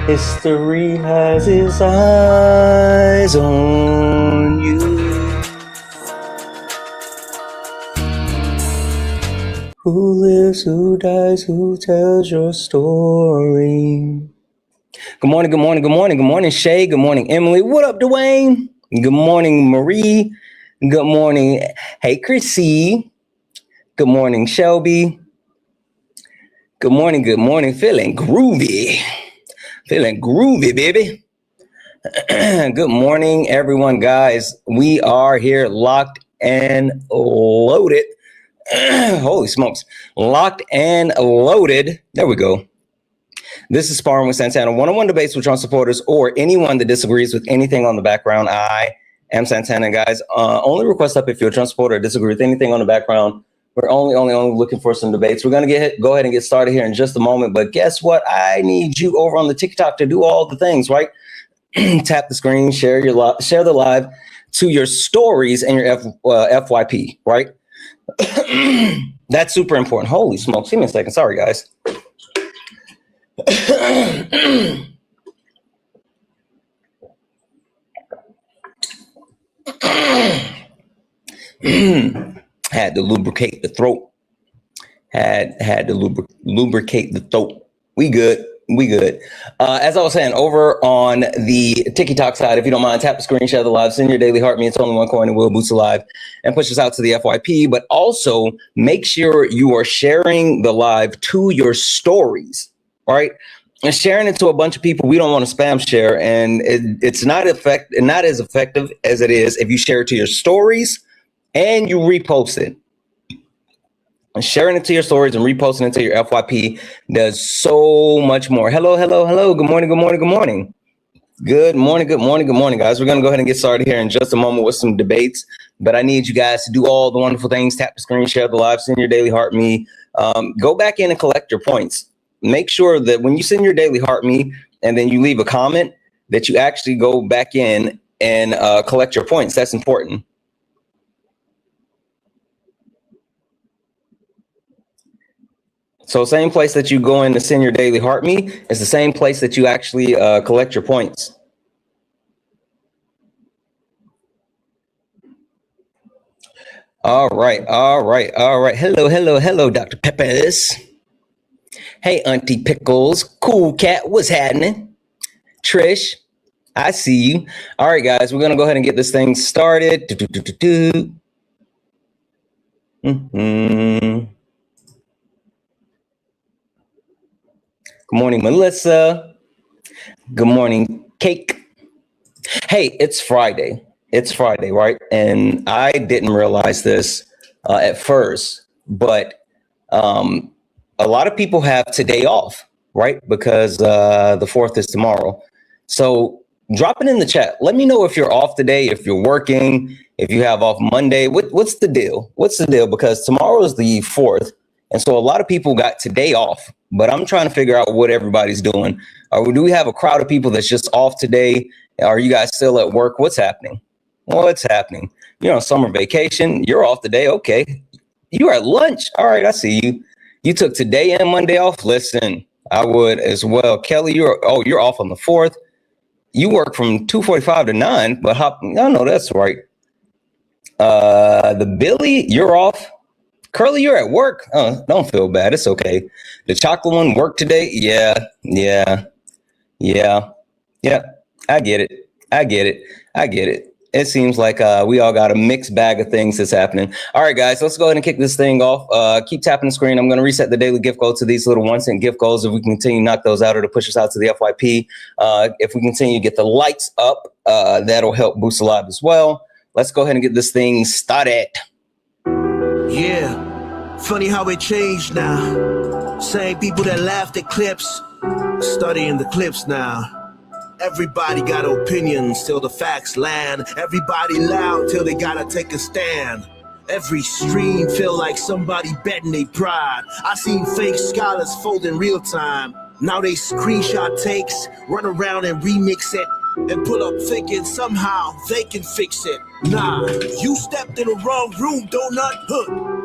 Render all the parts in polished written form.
History has its eyes on you. Who lives, who dies, who tells your story? Good morning, good morning, good morning. Good morning, Shay. Good morning, Emily. What up, Dwayne? Good morning, Marie. Good morning. Hey, Chrissy. Good morning, Shelby. Good morning, good morning. Feeling groovy. Feeling groovy, baby. Good morning, everyone, guys. We are here locked and loaded. Holy smokes. Locked and loaded. There we go. This is Sparring with Santana, one-on-one debates with Trump supporters or anyone that disagrees with anything on the background. I am Santana, guys. Only request up if you're a Trump supporter or disagree with anything on the background. We're only looking for some debates. We're going to go ahead and get started here in just a moment. But guess what? I need you over on the TikTok to do all the things, right? Tap the screen, share the live to your stories and your FYP, right? That's super important. Holy smokes. Give me a second. Sorry, guys. Had to lubricate the throat. Had to lubricate the throat. We good. As I was saying, over on the TikTok side, if you don't mind, tap the screen, share the live, send your daily heart. Me, it's only one coin, and we'll boost the live and push us out to the FYP. But also make sure you are sharing the live to your stories, right? And sharing it to a bunch of people. We don't want to spam share, and it's not as effective as it is if you share it to your stories and you repost it. And sharing it to your stories and reposting it to your FYP does so much more. Hello. Good morning. Good morning, guys. We're going to go ahead and get started here in just a moment with some debates. But I need you guys to do all the wonderful things. Tap the screen, share the live, send your daily heart me. Go back in and collect your points. Make sure that when you send your daily heart me and then you leave a comment, that you actually go back in and collect your points. That's important. So same place that you go in to send your daily heart me is the same place that you actually collect your points. All right. Hello, Dr. Peppers. Hey, Auntie Pickles. Cool Cat, what's happening? Trish, I see you. All right, guys, we're going to go ahead and get this thing started. Good morning, Melissa. Good morning, Cake. Hey, it's Friday. It's Friday, right? And I didn't realize this at first, but a lot of people have today off, right? Because the 4th is tomorrow. So drop it in the chat. Let me know if you're off today, if you're working, if you have off Monday. What's the deal? What's the deal? Because tomorrow is the 4th. And so a lot of people got today off, but I'm trying to figure out what everybody's doing. Do we have a crowd of people that's just off today? Are you guys still at work? What's happening? What's happening? You're on summer vacation. You're off today. Okay. You're at lunch. All right. I see you. You took today and Monday off. Listen, I would as well. Kelly, you're off on the 4th. You work from 2:45 to 9, but no, that's right. The Billy, you're off. Curly, you're at work. Oh, don't feel bad. It's okay. The chocolate one worked today. Yeah. I get it. It seems like we all got a mixed bag of things that's happening. All right, guys, let's go ahead and kick this thing off. Keep tapping the screen. I'm going to reset the daily gift code to these little 1-cent gift codes. If we continue to knock those out, it'll push us out to the FYP. If we continue to get the lights up, that'll help boost the live as well. Let's go ahead and get this thing started. Yeah, funny how it changed now. Same people that laughed at clips, studying the clips now. Everybody got opinions till the facts land. Everybody loud till they gotta take a stand. Every stream feel like somebody betting they pride. I seen fake scholars fold in real time. Now they screenshot takes, run around and remix it, and pull up thinking somehow they can fix it. Nah, you stepped in the wrong room, donut.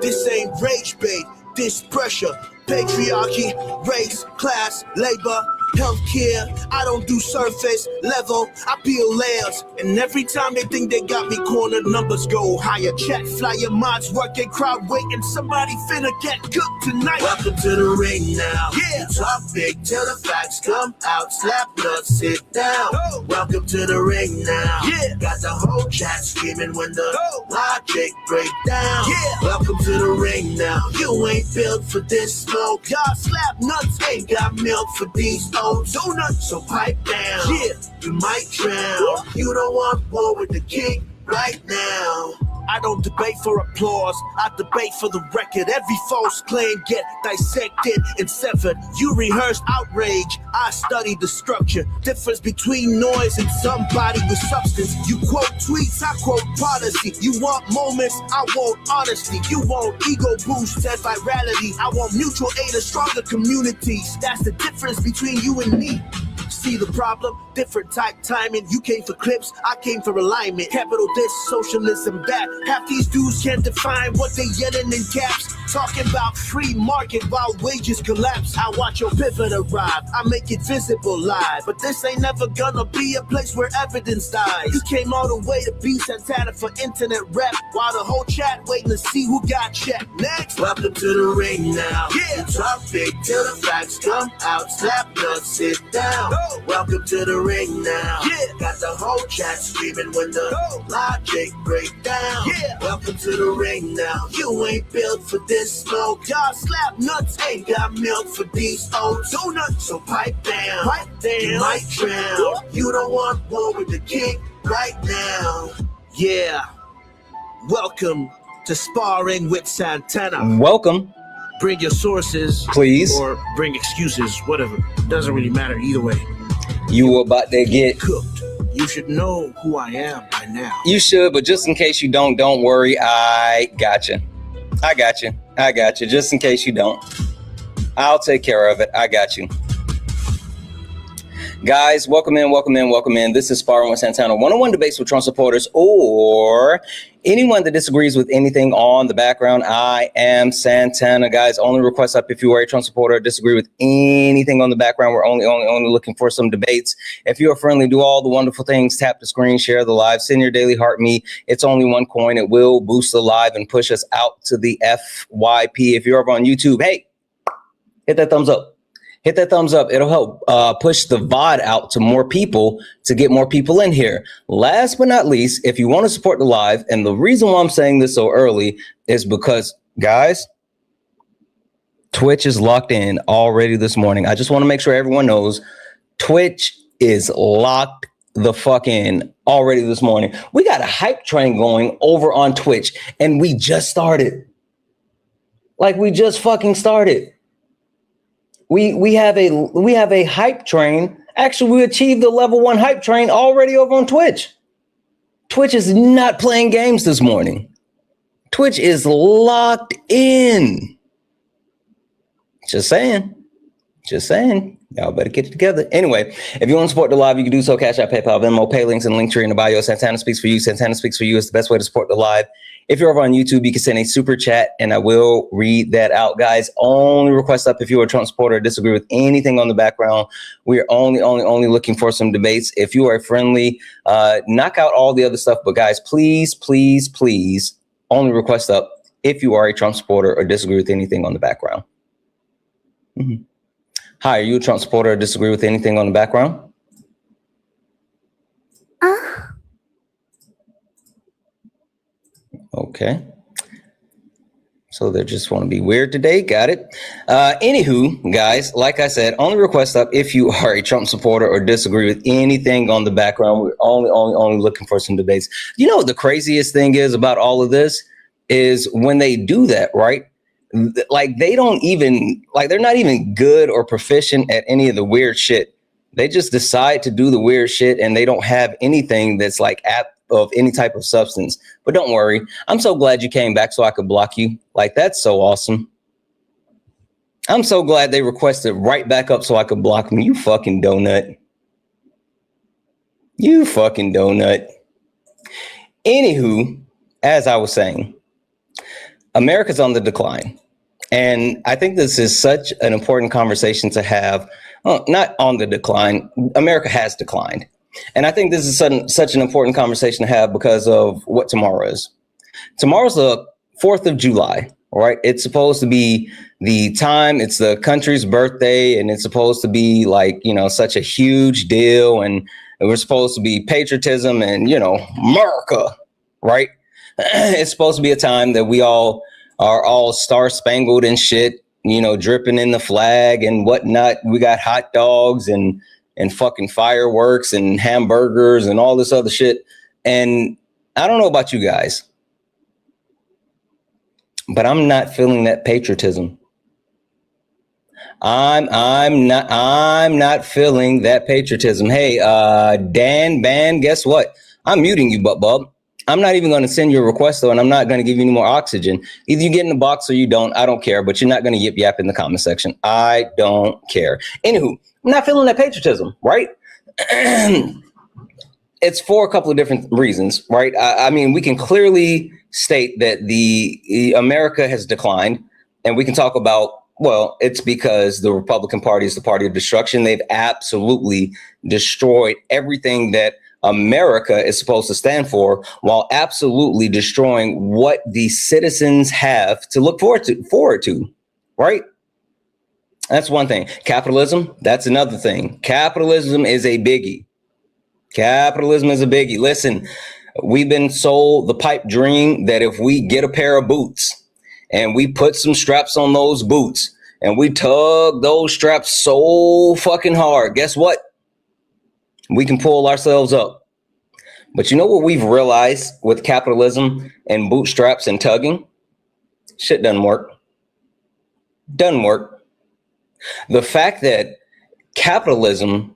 This ain't rage bait, this pressure. Patriarchy, race, class, labor. Healthcare, I don't do surface level, I build layers. And every time they think they got me cornered, numbers go higher. Check, flyer mods, working, crowd waiting. Somebody finna get cooked tonight. Welcome to the ring now. Yeah. Talk big till the facts come out. Slap nuts, sit down. Oh. Welcome to the ring now. Yeah. Got the whole chat screaming when the logic break down. Yeah. Welcome to the ring now. You ain't built for this smoke. Y'all slap nuts ain't got milk for these old donuts. So pipe down. Yeah. You might drown. You don't want war with the king right now. I don't debate for applause, I debate for the record. Every false claim get dissected and severed. You rehearse outrage, I study the structure. Difference between noise and somebody with substance. You quote tweets, I quote policy. You want moments, I want honesty. You want ego boost and virality. I want mutual aid and stronger communities. That's the difference between you and me. See the problem? Different type timing. You came for clips, I came for alignment. Capital this, socialism that. Half these dudes can't define what they yelling in caps. Talking about free market while wages collapse. I watch your pivot arrive, I make it visible live. But this ain't never gonna be a place where evidence dies. You came all the way to be Santana for internet rap, while the whole chat waiting to see who got checked. Next, welcome to the ring now. Yeah, talk big till the facts come out. Slap nuts, sit down. Welcome to the ring now. Yeah, got the whole chat screaming when the logic break down. Yeah, welcome to the ring now. You ain't built for this smoke. Y'all slap nuts ain't got milk for these old donuts. So pipe down. Pipe down. You might drown. You don't want war with the king right now. Yeah. Welcome to Sparring with Santana. Welcome. Bring your sources, please, or bring excuses, whatever. Doesn't really matter either way. You about to get cooked. You should know who I am by now. You should, but just in case you don't worry. I got you. Just in case you don't, I'll take care of it. I got you. Guys, welcome in. This is Sparring with Santana. 101 debates with Trump supporters or anyone that disagrees with anything on the background. I am Santana. Guys, only request up if you are a Trump supporter or disagree with anything on the background. We're only looking for some debates. If you are friendly, do all the wonderful things. Tap the screen, share the live, send your daily heart me. It's only one coin. It will boost the live and push us out to the FYP. If you're over on YouTube, hey, hit that thumbs up. Hit that thumbs up. It'll help push the VOD out to more people to get more people in here. Last but not least, if you want to support the live, and the reason why I'm saying this so early is because, guys, Twitch is locked in already this morning. I just want to make sure everyone knows Twitch is locked the fuck in already this morning. We got a hype train going over on Twitch, and we just started. Like, we just fucking started. We have a hype train. Actually, we achieved the level 1 hype train already over on Twitch. Twitch is not playing games this morning. Twitch is locked in. Just saying. Y'all better get it together. Anyway, if you want to support the live, you can do so. Cash App, PayPal, Venmo, pay links, and link tree in the bio. Santana speaks for you. Santana speaks for you is the best way to support the live. If you're over on YouTube, you can send a super chat and I will read that out. Guys, only request up if you're a Trump supporter or disagree with anything on the background. We're only looking for some debates. If you are friendly, knock out all the other stuff. But guys, please only request up if you are a Trump supporter or disagree with anything on the background. Mm-hmm. Hi, are you a Trump supporter or disagree with anything on the background? Okay. So they just want to be weird today. Got it. Anywho, guys, like I said, only request up if you are a Trump supporter or disagree with anything on the background. We're only looking for some debates. You know what the craziest thing is about all of this is when they do that, right? Like they're not even good or proficient at any of the weird shit. They just decide to do the weird shit and they don't have anything that's like of any type of substance. But don't worry. I'm so glad you came back so I could block you. Like, that's so awesome. I'm so glad they requested right back up so I could block them. You fucking donut. Anywho, as I was saying, America's on the decline. And I think this is such an important conversation to have, not on the decline. America has declined. And I think this is such an important conversation to have because of what tomorrow is. Tomorrow's the 4th of July, right? It's supposed to be the time, it's the country's birthday, and it's supposed to be like, you know, such a huge deal. And we're supposed to be patriotism and, you know, America, right? It's supposed to be a time that we all are all star-spangled and shit, you know, dripping in the flag and whatnot. We got hot dogs and fucking fireworks and hamburgers and all this other shit. And I don't know about you guys, but I'm not feeling that patriotism. I'm not feeling that patriotism. Hey, Dan Ban, guess what? I'm muting you, Bub. I'm not even going to send you a request, though, and I'm not going to give you any more oxygen. Either you get in the box or you don't. I don't care, but you're not going to yip yap in the comment section. I don't care. Anywho, I'm not feeling that patriotism, right? It's for a couple of different reasons, right? I mean, we can clearly state that the America has declined, and we can talk about, well, it's because the Republican Party is the party of destruction. They've absolutely destroyed everything that America is supposed to stand for, while absolutely destroying what the citizens have to look forward to, right? That's one thing. Capitalism, that's another thing. Capitalism is a biggie. Capitalism is a biggie. Listen, we've been sold the pipe dream that if we get a pair of boots and we put some straps on those boots and we tug those straps so fucking hard, guess what? We can pull ourselves up. But you know what we've realized with capitalism and bootstraps and tugging? Shit doesn't work. Doesn't work. The fact that capitalism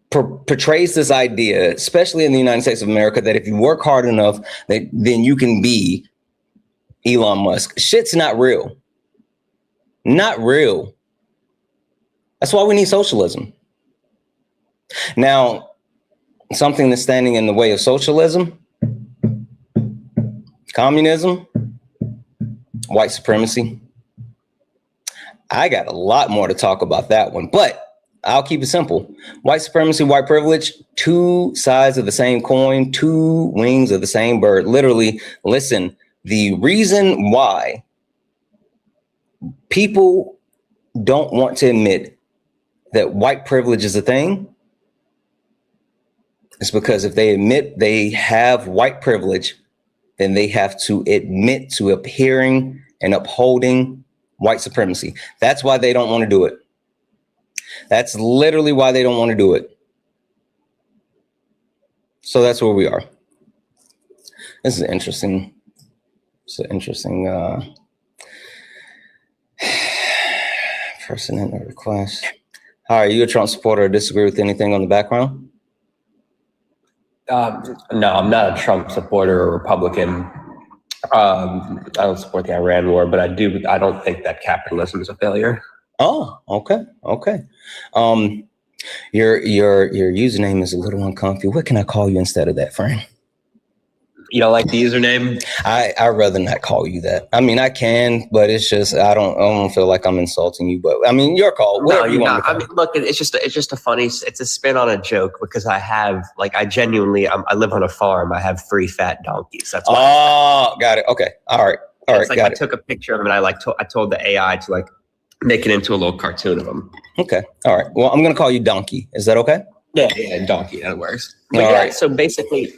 portrays this idea, especially in the United States of America, that if you work hard enough, then you can be Elon Musk. Shit's not real. Not real. That's why we need socialism. Now, something that's standing in the way of socialism, communism, white supremacy. I got a lot more to talk about that one, but I'll keep it simple. White supremacy, white privilege, two sides of the same coin, two wings of the same bird. Literally, listen, the reason why people don't want to admit that white privilege is a thing is because if they admit they have white privilege, then they have to admit to adhering and upholding white supremacy. That's why they don't want to do it. That's literally why they don't want to do it. So that's where we are. This is interesting. It's an interesting person in the request. Hi, are you a Trump supporter or disagree with anything on the background? No, I'm not a Trump supporter or Republican. I don't support the Iran war, but I don't think that capitalism is a failure. Oh, okay. Your username is a little uncomfy. What can I call you instead of that, friend? You don't like the username? I'd rather not call you that. I mean, I can, but it's just I don't feel like I'm insulting you. But I mean, your call. No, you're not. I mean, look, it's just a funny. It's a spin on a joke because I live on a farm. I have 3 fat donkeys. That's why. Oh, got it. Okay. All right. It's like I took a picture of them and I told the AI to like make it into a little cartoon of them. Okay. All right. Well, I'm gonna call you Donkey. Is that okay? Yeah, donkey. That works. But All yeah. right. So basically,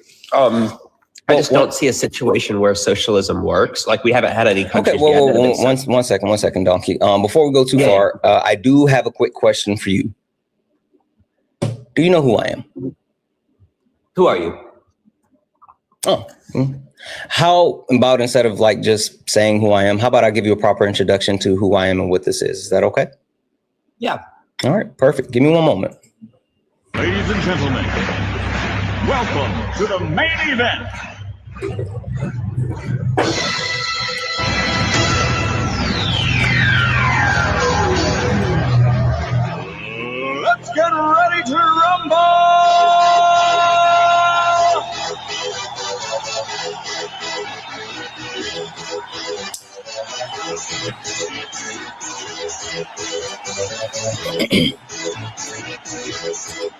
I just don't see a situation where socialism works. Like we haven't had any countries. Okay, one second, Donkey. Before we go too far, I do have a quick question for you. Do you know who I am? Who are you? Oh, how about instead of like just saying who I am, how about I give you a proper introduction to who I am and what this is? Is that okay? Yeah. All right, perfect. Give me one moment. Ladies and gentlemen, welcome to the main event. Let's get ready to rumble!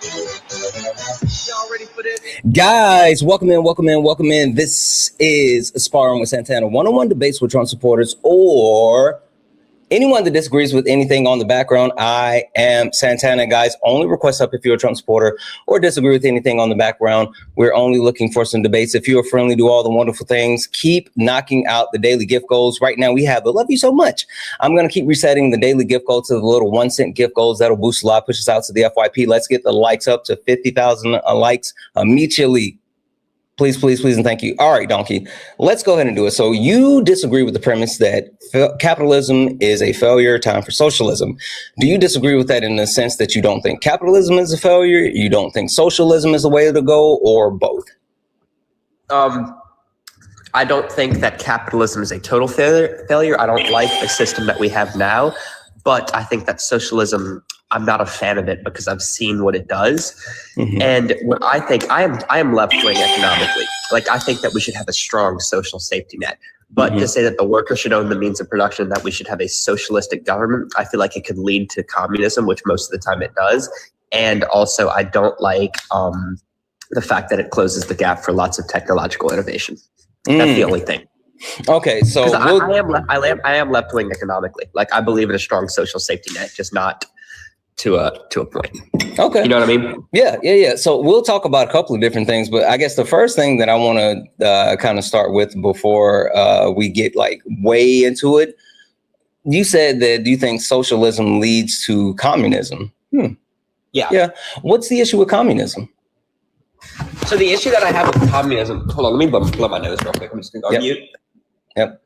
Y'all ready for this? Guys, welcome in. This is Sparring with Santana, one-on-one debates with Trump supporters or anyone that disagrees with anything on the background. I am Santana, guys. Only request up if you're a Trump supporter or disagree with anything on the background. We're only looking for some debates. If you're friendly, do all the wonderful things. Keep knocking out the daily gift goals. Right now, we have the love you so much. I'm going to keep resetting the daily gift goal to the little 1 cent gift goals. That'll boost a lot, push us out to the FYP. Let's get the likes up to 50,000 likes immediately. Please, and thank you. All right, Donkey, let's go ahead and do it. So you disagree with the premise that capitalism is a failure, time for socialism. Do you disagree with that in the sense that you don't think capitalism is a failure, you don't think socialism is the way to go, or both? I don't think that capitalism is a total failure. I don't like the system that we have now, but I think that socialism, I'm not a fan of it because I've seen what it does. Mm-hmm. And what I think, I am left-wing economically. Like, I think that we should have a strong social safety net. But to say that the worker should own the means of production, that we should have a socialistic government, I feel like it could lead to communism, which most of the time it does. And also, I don't like the fact that it closes the gap for lots of technological innovation. That's the only thing. Okay, so I am left-wing economically. Like, I believe in a strong social safety net, just not to a point. Okay. You know what I mean? Yeah. So we'll talk about a couple of different things, but I guess the first thing that I want to kind of start with before we get like way into it, you said that you think socialism leads to communism. Yeah. What's the issue with communism? So the issue that I have with communism, hold on, let me blow my nose real quick. I'm just going to go on mute. Yep.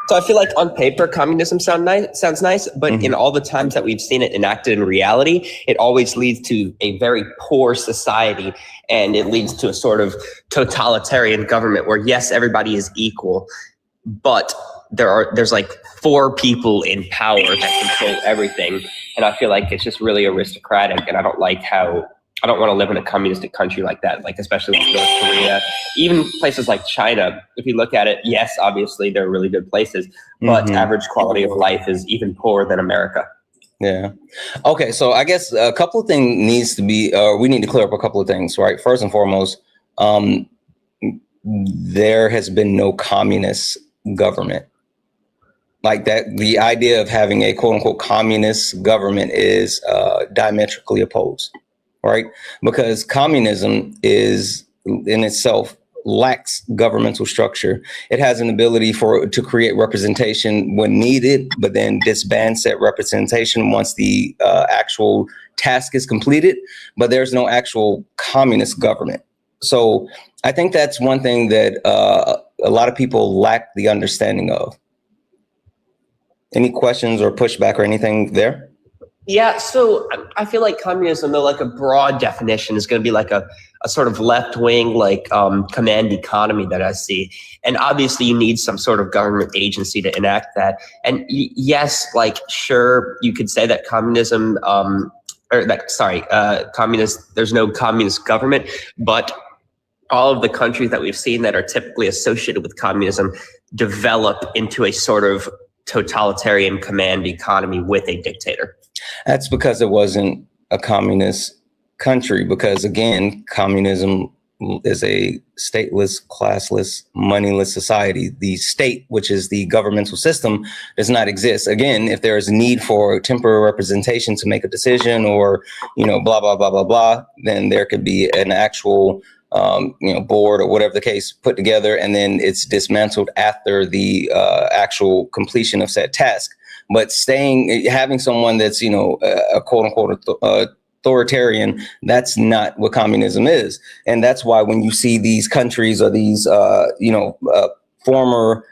So I feel like on paper, communism sounds nice, but in all the times that we've seen it enacted in reality, it always leads to a very poor society, and it leads to a sort of totalitarian government where, yes, everybody is equal, but there's like 4 people in power that control everything, and I feel like it's just really aristocratic, and I don't want to live in a communistic country like that, like especially like North Korea, even places like China. If you look at it, yes, obviously they're really good places, but average quality of life is even poorer than America. Yeah. Okay. So I guess a couple of things we need to clear up a couple of things, right? First and foremost, there has been no communist government. Like that, the idea of having a quote unquote communist government is diametrically opposed. Right? Because communism is in itself lacks governmental structure. It has an ability to create representation when needed, but then disbands that representation once the actual task is completed. But there's no actual communist government. So I think that's one thing that a lot of people lack the understanding of. Any questions or pushback or anything there? Yeah, so I feel like communism, though, like a broad definition, is going to be like a sort of left-wing, like command economy that I see. And obviously you need some sort of government agency to enact that. And yes, like, sure, you could say that communism, there's no communist government, but all of the countries that we've seen that are typically associated with communism develop into a sort of totalitarian command economy with a dictator. That's because it wasn't a communist country, because again, communism is a stateless, classless, moneyless society. The state, which is the governmental system, does not exist. Again, if there is a need for temporary representation to make a decision or, blah, blah, blah, blah, blah, then there could be an actual board or whatever the case put together, and then it's dismantled after the actual completion of said task. But having someone that's, a quote unquote authoritarian, that's not what communism is. And that's why when you see these countries or these, former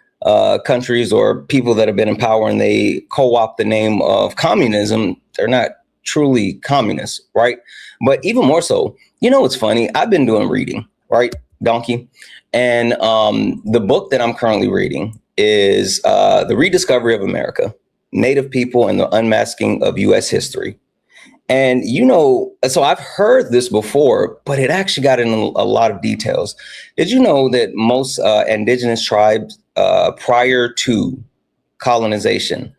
countries or people that have been in power and they co-opt the name of communism, they're not truly communist, right? But even more so, it's funny. I've been doing reading, right, Donkey? And the book that I'm currently reading is The Rediscovery of America, Native People and the Unmasking of U.S. History. And, so I've heard this before, but it actually got in a lot of details. Did you know that most indigenous tribes prior to colonization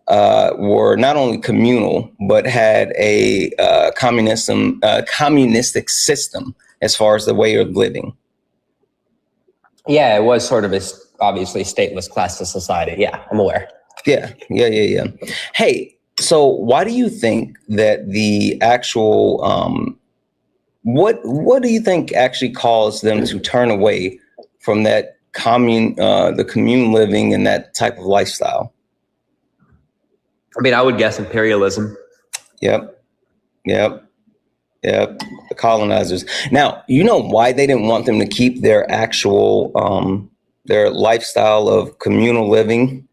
were not only communal, but had a communistic system as far as the way of living. Yeah, it was sort of obviously stateless classless society. Yeah, I'm aware. Yeah. Hey, so why do you think that the actual what do you think actually caused them to turn away from that the commune living and that type of lifestyle? I mean, I would guess imperialism. Yep. The colonizers. Now, you know why they didn't want them to keep their actual their lifestyle of communal living?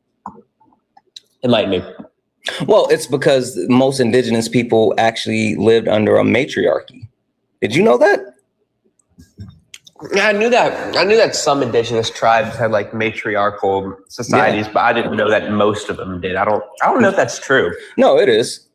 Enlighten me. Well, it's because most indigenous people actually lived under a matriarchy. Did you know that? Yeah, I knew that some indigenous tribes had like matriarchal societies, but I didn't know that most of them did. I don't know if that's true. No, it is.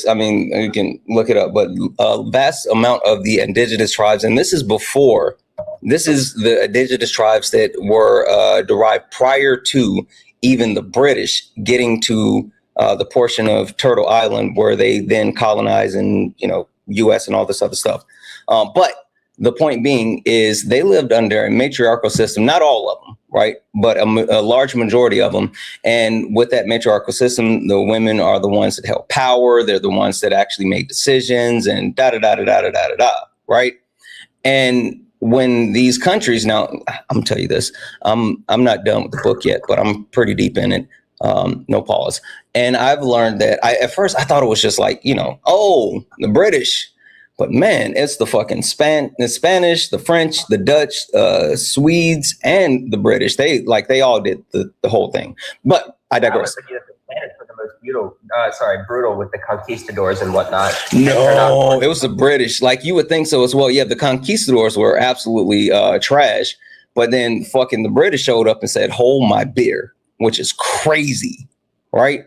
I mean, you can look it up, but a vast amount of the indigenous tribes, and this is the indigenous tribes that were derived prior to even the British getting to the portion of Turtle Island where they then colonized and, U.S. and all this other stuff. But the point being is they lived under a matriarchal system, not all of them, right? But a large majority of them. And with that matriarchal system, the women are the ones that held power. They're the ones that actually made decisions and right? And when these countries, now I'm gonna tell you this, I'm not done with the book yet, but I'm pretty deep in it. No pause. And I've learned that at first I thought it was just like, the British. But man, it's the fucking the Spanish, the French, the Dutch, Swedes, and the British. They all did the whole thing. But I digress. The Spanish were the most brutal with the conquistadors and whatnot. No, it was the British. Like you would think so as well. Yeah, the conquistadors were absolutely trash. But then fucking the British showed up and said, "Hold my beer," which is crazy, right?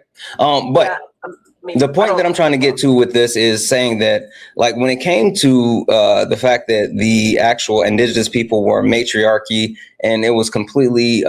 The point that I'm trying to get to with this is saying that, like, when it came to the fact that the actual indigenous people were matriarchy and it was completely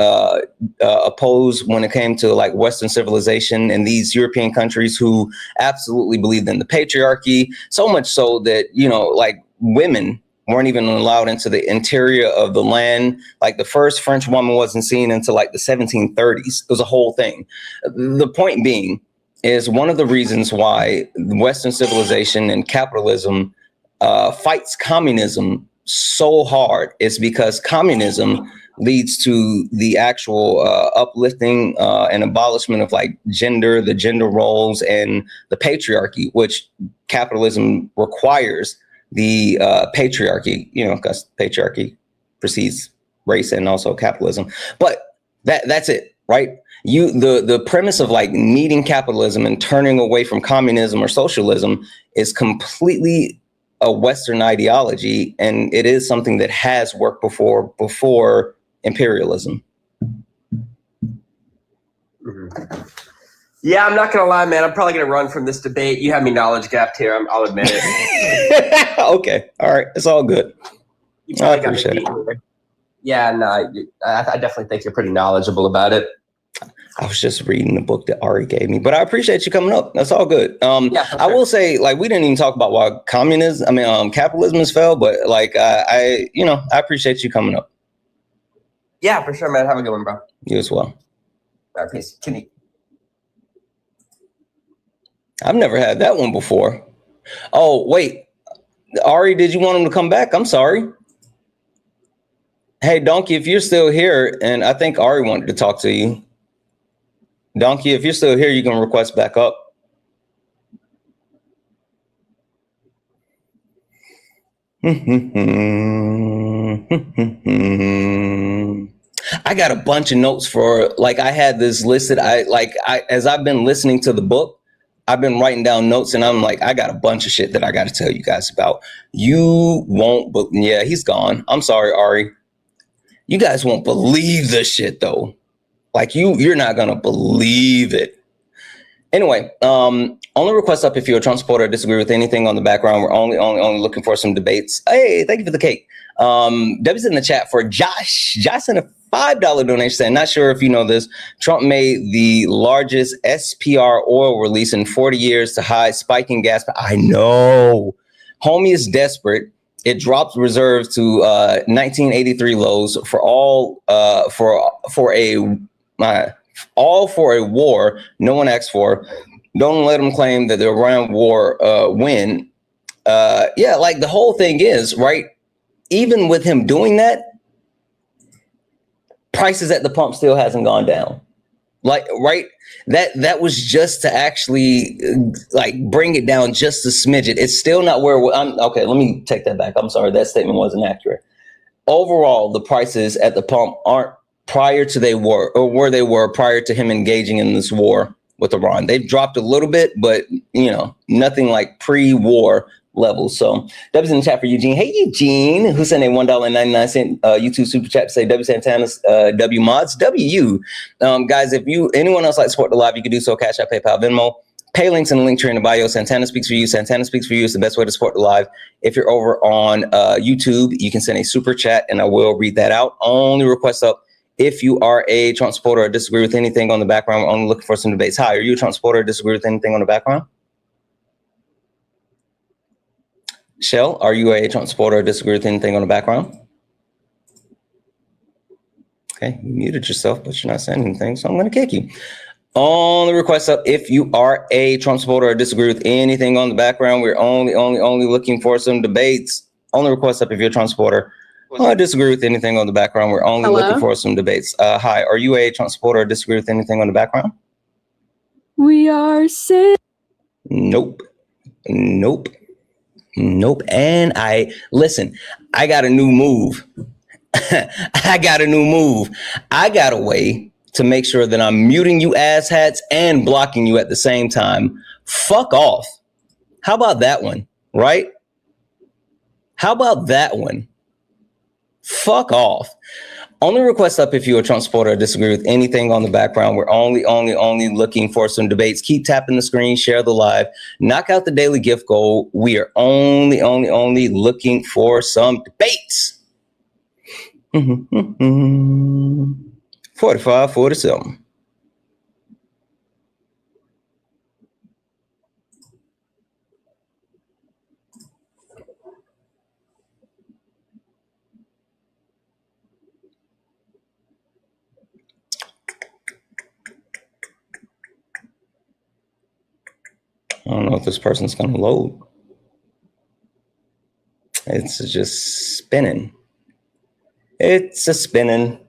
opposed when it came to like Western civilization and these European countries who absolutely believed in the patriarchy, so much so that, like women weren't even allowed into the interior of the land. Like the first French woman wasn't seen until like the 1730s. It was a whole thing. The point being, is one of the reasons why Western civilization and capitalism fights communism so hard is because communism leads to the actual uplifting and abolishment of like the gender roles and the patriarchy, which capitalism requires the patriarchy, because patriarchy precedes race and also capitalism. But that's it, right? The premise of like needing capitalism and turning away from communism or socialism is completely a Western ideology, and it is something that has worked before imperialism. Mm-hmm. Yeah, I'm not gonna lie, man. I'm probably gonna run from this debate. You have me knowledge gapped here. I'll admit it. Okay, all right, it's all good. I appreciate it. Yeah, no, I definitely think you're pretty knowledgeable about it. I was just reading the book that Ari gave me, but I appreciate you coming up. That's all good. Yeah, sure. I will say, like, we didn't even talk about why capitalism has failed, but like, I appreciate you coming up. Yeah, for sure, man. Have a good one, bro. You as well. All right, peace. I've never had that one before. Oh, wait. Ari, did you want him to come back? I'm sorry. Hey, Donkey, if you're still here, and I think Ari wanted to talk to you. Donkey, if you're still here, you can request back up. I got a bunch of notes for, like, I had this listed. As I've been listening to the book, I've been writing down notes, and I'm like, I got a bunch of shit that I got to tell you guys about. You won't, but yeah, he's gone. I'm sorry, Ari. You guys won't believe this shit though. Like you're not gonna believe it. Anyway, only request up if you're a Trump supporter or disagree with anything on the background. We're only looking for some debates. Hey, thank you for the cake. Debbie's in the chat for Josh. Josh sent a $5 donation saying, not sure if you know this, Trump made the largest SPR oil release in 40 years to hide spiking gas. I know. Homie is desperate. It dropped reserves to 1983 lows for all for a war no one asked for. Don't let them claim that the Iran war win. Yeah, like the whole thing is, right? Even with him doing that, prices at the pump still hasn't gone down. Like, right? That was just to actually like bring it down just a smidget. It's still not where I'm. Okay, let me take that back. I'm sorry, that statement wasn't accurate. Overall, the prices at the pump aren't prior to they were or where they were prior to him engaging in this war with Iran. They've dropped a little bit, but nothing like pre-war levels. So W's in the chat for Eugene. Hey Eugene, who sent a $1.99 YouTube super chat to say W Santana's W mods WU. Guys, if anyone else like to support the live, you can do so. Cash App, PayPal, Venmo. Pay links in the link tree in the bio. Santana speaks for you. Santana speaks for you is the best way to support the live. If you're over on YouTube, you can send a super chat and I will read that out. Only request up if you are a Trump supporter or disagree with anything on the background. We're only looking for some debates. Hi, are you a Trump supporter or disagree with anything on the background? Shell, are you a Trump supporter or disagree with anything on the background? Okay, you muted yourself, but you're not saying anything, so I'm going to kick you. Only request up if you are a Trump supporter or disagree with anything on the background. We're only looking for some debates. Only request up if you're a Trump supporter or disagree with anything on the background. We're only looking for some debates. Hi, are you a Trump supporter or disagree with anything on the background? We are sick. Nope. Nope. Nope. And I got a new move. I got a way to make sure that I'm muting you asshats and blocking you at the same time. Fuck off. How about that one? Right? How about that one? Fuck off. Only request up if you're a Trump supporter or disagree with anything on the background. We're only looking for some debates. Keep tapping the screen, share the live, knock out the daily gift goal. We are only looking for some debates. 45, 47. I don't know if this person's going to load. It's just spinning. It's a spinning.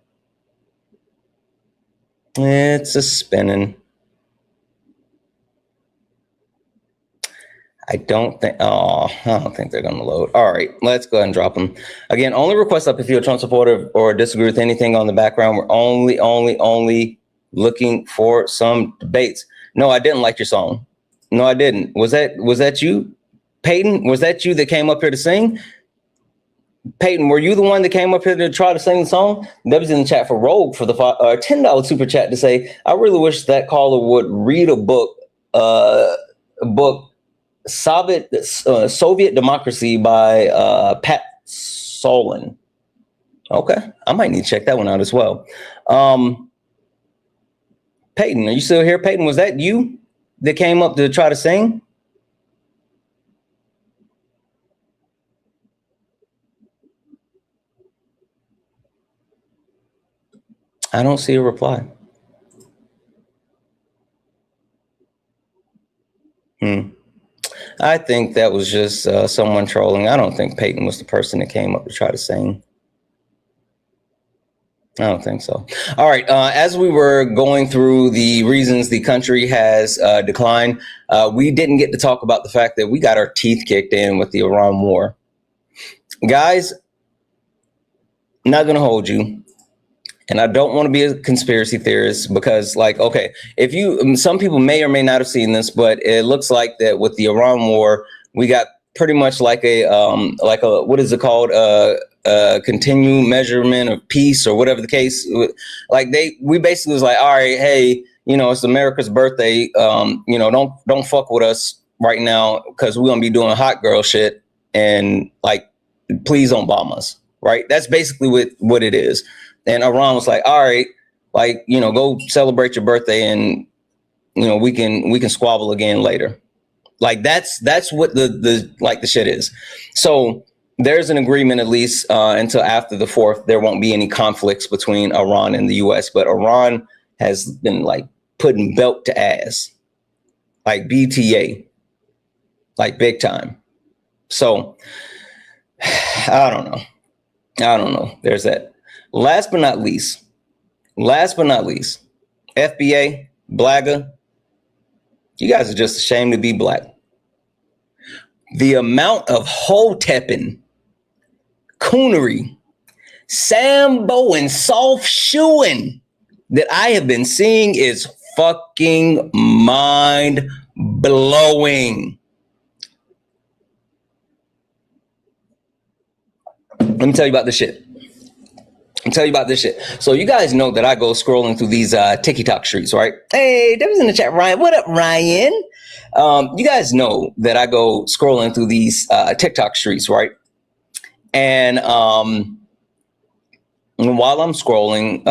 It's a spinning. I don't think they're going to load. All right, let's go ahead and drop them. Again, only request up if you're a Trump supporter or disagree with anything on the background. We're only looking for some debates. No, I didn't like your song. No, I didn't. Was that you, Peyton? Was that you that came up here to sing? Peyton, were you the one that came up here to try to sing the song? Debbie's in the chat for Rogue for the $10 super chat to say, I really wish that caller would read a book, Soviet Democracy by Pat Solon. Okay, I might need to check that one out as well. Peyton, are you still here? Peyton, was that you that came up to try to sing? I don't see a reply. I think that was just someone trolling. I don't think Peyton was the person that came up to try to sing. I don't think so. All right. As we were going through the reasons the country has declined, we didn't get to talk about the fact that we got our teeth kicked in with the Iran war. Guys, I'm not going to hold you. And I don't want to be a conspiracy theorist because, like, okay, some people may or may not have seen this, but it looks like that with the Iran war, we got pretty much like a what is it called? Continued measurement of peace or whatever the case. Like we basically was like, all right, hey, it's America's birthday. Don't fuck with us right now because we're gonna be doing hot girl shit, and like, please don't bomb us. Right? That's basically what it is. And Iran was like, all right, like, go celebrate your birthday, and we can squabble again later. Like that's what the shit is. So there's an agreement, at least until after the 4th. There won't be any conflicts between Iran and the US, but Iran has been like putting belt to ass, like BTA, like big time. So I don't know. There's that. Last but not least, FBA, Blagger, you guys are just ashamed to be black. The amount of hoe-tepping, coonery, Sambo, and soft shoeing that I have been seeing is fucking mind blowing. Let me tell you about this shit. So you guys know that I go scrolling through these TikTok streets, right? Hey, that was in the chat, Ryan. What up, Ryan? You guys know that I go scrolling through these TikTok streets, right? And while I'm scrolling,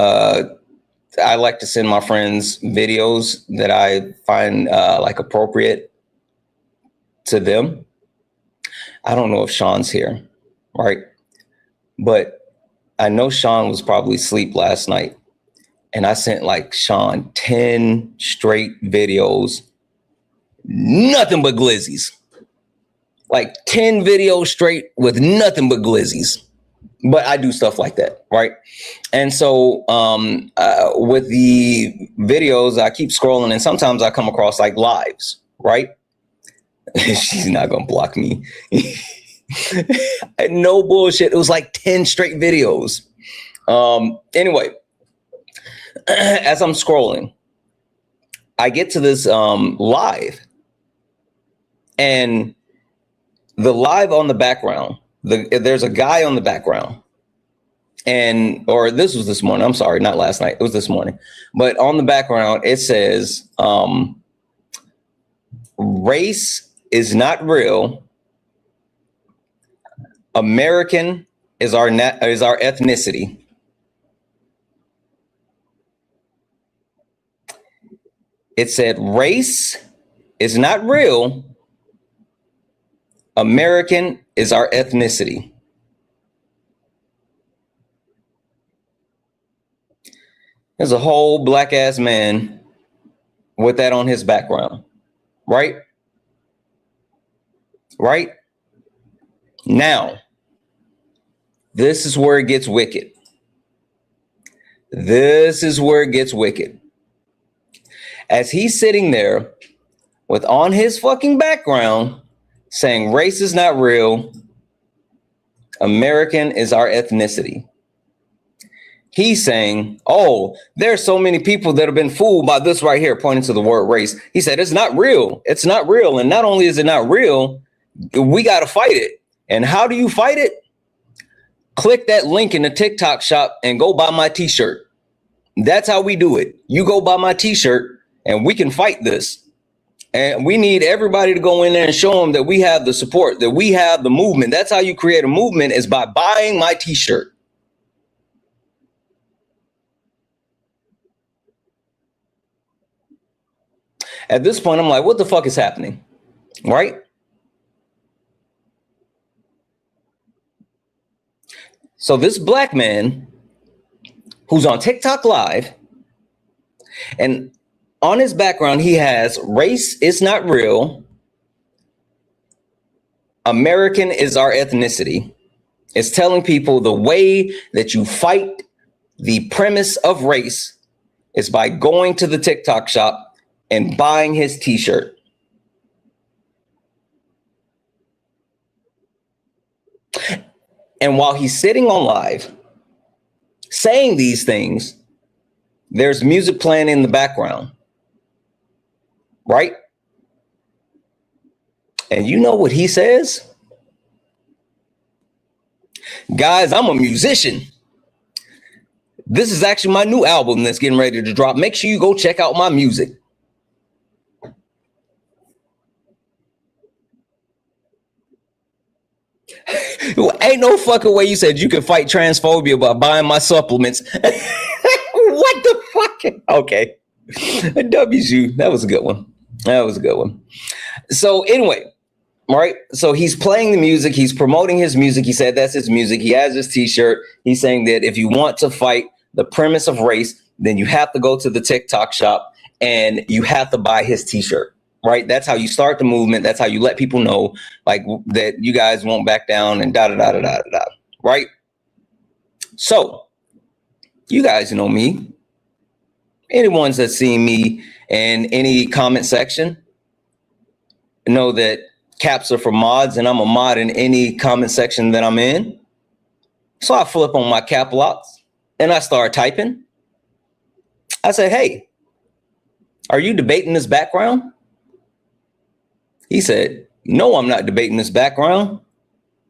I like to send my friends videos that I find like appropriate to them. I don't know if Sean's here, right? But I know Sean was probably asleep last night, and I sent like Sean 10 straight videos, nothing but glizzies, like 10 videos straight with nothing but glizzies. But I do stuff like that, right? And so with the videos, I keep scrolling, and sometimes I come across like lives, right? She's not gonna block me. No bullshit. It was like 10 straight videos. Anyway, as I'm scrolling, I get to this live, and the live on the background, there's a guy on the background, or this was this morning. I'm sorry, not last night. It was this morning. But on the background, it says, race is not real. American is our ethnicity. It said race is not real. American is our ethnicity. There's a whole black ass man with that on his background, right? Right? Now, this is where it gets wicked. As he's sitting there with on his fucking background saying race is not real, American is our ethnicity. He's saying, oh, there's so many people that have been fooled by this right here, pointing to the word race. He said, it's not real. It's not real. And not only is it not real, we got to fight it. And how do you fight it? Click that link in the TikTok shop and go buy my t-shirt. That's how we do it. You go buy my t-shirt and we can fight this. And we need everybody to go in there and show them that we have the support, that we have the movement. That's how you create a movement, is by buying my t-shirt. At this point, I'm like, what the fuck is happening? Right? So this black man who's on TikTok Live, and on his background, he has race is not real. American is our ethnicity. It's telling people the way that you fight the premise of race is by going to the TikTok shop and buying his t-shirt. And while he's sitting on live saying these things, there's music playing in the background, right? And you know what he says? Guys, I'm a musician. This is actually my new album that's getting ready to drop. Make sure you go check out my music. Ain't no fucking way you said you could fight transphobia by buying my supplements. What the fuck? Okay. WSU. That was a good one. That was a good one. So anyway, right? So he's playing the music. He's promoting his music. He said that's his music. He has his t-shirt. He's saying that if you want to fight the premise of race, then you have to go to the TikTok shop and you have to buy his t-shirt. Right. That's how you start the movement. That's how you let people know, like, that you guys won't back down and da da da da da da. Right. So you guys know me. Anyone's that's seen me in any comment section know that caps are for mods, and I'm a mod in any comment section that I'm in. So I flip on my cap locks and I start typing. I say, hey, are you debating this background? He said, no, I'm not debating this background.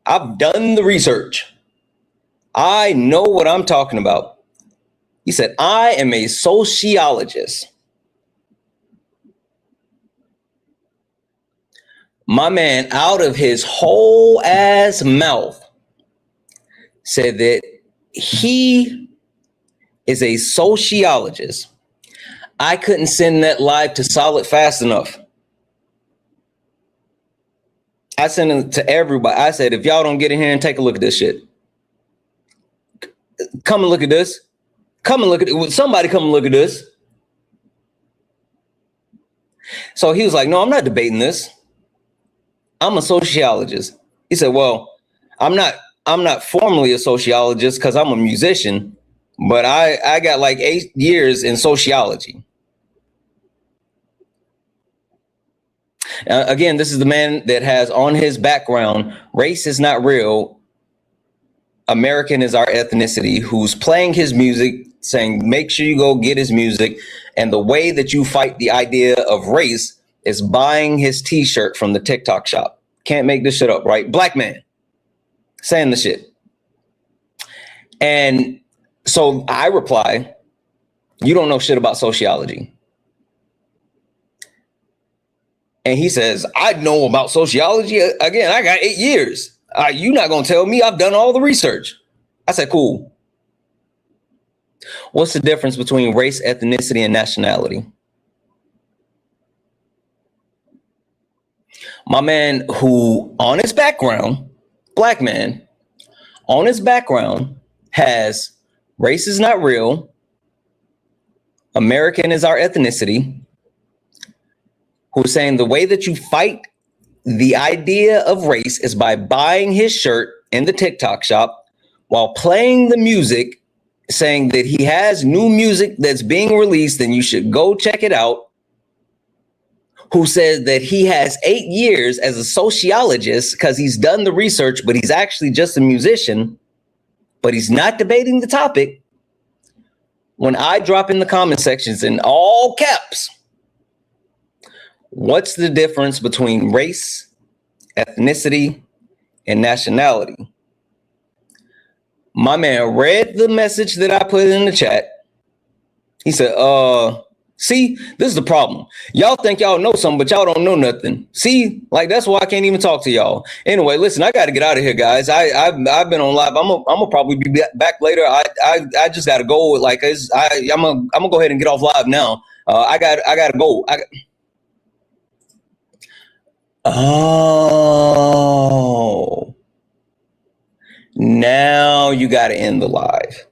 I've done the research. I know what I'm talking about. He said, I am a sociologist. My man, out of his whole ass mouth, said that he is a sociologist. I couldn't send that live to Solid fast enough. I sent it to everybody. I said, if y'all don't get in here and take a look at this shit, come and look at this. Come and look at it. Somebody come and look at this. So he was like, no, I'm not debating this. I'm a sociologist. He said, well, I'm not formally a sociologist because I'm a musician, but I got like 8 years in sociology. Again, this is the man that has on his background, race is not real. American is our ethnicity, who's playing his music, saying, make sure you go get his music. And the way that you fight the idea of race is buying his t-shirt from the TikTok shop. Can't make this shit up, right? Black man saying the shit. And so I reply, you don't know shit about sociology. And he says, I know about sociology. Again, I got 8 years. You're not going to tell me. I've done all the research. I said, cool. What's the difference between race, ethnicity, and nationality? My man, who on his background, black man, on his background has race is not real. American is our ethnicity. Who's saying the way that you fight the idea of race is by buying his shirt in the TikTok shop while playing the music, saying that he has new music that's being released and you should go check it out. Who says that he has 8 years as a sociologist because he's done the research, but he's actually just a musician, but he's not debating the topic. When I drop in the comment sections in all caps, what's the difference between race, ethnicity, and nationality? My man read the message that I put in the chat. He said, see, this is the problem. Y'all think y'all know something, but y'all don't know nothing. See, like, that's why I can't even talk to y'all. Anyway, listen, I got to get out of here, guys. I've been on live. I'm gonna probably be back later. I just got to go. Like, I'm gonna go ahead and get off live now. I got to go. Oh, now you got to end the live.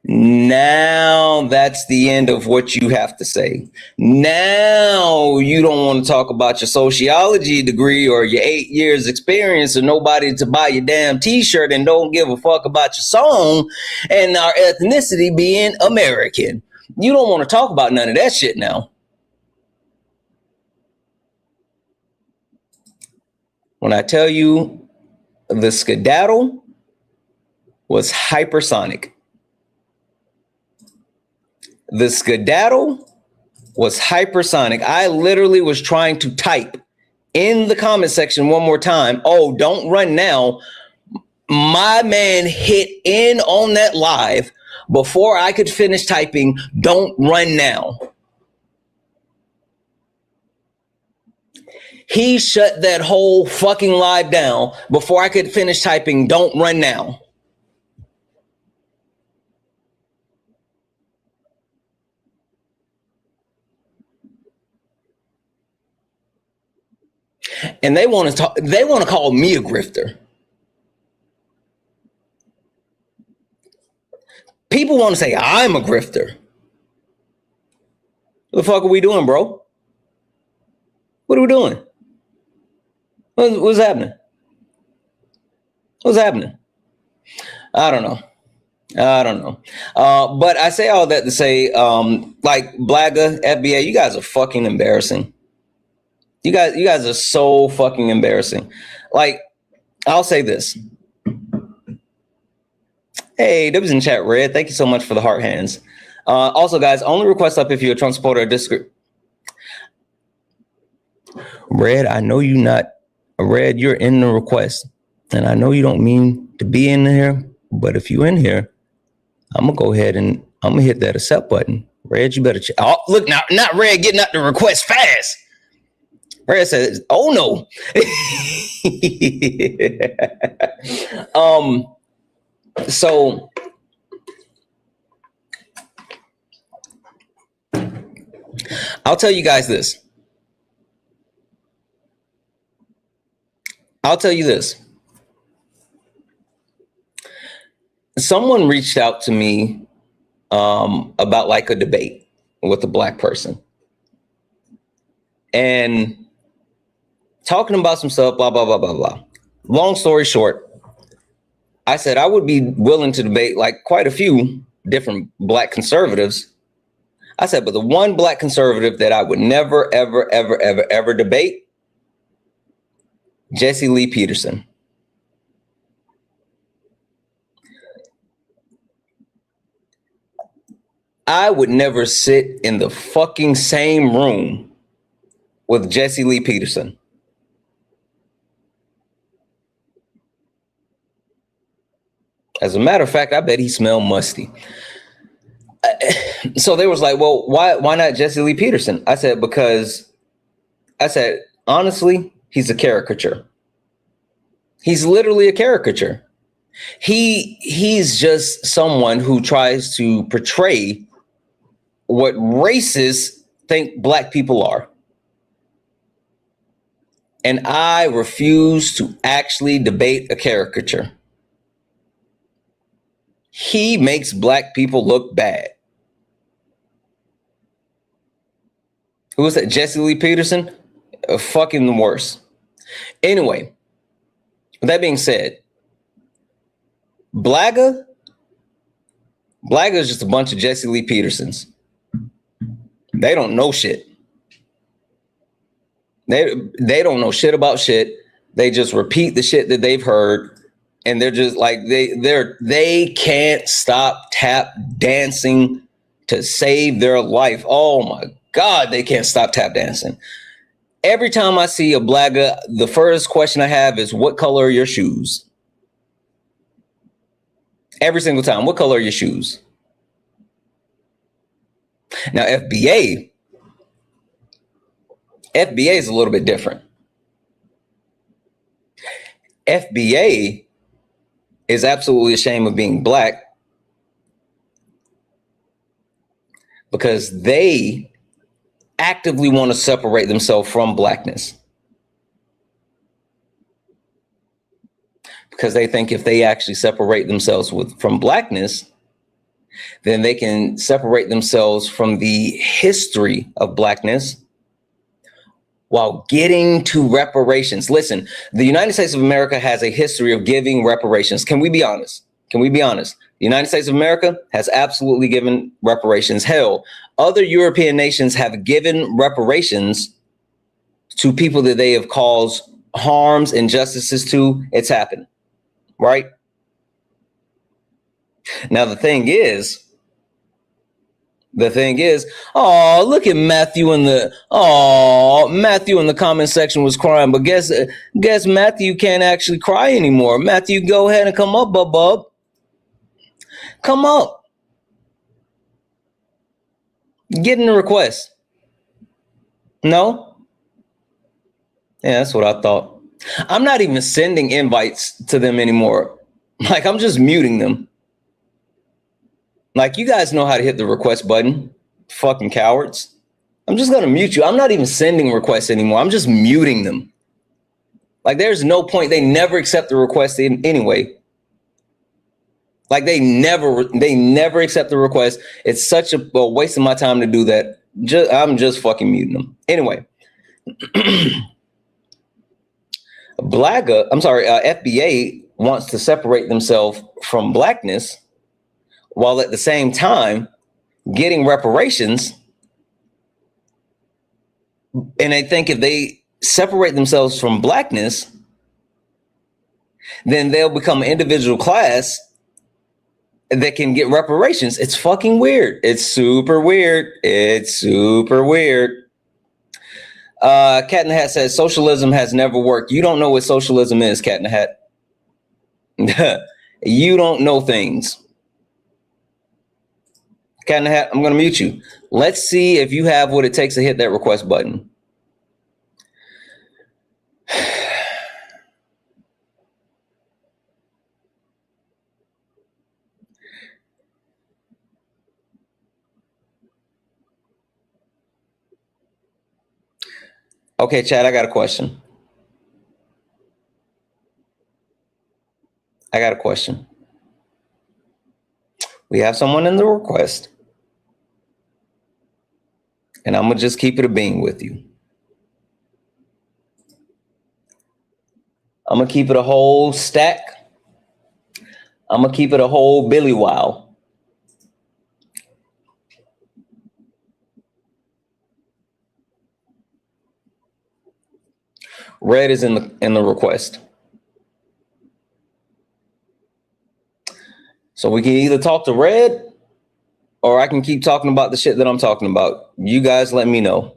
Now that's the end of what you have to say. Now you don't want to talk about your sociology degree or your 8 years experience or nobody to buy your damn t-shirt and don't give a fuck about your song and our ethnicity being American. You don't want to talk about none of that shit now. When I tell you the skedaddle was hypersonic. The skedaddle was hypersonic. I literally was trying to type in the comment section one more time. Oh, don't run now. My man hit in on that live before I could finish typing, "Don't run now." He shut that whole fucking live down before I could finish typing, "Don't run now." And they want to call me a grifter. People want to say I'm a grifter. What the fuck are we doing, bro? What are we doing? What's happening? What's happening? I don't know. But I say all that to say, like Blaga, FBA, you guys are fucking embarrassing. You guys are so fucking embarrassing. Like, I'll say this. Hey, that was in chat, Red. Thank you so much for the heart hands. Also, guys, only request up if you're a Trump supporter or disagree. Red, I know you not. Red, you're in the request. And I know you don't mean to be in here, but if you're in here, I'm going to go ahead and I'm going to hit that accept button. Red, you better check. Oh, look, now, not Red getting out the request fast. Red says, oh, no. So I'll tell you guys this. Someone reached out to me about like a debate with a black person and talking about some stuff, blah, blah, blah, blah, blah. Long story short, I said I would be willing to debate like quite a few different black conservatives. I said, but the one black conservative that I would never, ever, ever, ever, ever debate, Jesse Lee Peterson. I would never sit in the fucking same room with Jesse Lee Peterson. As a matter of fact, I bet he smelled musty. So they was like, well, why not Jesse Lee Peterson? I said, honestly, he's a caricature. He's literally a caricature. He's just someone who tries to portray what racists think black people are. And I refuse to actually debate a caricature. He makes black people look bad. Who was that? Jesse Lee Peterson? Fucking the worst. Anyway, with that being said, Blaga is just a bunch of Jesse Lee Petersons. They don't know shit. They don't know shit about shit. They just repeat the shit that they've heard. And they're just like, they can't stop tap dancing to save their life. Oh my God, they can't stop tap dancing. Every time I see a Blaga, the first question I have is, what color are your shoes? Every single time, what color are your shoes? Now, FBA is a little bit different. FBA is absolutely ashamed of being black because they actively want to separate themselves from blackness. Because they think if they actually separate themselves from blackness, then they can separate themselves from the history of blackness while getting to reparations. Listen, the United States of America has a history of giving reparations. Can we be honest? The United States of America has absolutely given reparations. Hell, other European nations have given reparations to people that they have caused harms, injustices to. It's happened, right? Now, the thing is, The thing is, look at Matthew in the Matthew in the comment section was crying, but guess Matthew can't actually cry anymore. Matthew, go ahead and come up, bub. Come up. Get in the request. No? Yeah, that's what I thought. I'm not even sending invites to them anymore. Like, I'm just muting them. Like, you guys know how to hit the request button. Fucking cowards. I'm just going to mute you. I'm not even sending requests anymore. I'm just muting them. Like, there's no point. They never accept the request anyway. Like, they never accept the request. It's such a waste of my time to do that. I'm just fucking muting them. Anyway. FBA wants to separate themselves from blackness while at the same time getting reparations. And they think if they separate themselves from blackness, then they'll become an individual class that can get reparations. It's fucking weird. It's super weird. It's super weird. Cat in the Hat says socialism has never worked. You don't know what socialism is, Cat in the Hat. You don't know things. Cat in the Hat, I'm going to mute you. Let's see if you have what it takes to hit that request button. Okay, Chad, I got a question. We have someone in the request, and I'm going to just keep it a bean with you. I'm going to keep it a whole stack. I'm going to keep it a whole Billy Wow. Red is in the request. So we can either talk to Red or I can keep talking about the shit that I'm talking about. You guys let me know.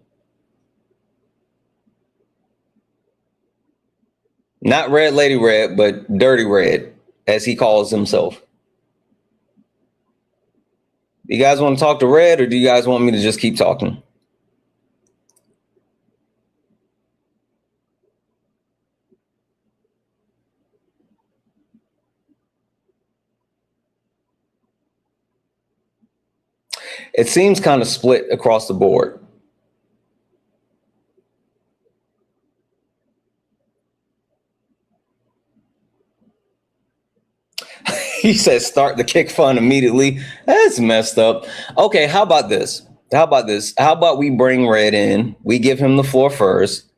Not Red Lady Red, but Dirty Red, as he calls himself. You guys want to talk to Red or do you guys want me to just keep talking? It seems kind of split across the board. He says start the kick fund immediately. That's messed up. Okay, how about this? How about we bring Red in? We give him the floor first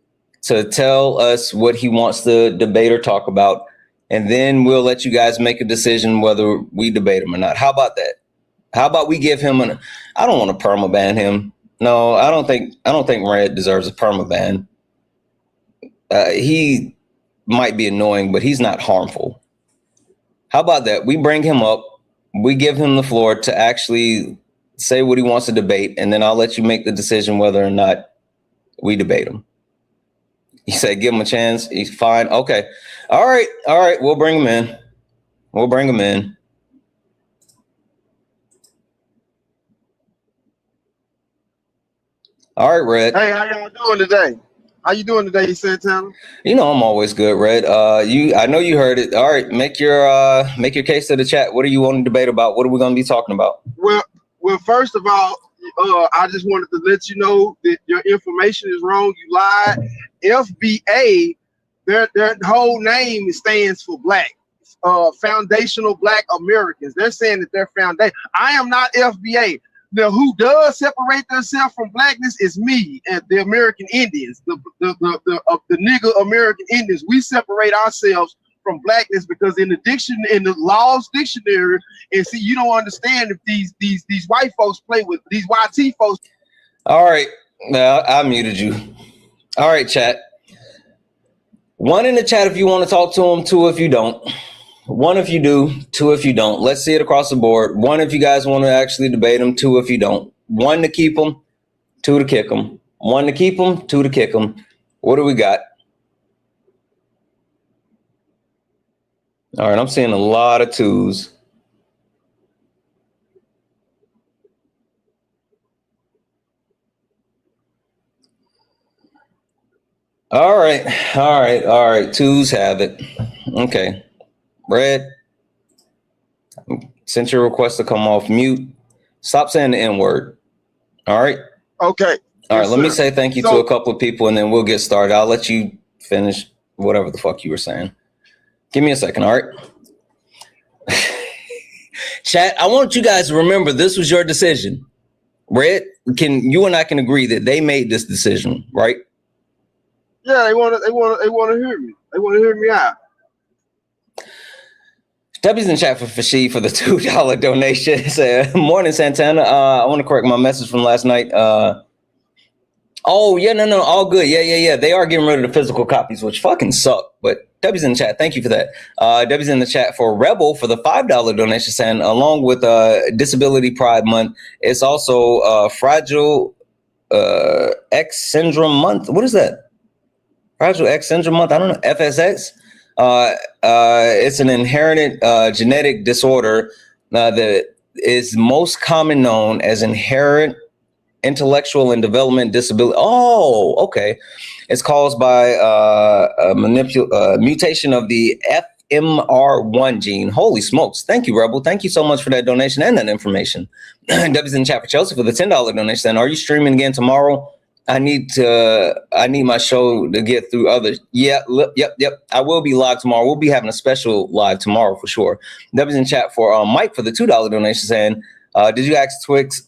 to tell us what he wants to debate or talk about, and then we'll let you guys make a decision whether we debate him or not. How about that? How about we give him I don't want to permaban him. No, I don't think Red deserves a permaban. He might be annoying, but he's not harmful. How about that? We bring him up, we give him the floor to actually say what he wants to debate, and then I'll let you make the decision whether or not we debate him. He said, give him a chance. He's fine. Okay. All right. We'll bring him in. All right, Red. Hey, how y'all doing today? How you doing today, Santana? You know I'm always good, Red. I know you heard it. All right, make your case to the chat. What are you wanting to debate about? What are we going to be talking about? Well, first of all, I just wanted to let you know that your information is wrong. You lied. FBA, their whole name stands for Black, Foundational Black Americans. They're saying that they're foundation. I am not FBA. Now, who does separate themselves from blackness is me and the American Indians, the nigger American Indians. We separate ourselves from blackness because in the Laws Dictionary, and see, you don't understand if these white folks play with these YT folks. All right, now I muted you. All right, chat. 1 in the chat if you want to talk to them, 2 if you don't. 1 if you do, 2 if you don't. Let's see it across the board. 1 if you guys want to actually debate them, 2 if you don't. 1 to keep them, 2 to kick them. 1 to keep them, 2 to kick them. What do we got? All right, I'm seeing a lot of 2s. All right. 2s have it. Okay. Red, sent your request to come off mute. Stop saying the N-word. All right. Okay. All right. Yes, Let me sir. say thank you to a couple of people, and then we'll get started. I'll let you finish whatever the fuck you were saying. Give me a second. All right. Chat, I want you guys to remember this was your decision. Red, you and I can agree that they made this decision, right? Yeah, they want to hear me. They want to hear me out. W's in chat for Fashi for the $2 donation. Said, morning, Santana. I want to correct my message from last night. Oh, yeah, no, all good. Yeah. They are getting rid of the physical copies, which fucking suck. But W's in the chat. Thank you for that. W's in the chat for Rebel for the $5 donation, saying along with Disability Pride Month, it's also Fragile X Syndrome Month. What is that? Fragile X Syndrome Month? I don't know. FSX? It's an inherited genetic disorder that is most common known as inherent intellectual and development disability. Oh, okay. It's caused by a mutation of the FMR1 gene. Holy smokes. Thank you, Rebel. Thank you so much for that donation and that information. W's in the chat for Chelsea for the $10 donation. Saying, are you streaming again tomorrow? I need my show to get through others. Yep. I will be live tomorrow. We'll be having a special live tomorrow for sure. W's in chat for Mike for the $2 donation, saying, did you ask Twitch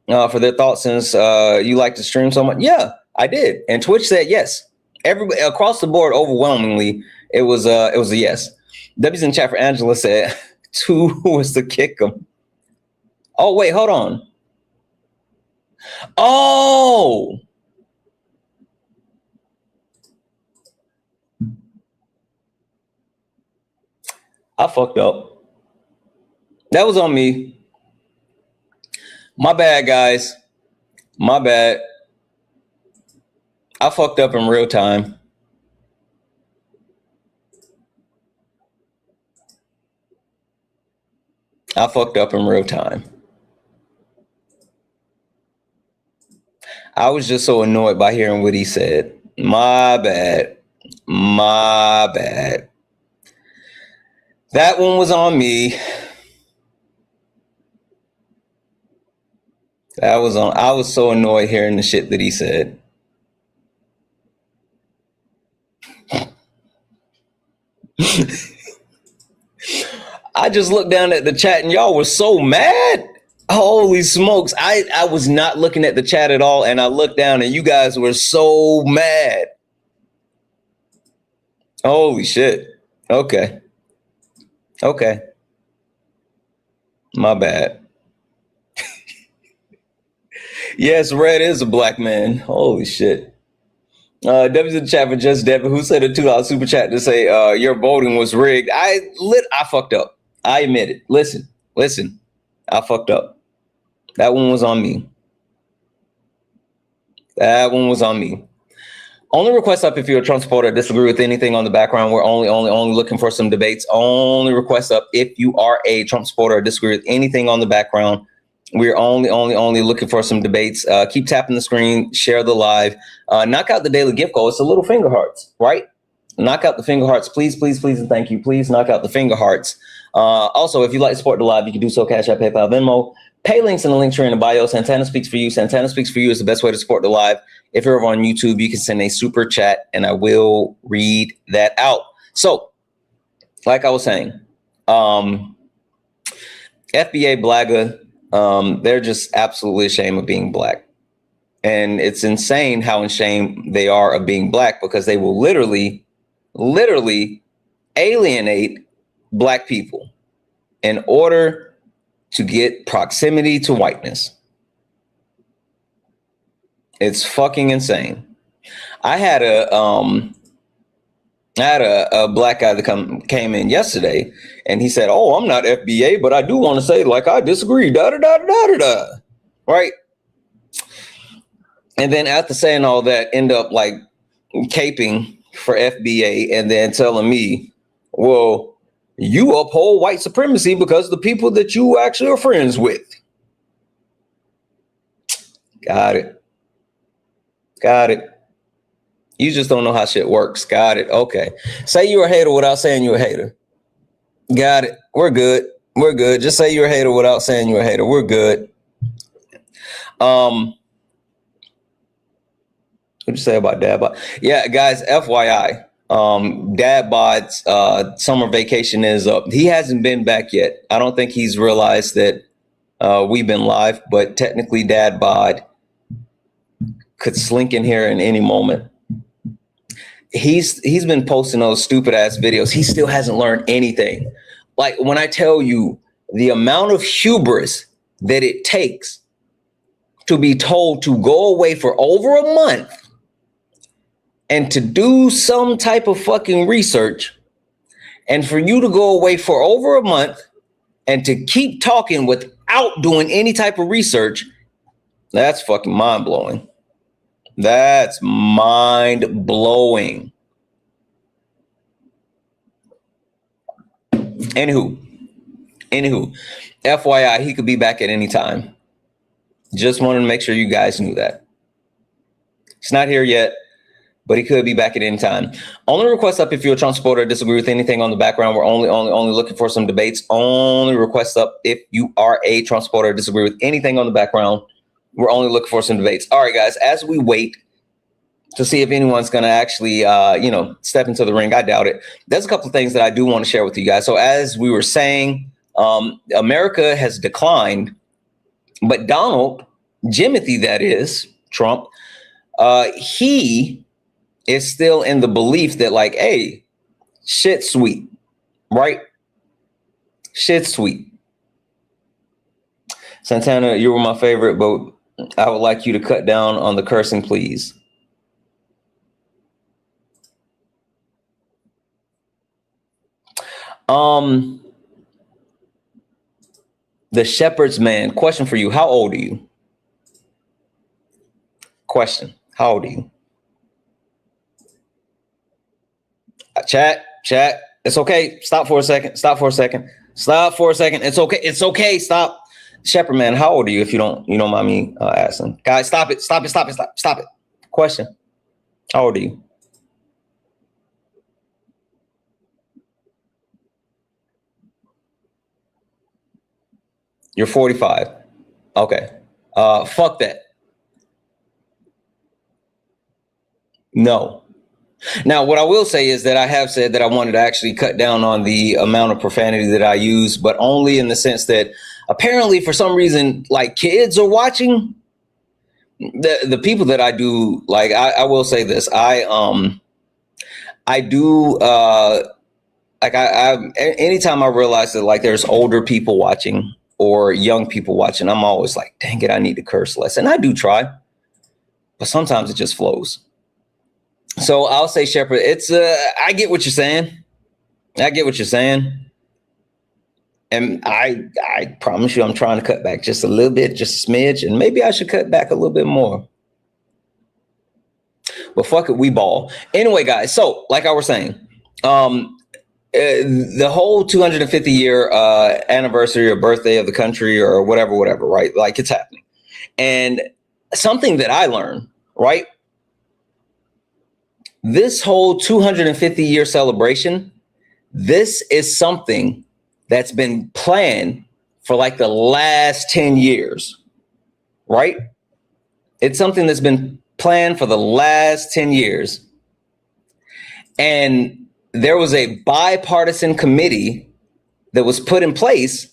for their thoughts since you like to stream so much? Yeah, I did. And Twitch said yes. Everybody across the board, overwhelmingly, it was a yes. W's in chat for Angela said 2 was to kick them. Oh, wait, hold on. Oh, I fucked up. That was on me. My bad, guys. My bad. I fucked up in real time. I fucked up in real time. I was just so annoyed by hearing what he said. My bad. My bad. That one was on me. I was so annoyed hearing the shit that he said. I just looked down at the chat and y'all were so mad. Holy smokes. I was not looking at the chat at all, and I looked down and you guys were so mad. Holy shit. Okay. My bad. Yes, Red is a black man. Holy shit. W's in the chat for Just Devin, who said a $2 super chat to say your voting was rigged. I fucked up. I admit it. Listen. I fucked up. That one was on me. Only request up if you're a Trump supporter, disagree with anything on the background. We're only looking for some debates. Only request up if you are a Trump supporter or disagree with anything on the background. We're only looking for some debates. Keep tapping the screen, share the live, knock out the daily gift goal. It's the little finger hearts, right? Knock out the finger hearts, please, and thank you. Please knock out the finger hearts. Also, if you'd like to support the live, you can do so. Cash App, PayPal, Venmo. Pay links in the link tree in the bio. Santana Speaks for You. Santana Speaks for You is the best way to support the live. If you're over on YouTube, you can send a super chat and I will read that out. So, like I was saying, FBA Blagga, they're just absolutely ashamed of being black. And it's insane how ashamed they are of being black, because they will literally alienate black people in order to get proximity to whiteness. It's fucking insane. I had a black guy that came in yesterday, and he said, "Oh, I'm not FBA, but I do want to say, like, I disagree." Da da da da da da. right? And then after saying all that, end up like caping for FBA and then telling me, well, you uphold white supremacy because of the people that you actually are friends with. Got it. Got it. You just don't know how shit works. Got it. Okay. Say you're a hater without saying you're a hater. Got it. We're good. We're good. Just say you're a hater without saying you're a hater. We're good. What'd you say about dad bod? Yeah, guys, FYI, dad bod's summer vacation is up. He hasn't been back yet. I don't think he's realized that we've been live, but technically dad bod could slink in here in any moment. He's been posting those stupid ass videos. He still hasn't learned anything. Like when I tell you the amount of hubris that it takes to be told to go away for over a month and to do some type of fucking research, and for you to go away for over a month and to keep talking without doing any type of research, that's fucking mind blowing. That's mind blowing. Anywho, FYI, he could be back at any time. Just wanted to make sure you guys knew that. He's not here yet, but he could be back at any time. Only request up if you're a Trump supporter or disagree with anything on the background. We're only looking for some debates. Only request up if you are a Trump supporter or disagree with anything on the background. We're only looking for some debates. All right, guys, as we wait to see if anyone's going to actually, step into the ring, I doubt it. There's a couple of things that I do want to share with you guys. So as we were saying, America has declined, but Donald, Jimothy, that is, Trump, he is still in the belief that like, hey, shit's sweet, right? Shit's sweet. Santana, you were my favorite, but I would like you to cut down on the cursing, please. The shepherd's man, question for you. How old are you? Question. How old are you? Chat. It's okay. Stop for a second. It's okay. It's okay. Stop. Shepherd man, how old are you if you don't mind me asking? Guys, stop it. Stop it. Question. How old are you? You're 45. Okay. Fuck that. No. Now, what I will say is that I have said that I wanted to actually cut down on the amount of profanity that I use, but only in the sense that apparently for some reason, like kids are watching. The people that I do, like, I will say this. I do anytime I realize that like there's older people watching or young people watching, I'm always like, dang it, I need to curse less. And I do try, but sometimes it just flows. So I'll say, Shepherd, it's I get what you're saying. And I promise you, I'm trying to cut back just a little bit, just a smidge, and maybe I should cut back a little bit more. But fuck it, we ball. Anyway, guys, so like I was saying, the whole 250 year anniversary or birthday of the country or whatever, right? Like it's happening. And something that I learned, right? This whole 250 year celebration, this is something that's been planned for like the last 10 years, right? It's something that's been planned for the last 10 years. And there was a bipartisan committee that was put in place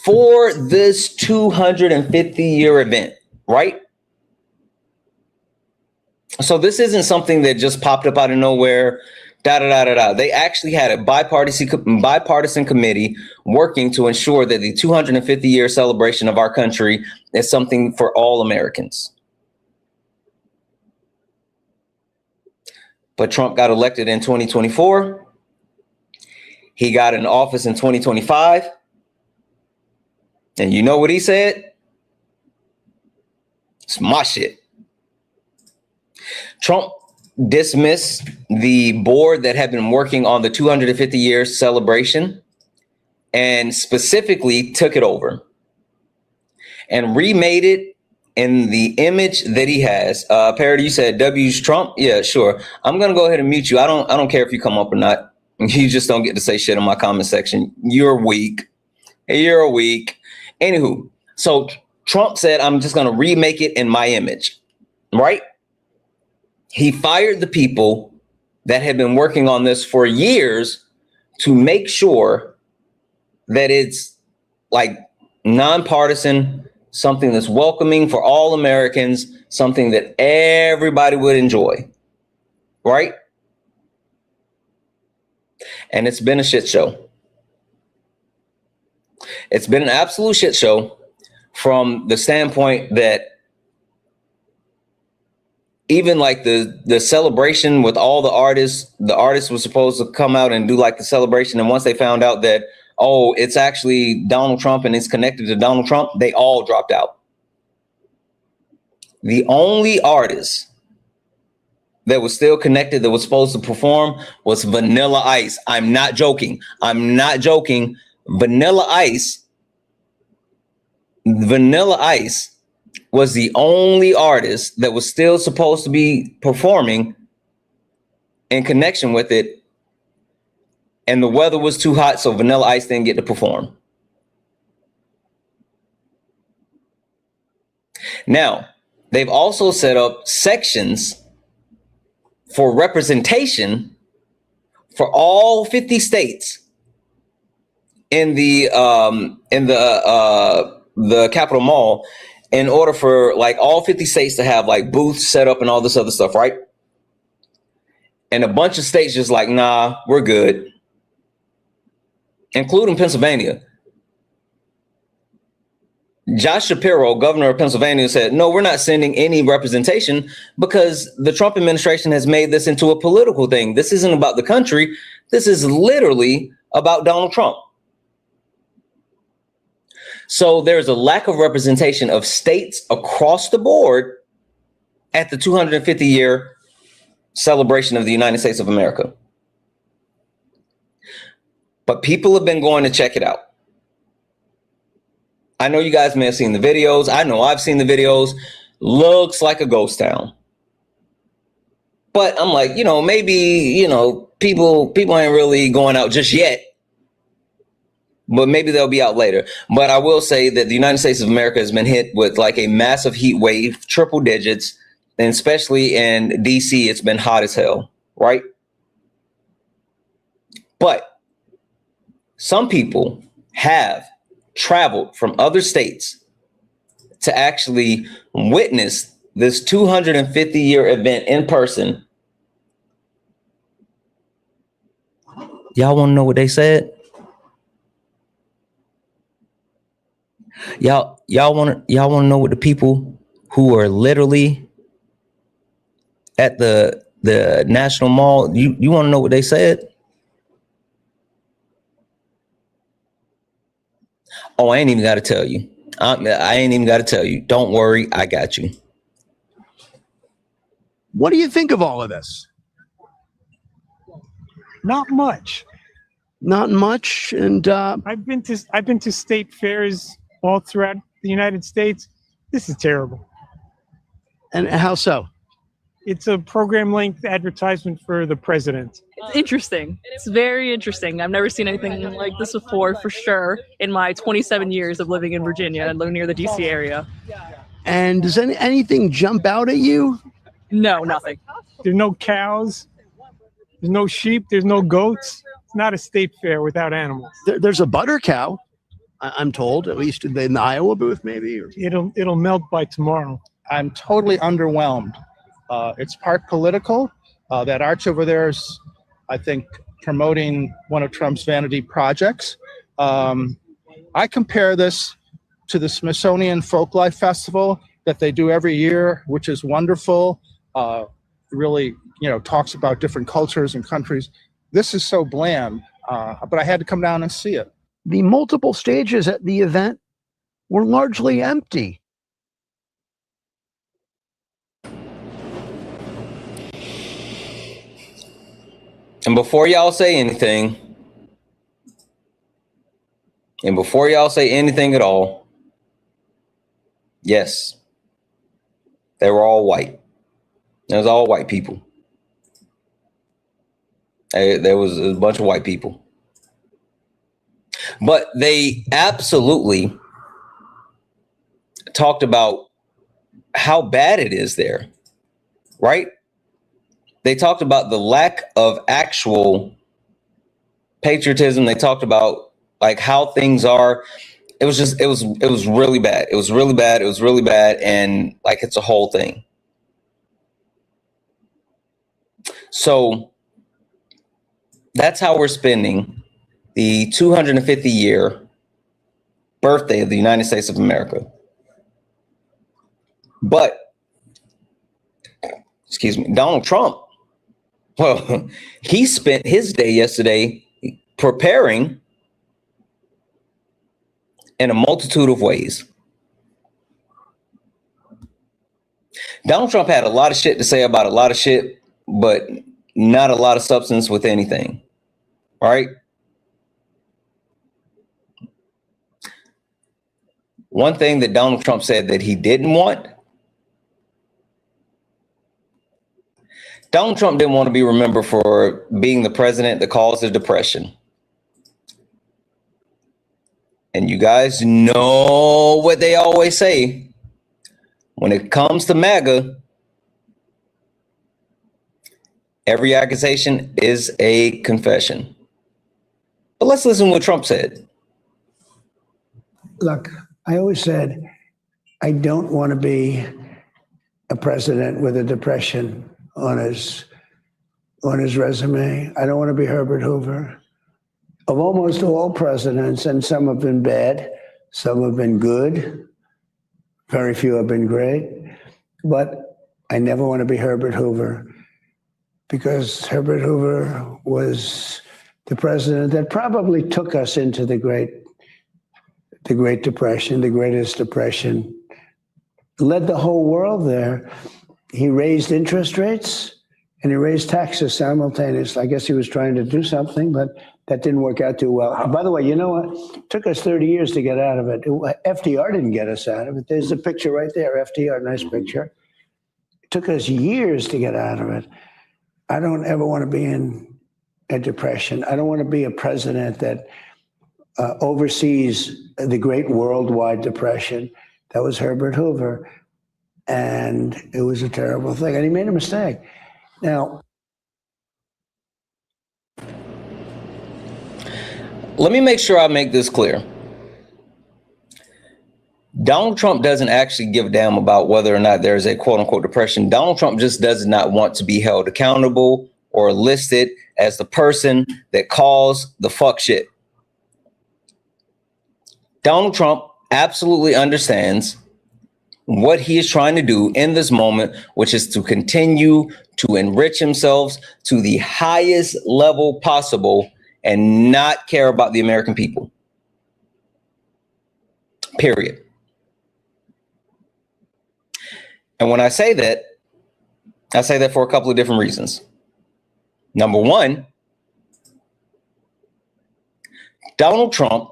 for this 250 year event, right? So this isn't something that just popped up out of nowhere. They actually had a bipartisan committee working to ensure that the 250 year celebration of our country is something for all Americans. But Trump got elected in 2024. He got in office in 2025. And you know what he said? It's my shit. Trump dismissed the board that had been working on the 250-year celebration and specifically took it over and remade it in the image that he has. Parody, you said W's Trump? Yeah, sure. I'm gonna go ahead and mute you. I don't care if you come up or not. You just don't get to say shit in my comment section. You're weak. You're weak. Anywho, so Trump said, I'm just gonna remake it in my image, right? He fired the people that had been working on this for years to make sure that it's like nonpartisan, something that's welcoming for all Americans, something that everybody would enjoy, right? And it's been a shit show. It's been an absolute shit show from the standpoint that even like the celebration with all the artists were supposed to come out and do like the celebration. And once they found out that, oh, it's actually Donald Trump and it's connected to Donald Trump, they all dropped out. The only artist that was still connected that was supposed to perform was Vanilla Ice. I'm not joking. I'm not joking. Vanilla Ice was the only artist that was still supposed to be performing in connection with it. And the weather was too hot, so Vanilla Ice didn't get to perform. Now, they've also set up sections for representation for all 50 states in the Capitol Mall, in order for like all 50 states to have like booths set up and all this other stuff, right? And a bunch of states just like, nah, we're good, including Pennsylvania. Josh Shapiro, governor of Pennsylvania, said, no, we're not sending any representation because the Trump administration has made this into a political thing. This isn't about the country. This is literally about Donald Trump. So there's a lack of representation of states across the board at the 250-year celebration of the United States of America. But people have been going to check it out. I know you guys may have seen the videos. I know I've seen the videos. Looks like a ghost town. But I'm like, maybe, people ain't really going out just yet. But maybe they'll be out later. But I will say that the United States of America has been hit with like a massive heat wave, triple digits, and especially in DC, it's been hot as hell, right? But some people have traveled from other states to actually witness this 250-year event in person. Y'all want to know what they said? Y'all want to know what the people who are literally at the National Mall, you want to know what they said? Oh, I ain't even got to tell you. I ain't even got to tell you. Don't worry, I got you. What do you think of all of this? Not much. Not much. And I've been to state fairs all throughout the United States. This is terrible. And how so? It's a program-length advertisement for the president. It's interesting. It's very interesting. I've never seen anything like this before, for sure, in my 27 years of living in Virginia and living near the DC area. And does anything jump out at you? No, nothing. There's no cows. There's no sheep. There's no goats. It's not a state fair without animals. There's a butter cow, I'm told, at least in the Iowa booth, maybe. Or... It'll melt by tomorrow. I'm totally underwhelmed. It's part political. That arch over there is, I think, promoting one of Trump's vanity projects. I compare this to the Smithsonian Folklife Festival that they do every year, which is wonderful. Really, talks about different cultures and countries. This is so bland, but I had to come down and see it. The multiple stages at the event were largely empty. And before y'all say anything, at all, yes, they were all white. It was all white people. There was a bunch of white people. But they absolutely talked about how bad it is there, right? They talked about the lack of actual patriotism. They talked about like how things are. It was really bad. It was really bad. And like, it's a whole thing. So that's how we're spending the 250 year birthday of the United States of America. But, excuse me, Donald Trump, well, he spent his day yesterday preparing in a multitude of ways. Donald Trump had a lot of shit to say about a lot of shit, but not a lot of substance with anything. All right. One thing that Donald Trump said that he didn't want, Donald Trump didn't want to be remembered for being the president that caused the Depression. And you guys know what they always say. When it comes to MAGA, every accusation is a confession. But let's listen to what Trump said. Look, I always said, I don't want to be a president with a depression on his resume. I don't want to be Herbert Hoover. Of almost all presidents, and some have been bad, some have been good, very few have been great, but I never want to be Herbert Hoover, because Herbert Hoover was the president that probably took us into the Great Depression, the greatest depression, led the whole world there. He raised interest rates and he raised taxes simultaneously. I guess he was trying to do something, but that didn't work out too well. By the way, you know what? It took us 30 years to get out of it. FDR didn't get us out of it. There's a picture right there, FDR, nice picture. It took us years to get out of it. I don't ever want to be in a depression. I don't want to be a president that oversees the great worldwide depression. That was Herbert Hoover. And it was a terrible thing. And he made a mistake. Now, let me make sure I make this clear. Donald Trump doesn't actually give a damn about whether or not there's a quote unquote depression. Donald Trump just does not want to be held accountable or listed as the person that caused the fuck shit. Donald Trump absolutely understands what he is trying to do in this moment, which is to continue to enrich himself to the highest level possible and not care about the American people. Period. And when I say that for a couple of different reasons. Number one, Donald Trump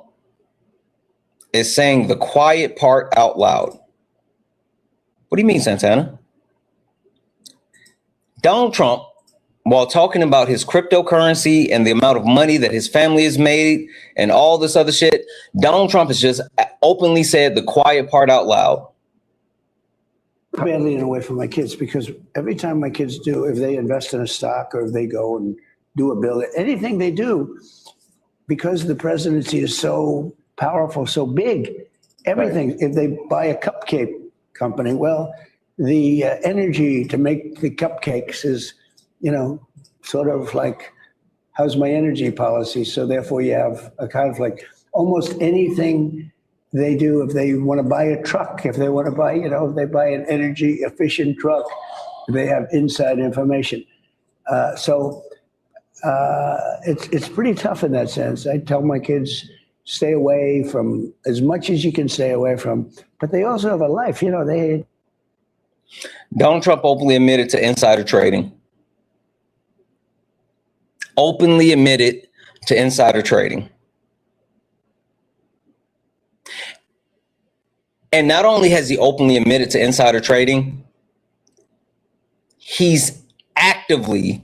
is saying the quiet part out loud. What do you mean, Santana? Donald Trump, while talking about his cryptocurrency and the amount of money that his family has made and all this other shit, Donald Trump has just openly said the quiet part out loud. Badly in a way for my kids, because every time my kids do, if they invest in a stock or if they go and do a bill, anything they do, because the presidency is so powerful, so big, everything, right. If they buy a cupcake company, well, the energy to make the cupcakes is, sort of like, how's my energy policy? So therefore you have a conflict. Almost anything they do, if they want to buy a truck, if they want to buy, if they buy an energy efficient truck, they have inside information. So it's pretty tough in that sense. I tell my kids, stay away from as much as you can stay away from, but they also have a life. You know, Donald Trump openly admitted to insider trading. Openly admitted to insider trading. And not only has he openly admitted to insider trading, he's actively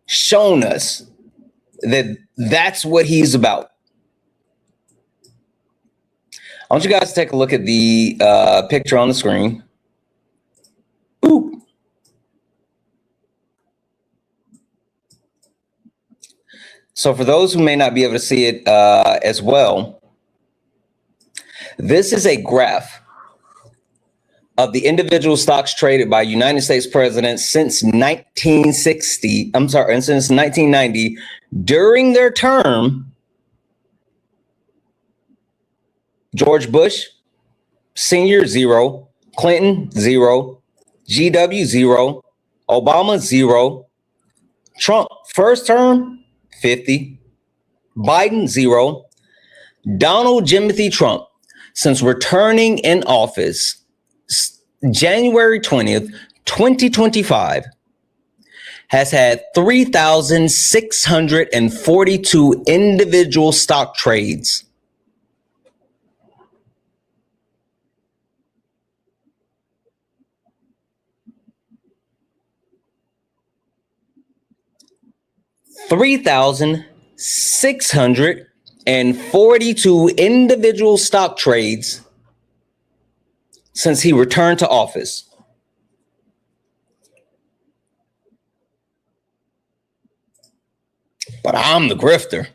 shown us that that's what he's about. I want you guys to take a look at the picture on the screen. Ooh. So for those who may not be able to see it as well, this is a graph of the individual stocks traded by United States presidents since 1990 during their term. George Bush, Senior, 0. Clinton, 0. GW, 0. Obama, 0. Trump, first term, 50. Biden, 0. Donald Jimothy Trump, since returning in office January 20th, 2025, has had 3,642 individual stock trades. $3,642 individual stock trades since he returned to office. But I'm the grifter.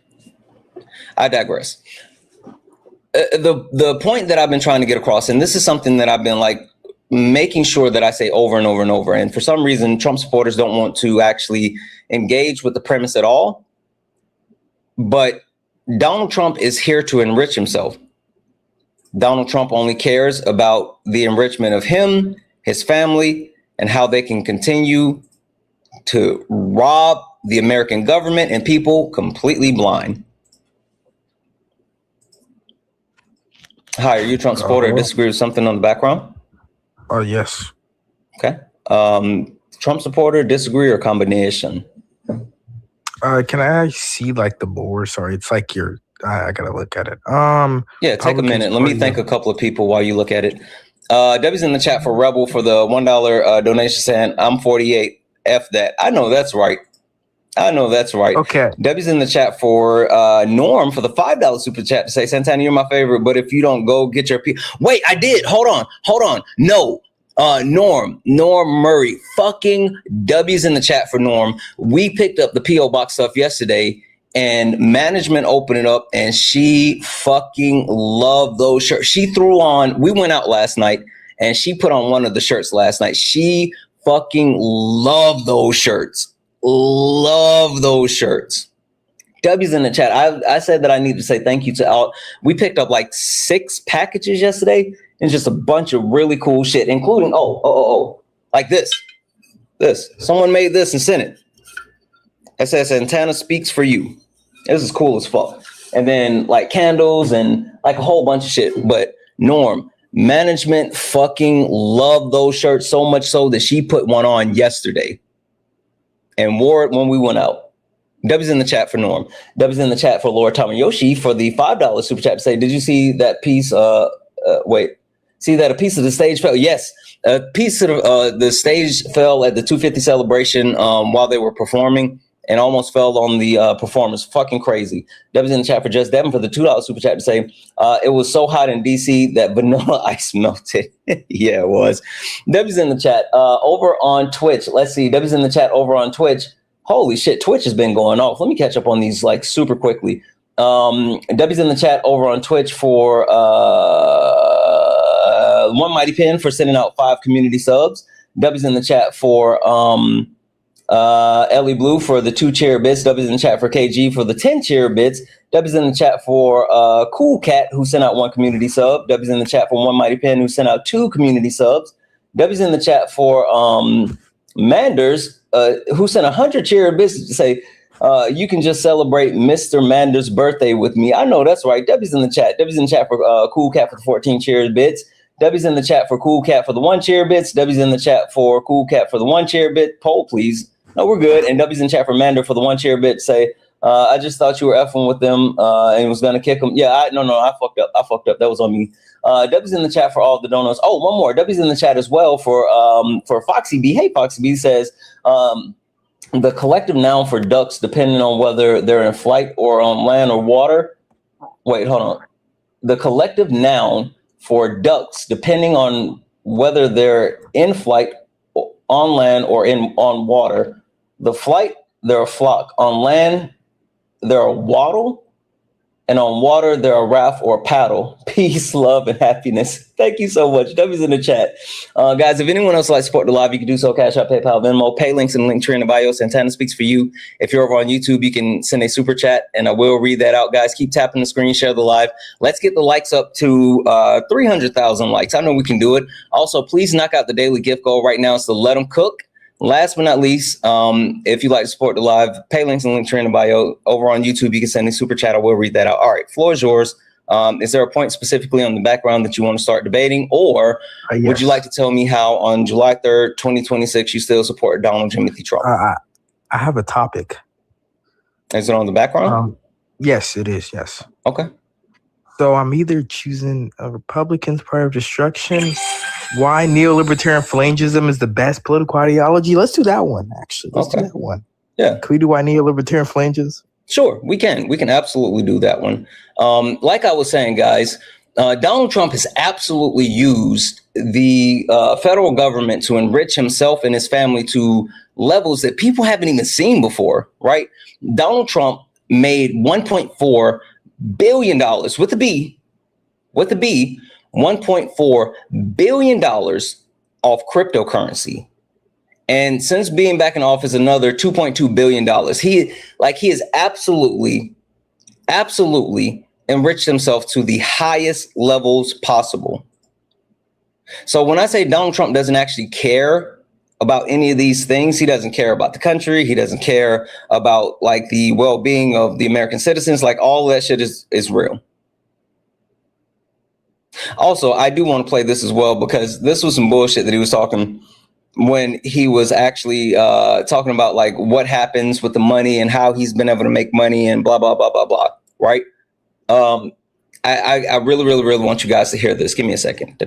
I digress. The point that I've been trying to get across, and this is something that I've been like making sure that I say over and over and over, and for some reason Trump supporters don't want to actually engage with the premise at all, but Donald Trump is here to enrich himself. Donald Trump only cares about the enrichment of him, his family, and how they can continue to rob the American government and people completely blind. Hi, are you a Trump supporter or disagree with something on the background? Yes. Okay. Trump supporter, disagree, or combination? Can I see like the board? Sorry, it's like I gotta look at it. Yeah, take a minute. Let me thank a couple of people while you look at it. Debbie's in the chat for Rebel for the $1 donation saying, I'm 48. F that. I know that's right. Okay. Debbie's in the chat for Norm for the $5 super chat to say, Santana, you're my favorite, but if you don't go get your wait, I did. Hold on. No. Norm Murray. Fucking W's in the chat for Norm. We picked up the P.O. Box stuff yesterday and management opened it up and she fucking loved those shirts. She threw on, we went out last night and she put on one of the shirts last night. She fucking loved those shirts. W's in the chat. I said that I need to say thank you to Al. We picked up like 6 packages yesterday and just a bunch of really cool shit, including like this. Someone made this and sent it. It says Santana speaks for you. This is cool as fuck. And then like candles and like a whole bunch of shit. But Norm, management fucking loved those shirts so much so that she put one on yesterday and wore it when we went out. W's in the chat for Norm. W's in the chat for Laura Tamayoshi for the $5 super chat to say, did you see that piece? See that a piece of the stage fell? Yes, a piece of the stage fell at the 250 celebration while they were performing and almost fell on the performance. Fucking crazy. W's in the chat for Just Devin for the $2 super chat to say, it was so hot in DC that vanilla ice melted. Yeah, it was. W's in the chat over on Twitch. Let's see. W's in the chat over on Twitch. Holy shit, Twitch has been going off. Let me catch up on these like super quickly. W's in the chat over on Twitch for One Mighty Pen for sending out 5 community subs. W's in the chat for Ellie Blue for the 2 chair bits. W's in the chat for KG for the 10 chair bits. W's in the chat for Cool Cat who sent out 1 community sub. W's in the chat for One Mighty Pen who sent out 2 community subs. W's in the chat for Manders who sent 100 chair bits to say, You can just celebrate Mr. Mander's birthday with me. I know that's right. Debbie's in the chat. Debbie's in the chat for Cool Cat for the 14 cheers bits. Debbie's in the chat for Cool Cat for the 1 cheer bits. Debbie's in the chat for Cool Cat for the 1 cheer bit. Poll, please. No, we're good. And Debbie's in the chat for Mander for the 1 cheer bit. Say, I just thought you were effing with them and was gonna kick them. Yeah, I fucked up. That was on me. Debbie's in the chat for all of the donuts. Oh, one more. Debbie's in the chat as well for Foxy B. Hey, Foxy B says the collective noun for ducks, depending on whether they're in flight or on land or water. Wait, hold on. The collective noun for ducks, depending on whether they're in flight, on land, or on water. The flight, they're a flock. On land, they're a waddle. And on water, they're a raft or a paddle. Peace, love, and happiness. Thank you so much. W's in the chat. Guys, if anyone else would like to support the live, you can do so. Cash App, PayPal, Venmo, pay links and link tree in the bio. Santana speaks for you. If you're over on YouTube, you can send a super chat and I will read that out. Guys, keep tapping the screen, share the live. Let's get the likes up to 300,000 likes. I know we can do it. Also, please knock out the daily gift goal right now. So let them cook. Last but not least, if you'd like to support the live, pay links and link tree in the bio. Over on YouTube, you can send a super chat. I will read that out. All right, floor is yours. Is there a point specifically on the background that you want to start debating? Or Yes. would you like to tell me how on July 3rd, 2026, you still support Donald Timothy Trump? I have a topic. Is it on the background? Yes, it is. Yes. Okay. So I'm either choosing a Republican's Party of Destruction. Why neolibertarian phalangism is the best political ideology? Let's do that one, actually. Let's do that one. Yeah. Can we do why neolibertarian phalanges? Sure, we can. We can absolutely do that one. Like I was saying, guys, Donald Trump has absolutely used the federal government to enrich himself and his family to levels that people haven't even seen before, right? Donald Trump made $1.4 billion with a B, $1.4 billion off cryptocurrency. And since being back in office, another $2.2 billion. He has absolutely enriched himself to the highest levels possible. So when I say Donald Trump doesn't actually care about any of these things, he doesn't care about the country. He doesn't care about like the well-being of the American citizens. Like all that shit is real. Also, I do want to play this as well because this was some bullshit that he was talking when he was actually talking about like what happens with the money and how he's been able to make money and blah, blah, blah, blah, blah. Right. I really, really, really want you guys to hear this. Give me a second.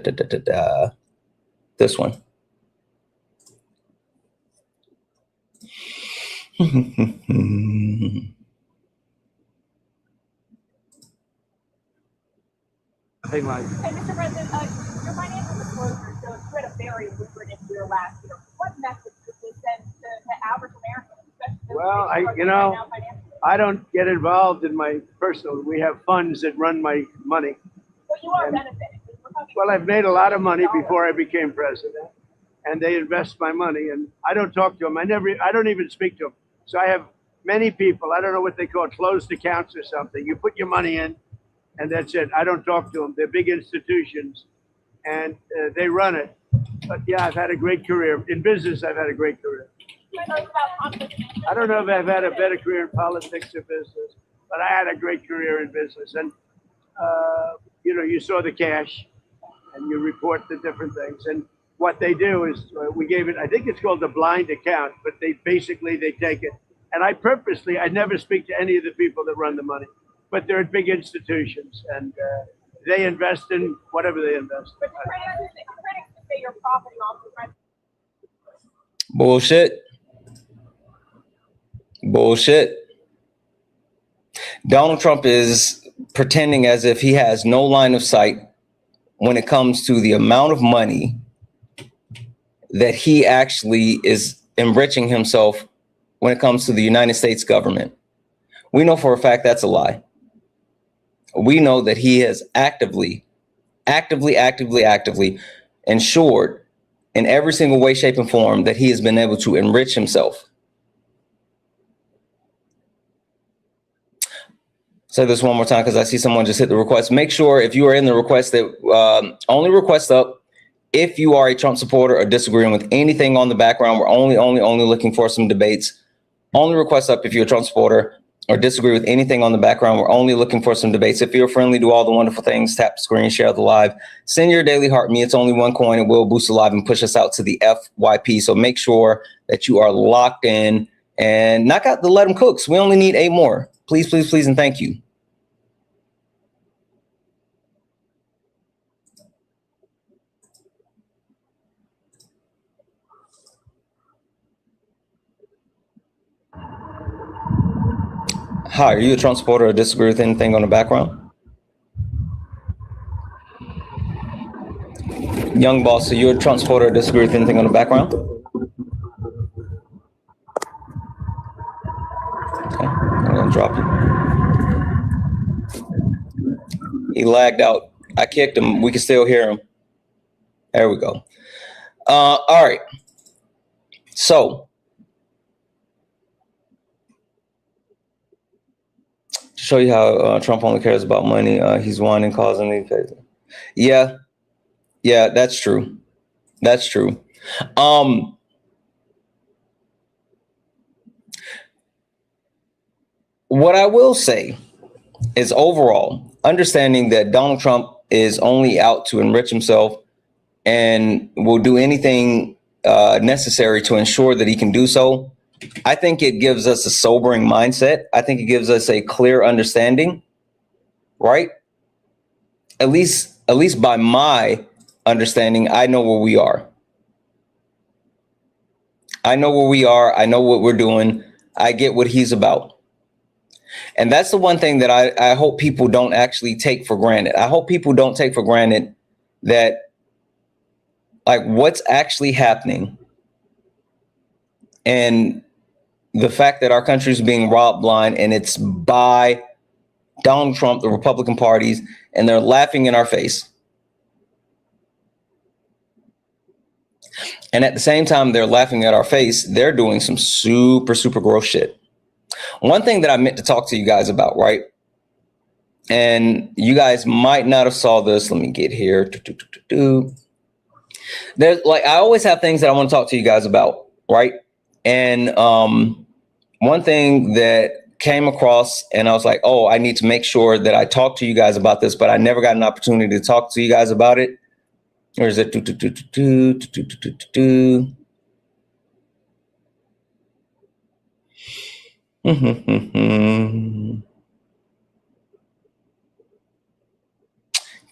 This one. Thing like, Hey, Mr. President, your financial disclosure shows you had a very lucrative year last year. What message does this send to average Americans? well, I don't get involved in my personal. We have funds that run my money. But you are benefiting. Well, I've made a lot of money before I became president, and they invest my money, and I don't talk to them. I don't even speak to them. So I have many people. I don't know what they call closed accounts or something. You put your money in, and that's it. I don't talk to them. They're big institutions, and they run it. But yeah, I've had a great career in business. I've had a great career. I don't know if I've had a better career in politics or business, but I had a great career in business. And you saw the cash, and you report the different things. And what they do is we gave it. I think it's called the blind account, but they take it. And I never speak to any of the people that run the money. But they're big institutions, and they invest in whatever they invest in. Bullshit. Donald Trump is pretending as if he has no line of sight when it comes to the amount of money that he actually is enriching himself when it comes to the United States government. We know for a fact that's a lie. We know that he has actively ensured in every single way, shape, and form that he has been able to enrich himself. Say this one more time because I see someone just hit the request. Make sure if you are in the request that only request up if you are a Trump supporter or disagreeing with anything on the background. We're only looking for some debates. Only request up if you're a Trump supporter or disagree with anything on the background. We're only looking for some debates. If you're friendly, do all the wonderful things, tap the screen, share the live, send your daily heart me. It's only one coin. It will boost the live and push us out to the FYP. So make sure that you are locked in and knock out the Let 'em Cooks. We only need 8 more. Please, please, please, and thank you. Hi, are you a Trump supporter or disagree with anything on the background? Young boss, are you a Trump supporter or disagree with anything on the background? Okay, I'm gonna drop you. He lagged out. I kicked him. We can still hear him. There we go. All right. So, to show you how Trump only cares about money, he's one and causing these cases. Yeah, that's true. That's true. What I will say is overall, understanding that Donald Trump is only out to enrich himself and will do anything necessary to ensure that he can do so, I think it gives us a sobering mindset. I think it gives us a clear understanding, right? At least by my understanding, I know where we are. I know where we are. I know what we're doing. I get what he's about. And that's the one thing that I hope people don't actually take for granted. I hope people don't take for granted that, like, what's actually happening and the fact that our country is being robbed blind, and it's by Donald Trump, the Republican parties, and they're laughing in our face. And at the same time they're laughing at our face, they're doing some super, super gross shit. One thing that I meant to talk to you guys about, right? And you guys might not have saw this. Let me get here. There's, like, I always have things that I want to talk to you guys about, right? And one thing that came across, and I was like, oh, I need to make sure that I talk to you guys about this, but I never got an opportunity to talk to you guys about it. Or is it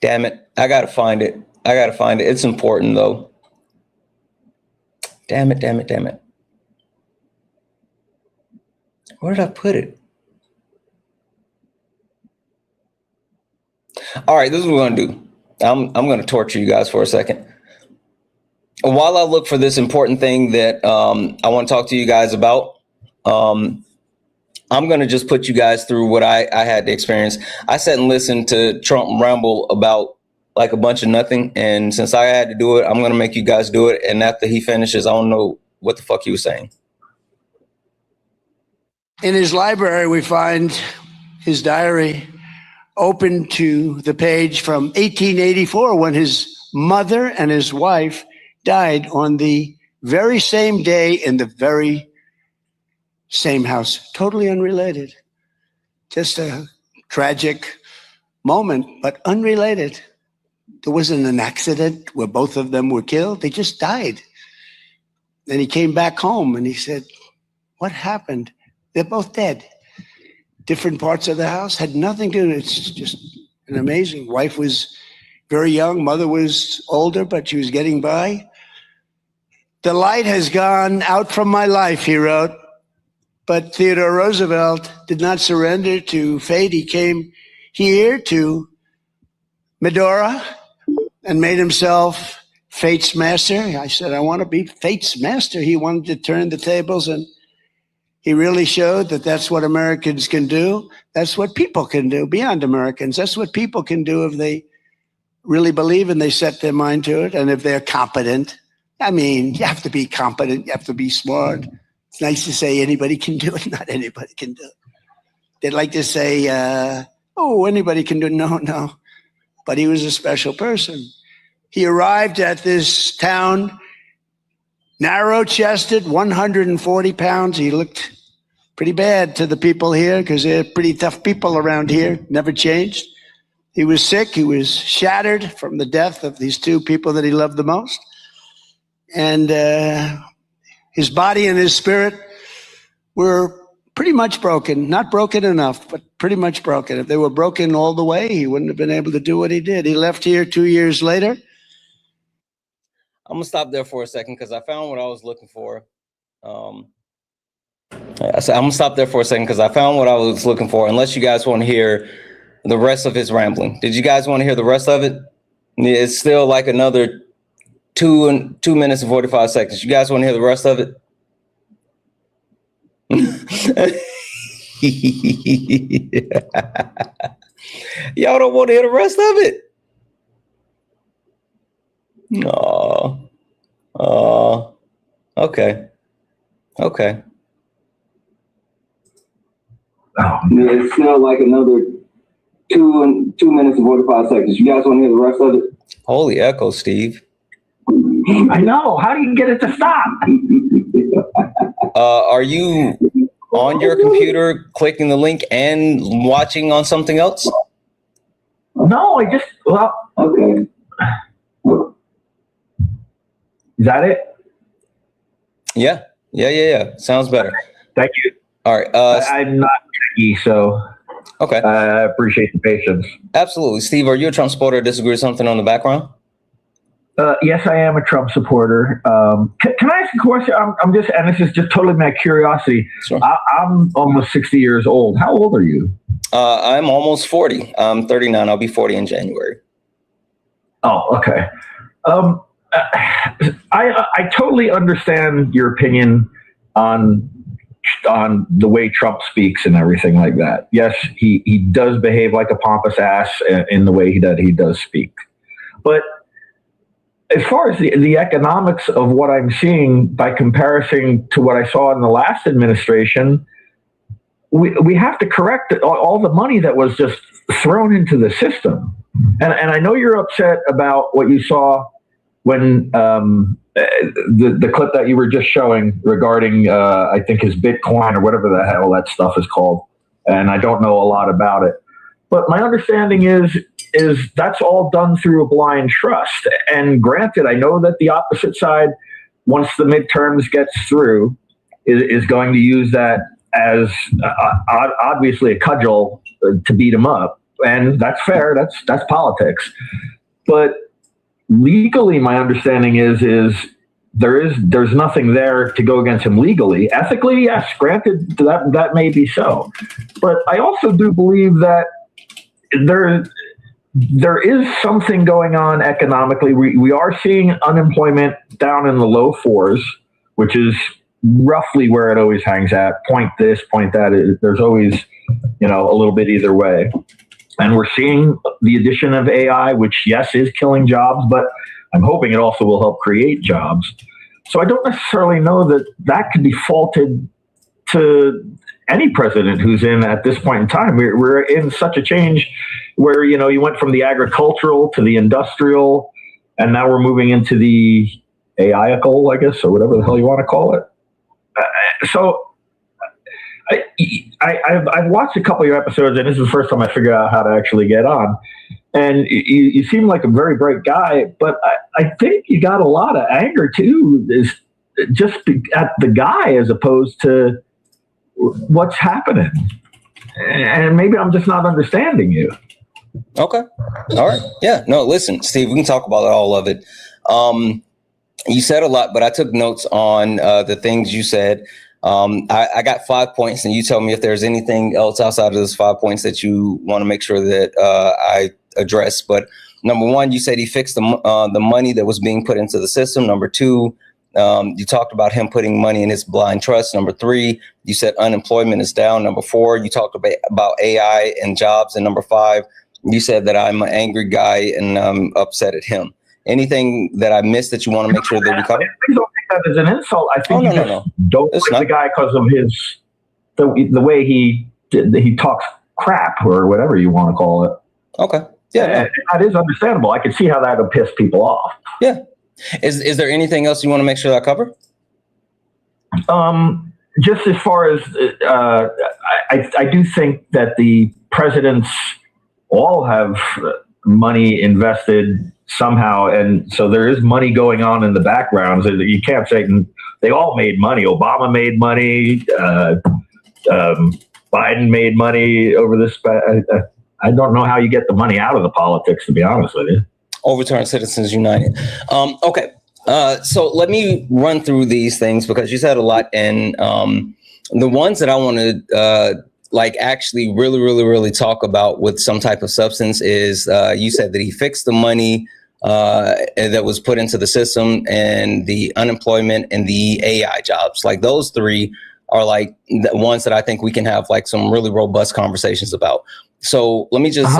Damn it. I gotta find it. It's important though. Damn it. Where did I put it? All right, this is what we're gonna do. I'm gonna torture you guys for a second. While I look for this important thing that I want to talk to you guys about, I'm gonna just put you guys through what I had to experience. I sat and listened to Trump ramble about like a bunch of nothing, and since I had to do it, I'm gonna make you guys do it. And after he finishes, I don't know what the fuck he was saying. In his library, we find his diary open to the page from 1884 when his mother and his wife died on the very same day in the very same house. Totally unrelated. Just a tragic moment, but unrelated. There wasn't an accident where both of them were killed. They just died. Then he came back home and he said, what happened? They're both dead. Different parts of the house, had nothing to do. It's just an amazing. Wife was very young. Mother was older, but she was getting by. The light has gone out from my life, he wrote. But Theodore Roosevelt did not surrender to fate. He came here to Medora and made himself fate's master. I said, I want to be fate's master. He wanted to turn the tables, and he really showed that that's what Americans can do. That's what people can do beyond Americans. That's what people can do if they really believe and they set their mind to it, and if they're competent. I mean, you have to be competent. You have to be smart. It's nice to say anybody can do it. Not anybody can do it. They'd like to say, oh, anybody can do it. No. But he was a special person. He arrived at this town, narrow-chested, 140 pounds. He looked pretty bad to the people here because they're pretty tough people around here. Never changed. He was sick. He was shattered from the death of these two people that he loved the most. And his body and his spirit were pretty much broken. Not broken enough, but pretty much broken. If they were broken all the way, he wouldn't have been able to do what he did. He left here 2 years later. I'm gonna stop there for a second because I found what I was looking for. So I'm gonna stop there for a second because I found what I was looking for. Unless you guys want to hear the rest of his rambling, did you guys want to hear the rest of it? It's still like another 2 minutes and 45 seconds. You guys want to hear the rest of it? Y'all don't want to hear the rest of it? No. Okay. Okay. Oh. It's still like another 2 minutes and 45 seconds. You guys want to hear the rest of it? Holy echo, Steve. I know. How do you get it to stop? Are you on your computer clicking the link and watching on something else? No, okay. Is that it? Yeah. Sounds better. Thank you. All right. I'm not techie, so okay. I appreciate the patience. Absolutely. Steve, are you a Trump supporter or disagree with something on the background? Yes, I am a Trump supporter. Can I ask a question? I'm just, and this is just totally my curiosity. Sure. I'm almost 60 years old. How old are you? I'm almost 40. I'm 39. I'll be 40 in January. Oh, okay. I totally understand your opinion on the way Trump speaks and everything like that. Yes, he does behave like a pompous ass in the way he does speak. But as far as the economics of what I'm seeing by comparison to what I saw in the last administration, we have to correct all the money that was just thrown into the system. And I know you're upset about what you saw when the clip that you were just showing regarding, I think, his Bitcoin or whatever the hell that stuff is called. And I don't know a lot about it. But my understanding is that's all done through a blind trust. And granted, I know that the opposite side, once the midterms gets through, is going to use that as obviously a cudgel to beat him up. And that's fair. That's politics. But legally, my understanding is there's nothing there to go against him legally. Ethically, yes, granted, that may be so. But I also do believe that there is something going on economically. We are seeing unemployment down in the low 4s, which is roughly where it always hangs at. Point this, point that. There's always, a little bit either way. And we're seeing the addition of AI, which, yes, is killing jobs, but I'm hoping it also will help create jobs. So I don't necessarily know that could be faulted to any president who's in at this point in time. We're in such a change where, you went from the agricultural to the industrial, and now we're moving into the AI-ical, I guess, or whatever the hell you want to call it. So I've watched a couple of your episodes, and this is the first time I figured out how to actually get on. And you seem like a very bright guy, but I think you got a lot of anger too, is just at the guy as opposed to what's happening. And maybe I'm just not understanding you. Okay. All right. Yeah. No, listen, Steve, we can talk about all of it. You said a lot, but I took notes on the things you said. I got 5 points, and you tell me if there's anything else outside of those 5 points that you want to make sure that I address. But number one, you said he fixed the money that was being put into the system. Number two, you talked about him putting money in his blind trust. Number three, you said unemployment is down. Number four, you talked about AI and jobs. And number five, you said that I'm an angry guy and I'm upset at him. Anything that I missed that you want to make sure that we cover? Please don't take that as an insult. I think don't like the guy because of the way he talks crap or whatever you want to call it. Okay. Yeah. That is understandable. I can see how that would piss people off. Yeah. Is there anything else you want to make sure that I cover? just as far as I do think that the presidents all have money invested somehow, and so there is money going on in the background. So you can't say they all made money. Obama made money. Biden made money over this. I don't know how you get the money out of the politics, to be honest with you. Overturn Citizens United. Okay. So let me run through these things because you said a lot, and the ones that I want to actually really talk about with some type of substance is you said that he fixed the money that was put into the system and the unemployment and the AI jobs. Like those three are like the ones that I think we can have like some really robust conversations about. So let me just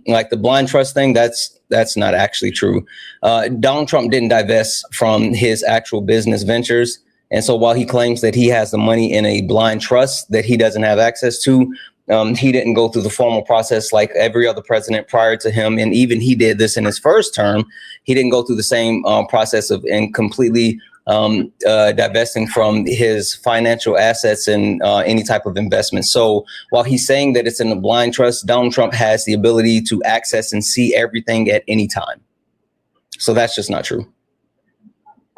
like the blind trust thing. That's not actually true. Donald Trump didn't divest from his actual business ventures. And so while he claims that he has the money in a blind trust that he doesn't have access to, he didn't go through the formal process like every other president prior to him. And even he did this in his first term. He didn't go through the same process of and completely divesting from his financial assets and any type of investment. So while he's saying that it's in a blind trust, Donald Trump has the ability to access and see everything at any time. So that's just not true.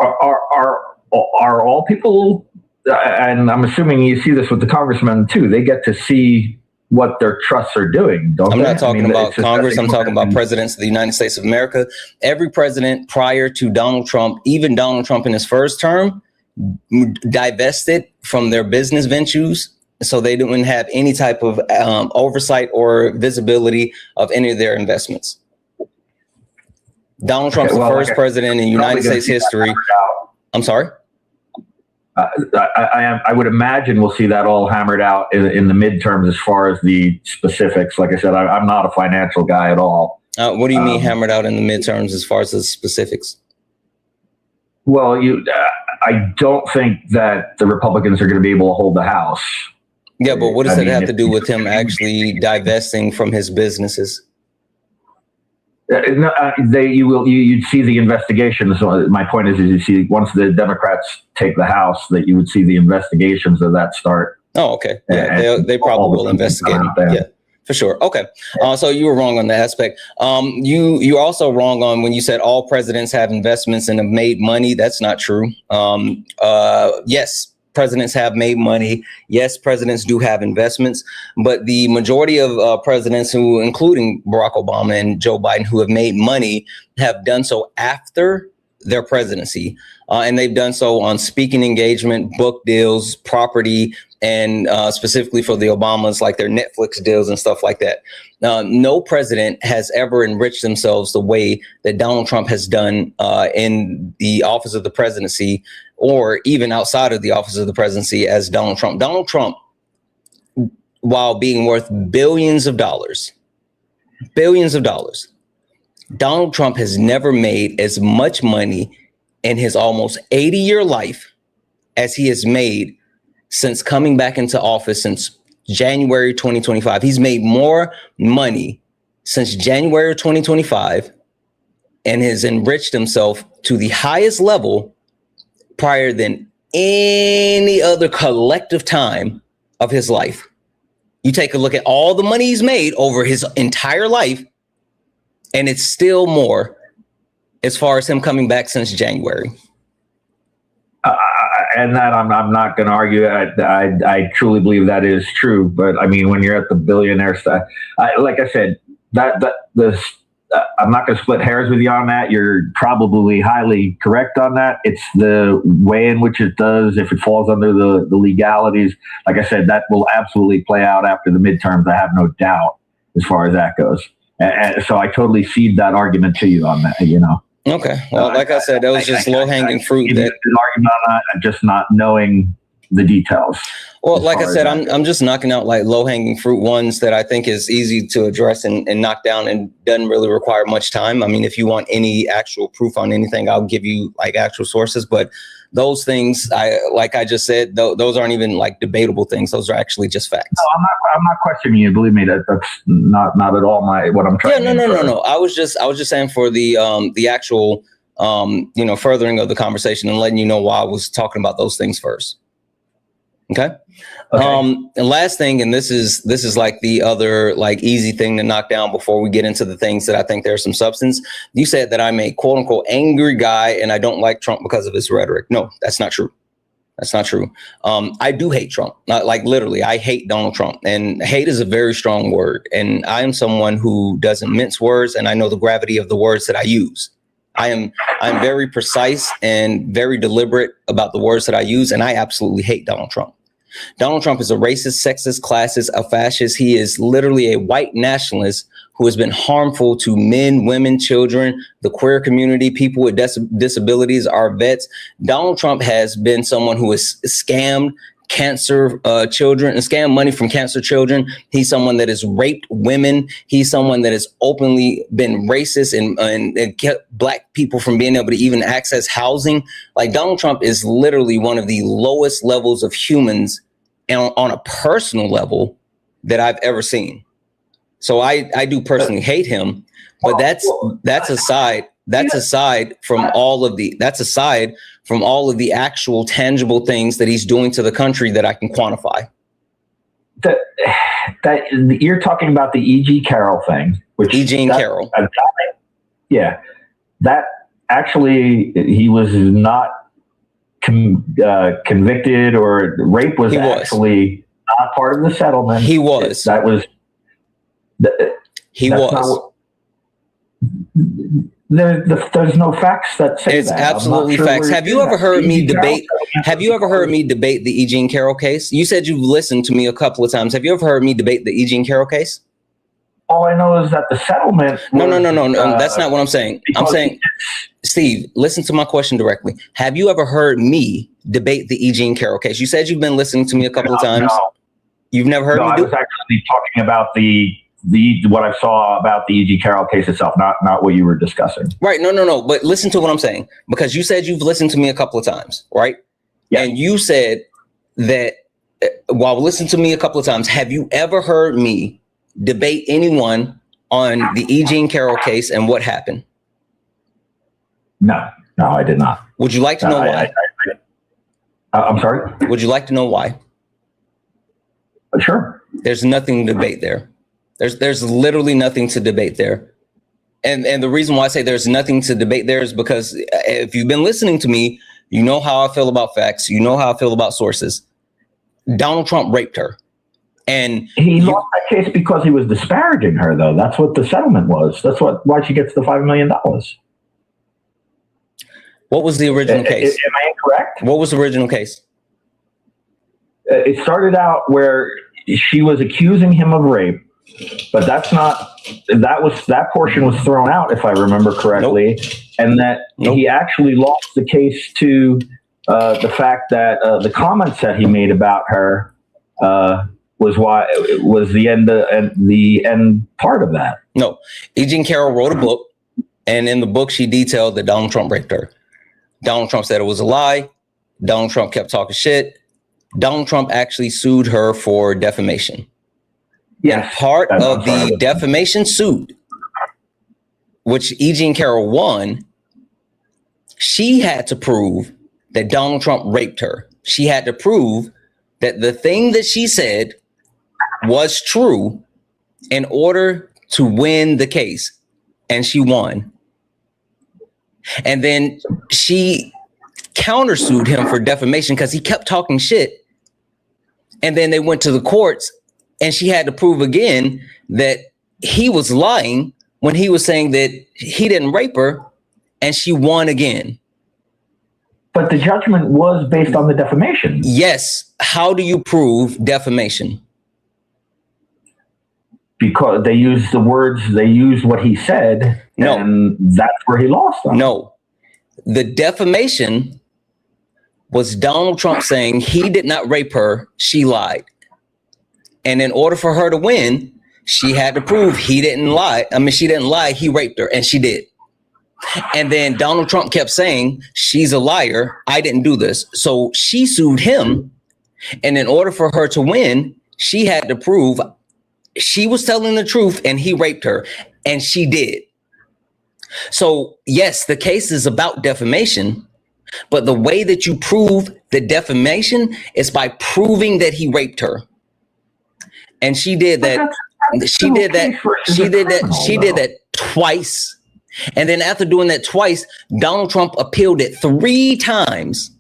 Are all people, and I'm assuming you see this with the congressmen too, they get to see what their trusts are doing, don't they? I'm not talking about Congress. I'm talking about presidents of the United States of America. Every president prior to Donald Trump, even Donald Trump in his first term, divested from their business ventures. So they didn't have any type of oversight or visibility of any of their investments. Donald Trump's the first president in United States history. I'm sorry? I would imagine we'll see that all hammered out in the midterms as far as the specifics. Like I said, I'm not a financial guy at all. What do you mean hammered out in the midterms as far as the specifics? Well, I don't think that the Republicans are going to be able to hold the House. Yeah, but what does that have to do with him actually divesting from his businesses? You'd see the investigations. So my point is you see once the Democrats take the House, that you would see the investigations of that start. Oh, okay. Yeah, they probably will investigate them. Yeah, for sure. Okay. So you were wrong on that aspect. You're also wrong on when you said all presidents have investments and have made money. That's not true. Yes. Presidents have made money. Yes, presidents do have investments, but the majority of presidents who, including Barack Obama and Joe Biden, who have made money have done so after their presidency. And they've done so on speaking engagement, book deals, property, and specifically for the Obamas, like their Netflix deals and stuff like that. No president has ever enriched themselves the way that Donald Trump has done in the office of the presidency, or even outside of the office of the presidency as Donald Trump. Donald Trump, while being worth billions of dollars, Donald Trump has never made as much money in his almost 80-year life as he has made since coming back into office since January 2025. He's made more money since January 2025 and has enriched himself to the highest level prior than any other collective time of his life. You take a look at all the money he's made over his entire life, and it's still more as far as him coming back since January. And that I'm not going to argue. I truly believe that is true. But I mean, when you're at the billionaire stuff, like I said, I'm not going to split hairs with you on that. You're probably highly correct on that. It's the way in which it does, if it falls under the legalities. Like I said, that will absolutely play out after the midterms. I have no doubt as far as that goes. And so I totally cede that argument to you on that, you know. Okay. Well, like I said, that was just low-hanging fruit. An argument on that, and just not knowing the details. Well, like I said, I'm just knocking out like low-hanging fruit ones that I think is easy to address and knock down and doesn't really require much time. I mean, if you want any actual proof on anything, I'll give you like actual sources. But those things, like I just said, those aren't even like debatable things. Those are actually just facts. No, I'm not questioning you. Believe me, that's not at all what I'm trying. Yeah, no. I was just saying for the actual furthering of the conversation and letting you know why I was talking about those things first. Okay. And last thing, and this is like the other like easy thing to knock down before we get into the things that I think there's some substance. You said that I'm a quote unquote angry guy and I don't like Trump because of his rhetoric. No, that's not true. That's not true. I do hate Trump. Not like literally, I hate Donald Trump, and hate is a very strong word. And I am someone who doesn't mince words, and I know the gravity of the words that I use. I'm very precise and very deliberate about the words that I use, and I absolutely hate Donald Trump. Donald Trump is a racist, sexist, classist, a fascist. He is literally a white nationalist who has been harmful to men, women, children, the queer community, people with disabilities, our vets. Donald Trump has been someone who has scammed cancer children and scammed money from cancer children. He's someone that has raped women. He's someone that has openly been racist and kept black people from being able to even access housing. Like Donald Trump is literally one of the lowest levels of humans on a personal level that I've ever seen. So I do personally hate him, but that's aside from all of the actual tangible things that he's doing to the country that I can quantify. That you're talking about the E.G. Carroll thing, which E.G. Carroll. Yeah, that actually he was not convicted, or rape was actually not part of the settlement. He was. There's no facts that say it's that. Absolutely facts. Have you ever heard me debate? Have you ever heard me debate the E.G. Carroll case? You said you've listened to me a couple of times. Have you ever heard me debate the E.G. Carroll case? All I know is that the settlement. No. That's not what I'm saying. I'm saying, Steve, listen to my question directly. Have you ever heard me debate the E.G. Carroll case? You said you've been listening to me a couple of times. No. You've never heard me do it? I was actually talking about the what I saw about the E.G. Carroll case itself, not what you were discussing. Right. No. But listen to what I'm saying, because you said you've listened to me a couple of times, right? Yeah. And you said that while listening to me a couple of times, have you ever heard me debate anyone on the E.G. Carroll case and what happened? No, I did not. Would you like to know why? I'm sorry? Would you like to know why? Sure. There's nothing to debate there. There's literally nothing to debate there. And the reason why I say there's nothing to debate there is because if you've been listening to me, you know how I feel about facts. You know how I feel about sources. Donald Trump raped her. And he lost that case because he was disparaging her, though. That's what the settlement was. That's why she gets the $5 million. What was the original case? Am I incorrect? What was the original case? It started out where she was accusing him of rape, but that portion was thrown out, if I remember correctly. Nope. And that he actually lost the case to the fact that the comments that he made about her was the end part of that. No, E.G. Carroll wrote a book, and in the book she detailed that Donald Trump raped her. Donald Trump said it was a lie. Donald Trump kept talking shit. Donald Trump actually sued her for defamation. Yeah, and part of the defamation suit, which E.G. Carroll won, she had to prove that Donald Trump raped her. She had to prove that the thing that she said was true in order to win the case. And she won. And then she countersued him for defamation because he kept talking shit. And then they went to the courts and she had to prove again that he was lying when he was saying that he didn't rape her, and she won again. But the judgment was based on the defamation. Yes. How do you prove defamation? Because they used what he said. No. And that's where he lost them. No. The defamation was Donald Trump saying he did not rape her, she lied. And in order for her to win, she had to prove he didn't lie. I mean, she didn't lie, he raped her, and she did. And then Donald Trump kept saying, she's a liar, I didn't do this. So she sued him. And in order for her to win, she had to prove she was telling the truth and he raped her, and she did. So yes, the case is about defamation, But the way that you prove the defamation is by proving that he raped her. And she did that. She did that twice. And then after doing that twice, Donald Trump appealed it 3 times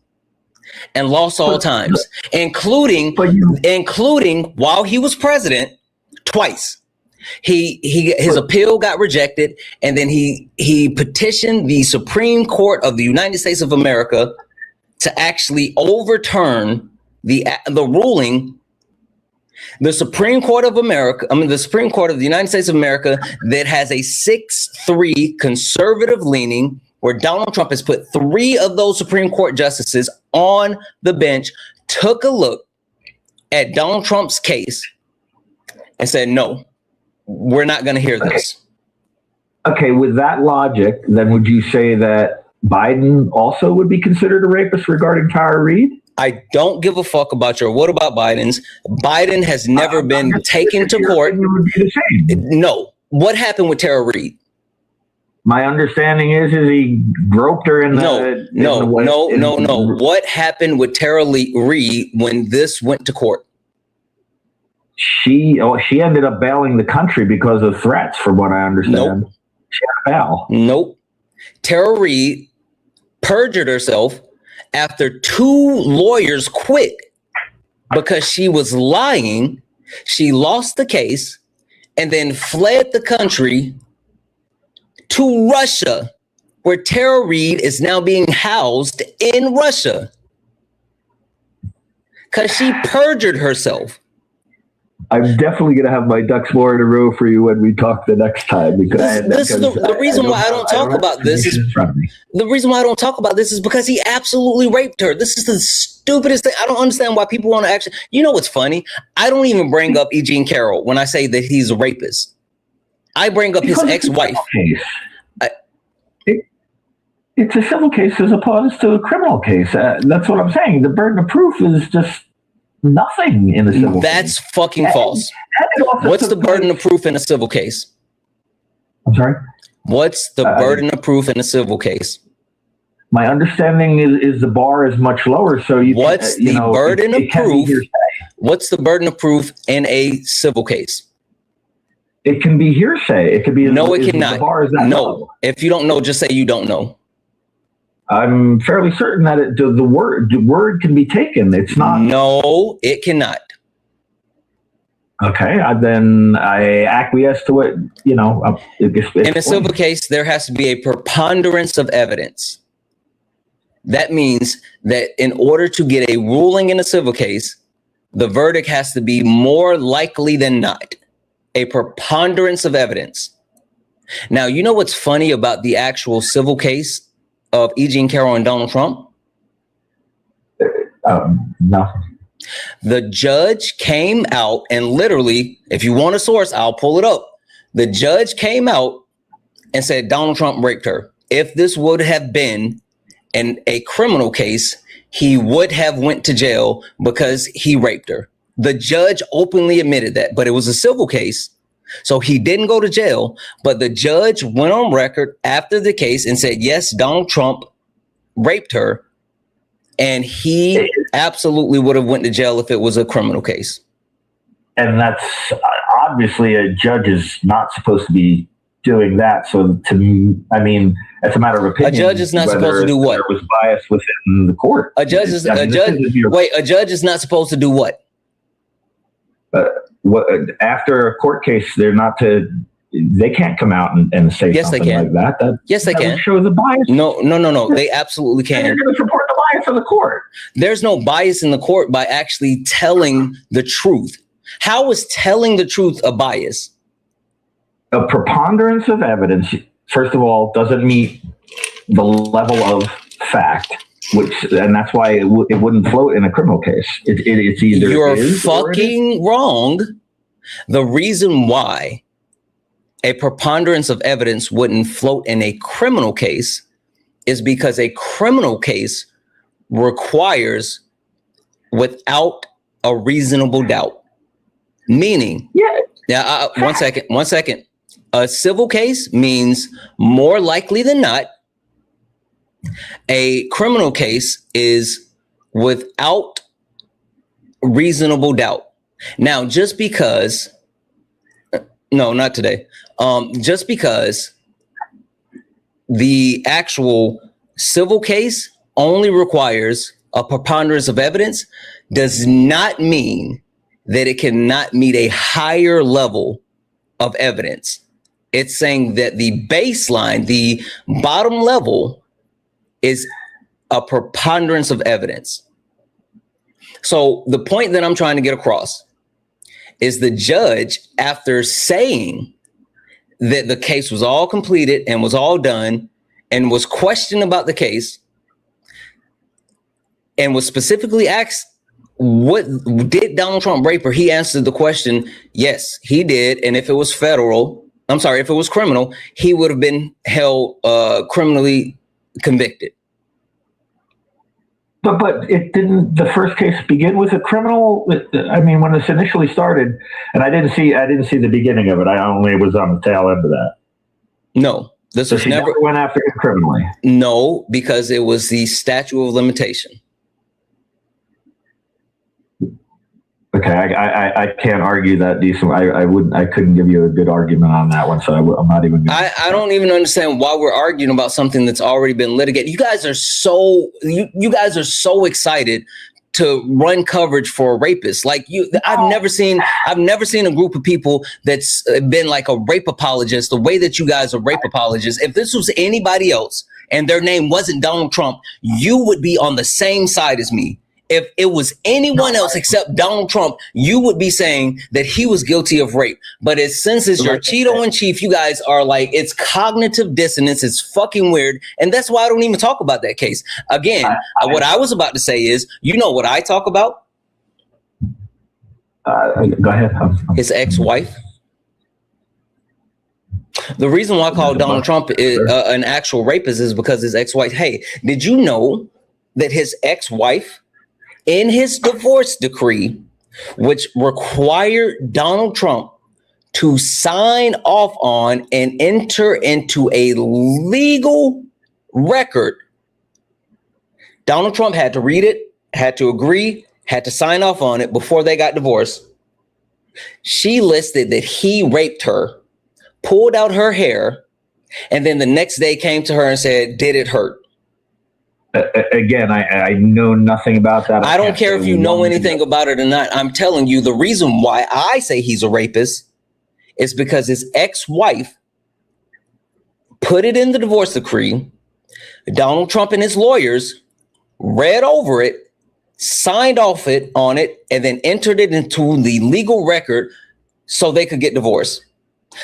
and lost all times, including while he was president, twice. His appeal got rejected, and then he petitioned the Supreme Court of the United States of America to actually overturn the ruling. The Supreme Court of America, the Supreme Court of the United States of America, that has a 6-3 conservative leaning, where Donald Trump has put 3 of those Supreme Court justices on the bench, took a look at Donald Trump's case and said, no, we're not going to hear this. Okay, with that logic, then would you say that Biden also would be considered a rapist regarding Tara Reid? I don't give a fuck about your what about Biden's. Biden has never been taken to court. No. What happened with Tara Reid? My understanding is he groped her in the... No. What happened with Tara Reid when this went to court? She ended up bailing the country because of threats, from what I understand. Nope. She had a bail. Nope. Tara Reid perjured herself after 2 lawyers quit because she was lying. She lost the case and then fled the country to Russia, where Tara Reid is now being housed in Russia because she perjured herself. I'm definitely going to have my ducks more in a row for you when we talk the next time. The reason why I don't talk about this is because he absolutely raped her. This is the stupidest thing. I don't understand why people want to actually. You know what's funny? I don't even bring up E. Jean Carroll when I say that he's a rapist. I bring up his ex-wife. It's a civil case as opposed to a criminal case. That's what I'm saying. The burden of proof is just nothing in a civil case. That's fucking false. What's the burden of proof in a civil case? I'm sorry? What's the burden of proof in a civil case? My understanding is the bar is much lower. So what's the burden of proof? What's the burden of proof in a civil case? It can be hearsay. It could be. No, it cannot. The bar is that low. If you don't know, just say you don't know. I'm fairly certain that the word can be taken. It's not. No, it cannot. Okay, then I acquiesce to it. In a civil case, there has to be a preponderance of evidence. That means that in order to get a ruling in a civil case, the verdict has to be more likely than not. A preponderance of evidence. Now, you know what's funny about the actual civil case of E. Jean Carroll and Donald Trump? No. The judge came out and literally, if you want a source, I'll pull it up. The judge came out and said Donald Trump raped her. If this would have been in a criminal case, he would have went to jail because he raped her. The judge openly admitted that, but it was a civil case. So he didn't go to jail, but the judge went on record after the case and said, yes, Donald Trump raped her. And he absolutely would have went to jail if it was a criminal case. And that's obviously a judge is not supposed to be doing that. So to me, I mean, it's a matter of opinion. A judge is not supposed to do what? There was bias within the court. A judge is not supposed to do what? After a court case, they can't come out and say something like that. Yes, they can. Show the bias. No. They absolutely can. They're going to support the bias of the court. There's no bias in the court by actually telling the truth. How is telling the truth a bias? A preponderance of evidence, first of all, doesn't meet the level of fact. And that's why it wouldn't float in a criminal case. It's either you're fucking wrong. The reason why a preponderance of evidence wouldn't float in a criminal case is because a criminal case requires without a reasonable doubt. Meaning, one second. A civil case means more likely than not A criminal case is without reasonable doubt. Now, just because, no, not today. Just because the actual civil case only requires a preponderance of evidence does not mean that it cannot meet a higher level of evidence. It's saying that the baseline, the bottom level, is a preponderance of evidence. So the point that I'm trying to get across is the judge, after saying that the case was all completed and was all done and was questioned about the case and was specifically asked, what did Donald Trump rape her? He answered the question, yes, he did. And if it was if it was criminal, he would have been held criminally convicted. But it didn't. The first case begin with a criminal. I mean, when this initially started, and I didn't see the beginning of it. I only was on the tail end of that. No, this so was she never went after him criminally. No, because it was the statute of limitation. Okay, I can't argue that decent. I couldn't give you a good argument on that one, so I'm not even. I don't even understand why we're arguing about something that's already been litigated. You guys are so excited to run coverage for a rapist. Like I've never seen a group of people that's been like a rape apologist the way that you guys are rape apologists. If this was anybody else and their name wasn't Donald Trump, you would be on the same side as me. If it was anyone else except Donald Trump, you would be saying that he was guilty of rape. But since it's your Cheeto in chief, you guys are like, it's cognitive dissonance. It's fucking weird. And that's why I don't even talk about that case. Again, what I was about to say is, you know what I talk about? Go ahead. His ex-wife. The reason why I call Donald Trump an actual rapist is because his ex-wife. Hey, did you know that his ex-wife, in his divorce decree, which required Donald Trump to sign off on and enter into a legal record, Donald Trump had to read it, had to agree, had to sign off on it before they got divorced. She listed that he raped her, pulled out her hair, and then the next day came to her and said, did it hurt? Again, I know nothing about that. I don't care if you know anything about it or not. I'm telling you, the reason why I say he's a rapist is because his ex-wife put it in the divorce decree. Donald Trump and his lawyers read over it, signed off on it, and then entered it into the legal record so they could get divorced.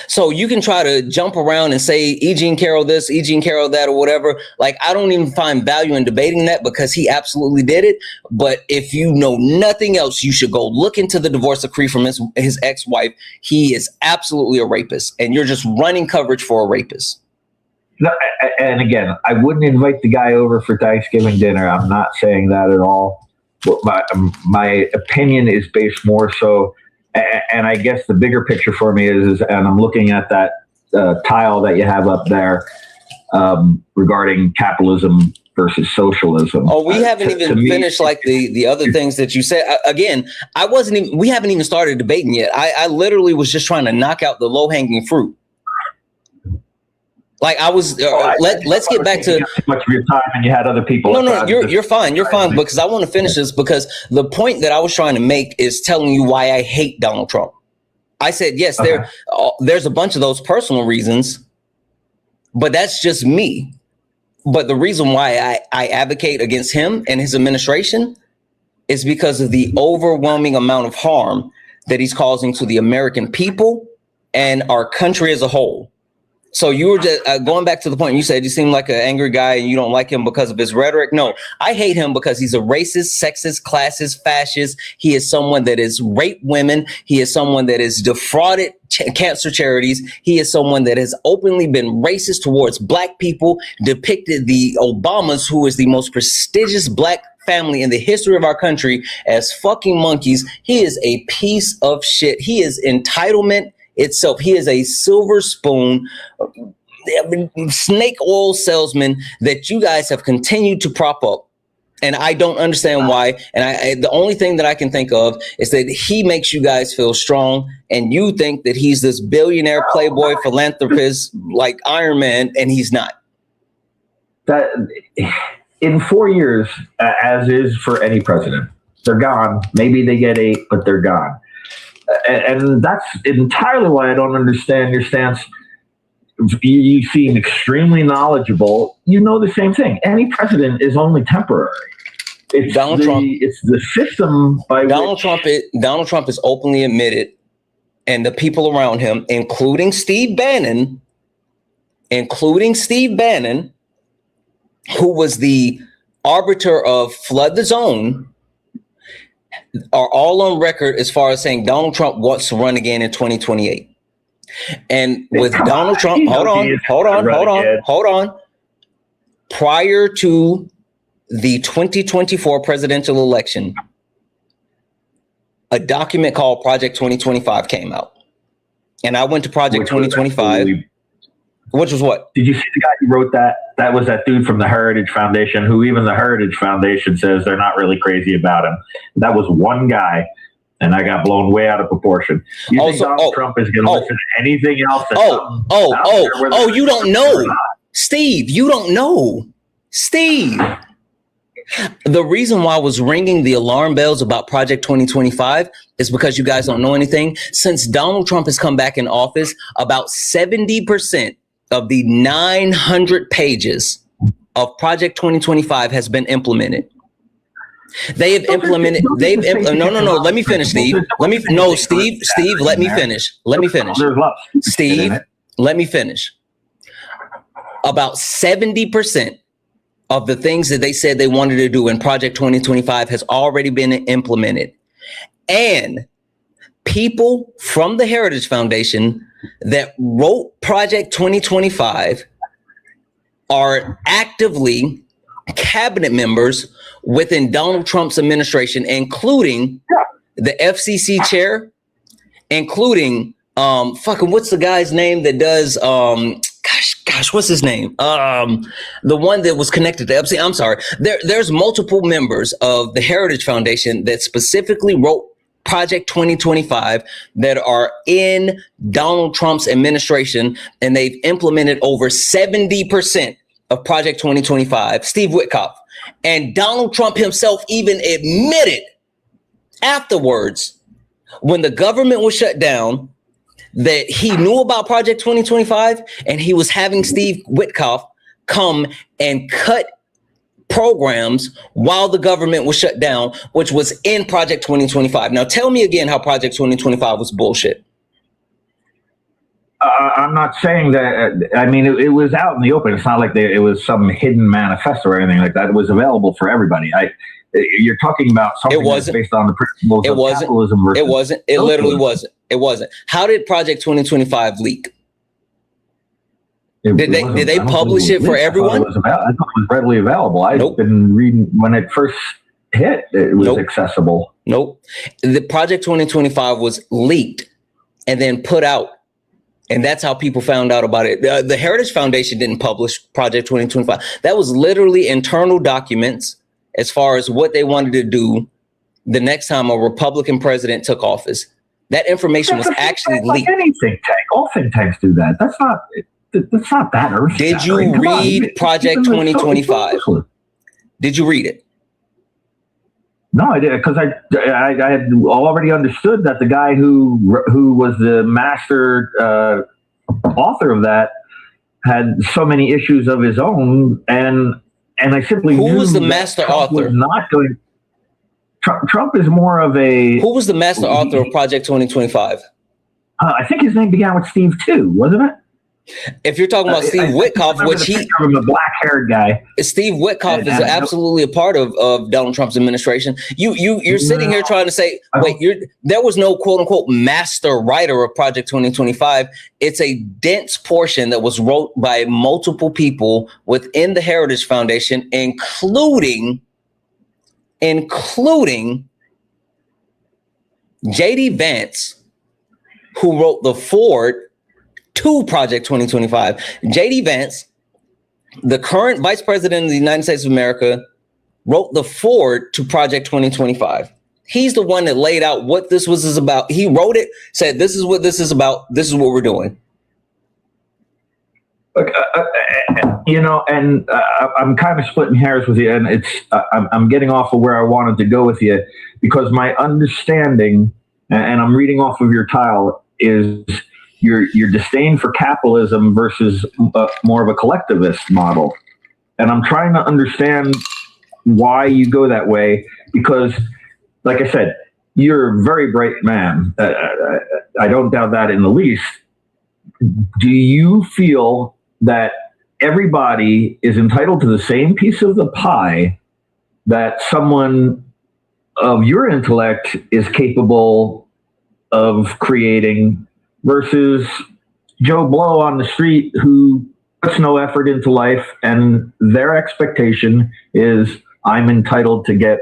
So you can try to jump around and say E. Jean Carroll this, E. Jean Carroll that, or whatever. Like, I don't even find value in debating that because he absolutely did it. But if you know nothing else, you should go look into the divorce decree from his ex-wife. He is absolutely a rapist, and you're just running coverage for a rapist. No, and again, I wouldn't invite the guy over for Thanksgiving dinner. I'm not saying that at all. But my opinion is based more so. And I guess the bigger picture for me is and I'm looking at that tile that you have up there regarding capitalism versus socialism. Oh, we haven't even finished like the other things that you said. Again, we haven't even started debating yet. I literally was just trying to knock out the low hanging fruit. Like I was, let's get back to too much of your time, and you had other people. No, you're fine. You're fine because I want to finish this because the point that I was trying to make is telling you why I hate Donald Trump. I said yes, there's a bunch of those personal reasons, but that's just me. But the reason why I advocate against him and his administration is because of the overwhelming amount of harm that he's causing to the American people and our country as a whole. So you were just going back to the point you said you seem like an angry guy and you don't like him because of his rhetoric. No, I hate him because he's a racist, sexist, classist, fascist. He is someone that has raped women. He is someone that has defrauded cancer charities. He is someone that has openly been racist towards black people, depicted the Obamas, who is the most prestigious black family in the history of our country, as fucking monkeys. He is a piece of shit. He is entitlement itself. He is a silver spoon. snake oil salesmen that you guys have continued to prop up. And I don't understand why. And the only thing that I can think of is that he makes you guys feel strong, and you think that he's this billionaire, playboy, philanthropist like Iron Man, and he's not. That in 4 years, as is for any president, they're gone. Maybe they get 8, but they're gone. And that's entirely why I don't understand your stance. You seem extremely knowledgeable. You know the same thing. Any president is only temporary. It's Donald Trump. It's the system by Donald which Trump is openly admitted, and the people around him, including Steve Bannon, who was the arbiter of flood the zone, are all on record as far as saying Donald Trump wants to run again in 2028. And with Donald Trump, hold on. Prior to the 2024 presidential election, a document called Project 2025 came out. And I went to Project 2025. Which was what? Did you see the guy who wrote that? That was that dude from the Heritage Foundation, who even the Heritage Foundation says they're not really crazy about him. That was one guy, and I got blown way out of proportion. You think Donald Trump is going to listen to anything else? You don't know. Steve, you don't know. Steve. The reason why I was ringing the alarm bells about Project 2025 is because you guys don't know anything. Since Donald Trump has come back in office, about 70% of the 900 pages of Project 2025 has been implemented. They have implemented. No. Let me finish, Steve. Steve. Let me finish. Steve, let me finish. About 70% of the things that they said they wanted to do in Project 2025 has already been implemented. And people from the Heritage Foundation that wrote Project 2025 are actively cabinet members within Donald Trump's administration, including the FCC chair, including what's the guy's name that does what's his name? The one that was connected to FCC. I'm sorry. There's multiple members of the Heritage Foundation that specifically wrote Project 2025 that are in Donald Trump's administration, and they've implemented over 70% of Project 2025. Steve Witkoff. And Donald Trump himself even admitted afterwards, when the government was shut down, that he knew about Project 2025, and he was having Steve Witkoff come and cut programs while the government was shut down, which was in Project 2025. Now tell me again how Project 2025 was bullshit. I'm not saying that. I mean, it was out in the open. It's not like it was some hidden manifesto or anything like that. It was available for everybody. You're talking about something that's based on the principles of capitalism. It wasn't. It literally wasn't. It wasn't. How did Project 2025 leak? Did they publish it for everyone? I thought it was readily available. I've been reading when it first hit. It was accessible. Nope. The Project 2025 was leaked and then put out. And that's how people found out about it. The Heritage Foundation didn't publish Project 2025. That was literally internal documents as far as what they wanted to do the next time a Republican president took office. That information was actually leaked. Like any think tank. All think tanks do that. That's not that earth. Did you read Project 2025? Did you read it? No, I did, because I had already understood that the guy who was the master author of that had so many issues of his own, and I simply knew who was the master Trump author? Was not going. Trump is more of a. Who was the master author of Project 2025? I think his name began with Steve too, wasn't it? If you're talking about Steve Witkoff, which from a black-haired guy, Steve Witkoff is absolutely a part of Donald Trump's administration. You're sitting here trying to say, there was no quote unquote master writer of Project 2025. It's a dense portion that was wrote by multiple people within the Heritage Foundation, including J.D. Vance, who wrote the Ford to Project 2025. JD Vance, the current Vice President of the United States of America, wrote the foreword to Project 2025. He's the one that laid out what this is about. He wrote it, said, this is what this is about. This is what we're doing. And I'm kind of splitting hairs with you, and I'm getting off of where I wanted to go with you, because my understanding, and I'm reading off of your tile, is your disdain for capitalism versus more of a collectivist model. And I'm trying to understand why you go that way, because, like I said, you're a very bright man. I don't doubt that in the least. Do you feel that everybody is entitled to the same piece of the pie that someone of your intellect is capable of creating versus Joe Blow on the street who puts no effort into life and their expectation is, I'm entitled to get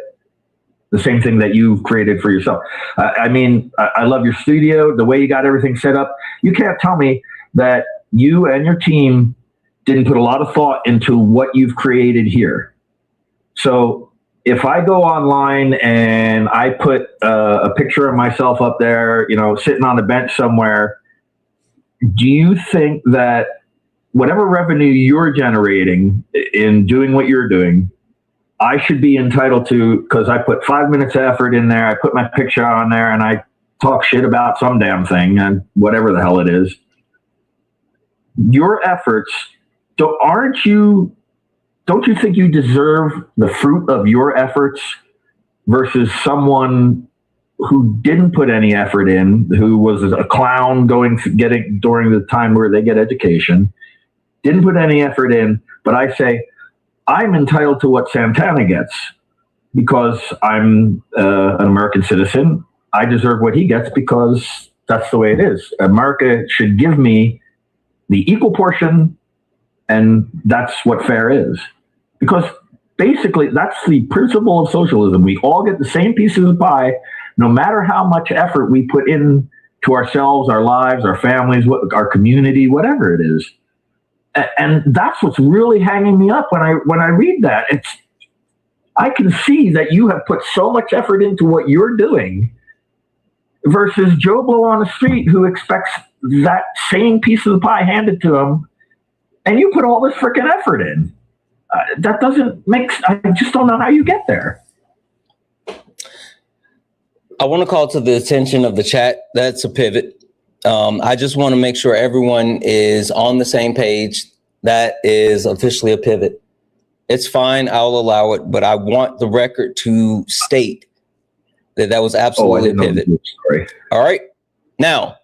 the same thing that you've created for yourself? I love your studio, the way you got everything set up. You can't tell me that you and your team didn't put a lot of thought into what you've created here. So if I go online and I put a picture of myself up there, sitting on a bench somewhere, do you think that whatever revenue you're generating in doing what you're doing, I should be entitled to, because I put 5 minutes of effort in there, I put my picture on there, and I talk shit about some damn thing, and whatever the hell it is. Your efforts, don't you think you deserve the fruit of your efforts versus someone who didn't put any effort in, who was a clown during the time where they get education, didn't put any effort in, but I say, I'm entitled to what Santana gets because I'm an American citizen. I deserve what he gets because that's the way it is. America should give me the equal portion, and that's what fair is. Because basically, that's the principle of socialism. We all get the same piece of the pie, no matter how much effort we put in to ourselves, our lives, our families, our community, whatever it is. And that's what's really hanging me up when I read that. I can see that you have put so much effort into what you're doing versus Joe Blow on the street who expects that same piece of the pie handed to him, and you put all this freaking effort in. That doesn't make. I just don't know how you get there. I want to call to the attention of the chat. That's a pivot. I just want to make sure everyone is on the same page. That is officially a pivot. It's fine. I'll allow it, but I want the record to state that was absolutely a pivot. All right. Now,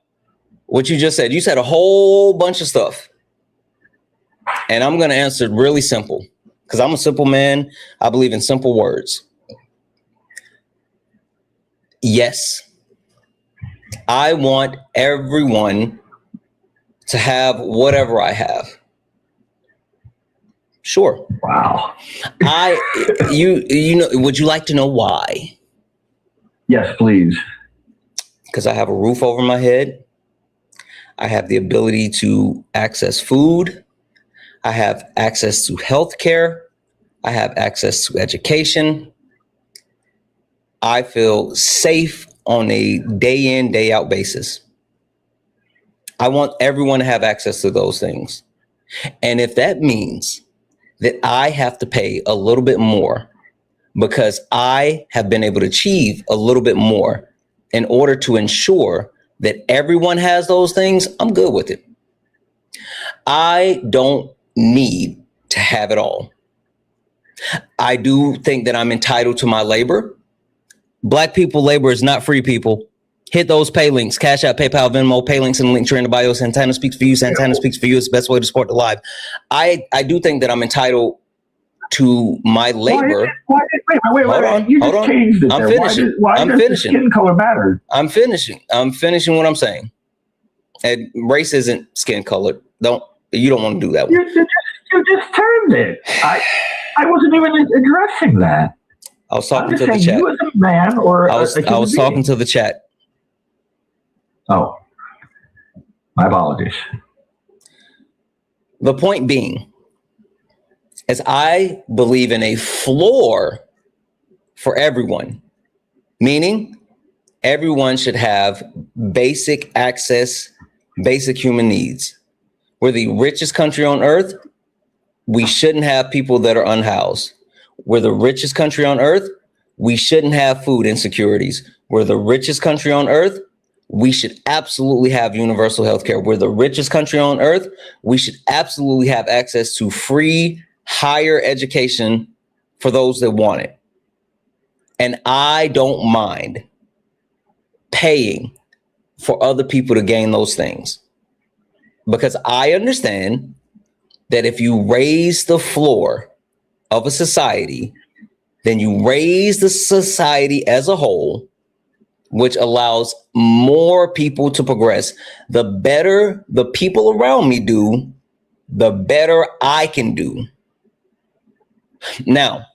what you just said a whole bunch of stuff, and I'm going to answer it really simple because I'm a simple man. I believe in simple words. Yes, I want everyone to have whatever I have. Sure. Wow. You know, would you like to know why? Yes, please. Because I have a roof over my head. I have the ability to access food. I have access to healthcare. I have access to education. I feel safe on a day in, day out basis. I want everyone to have access to those things. And if that means that I have to pay a little bit more because I have been able to achieve a little bit more in order to ensure that everyone has those things, I'm good with it. I don't need to have it all. I do think that I'm entitled to my labor. Black people labor is not free, people. Hit those pay links, Cash App, PayPal, Venmo, pay links in the link tree in the bio. Santana speaks for you. Santana speaks for you. It's the best way to support the live. I do think that I'm entitled to my labor. Wait. You just changed it. I'm finishing. Why does the skin color matter? I'm finishing what I'm saying. And race isn't skin colored. You don't want to do that one. You just turned it. I wasn't even addressing that. I was talking to the chat. You as a man or I was talking to the chat. Oh, my apologies. The point being, is I believe in a floor for everyone, meaning everyone should have basic access, basic human needs. We're the richest country on earth. We shouldn't have people that are unhoused. We're the richest country on earth. We shouldn't have food insecurities. We're the richest country on earth. We should absolutely have universal health care. We're the richest country on earth. We should absolutely have access to free higher education for those that want it. And I don't mind paying for other people to gain those things, because I understand that if you raise the floor of a society, then you raise the society as a whole, which allows more people to progress. The better the people around me do, the better I can do. Now,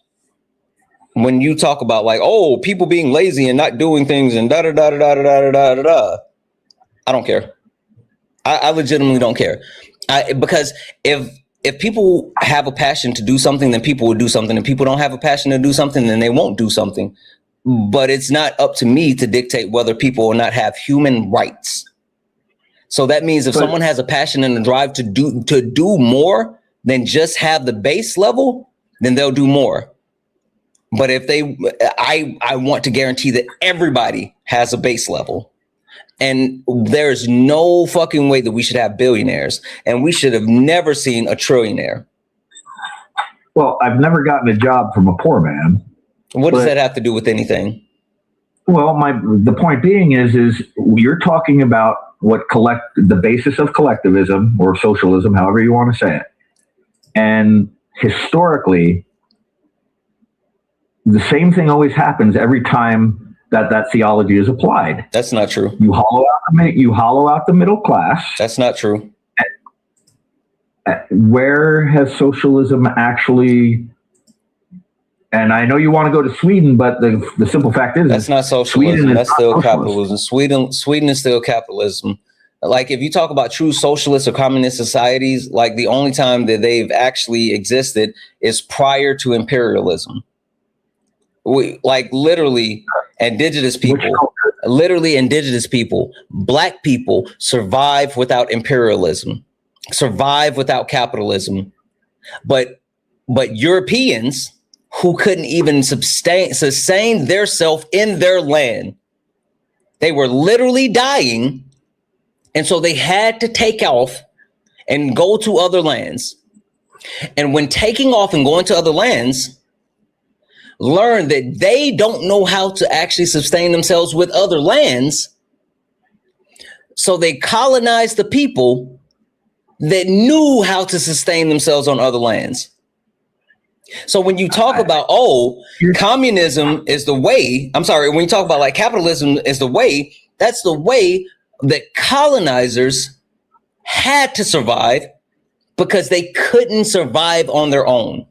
when you talk about like, oh, people being lazy and not doing things and da da da da da da da da da, I don't care. I legitimately don't care. Because if people have a passion to do something, then people will do something. If people don't have a passion to do something, then they won't do something. But it's not up to me to dictate whether people will not have human rights. So that means if someone has a passion and a drive to do more than just have the base level, then they'll do more. But if I want to guarantee that everybody has a base level. And there's no fucking way that we should have billionaires, and we should have never seen a trillionaire. Well, I've never gotten a job from a poor man. What does that have to do with anything? Well, the point being is you're talking about the basis of collectivism or socialism, however you want to say it. And historically, the same thing always happens every time that theology is applied. That's not true. You hollow out the middle class. That's not true. Where has socialism actually? And I know you want to go to Sweden, but the simple fact is that's not socialism. That's still capitalism. Sweden is still capitalism. Like if you talk about true socialist or communist societies, like the only time that they've actually existed is prior to imperialism. Literally indigenous people, black people survive without imperialism, survive without capitalism. But Europeans who couldn't even sustain their self in their land, they were literally dying. And so they had to take off and go to other lands. And when taking off and going to other lands, learn that they don't know how to actually sustain themselves with other lands. So they colonized the people that knew how to sustain themselves on other lands. So when you talk about, communism is the way, when you talk about like capitalism is the way, that's the way that colonizers had to survive because they couldn't survive on their own.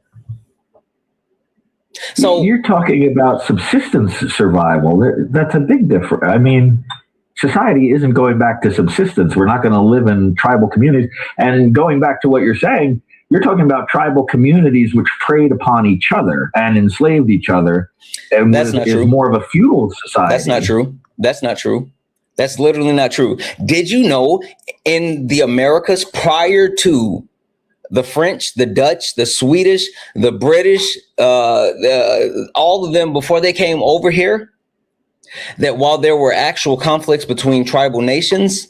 So you're talking about subsistence survival. That's a big difference. I mean, society isn't going back to subsistence. We're not going to live in tribal communities. And going back to what you're saying, you're talking about tribal communities which preyed upon each other and enslaved each other. And that's not true. More of a feudal society. That's not true. That's not true. That's literally not true. Did you know in the Americas prior to the French, the Dutch, the Swedish, the British, all of them before they came over here, that while there were actual conflicts between tribal nations,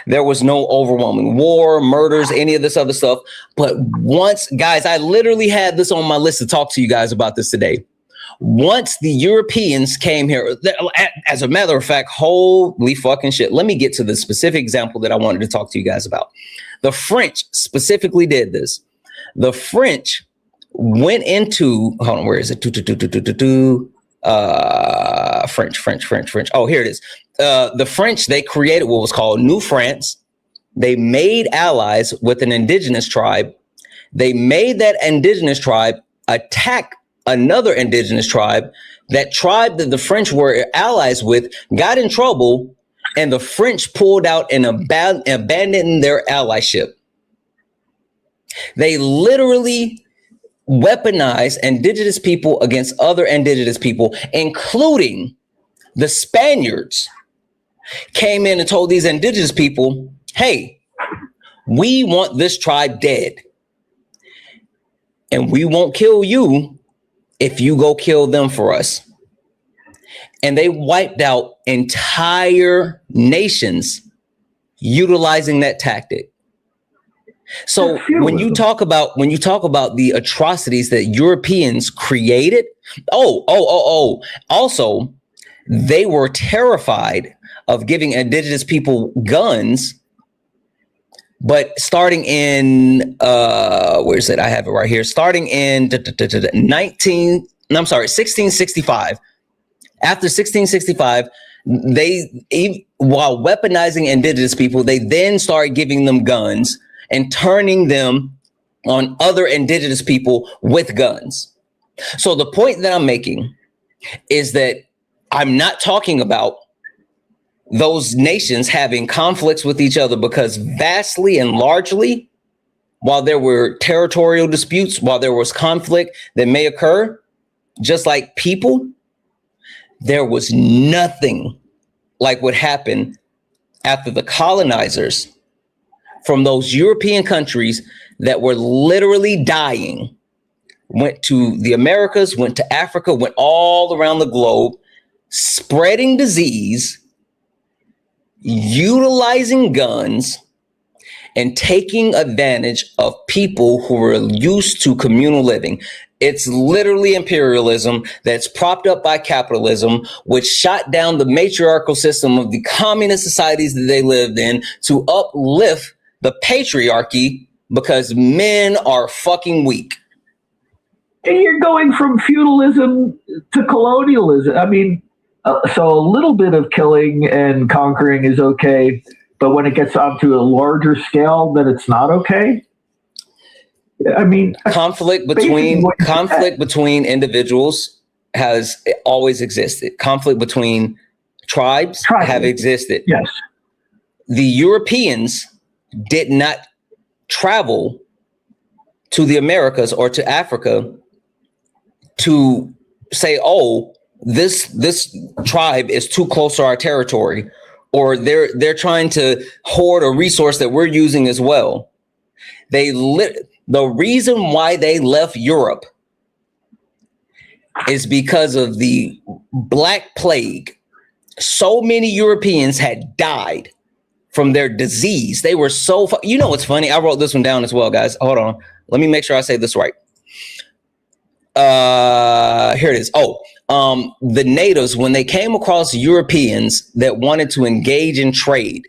there was no overwhelming war, murders, any of this other stuff. But once, guys, I literally had this on my list to talk to you guys about this today. Once the Europeans came here, as a matter of fact, holy fucking shit. Let me get to the specific example that I wanted to talk to you guys about. The French specifically did this. The French went into, hold on, where is it? French. Oh, here it is. The French, they created what was called New France. They made allies with an indigenous tribe. They made that indigenous tribe attack another indigenous tribe. That tribe that the French were allies with got in trouble, and the French pulled out and abandoned their allyship. They literally weaponize indigenous people against other indigenous people, including the Spaniards came in and told these indigenous people, hey, we want this tribe dead. And we won't kill you if you go kill them for us. And they wiped out entire nations utilizing that tactic. So when you talk about the atrocities that Europeans created, also they were terrified of giving indigenous people guns. But starting in where is it? I have it right here. Starting in 1665. After 1665, while weaponizing indigenous people, they then started giving them guns and turning them on other indigenous people with guns. So the point that I'm making is that I'm not talking about those nations having conflicts with each other, because vastly and largely, while there were territorial disputes, while there was conflict that may occur, just like people, there was nothing like what happened after the colonizers from those European countries that were literally dying went to the Americas, went to Africa, went all around the globe, spreading disease, utilizing guns, and taking advantage of people who were used to communal living. It's literally imperialism that's propped up by capitalism, which shot down the matriarchal system of the communist societies that they lived in to uplift the patriarchy, because men are fucking weak. And you're going from feudalism to colonialism. I mean, so a little bit of killing and conquering is okay, but when it gets onto a larger scale, then it's not okay. I mean, conflict between individuals has always existed. Conflict between tribes have existed. Yes. The Europeans did not travel to the Americas or to Africa to say, oh, this tribe is too close to our territory, or they're trying to hoard a resource that we're using as well. The reason why they left Europe is because of the Black Plague. So many Europeans had died from their disease. They were so, you know what's funny? I wrote this one down as well, guys. Hold on. Let me make sure I say this right. Here it is. The natives, when they came across Europeans that wanted to engage in trade,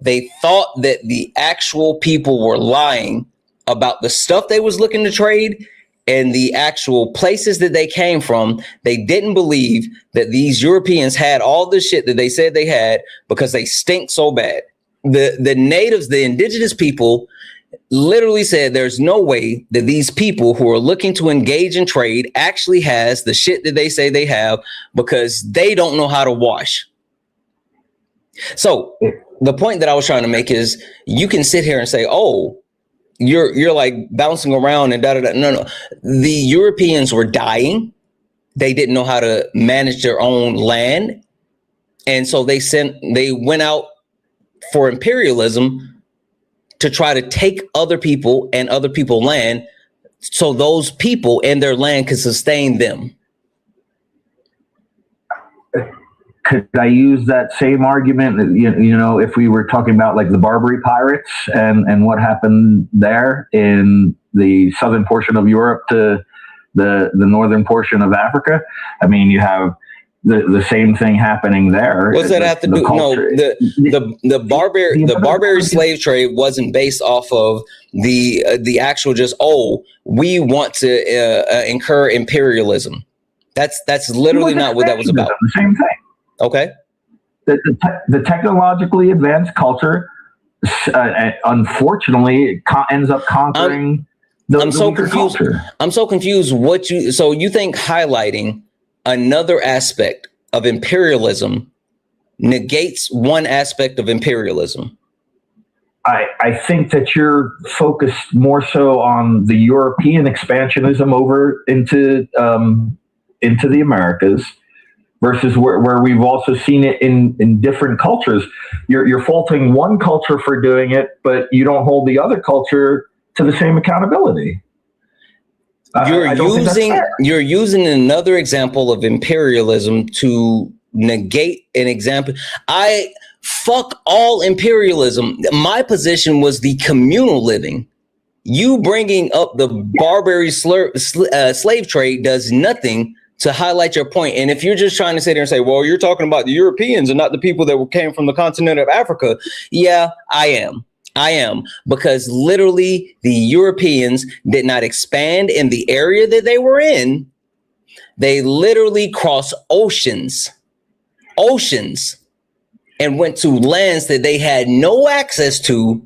they thought that the actual people were lying about the stuff they was looking to trade and the actual places that they came from. They didn't believe that these Europeans had all the shit that they said they had, because they stink so bad. The natives, the indigenous people, literally said there's no way that these people who are looking to engage in trade actually has the shit that they say they have, because they don't know how to wash. So the point that I was trying to make is, you can sit here and say, oh, you're like bouncing around and da da da. No. The Europeans were dying. They didn't know how to manage their own land. And so they went out for imperialism to try to take other people and other people's land, so those people and their land could sustain them. Could I use that same argument? You know, if we were talking about like the Barbary pirates and what happened there in the southern portion of Europe to the northern portion of Africa. I mean, you have the same thing happening there. What's that have to do? No, the barbary slave trade wasn't based off of the actual just, oh, we want to incur imperialism. That's literally not what that was about. The same thing. Okay. The technologically advanced culture, unfortunately, ends up conquering I'm so confused. Culture. I'm so confused. So you think highlighting another aspect of imperialism negates one aspect of imperialism? I think that you're focused more so on the European expansionism over into the Americas, versus where we've also seen it in different cultures. You're faulting one culture for doing it, but you don't hold the other culture to the same accountability. You're using another example of imperialism to negate an example. Fuck all imperialism. My position was the communal living. You bringing up the Barbary slave trade does nothing to highlight your point. And if you're just trying to sit there and say, well, you're talking about the Europeans and not the people that came from the continent of Africa. Yeah, I am, because literally the Europeans did not expand in the area that they were in. They literally crossed oceans, and went to lands that they had no access to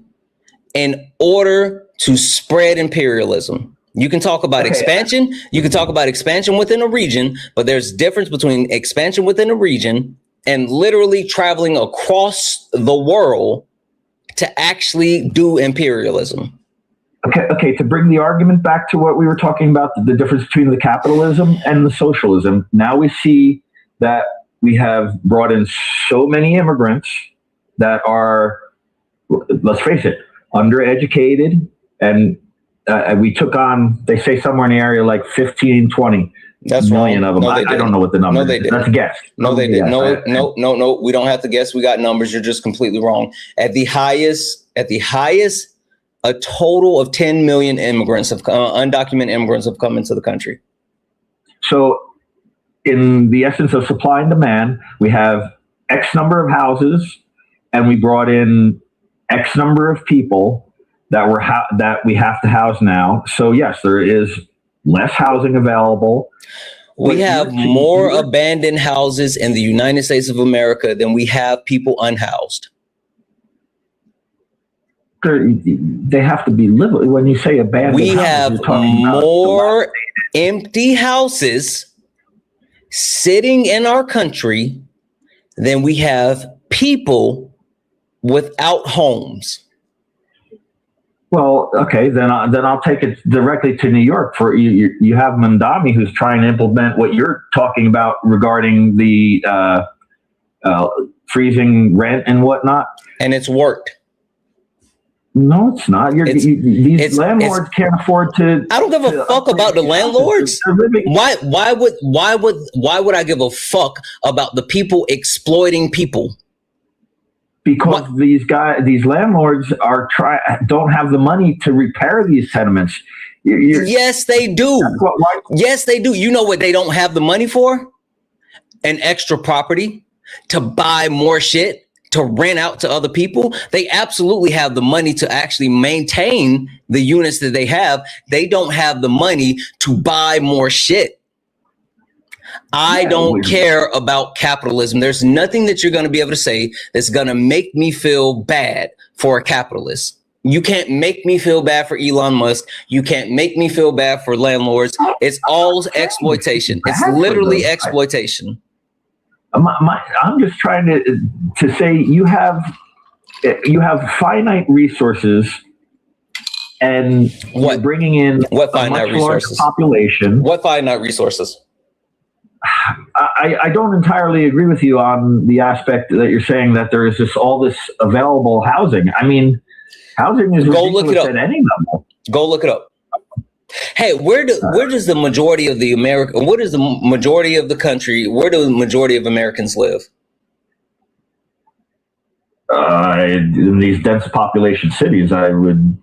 in order to spread imperialism. You can talk about expansion. You can talk about expansion within a region, but there's difference between expansion within a region and literally traveling across the world to actually do imperialism. Okay. To bring the argument back to what we were talking about, the difference between the capitalism and the socialism. Now we see that we have brought in so many immigrants that are, let's face it, undereducated. And we took on, they say somewhere in the area like 15, 20 million of them. I don't know what the number is. That's a guess. No, they didn't. No. We don't have to guess. We got numbers. You're just completely wrong. At the highest, a total of 10 million immigrants, undocumented immigrants, have come into the country. So, in the essence of supply and demand, we have X number of houses, and we brought in X number of people that we have to house now. So yes, there is less housing available. We have more abandoned houses in the United States of America than we have people unhoused. They have to be livable. When you say abandoned, we have more empty houses sitting in our country than we have people without homes. Well, okay, then I'll take it directly to New York. For you have Mandami, who's trying to implement what you're talking about regarding the freezing rent and whatnot, and it's worked. No, it's not. These landlords can't afford to. I don't give a fuck about the landlords. Why would I give a fuck about the people exploiting people? Because these landlords don't have the money to repair these tenements. Yes, they do. Yes, they do. You know what they don't have the money for? An extra property to buy more shit, to rent out to other people. They absolutely have the money to actually maintain the units that they have. They don't have the money to buy more shit. I don't care about capitalism. There's nothing that you're going to be able to say that's going to make me feel bad for a capitalist. You can't make me feel bad for Elon Musk. You can't make me feel bad for landlords. It's all exploitation. It's literally exploitation. I'm just trying to say you have finite resources, and you're bringing in what finite resources? Population. What finite resources? I don't entirely agree with you on the aspect that you're saying that there is all this available housing. I mean, housing is ridiculous at any level. Go look it up. Hey, where does the majority of the what is the majority of the country? Where do the majority of Americans live? In these dense population cities, I would.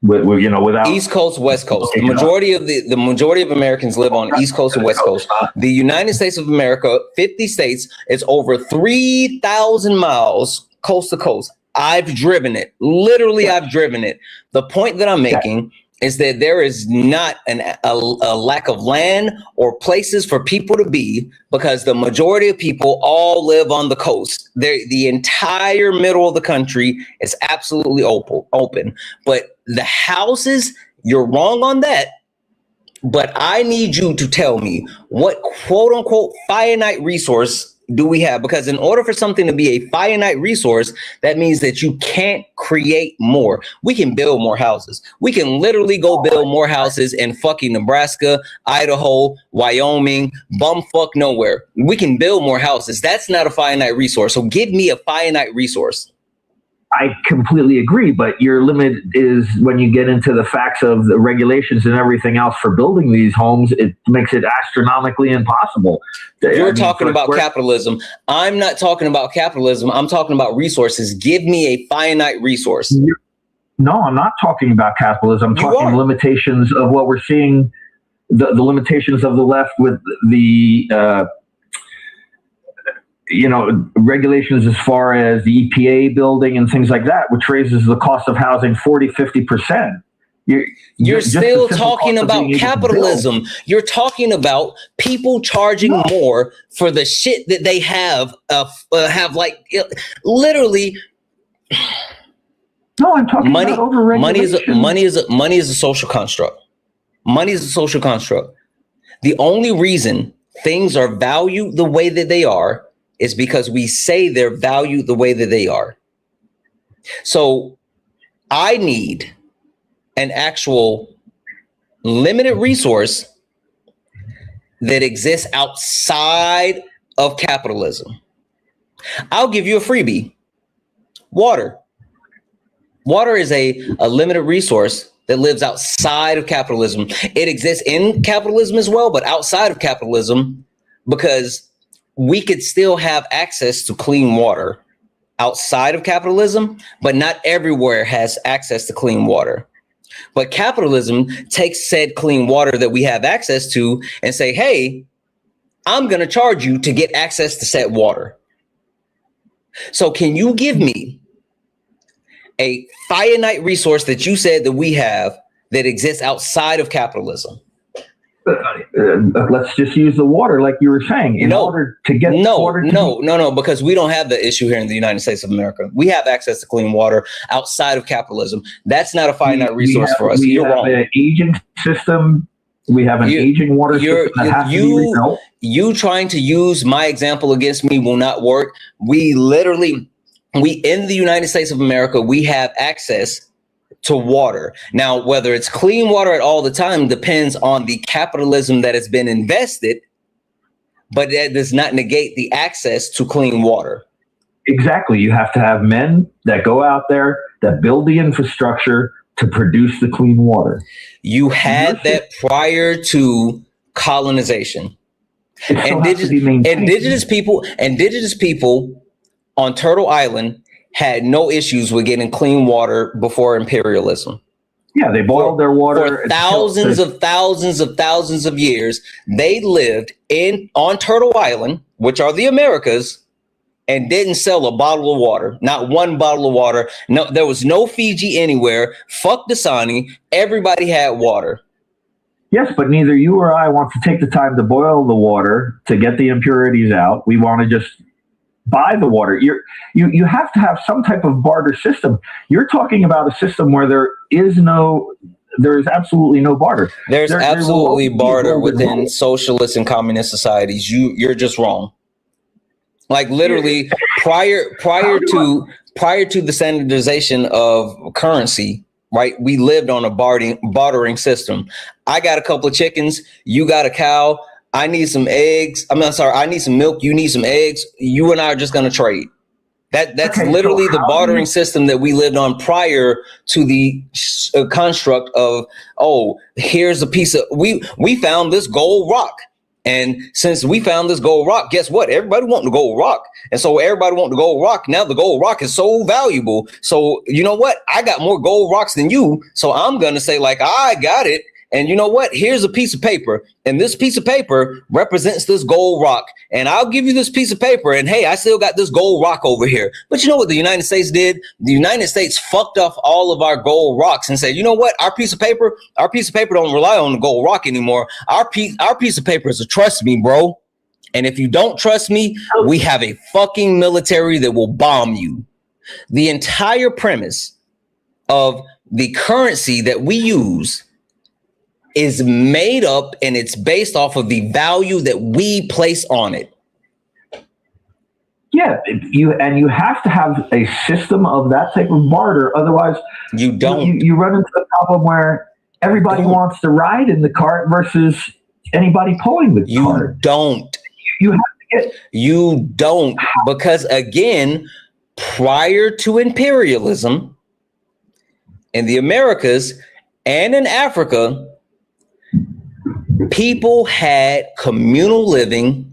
Without East Coast, West Coast, the majority of Americans live on East Coast and West Coast. The United States of America, 50 states, it's over 3,000 miles coast to coast. I've driven it. Literally, I've driven it. The point that I'm making is that there is not a lack of land or places for people to be, because the majority of people all live on the coast. The entire middle of the country is absolutely open. But the houses, you're wrong on that. But I need you to tell me what quote unquote finite resource do we have? Because in order for something to be a finite resource, that means that you can't create more. We can build more houses. We can literally go build more houses in fucking Nebraska, Idaho, Wyoming, bumfuck nowhere. We can build more houses. That's not a finite resource. So give me a finite resource. I completely agree, but your limit is when you get into the facts of the regulations and everything else for building these homes, it makes it astronomically impossible. You're talking about capitalism. I'm not talking about capitalism. I'm talking about resources. Give me a finite resource. No, I'm not talking about capitalism. I'm talking limitations of what we're seeing, the limitations of the left with the regulations as far as the EPA building and things like that, which raises the cost of housing 40-50%. You're still talking about capitalism. You're talking about people charging more for the shit that they have like literally. No, I'm talking about overregulation. Money is a social construct. Money is a social construct. The only reason things are valued the way that they are is because we say they're valued the way that they are. So I need an actual limited resource that exists outside of capitalism. I'll give you a freebie. Water. Water is a limited resource that lives outside of capitalism. It exists in capitalism as well, but outside of capitalism, because we could still have access to clean water outside of capitalism, but not everywhere has access to clean water. But capitalism takes said clean water that we have access to and say, hey, I'm going to charge you to get access to said water. So can you give me a finite resource that you said that we have that exists outside of capitalism? Let's just use the water like you were saying. In order to get water. No, because we don't have the issue here in the United States of America. We have access to clean water outside of capitalism. That's not a finite resource for us. You're wrong. An aging system. We have an aging water system that has to be rebuilt. You trying to use my example against me will not work. We in the United States of America, we have access to water. Now, whether it's clean water at all the time depends on the capitalism that has been invested, but that does not negate the access to clean water. Exactly. You have to have men that go out there that build the infrastructure to produce the clean water. You had that prior to colonization. Indigenous people on Turtle Island had no issues with getting clean water before imperialism. Yeah, they boiled their water for thousands of years. They lived on Turtle Island, which are the Americas, and didn't sell a bottle of water. Not one bottle of water. No, there was no Fiji anywhere. Fuck Dasani. Everybody had water. Yes, but neither you or I want to take the time to boil the water to get the impurities out. We want to just buy the water. You have to have some type of barter system. You're talking about a system where there is absolutely no barter. There's absolutely barter within socialist and communist societies. You're just wrong. Like literally prior to the standardization of currency, right? We lived on a bartering system. I got a couple of chickens, you got a cow. I need some eggs. I need some milk. You need some eggs. You and I are just going to trade. That's literally the bartering system that we lived on prior to the construct of, here's a piece of, we found this gold rock. And since we found this gold rock, guess what? Everybody wanted the gold rock. And so everybody wanted the gold rock. Now the gold rock is so valuable. So you know what? I got more gold rocks than you. So I'm going to say like, I got it. And you know what? Here's a piece of paper. And this piece of paper represents this gold rock. And I'll give you this piece of paper. And hey, I still got this gold rock over here. But you know what the United States did? The United States fucked off all of our gold rocks and said, you know what? Our piece of paper don't rely on the gold rock anymore. Our piece of paper is a trust me, bro. And if you don't trust me, we have a fucking military that will bomb you. The entire premise of the currency that we use is made up and it's based off of the value that we place on it. Yeah, you have to have a system of that type of barter. Otherwise, you don't. You run into the problem where everybody wants to ride in the cart versus anybody pulling the cart. You don't, because again, prior to imperialism in the Americas and in Africa, people had communal living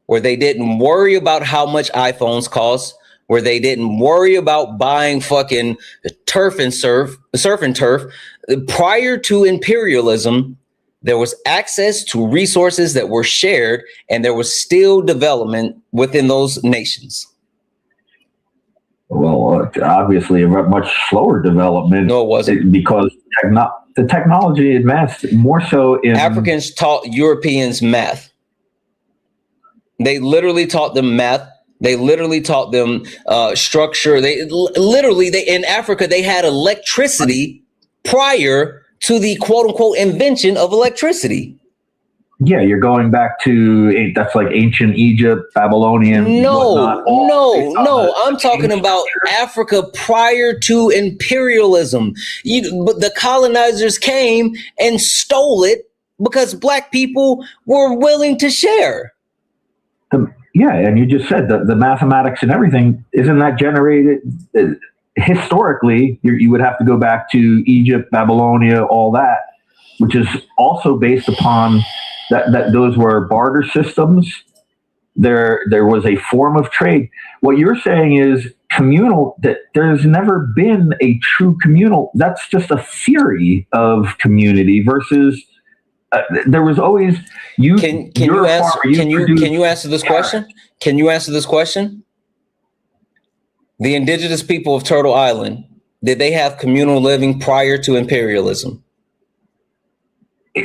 where they didn't worry about how much iPhones cost, where they didn't worry about buying fucking surf and turf. Prior to imperialism, there was access to resources that were shared, and there was still development within those nations. Well, obviously a much slower development. No, it wasn't. Because the technology advanced more so in... Africans taught Europeans math. They literally taught them math. They literally taught them structure. In Africa, they had electricity prior to the quote unquote invention of electricity. Yeah, you're going back to, that's like ancient Egypt, Babylonian. No. I'm talking about Africa prior to imperialism. But the colonizers came and stole it because black people were willing to share. Yeah, and you just said the mathematics and everything, isn't that generated historically? You would have to go back to Egypt, Babylonia, all that, which is also based upon that those were barter systems. There was a form of trade. What you're saying is communal, that there's never been a true communal. That's just a theory of community versus there was always you. Can you answer this question? Can you answer this question? The indigenous people of Turtle Island, did they have communal living prior to imperialism?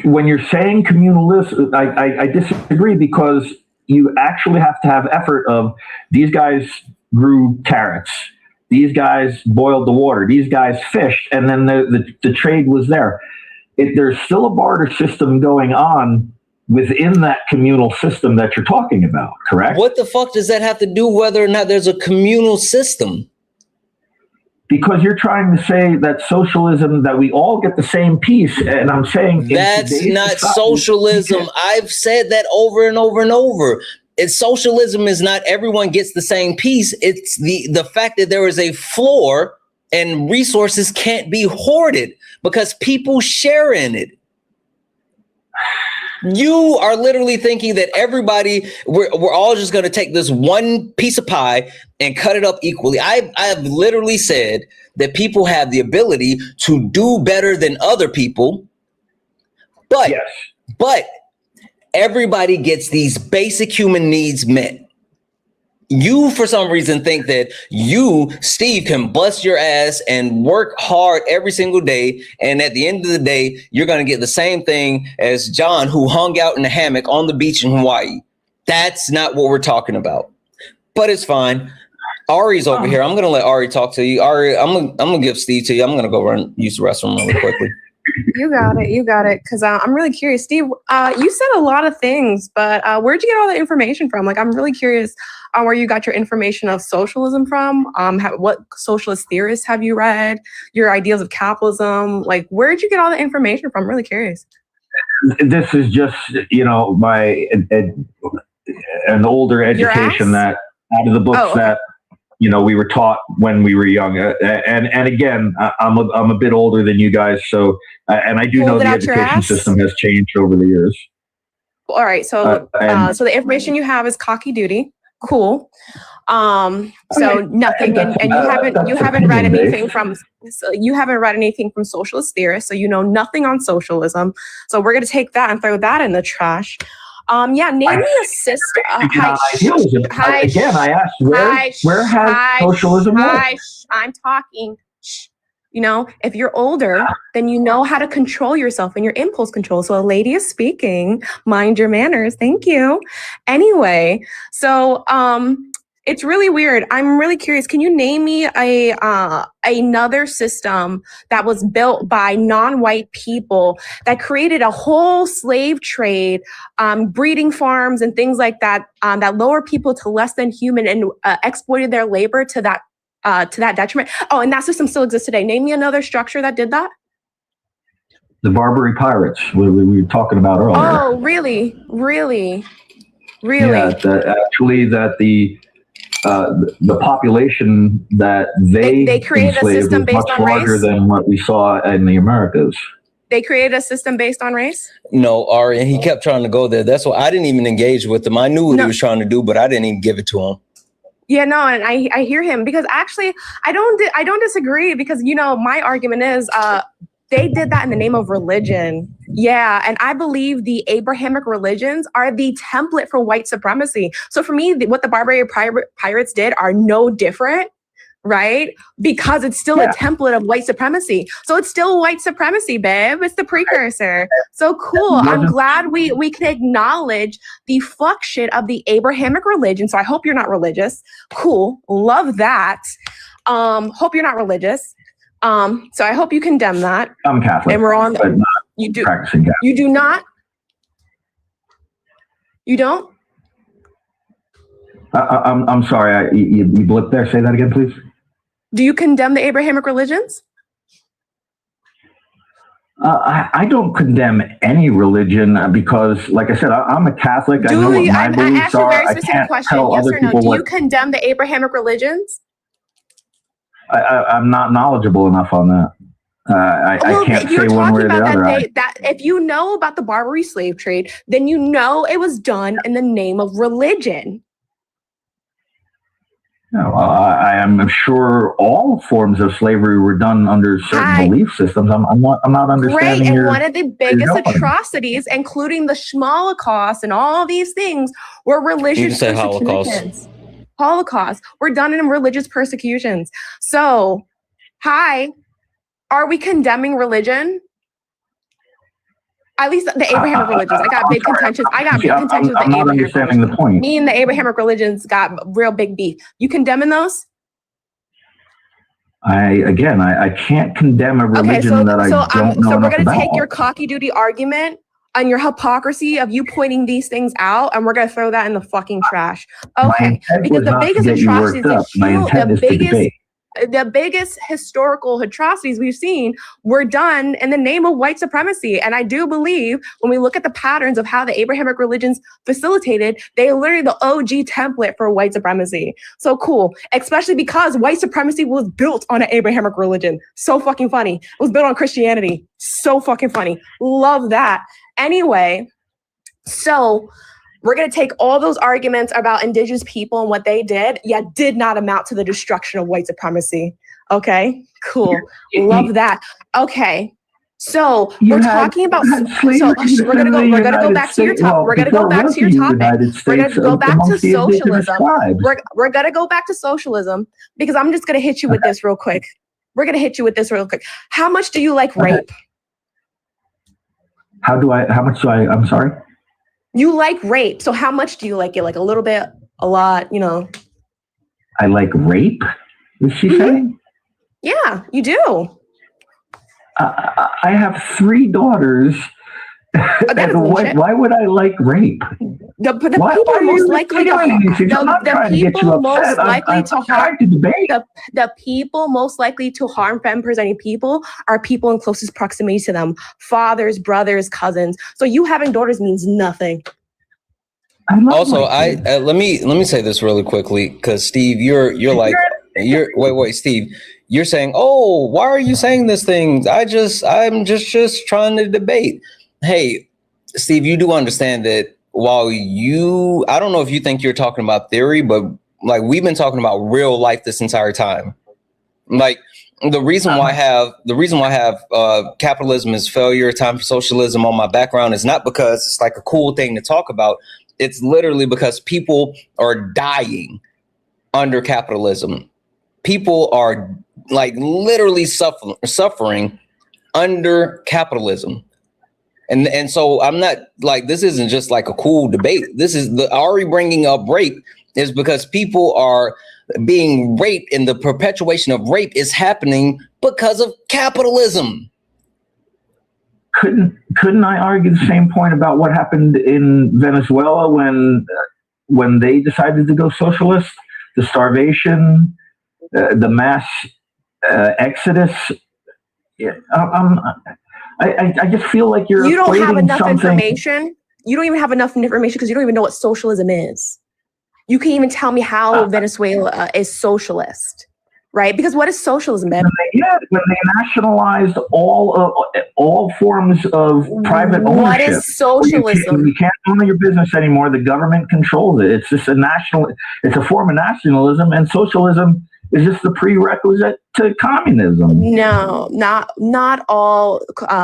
When you're saying communalism, I disagree, because you actually have to have effort of these guys grew carrots, these guys boiled the water, these guys fished, and then the trade was there. There's still a barter system going on within that communal system that you're talking about, correct? What the fuck does that have to do whether or not there's a communal system? Because you're trying to say that socialism, that we all get the same piece, and I'm saying that's not socialism. I've said that over and over and over. Socialism is not everyone gets the same piece. It's the fact that there is a floor and resources can't be hoarded because people share in it. You are literally thinking that we're all just going to take this one piece of pie and cut it up equally. I have literally said that people have the ability to do better than other people, but everybody gets these basic human needs met. You, for some reason, think that you, Steve, can bust your ass and work hard every single day, and at the end of the day, you're going to get the same thing as John, who hung out in the hammock on the beach in Hawaii. That's not what we're talking about. But it's fine. Ari's over here. I'm going to let Ari talk to you. Ari, I'm going to give Steve to you. I'm going to go use the restroom really quickly. You got it. Because I'm really curious. Steve, you said a lot of things, but where'd you get all the information from? Like, I'm really curious where you got your information of socialism from. What socialist theorists have you read? Your ideas of capitalism? Like, where'd you get all the information from? I'm really curious. This is just, my an older education that out of the books that we were taught when we were young. And again, I'm a bit older than you guys, so and I do know the education system has changed over the years. All right, so so the information you have is cocky duty. Cool. So nothing, and you haven't read anything from socialist theorists, so you know nothing on socialism. So we're gonna take that and throw that in the trash. Name me a system. I asked where has socialism worked? I'm talking. If you're older, then you know how to control yourself and your impulse control. So a lady is speaking. Mind your manners. Thank you. Anyway, so It's really weird. I'm really curious. Can you name me another system that was built by non-white people that created a whole slave trade, breeding farms and things like that, that lower people to less than human and exploited their labor to that detriment? Oh, and that system still exists today. Name me another structure that did that. The Barbary Pirates we were talking about earlier. Oh, really? Really? Yeah, actually that the population that they created a system was based much on larger race? than what we saw in the Americas. They created a system based on race? No, Ari, and he kept trying to go there. That's why I didn't even engage with him. I knew what he was trying to do, but I didn't even give it to him. Yeah, no, and I hear him, because actually I don't disagree, because my argument is they did that in the name of religion. Yeah, and I believe the Abrahamic religions are the template for white supremacy. So for me, what the Barbary Pirates did are no different, right? Because it's still a template of white supremacy. So it's still white supremacy, babe. It's the precursor. So cool. I'm glad we can acknowledge the fuck shit of the Abrahamic religion. So I hope you're not religious. Cool. Love that. Hope you're not religious. So I hope you condemn that. I'm Catholic, and we're on. but not you do. Practicing Catholic. You do not. You don't. I'm sorry. You blipped there. Say that again, please. Do you condemn the Abrahamic religions? I don't condemn any religion because, like I said, I'm a Catholic. I know what my beliefs asked you a are. very I specific can't question. tell Yes other or no? people Do what. you condemn the Abrahamic religions? I'm not knowledgeable enough on that. I can't say one way or the other. That if you know about the Barbary slave trade, then you know it was done in the name of religion. No, I am sure all forms of slavery were done under certain belief systems. I'm not understanding. Great, and one of the biggest atrocities, including the Schmolocausts and all these things, were religious persecutions. Holocaust were done in religious persecutions. So, are we condemning religion? At least the Abrahamic religions. I got big contentions. with the I'm not understanding the point. Me and the Abrahamic religions got real big beef. You condemning those? I can't condemn a religion that I don't know So we're enough going to about. take your cocky duty argument and your hypocrisy of you pointing these things out, and we're going to throw that in the fucking trash. Okay, because the biggest atrocities, the biggest historical atrocities we've seen were done in the name of white supremacy. And I do believe when we look at the patterns of how the Abrahamic religions facilitated, they are literally the OG template for white supremacy. So cool, especially because white supremacy was built on an Abrahamic religion. So fucking funny. It was built on Christianity. So fucking funny. Love that. Anyway, so we're going to take all those arguments about indigenous people and what they did, did not amount to the destruction of white supremacy. Okay, cool. Love that. Okay, so we're talking about. So we're going to go back to your topic. We're going to go back to your topic. We're going to go back to socialism. We're going to go back to socialism because I'm just going to hit you with this real quick. We're going to hit you with this real quick. How much do you like rape? How much do I, I'm sorry? You like rape. So how much do you like it? Like a little bit, a lot, I like rape? Is she saying? Yeah, you do. I have 3 daughters. Why would I like rape? The people most likely to harm the people most likely to harm femme-presenting people are people in closest proximity to them: fathers, brothers, cousins. So you having daughters means nothing. Also, let me say this really quickly, because Steve, wait, Steve, you're saying, oh, why are you saying this thing? I'm just trying to debate. Hey, Steve, you do understand that while I don't know if you think you're talking about theory, but like we've been talking about real life this entire time. Like the reason why I have Capitalism is Failure, Time for Socialism on my background is not because it's like a cool thing to talk about. It's literally because people are dying under capitalism. People are like literally suffering under capitalism. And so I'm not like, this isn't just like a cool debate. This is the Ari bringing up rape is because people are being raped, and the perpetuation of rape is happening because of capitalism. Couldn't I argue the same point about what happened in Venezuela when they decided to go socialist? The starvation, the mass exodus. I just feel like you don't have enough information. You don't even have enough information because you don't even know what socialism is. You can't even tell me how Venezuela is socialist, right? Because what is socialism, man? When they nationalized all forms of private ownership. What is socialism? You can't own your business anymore. The government controls it. It's just it's a form of nationalism, and socialism is just the prerequisite to communism. No, not all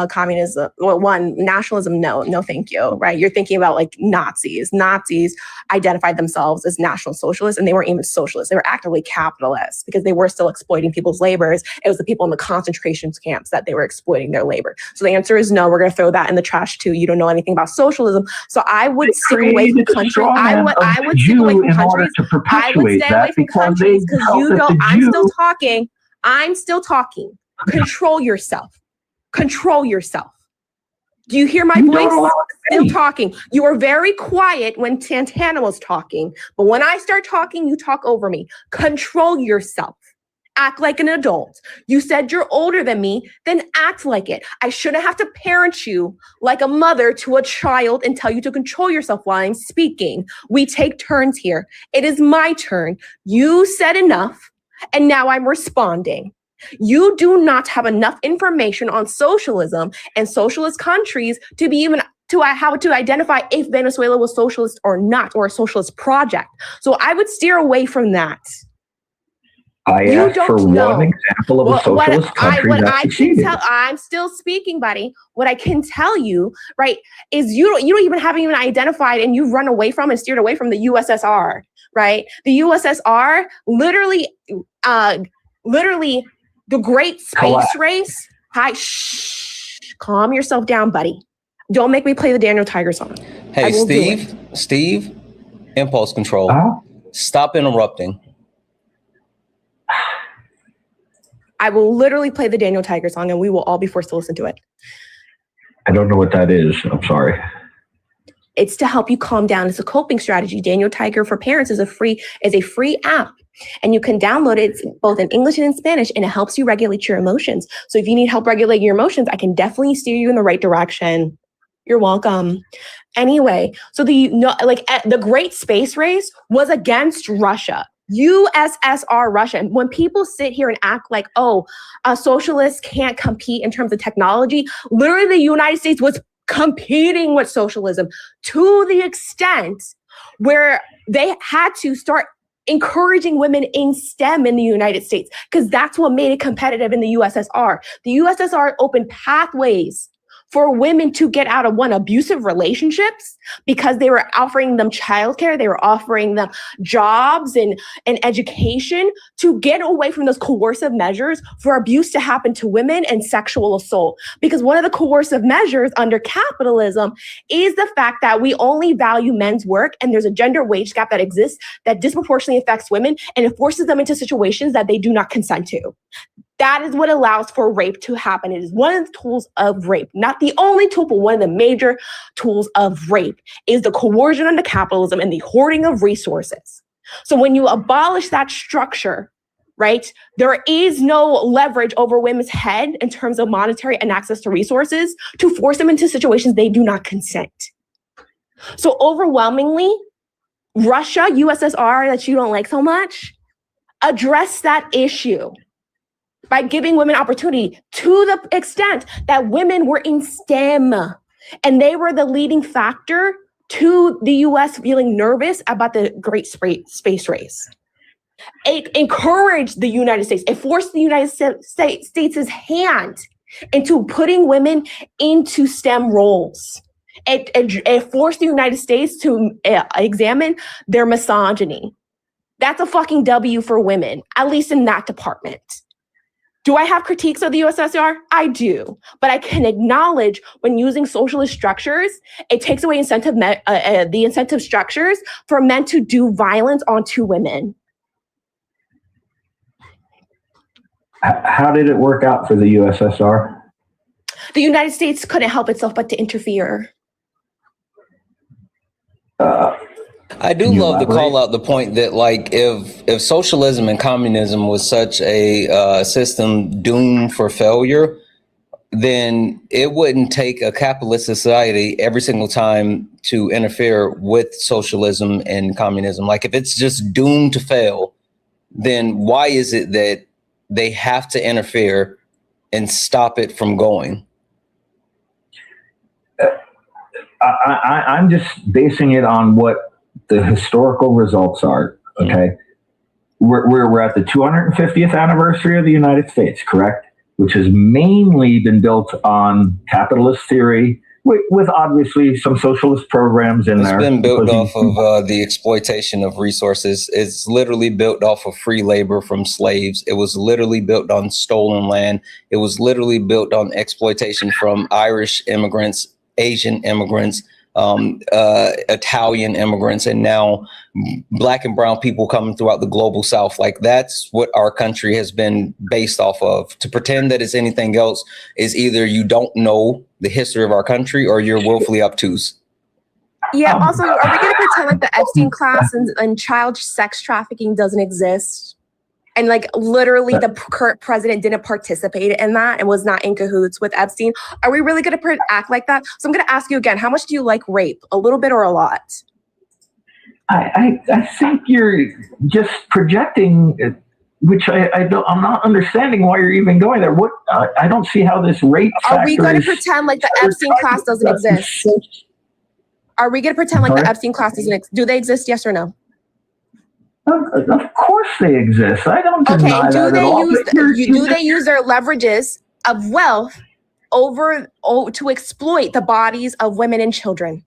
communism. Well, nationalism. No, thank you. Right? You're thinking about like Nazis. Nazis identified themselves as National Socialists, and they weren't even socialists. They were actively capitalists because they were still exploiting people's labors. It was the people in the concentration camps that they were exploiting their labor. So the answer is no. We're going to throw that in the trash too. You don't know anything about socialism. So I would stick away from countries. I would stick away from countries. I would stay away from countries because you don't. I'm still talking. Control yourself. Control yourself. Do you hear my voice? Still talking. You were very quiet when Santana was talking, but when I start talking, you talk over me. Control yourself. Act like an adult. You said you're older than me, then act like it. I shouldn't have to parent you like a mother to a child and tell you to control yourself while I'm speaking. We take turns here. It is my turn. You said enough, and now I'm responding. You do not have enough information on socialism and socialist countries to be even how to identify if Venezuela was socialist or not, or a socialist project. So I would steer away from that. I asked for one example of a socialist country that succeeded. I'm still speaking, buddy. What I can tell you, right, is you haven't even identified, and you've run away from and steered away from the USSR, right? The USSR, literally, the great space race. Hi, calm yourself down, buddy. Don't make me play the Daniel Tiger song. Hey, Steve, impulse control. Stop interrupting. I will literally play the Daniel Tiger song, and we will all be forced to listen to it. I don't know what that is. I'm sorry. It's to help you calm down. It's a coping strategy. Daniel Tiger for Parents is a free app, and you can download it. It's both in English and in Spanish, and it helps you regulate your emotions. So if you need help regulating your emotions, I can definitely steer you in the right direction. You're welcome. Anyway, so the Great Space Race was against Russia. USSR Russia. And when people sit here and act like, socialists can't compete in terms of technology, literally the United States was competing with socialism to the extent where they had to start encouraging women in STEM in the United States, because that's what made it competitive in the USSR. The USSR opened pathways for women to get out of abusive relationships, because they were offering them childcare, they were offering them jobs and education to get away from those coercive measures for abuse to happen to women and sexual assault. Because one of the coercive measures under capitalism is the fact that we only value men's work, and there's a gender wage gap that exists that disproportionately affects women, and it forces them into situations that they do not consent to. That is what allows for rape to happen. It is one of the tools of rape. Not the only tool, but one of the major tools of rape is the coercion under capitalism and the hoarding of resources. So when you abolish that structure, right, there is no leverage over women's head in terms of monetary and access to resources to force them into situations they do not consent. So overwhelmingly, Russia, USSR, that you don't like so much, address that issue by giving women opportunity, to the extent that women were in STEM, and they were the leading factor to the US feeling nervous about the Great Space Race. It encouraged the United States. It forced the United States' hand into putting women into STEM roles. It forced the United States to examine their misogyny. That's a fucking W for women, at least in that department. Do I have critiques of the USSR? I do, but I can acknowledge when using socialist structures, it takes away the incentive structures for men to do violence onto women. How did it work out for the USSR? The United States couldn't help itself but to interfere. I do love to call out the point that, like, if socialism and communism was such a system doomed for failure, then it wouldn't take a capitalist society every single time to interfere with socialism and communism. Like, if it's just doomed to fail, then why is it that they have to interfere and stop it from going? I'm just basing it on what the historical results are. Okay. We're at the 250th anniversary of the United States, correct? Which has mainly been built on capitalist theory with obviously some socialist programs in there. It's been built off of the exploitation of resources. It's literally built off of free labor from slaves. It was literally built on stolen land. It was literally built on exploitation from Irish immigrants, Asian immigrants, Italian immigrants, and now Black and brown people coming throughout the global South. Like, that's what our country has been based off of. To pretend that it's anything else is either you don't know the history of our country or you're willfully obtuse. Yeah, also, are we going to pretend like the Epstein class and child sex trafficking doesn't exist? And like literally the current president didn't participate in that and was not in cahoots with Epstein. Are we really going to act like that? So I'm going to ask you again, how much do you like rape? A little bit or a lot? I think you're just projecting, which I'm not understanding why you're even going there. What I don't see how this rape Are we going to pretend like the Epstein class doesn't exist? Are we going to pretend like the Epstein class doesn't exist? Do they exist? Yes or no? Of course they exist. I don't deny that at all. Do they use their leverages of wealth to exploit the bodies of women and children?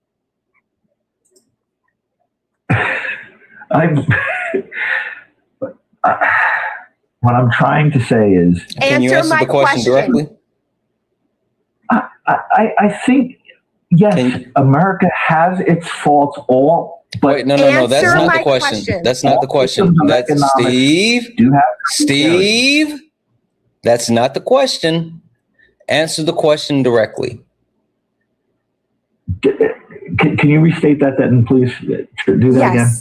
What I'm trying to say is, can you answer the question directly? I think, yes, America has its faults all. But wait, no, that's not the question. That's not the question. That's Steve. Steve, that's not the question. Answer the question directly. Can you restate that then, please? Do that again.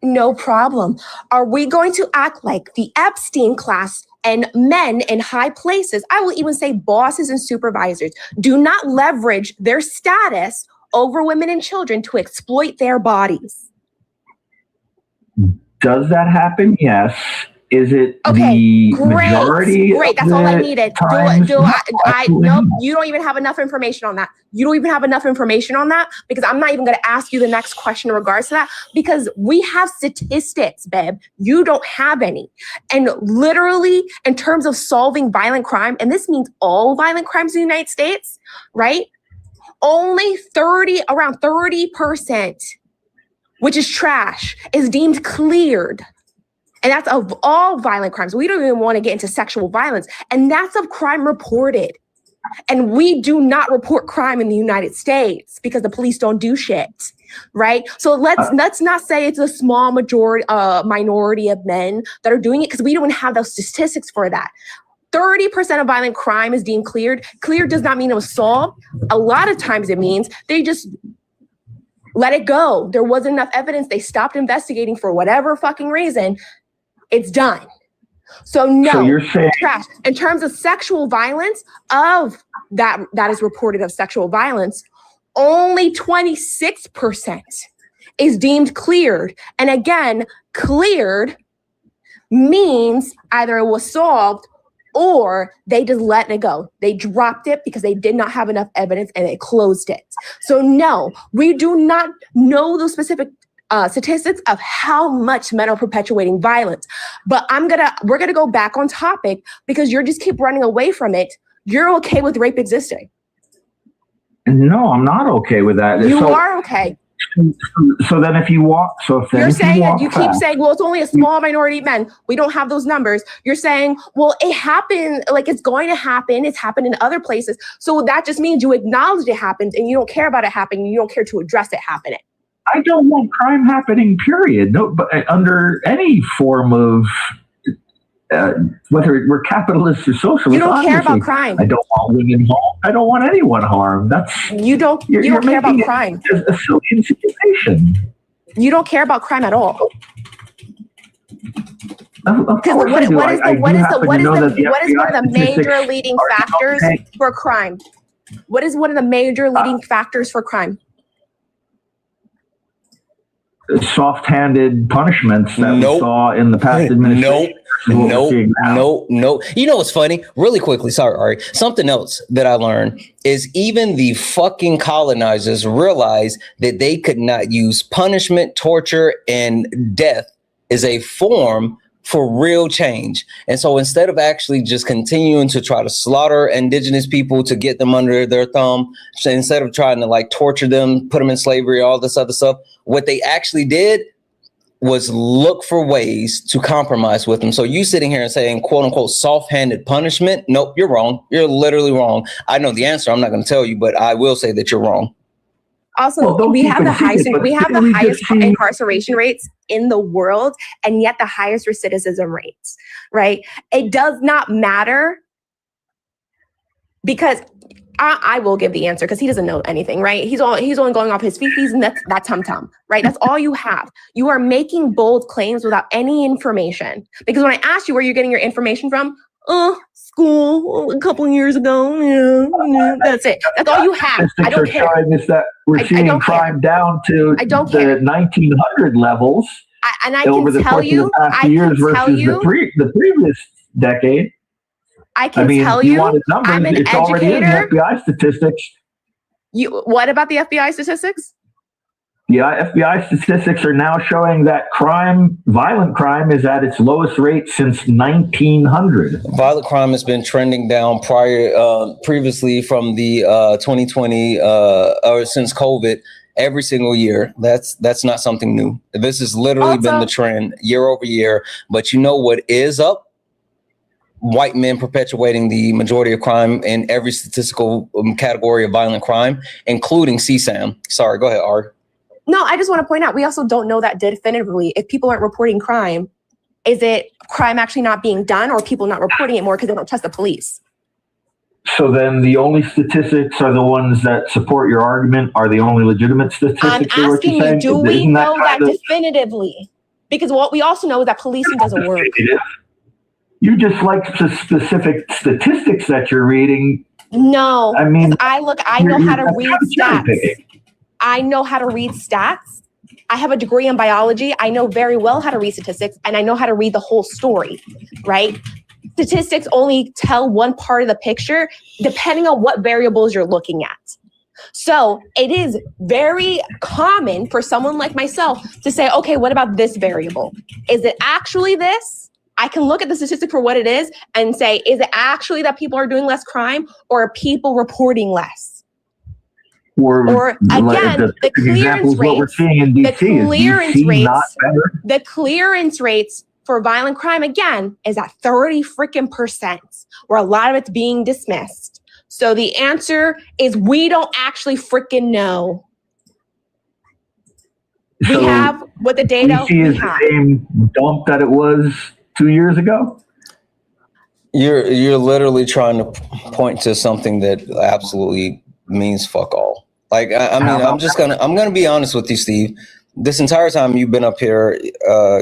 No problem. Are we going to act like the Epstein class and men in high places, I will even say bosses and supervisors, do not leverage their status over women and children to exploit their bodies? Does that happen? Yes. Is it the majority? Great. That's all I needed. Nope. You don't even have enough information on that. You don't even have enough information on that because I'm not even going to ask you the next question in regards to that because we have statistics, babe. You don't have any. And literally, in terms of solving violent crime, and this means all violent crimes in the United States, right? Only around 30%, which is trash, is deemed cleared. And that's of all violent crimes. We don't even want to get into sexual violence. And that's of crime reported. And we do not report crime in the United States because the police don't do shit, right? So let's not say it's a small minority of men that are doing it because we don't have those statistics for that. 30% of violent crime is deemed cleared. Cleared does not mean it was solved. A lot of times it means they just let it go. There wasn't enough evidence. They stopped investigating for whatever fucking reason. It's done. So no, so you're saying, trash. In terms of sexual violence, of that is reported of sexual violence, only 26% is deemed cleared. And again, cleared means either it was solved or they just let it go. They dropped it because they did not have enough evidence and they closed it. So no, we do not know those specific statistics of how much men are perpetuating violence. But we're gonna go back on topic because you just keep running away from it. You're okay with rape existing. No, I'm not okay with that. You are okay. So then if you walk, You're saying you keep fast, saying, well, it's only a small minority of men. We don't have those numbers. You're saying, well, it happened, like it's going to happen. It's happened in other places. So that just means you acknowledge it happened and you don't care about it happening. You don't care to address it happening. I don't want crime happening, period. No, but under any form of, whether we're capitalists or socialists. You don't care about crime. I don't want women harmed. I don't want anyone harmed. You don't care about crime. A silly insinuation. You don't care about crime at all. Of course I do. What is one of the major leading factors for crime? What is one of the major leading factors for crime? Soft-handed punishments that we saw in the past administration. No. You know what's funny? Really quickly, sorry, Ari. Something else that I learned is even the fucking colonizers realized that they could not use punishment, torture, and death as a form for real change. And so instead of actually just continuing to try to slaughter indigenous people to get them under their thumb, so instead of trying to like torture them, put them in slavery, all this other stuff, what they actually did was look for ways to compromise with them. So you sitting here and saying, quote unquote, soft-handed punishment. Nope, you're wrong. You're literally wrong. I know the answer. I'm not going to tell you, but I will say that you're wrong. Also, we have the highest incarceration rates in the world, and yet the highest recidivism rates, right? It does not matter because I will give the answer because he doesn't know anything, right? He's only going off his fifis, and that's tum-tum, right? That's all you have. You are making bold claims without any information. Because when I asked you where you're getting your information from, school a couple years ago, yeah, that's it. That's all you have. I don't care. Is that we're seeing crime down to the 1900 levels, and I can tell you, the past years versus the previous decade. I mean, tell you, wanted numbers, I'm an it's educator. Already in the FBI statistics. What about the FBI statistics? Yeah, FBI statistics are now showing that violent crime is at its lowest rate since 1900. Violent crime has been trending down previously from the 2020 or since COVID every single year. That's not something new. This has literally been the trend year over year. But you know what is up? White men perpetuating the majority of crime in every statistical category of violent crime, including CSAM. Sorry, go ahead, Ari. No, I just want to point out, we also don't know that definitively. If people aren't reporting crime, is it crime actually not being done or people not reporting it more because they don't trust the police? So then the only statistics are the ones that support your argument, are the only legitimate statistics? I'm asking you, do we know that definitively? Because what we also know is that policing doesn't work. You just like the specific statistics that you're reading. No, I mean, I know how to read stats. I know how to read stats. I have a degree in biology. I know very well how to read statistics, and I know how to read the whole story, right? Statistics only tell one part of the picture depending on what variables you're looking at. So it is very common for someone like myself to say, okay, what about this variable? Is it actually this? I can look at the statistic for what it is and say, is it actually that people are doing less crime or are people reporting less? Or again, the clearance rates, what we're seeing in DC, the clearance rates for violent crime, again, is at 30% where a lot of it's being dismissed. So the answer is we don't actually freaking know. We have what the data DC is the same dump that it was 2 years ago. You're literally trying to point to something that absolutely means fuck all. Like I'm gonna be honest with you, Steve. This entire time you've been up here,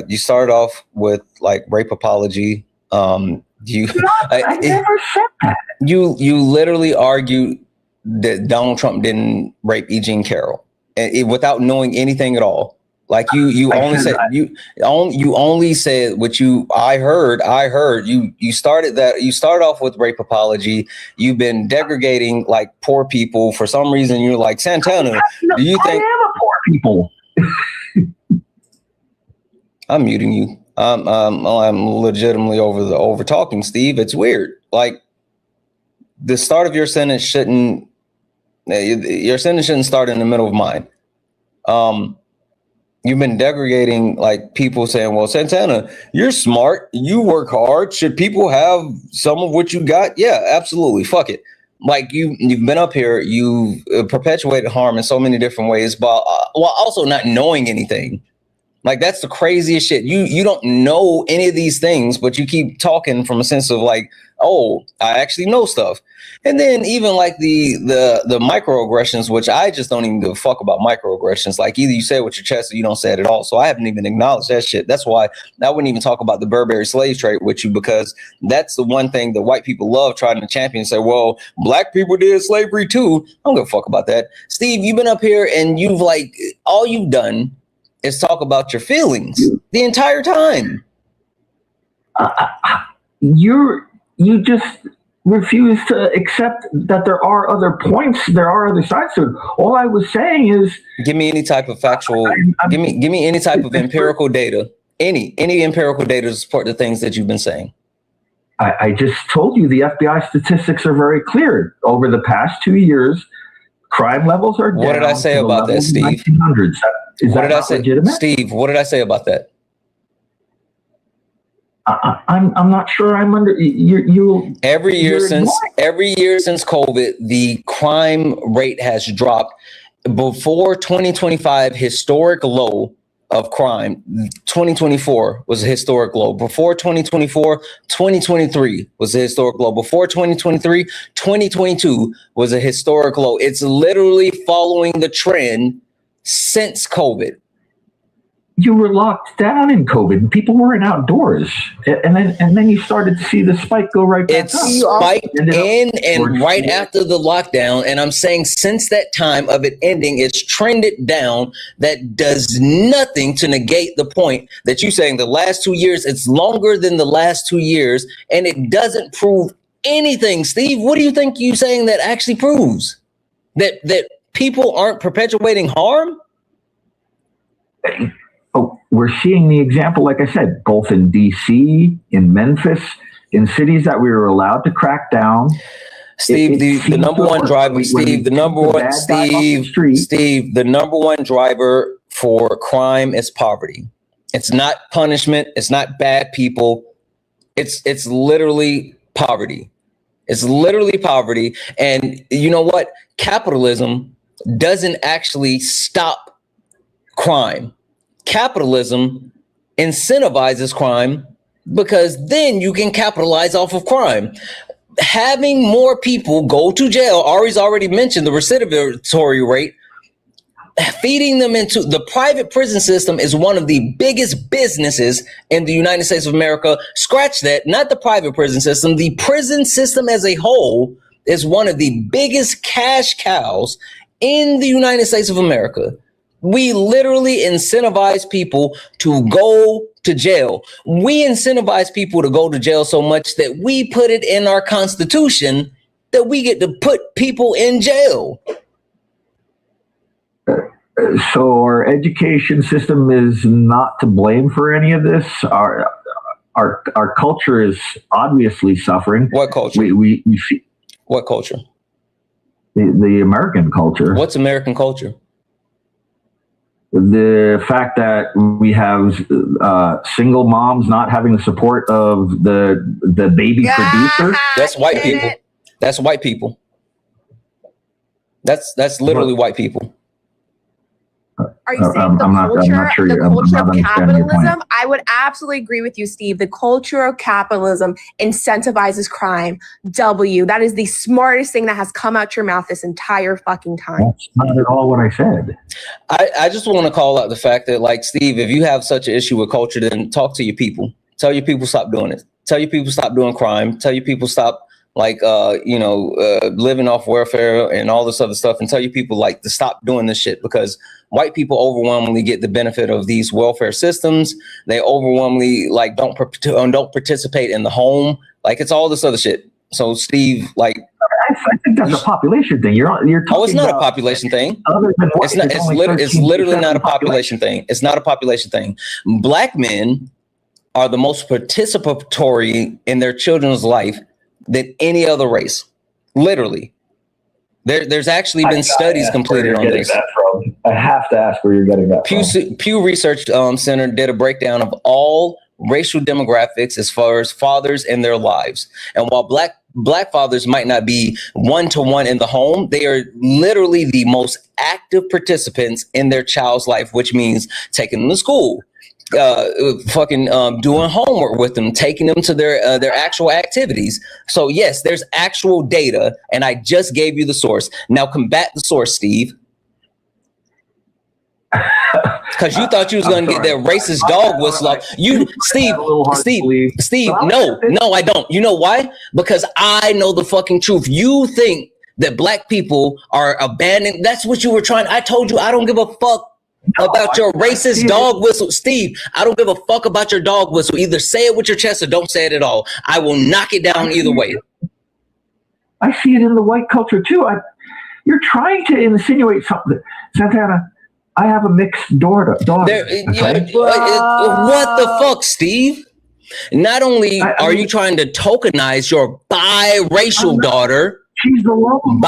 you started off with like rape apology. I never said that. You literally argued that Donald Trump didn't rape E. Jean Carroll without knowing anything at all. Like you only said what I heard you started off with rape apology. You've been degrading like poor people for some reason. You're like Santana. Do you think I am a poor people? I'm muting you. I'm legitimately over talking, Steve. It's weird. Like the start of your sentence shouldn't start in the middle of mine. You've been degrading like people saying, well, Santana, you're smart, you work hard. Should people have some of what you got? Yeah, absolutely. Fuck it. Like you've been up here, you've perpetuated harm in so many different ways, but while also not knowing anything. Like that's the craziest shit. You don't know any of these things, but you keep talking from a sense of like, oh, I actually know stuff. And then even like the microaggressions, which I just don't even give a fuck about microaggressions. Like either you say it with your chest or you don't say it at all. So I haven't even acknowledged that shit. That's why I wouldn't even talk about the Burberry slave trade with you, because that's the one thing that white people love trying to champion. Say, well, black people did slavery too. I don't give a fuck about that. Steve, you've been up here and you've like all you've done is talk about your feelings the entire time. You just refuse to accept that there are other points, there are other sides to it. All I was saying is, give me any type of factual, give me any type of empirical data, any empirical data to support the things that you've been saying. I just told you the FBI statistics are very clear. Over the past 2 years, crime levels are down. What did I say about that, Steve? What did I say, legitimate? Steve? What did I say about that? I'm not sure. I'm under you. Every year since COVID, the crime rate has dropped. Before 2025, historic low of crime. 2024 was a historic low. Before 2024, 2023 was a historic low. Before 2023, 2022 was a historic low. It's literally following the trend since COVID. You were locked down in COVID and people weren't outdoors. And then you started to see the spike go right back up. It spiked in and right after the lockdown. And I'm saying since that time of it ending, it's trended down. That does nothing to negate the point that you're saying the last 2 years, it's longer than the last 2 years. And it doesn't prove anything. Steve, what do you think you saying that actually proves? That people aren't perpetuating harm? Oh, we're seeing the example, like I said, both in DC, in Memphis, in cities that we were allowed to crack down. Steve, the number one driver, Steve, the number one driver for crime is poverty. It's not punishment. It's not bad people. It's literally poverty. It's literally poverty. And you know what? Capitalism doesn't actually stop crime. Capitalism incentivizes crime because then you can capitalize off of crime. Having more people go to jail, Ari's already mentioned the recidivatory rate, feeding them into the private prison system is one of the biggest businesses in the United States of America. Scratch that, not the private prison system. The prison system as a whole is one of the biggest cash cows in the United States of America. We literally incentivize people to go to jail. We incentivize people to go to jail so much that we put it in our Constitution that we get to put people in jail. So our education system is not to blame for any of this. Our culture is obviously suffering. What culture? We see what culture? The American culture. What's American culture? The fact that we have single moms not having the support of the baby producer. That's white people. That's white people. That's literally white people. Are you saying the culture of capitalism? I would absolutely agree with you, Steve. The culture of capitalism incentivizes crime. That is the smartest thing that has come out your mouth this entire fucking time. That's not at all what I said. I just want to call out the fact that, like, Steve, if you have such an issue with culture, then talk to your people. Tell your people stop doing it. Tell your people stop doing crime. Tell your people stop living off welfare and all this other stuff, and tell your people like to stop doing this shit, because white people overwhelmingly get the benefit of these welfare systems. They overwhelmingly don't participate in the home. Like, it's all this other shit. So Steve, I think that's a population thing. You're talking. Oh, it's not a population thing. It's literally not a population thing. It's not a population thing. Black men are the most participatory in their children's life than any other race. Literally. There's actually been studies completed on this. I have to ask where you're getting that from. Pew Research Center did a breakdown of all racial demographics as far as fathers and their lives. And while black fathers might not be one-to-one in the home, they are literally the most active participants in their child's life, which means taking them to school, doing homework with them, taking them to their actual activities. So yes, there's actual data, and I just gave you the source. Now combat the source, Steve. Because you thought you was going to get that racist dog whistle off. Steve, no, I don't. You know why? Because I know the fucking truth. You think that black people are abandoned. That's what you were trying. I told you I don't give a fuck about your racist dog whistle. Steve, I don't give a fuck about your dog whistle. Either say it with your chest or don't say it at all. I will knock it down either way. I see it in the white culture too. You're trying to insinuate something. Santana, I have a mixed daughter. What the fuck, Steve? Not only are you trying to tokenize your biracial daughter, she's the local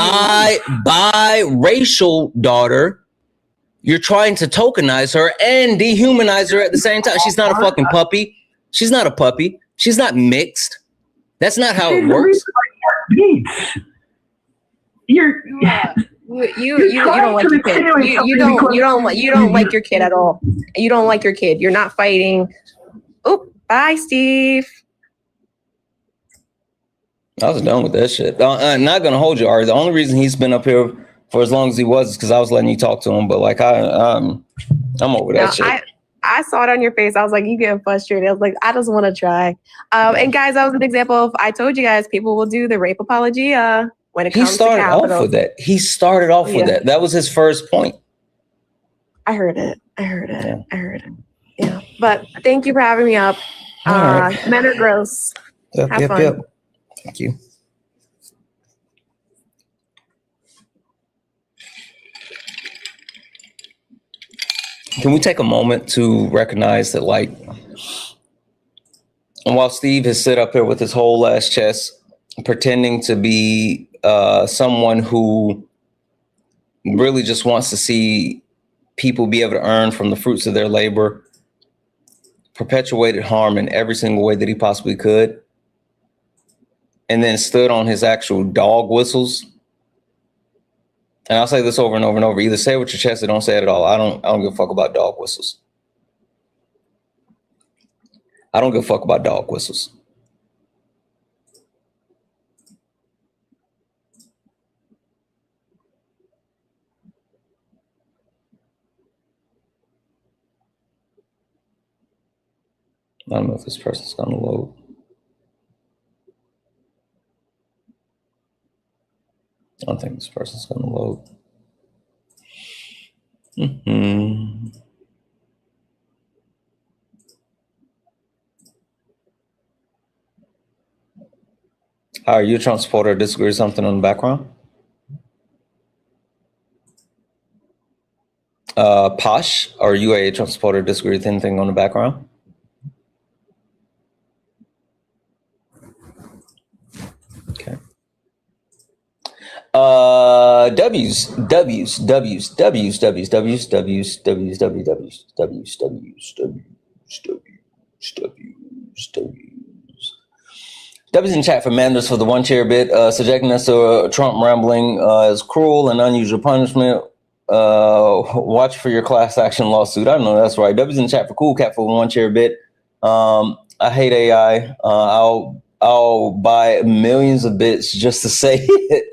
biracial daughter, you're trying to tokenize her and dehumanize her at the same time. She's not a fucking puppy. She's not a puppy. She's not mixed. That's not how it works. You don't like your kid. You don't like your kid at all. You don't like your kid. You're not fighting. Oh, bye, Steve. I was done with that shit. I'm not gonna hold you, Ari. The only reason he's been up here for as long as he was is because I was letting you talk to him. But like I'm over that shit. I saw it on your face. I was like, you getting frustrated. I was like, I just want to try. And guys, that was an example of, I told you guys, people will do the rape apology when it comes to Capitol. He started off with that. That was his first point. I heard it. Yeah. But thank you for having me up. Right. Men are gross. Have fun. Thank you. Can we take a moment to recognize that, like, and while Steve has sit up here with his whole ass chest, pretending to be someone who really just wants to see people be able to earn from the fruits of their labor, perpetuated harm in every single way that he possibly could, and then stood on his actual dog whistles. And I'll say this over and over and over: either say it with your chest or don't say it at all. I don't give a fuck about dog whistles. I don't give a fuck about dog whistles. I don't know if this person's gonna load. I don't think this person's gonna load. Are you a Trump supporter or disagree with something on the background? Posh, are you a Trump supporter or disagree with anything on the background? Okay. W's. W's in chat for Manders for the one chair bit, subjecting us to Trump rambling as cruel and unusual punishment. Watch for your class action lawsuit. I don't know, that's right. W's in chat for Cool Cat for the one chair bit. I hate AI. I'll buy millions of bits just to say it.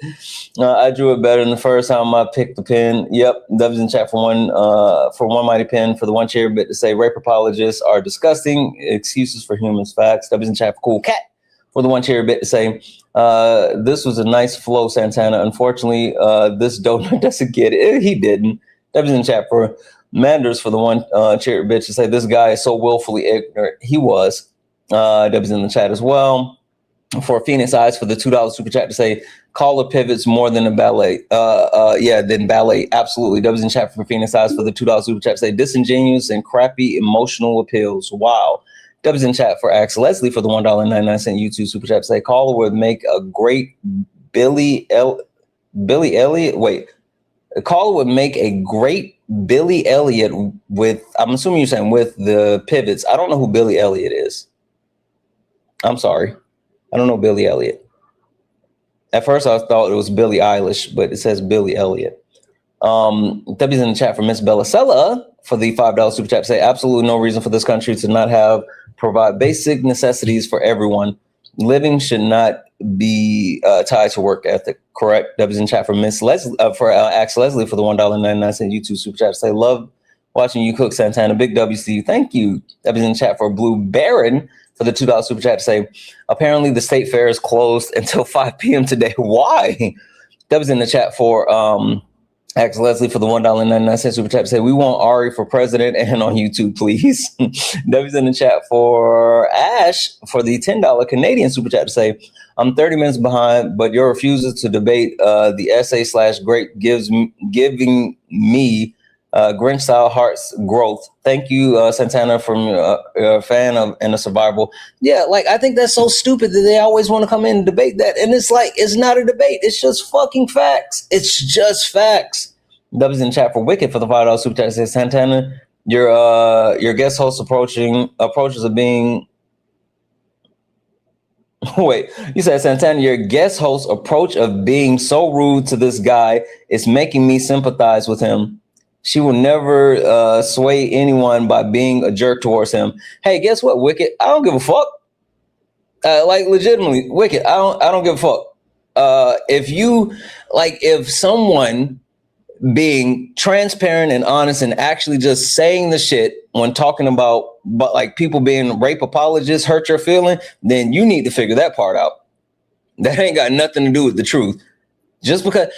I drew it better than the first time I picked the pen. Yep, W's in chat for one mighty pen for the one chair bit to say rape apologists are disgusting. Excuses for humans, facts. W's in chat for Cool Cat for the one chair bit to say this was a nice flow, Santana. Unfortunately, this donor doesn't get it. He didn't. W's in chat for Manders for the one chair bit to say this guy is so willfully ignorant. He was. W's in the chat as well. For Phoenix Eyes for the $2 super chat to say caller pivots more than a ballet. Than ballet. Absolutely. W's in chat for Phoenix Eyes for the $2 super chat to say disingenuous and crappy emotional appeals. Wow. W's in chat for Axe Leslie for the $1.99 YouTube super chat to say caller would make a great Billy Billy Elliot. Wait, the caller would make a great Billy Elliot with, I'm assuming you're saying with the pivots. I don't know who Billy Elliot is. I'm sorry. I don't know Billy Elliot. At first I thought it was Billie Eilish, but it says Billy Elliot. W's in the chat for Miss Bellicella for the $5 super chat. Say absolutely no reason for this country to not provide basic necessities for everyone. Living should not be tied to work ethic. Correct. W's in the chat for Miss Leslie Axe Leslie for the $1.99 YouTube super chat. Say love watching you cook, Santana. Big WC. Thank you. W's in the chat for Blue Baron for the $2 super chat. Say apparently the state fair is closed until 5 p.m. today. Why? W's in the chat for Ask Leslie for the $1.99 super chat. Say we want Ari for president and on YouTube, please. W's in the chat for Ash for the $10 Canadian super chat. Say I'm 30 minutes behind, but your refusal to debate the essay/great giving me Grinch style hearts growth. Thank you, Santana, from a fan of and a survival. Yeah, like I think that's so stupid that they always want to come in and debate that, and it's like it's not a debate. It's just fucking facts. It's just facts. W's in chat for Wicked for the $5 super chat. Says Santana, your guest host approaches of being. Wait, you said Santana, your guest host approach of being so rude to this guy is making me sympathize with him. She will never sway anyone by being a jerk towards him. Hey, guess what, Wicked? I don't give a fuck. Like legitimately, Wicked. I don't give a fuck. If someone being transparent and honest and actually just saying the shit when talking about like people being rape apologists hurt your feeling, then you need to figure that part out. That ain't got nothing to do with the truth. Just because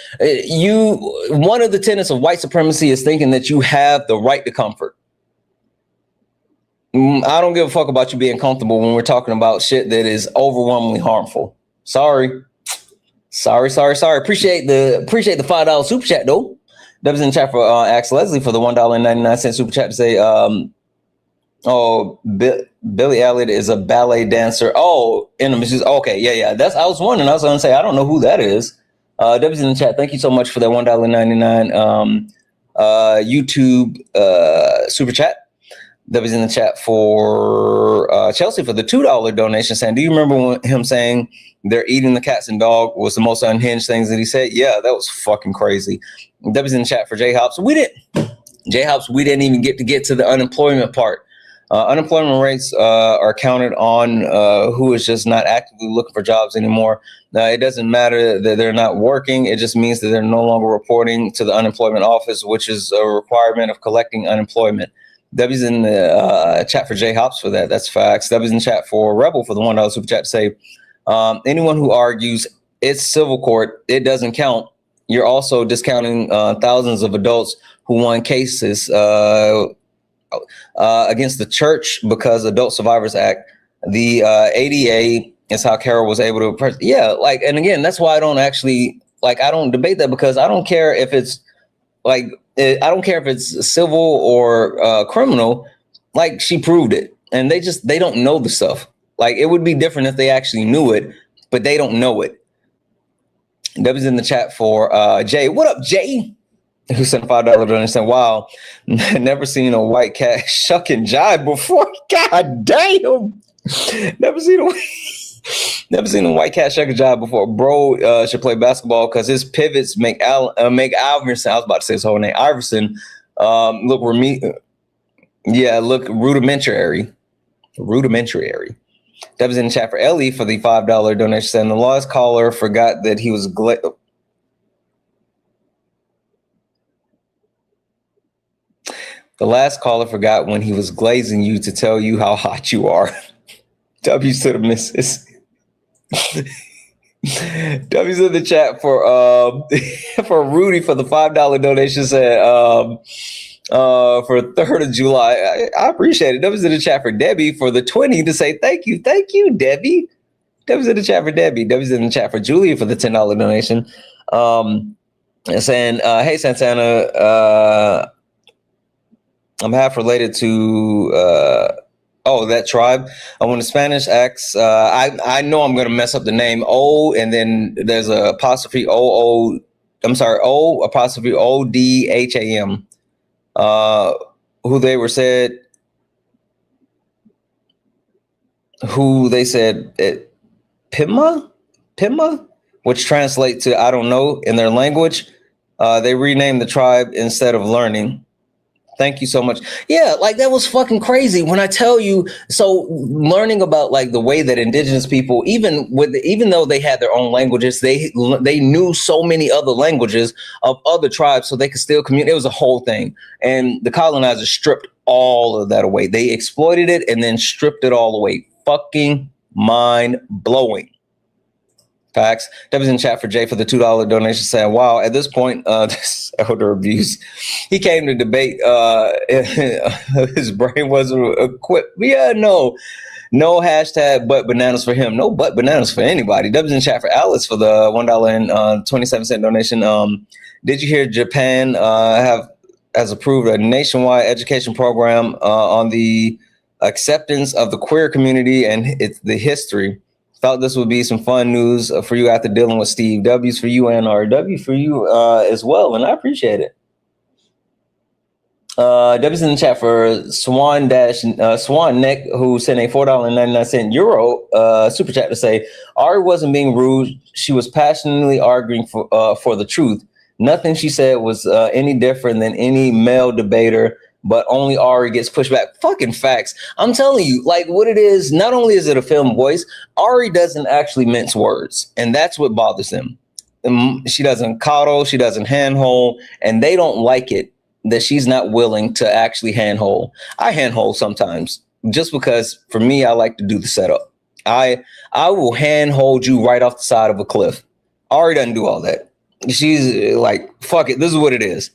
one of the tenets of white supremacy is thinking that you have the right to comfort. I don't give a fuck about you being comfortable when we're talking about shit that is overwhelmingly harmful. Sorry. Appreciate the $5 super chat though. That was in the chat for Axe Leslie for the $1.99 super chat to say, Billy Elliot is a ballet dancer. Oh, okay, yeah. I was wondering. I was going to say I don't know who that is. Debbie's in the chat. Thank you so much for that $1.99 YouTube super chat. Debbie's in the chat for Chelsea for the $2 donation. Saying, do you remember him saying they're eating the cats and dog was the most unhinged things that he said? Yeah, that was fucking crazy. Debbie's in the chat for J Hops. We didn't even get to the unemployment part. Unemployment rates are counted on who is just not actively looking for jobs anymore. It doesn't matter that they're not working. It just means that they're no longer reporting to the unemployment office, which is a requirement of collecting unemployment. Debbie's in the chat for J Hops for that. That's facts. Debbie's in the chat for Rebel for the $1 super chat to say, anyone who argues it's civil court, it doesn't count. You're also discounting thousands of adults who won cases against the church because Adult Survivors Act, the ADA is how Carol was able to. And again, that's why I don't actually I don't debate that, because I don't care if it's I don't care if it's civil or criminal. Like, she proved it, and they don't know the stuff. Like, it would be different if they actually knew it, but they don't know it. Debbie's in the chat for Jay. What up, Jay? Who sent $5 donation? Wow, never seen a white cat shuck and jive before. God damn, never seen a white cat shuck and jive before. Bro should play basketball because his pivots make Iverson. I was about to say his whole name, Iverson. Look rudimentary. That was in the chat for Ellie for the $5 donation. And the last caller forgot that he was The last caller forgot when he was glazing you to tell you how hot you are. W's to the missus. W's in the chat for Rudy for the $5 donation. Said for 3rd of July. I appreciate it. W's in the chat for Debbie for the 20 to say thank you, Debbie. W's in the chat for Debbie. W's in the chat for Julia for the $10 donation. Saying, hey Santana, I'm half related to that tribe. When the Spanish asks, I know I'm gonna mess up the name. And then there's a apostrophe I'm sorry, O''ODHAM, who they said Pima, which translates to I don't know in their language. They renamed the tribe instead of learning. Thank you so much. Yeah, like that was fucking crazy when I tell you. So learning about like the way that indigenous people, even though they had their own languages, they knew so many other languages of other tribes, so they could still communicate. It was a whole thing, and the colonizers stripped all of that away. They exploited it and then stripped it all away. Fucking mind blowing. Facts. That was in chat for Jay for the $2 donation saying, wow, at this point, this elder abuse. He came to debate. His brain wasn't equipped. Yeah, no hashtag butt bananas for him. No butt bananas for anybody. That was in chat for Alice for the $1.27 donation. Did you hear Japan has approved a nationwide education program on the acceptance of the queer community and the history? Thought this would be some fun news for you after dealing with Steve. W's for you and RW for you as well, and I appreciate it. W's in the chat for Swan Nick, who sent a $4.99 super chat to say Ari wasn't being rude. She was passionately arguing for the truth. Nothing she said was any different than any male debater. But only Ari gets pushed back. Fucking facts. I'm telling you, like what it is, not only is it a film voice, Ari doesn't actually mince words. And that's what bothers them. She doesn't coddle, she doesn't handhold, and they don't like it that she's not willing to actually handhold. I handhold sometimes just because for me, I like to do the setup. I will handhold you right off the side of a cliff. Ari doesn't do all that. She's like, fuck it, this is what it is.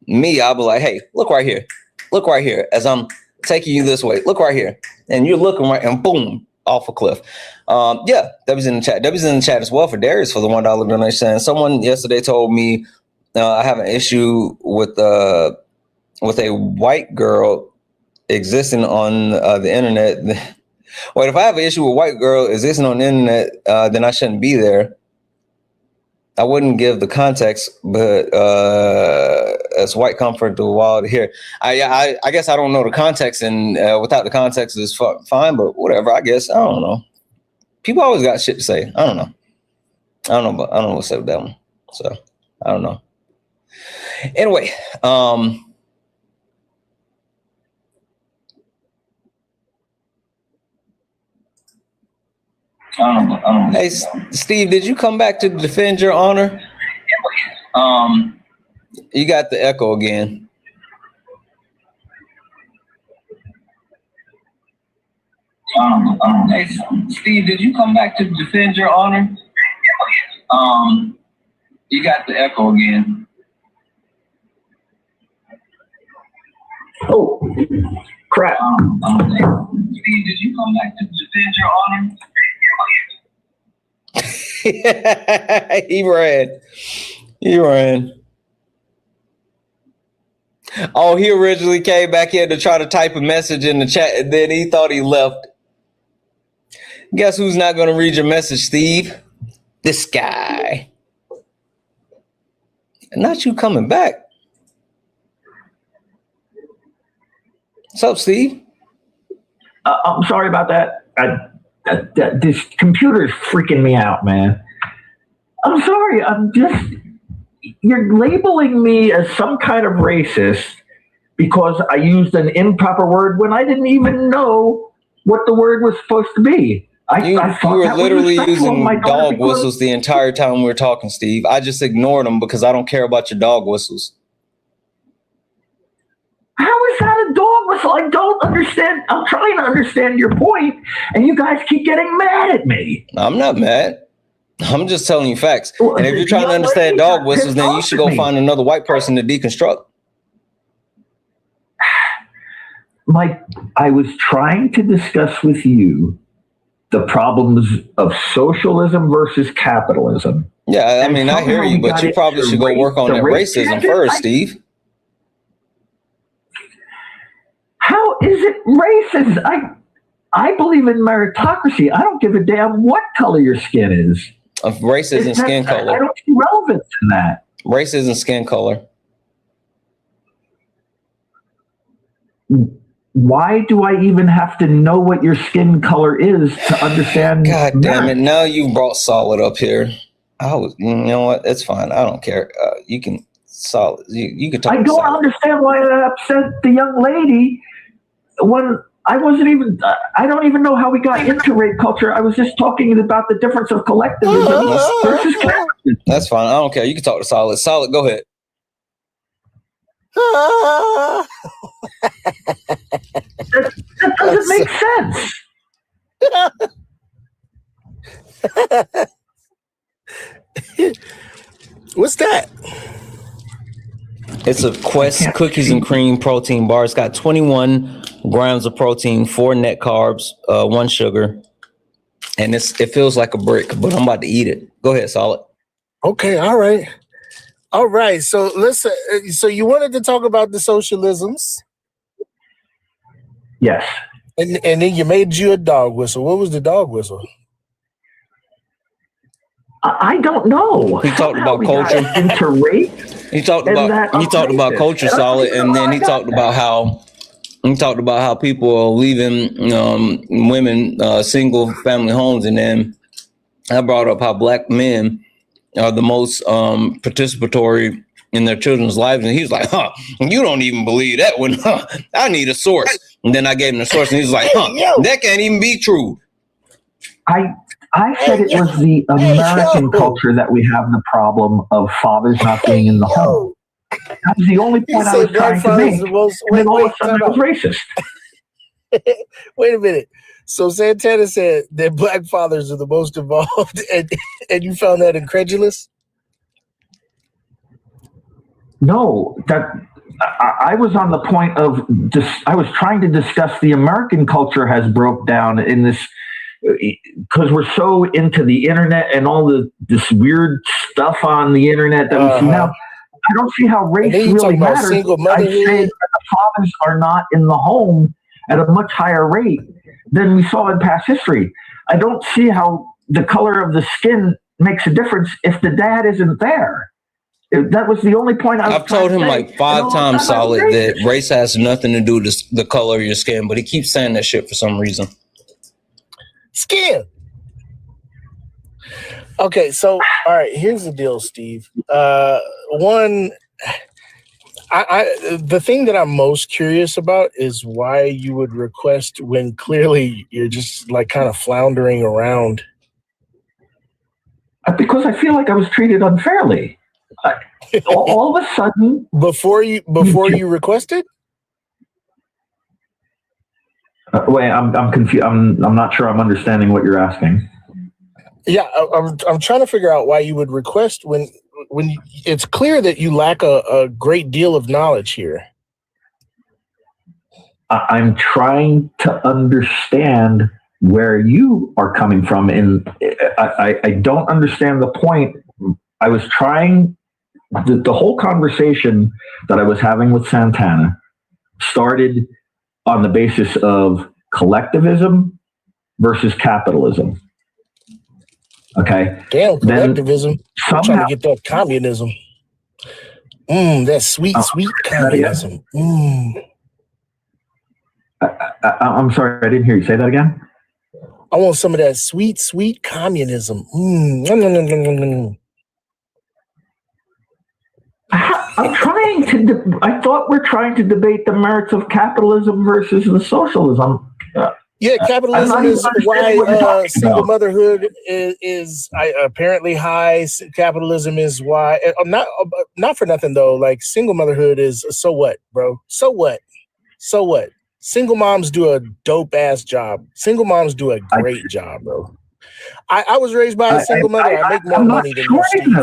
Me, I'll be like, hey, look right here. Look right here as I'm taking you this way. Look right here. And you're looking right and boom, off a cliff. Yeah, that was in the chat. That was in the chat as well for Darius for the $1 donation. Someone yesterday told me I have an issue with a white girl existing on the internet. Wait, if I have an issue with a white girl existing on the internet, then I shouldn't be there. I wouldn't give the context, but it's white comfort to wild to hear. I guess I don't know the context, and without the context is fine, but whatever. I guess I don't know. People always got shit to say. I don't know. I don't know what's up with that one. So I don't know. Anyway, hey, Steve, did you come back to defend your honor? You got the echo again. Hey, Steve, did you come back to defend your honor? You got the echo again. Oh, crap. Steve, did you come back to defend your honor? He ran. Oh, he originally came back in to try to type a message in the chat, and then he thought he left. Guess who's not going to read your message, Steve? This guy. Not you coming back. What's up, Steve? I'm sorry about that. This computer is freaking me out, man. I'm sorry. You're labeling me as some kind of racist because I used an improper word when I didn't even know what the word was supposed to be. You were literally using dog whistles the entire time we were talking, Steve. I just ignored them because I don't care about your dog whistles. How is that a dog whistle? I don't understand. I'm trying to understand your point, and you guys keep getting mad at me. I'm not mad. I'm just telling you facts. And if you're trying to understand dog whistles, then you should go find another white person to deconstruct. Mike, I was trying to discuss with you the problems of socialism versus capitalism. Yeah, I mean, I hear you, but you probably should go work on that racism first, Steve. How is it racist? I believe in meritocracy. I don't give a damn what color your skin is. Of race isn't skin color. I don't see relevance in that. Race isn't skin color. Why do I even have to know what your skin color is to understand? God damn it! Now you brought Solid up here. You know what? It's fine. I don't care. You can Solid. You can talk. I don't understand why that upset the young lady when I wasn't even. I don't even know how we got into rape culture. I was just talking about the difference of collectivism versus capitalism. That's fine. I don't care. You can talk to Solid. Solid, go ahead. That doesn't make sense. What's that? It's a Quest cookies and cream protein bar. It's got 21 grams of protein, 4 net carbs, 1 sugar, and it feels like a brick. But I'm about to eat it. Go ahead, Solid. Okay, all right. So listen. So you wanted to talk about the socialisms. Yes. And then you made you a dog whistle. What was the dog whistle? I don't know. He talked about culture. Into rape. He talked about culture, Solid, and then he talked about how people are leaving women single family homes, and then I brought up how black men are the most participatory in their children's lives, and he was like, you don't even believe that one, I need a source. And then I gave him the source, and he was like, that can't even be true. I said it was the American culture that we have the problem of fathers not being in the home. That was the only point I was trying to make. And then all of a sudden I was racist. Wait a minute. So Santana said that black fathers are the most involved, and you found that incredulous? No, I was on the point of I was trying to discuss the American culture has broke down in this because we're so into the internet and all this weird stuff on the internet that we see now. I don't see how race really matters. I say that the fathers are not in the home at a much higher rate than we saw in past history. I don't see how the color of the skin makes a difference if the dad isn't there. That was the only point I've told him like 5 times, Solid, that race has nothing to do with the color of your skin, but he keeps saying that shit for some reason. Skin. Okay, so all right, here's the deal, Steve. One, the thing that I'm most curious about is why you would request when clearly you're just like kind of floundering around. Because I feel like I was treated unfairly. All of a sudden, before you requested. Wait, I'm confused. I'm not sure I'm understanding what you're asking. Yeah, I'm trying to figure out why you would request when it's clear that you lack a great deal of knowledge here. I'm trying to understand where you are coming from, and I don't understand the point. I was trying. The whole conversation that I was having with Santana started on the basis of collectivism versus capitalism. Okay. Damn, collectivism. I'm trying to get that communism. That sweet communism. I'm sorry, I didn't hear you say that again. I want some of that sweet communism. I'm trying to. I thought we're trying to debate the merits of capitalism versus the socialism. Yeah, capitalism is why single motherhood is apparently high. Capitalism is why not for nothing though. Like single motherhood is so what, bro? So what? Single moms do a dope ass job. Single moms do a great job, bro. I was raised by a single mother. I make more money than you, Steve.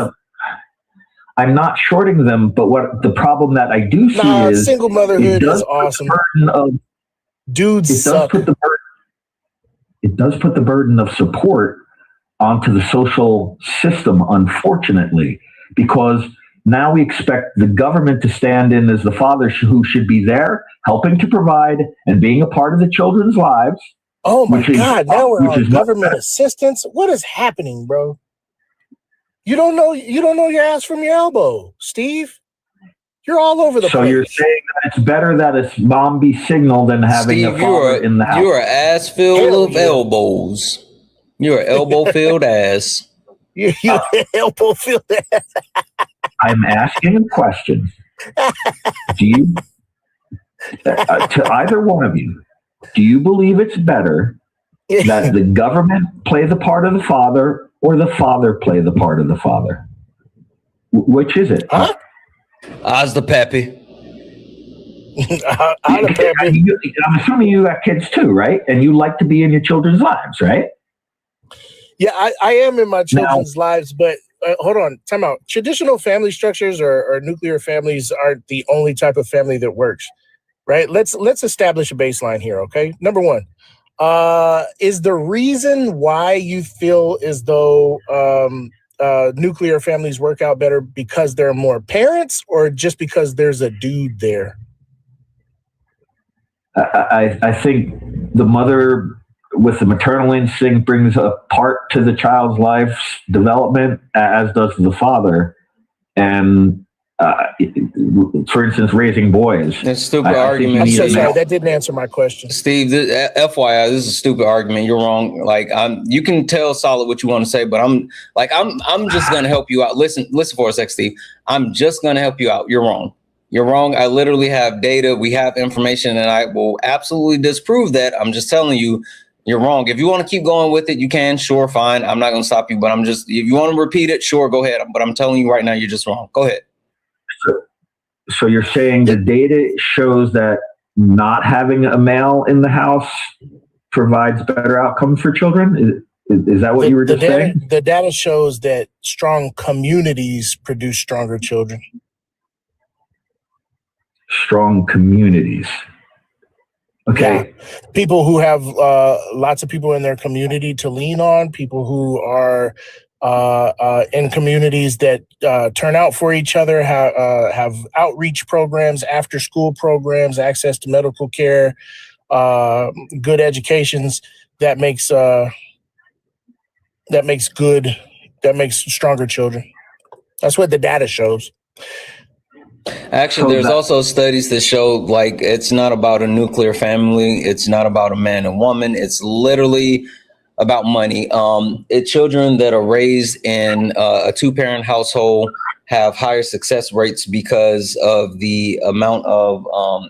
I'm not shorting them, but what the problem that I do see is single motherhood is awesome. Dudes suck. It does put the burden of support onto the social system, unfortunately, because now we expect the government to stand in as the father who should be there, helping to provide and being a part of the children's lives. Oh my God! Now we're on government assistance. What is happening, bro? You don't know your ass from your elbow, Steve. You're all over the place. So you're saying that it's better that a mom be single than having Steve, a father in the house. You're an ass filled of elbows. You're an elbow filled ass. You're elbow filled ass. I'm asking a question. Do you, to either one of you, do you believe it's better that the government play the part of the father or the father play the part of the father? Which is it? Huh? Oz the Peppy. I'm assuming you got kids too, right? And you like to be in your children's lives, right? Yeah, I am in my children's lives, but hold on, time out. Traditional family structures or nuclear families aren't the only type of family that works, right? Let's establish a baseline here, okay? Number one, is the reason why you feel as though nuclear families work out better because there are more parents, or just because there's a dude there? I think the mother with the maternal instinct brings a part to the child's life's development, as does the father. And for instance, raising boys. That's a stupid argument. I'm so sorry, that didn't answer my question. Steve, FYI, this is a stupid argument. You're wrong. Like, you can tell Solid what you want to say, but I'm just gonna help you out. Listen for a sec, Steve. I'm just gonna help you out. You're wrong. You're wrong. I literally have data. We have information, and I will absolutely disprove that. I'm just telling you, you're wrong. If you want to keep going with it, you can. Sure, fine. I'm not gonna stop you, but if you want to repeat it, sure, go ahead. But I'm telling you right now, you're just wrong. Go ahead. So you're saying the data shows that not having a male in the house provides better outcomes for children? Is that what you were just saying? The data shows that strong communities produce stronger children. Strong communities. Okay. Yeah. People who have lots of people in their community to lean on, people who are in communities that turn out for each other, have outreach programs, after school programs, access to medical care, good educations, that makes stronger children. That's what the data shows. Actually, there's also studies that show, like, it's not about a nuclear family. It's not about a man and woman. It's literally about money. Children that are raised in a two-parent household have higher success rates because of the amount of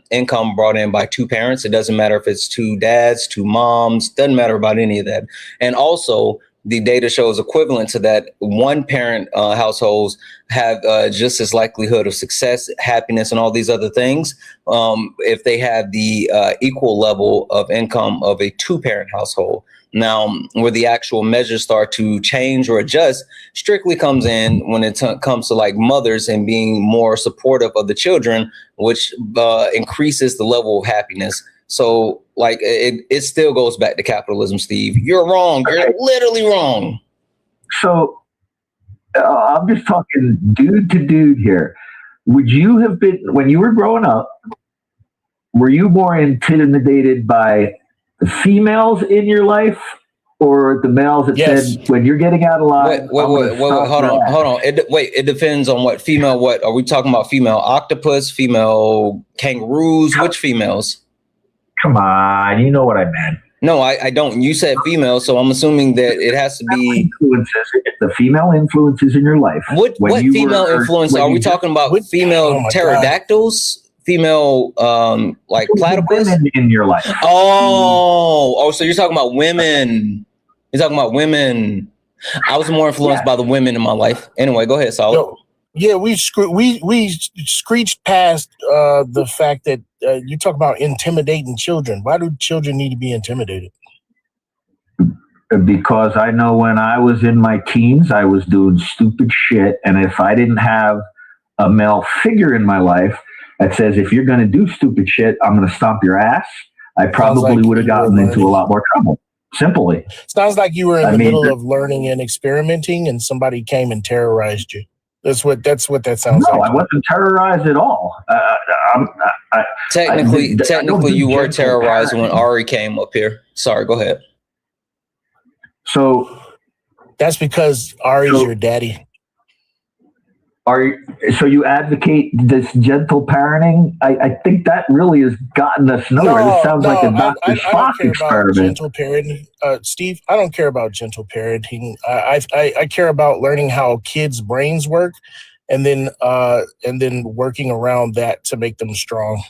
income brought in by two parents. It doesn't matter if it's two dads, two moms, doesn't matter about any of that. And also, the data shows equivalent to that, one parent households have just as likelihood of success, happiness, and all these other things if they have the equal level of income of a two-parent household. Now, where the actual measures start to change or adjust strictly comes in when it comes to like mothers and being more supportive of the children, which increases the level of happiness. So, like, it still goes back to capitalism, Steve. You're wrong. You're literally wrong. So, I'm just talking dude to dude here. Would you have been, when you were growing up, were you more intimidated by the females in your life or the males that said, when you're getting out of line? Wait, hold on. It depends on what female, what are we talking about? Female octopus, female kangaroos, which females? Come on, you know what I meant. No, I don't. You said female, so I'm assuming that it has to be the female influences in your life. What female influence are we talking about? Female pterodactyls? Female like platypus in your life? Oh, so you're talking about women. You're talking about women. I was more influenced by the women in my life. Anyway, go ahead, Solid. Yeah, we screeched past the fact that you talk about intimidating children. Why do children need to be intimidated? Because I know when I was in my teens, I was doing stupid shit. And if I didn't have a male figure in my life that says, if you're going to do stupid shit, I'm going to stomp your ass, I probably would have gotten into a lot more trouble. Simply. Sounds like you were in the middle of learning and experimenting and somebody came and terrorized you. That's what that sounds like. No, I wasn't terrorized at all. Technically, you were terrorized when Ari came up here. Sorry, go ahead. So that's because Ari's your daddy. So you advocate this gentle parenting? I think that really has gotten us nowhere. This sounds like a Dr. Spock experiment. Gentle parenting, Steve. I don't care about gentle parenting. I care about learning how kids' brains work, and then working around that to make them strong.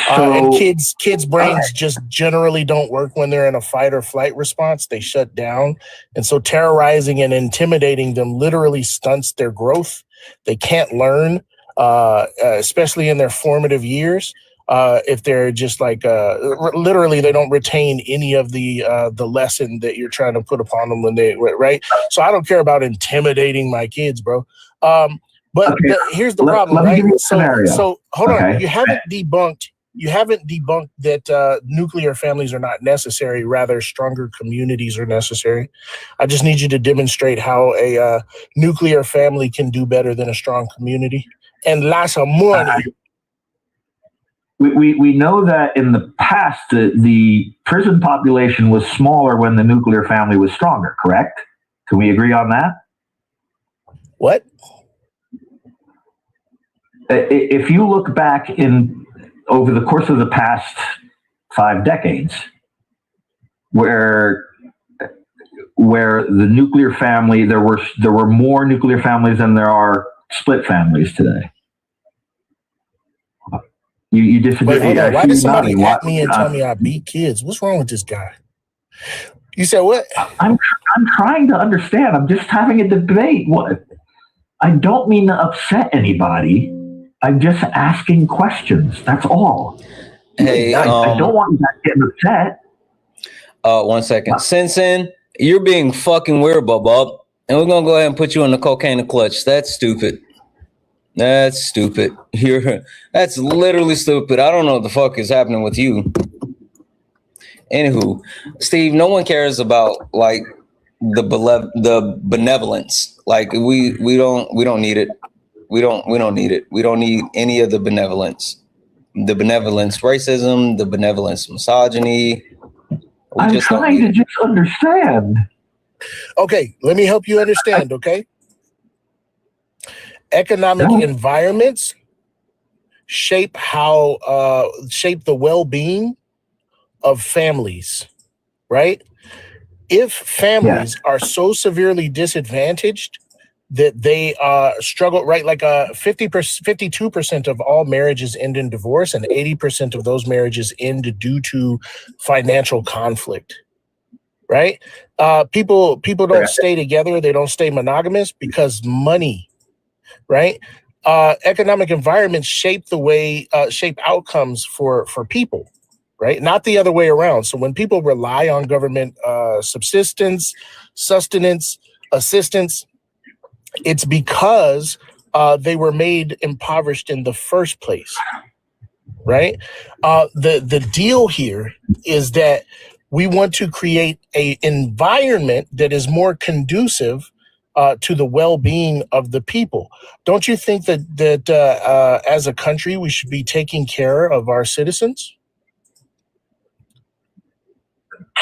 And kids' brains just generally don't work when they're in a fight or flight response. They shut down. And so terrorizing and intimidating them literally stunts their growth. They can't learn, especially in their formative years. If they're just like, literally, they don't retain any of the lesson that you're trying to put upon them when they, right? So I don't care about intimidating my kids, bro. But here's the problem, right? So hold on. You haven't debunked that nuclear families are not necessary. Rather, stronger communities are necessary. I just need you to demonstrate how a nuclear family can do better than a strong community and lots of money. We know that in the past, the prison population was smaller when the nuclear family was stronger, correct? Can we agree on that? What? If you look back over the course of the past 5 decades, where the nuclear family, there were more nuclear families than there are split families today. You disagree? Wait, why did somebody at me and tell me I beat kids? What's wrong with this guy? You said what? I'm trying to understand. I'm just having a debate. What? I don't mean to upset anybody. I'm just asking questions. That's all. Hey, I don't want you guys getting upset. 1 second. Sin, you're being fucking weird, Bob. And we're gonna go ahead and put you in the cocaine and clutch. That's stupid. That's stupid. That's literally stupid. I don't know what the fuck is happening with you. Anywho, Steve, no one cares about like the benevolence. Like we don't need it. We don't need it. We don't need any of the benevolence. The benevolence racism, the benevolence misogyny. I'm trying to just understand. Okay, let me help you understand, okay? Economic environments shape the well-being of families, right? If families are so severely disadvantaged that they struggle, right? Like 52% of all marriages end in divorce, and 80% of those marriages end due to financial conflict, right? People don't stay together. They don't stay monogamous because money, right? Economic environments shape the way, shape outcomes for people, right? Not the other way around. So when people rely on government sustenance, assistance, it's because they were made impoverished in the first place, right? The deal here is that we want to create an environment that is more conducive to the well-being of the people. Don't you think that as a country we should be taking care of our citizens?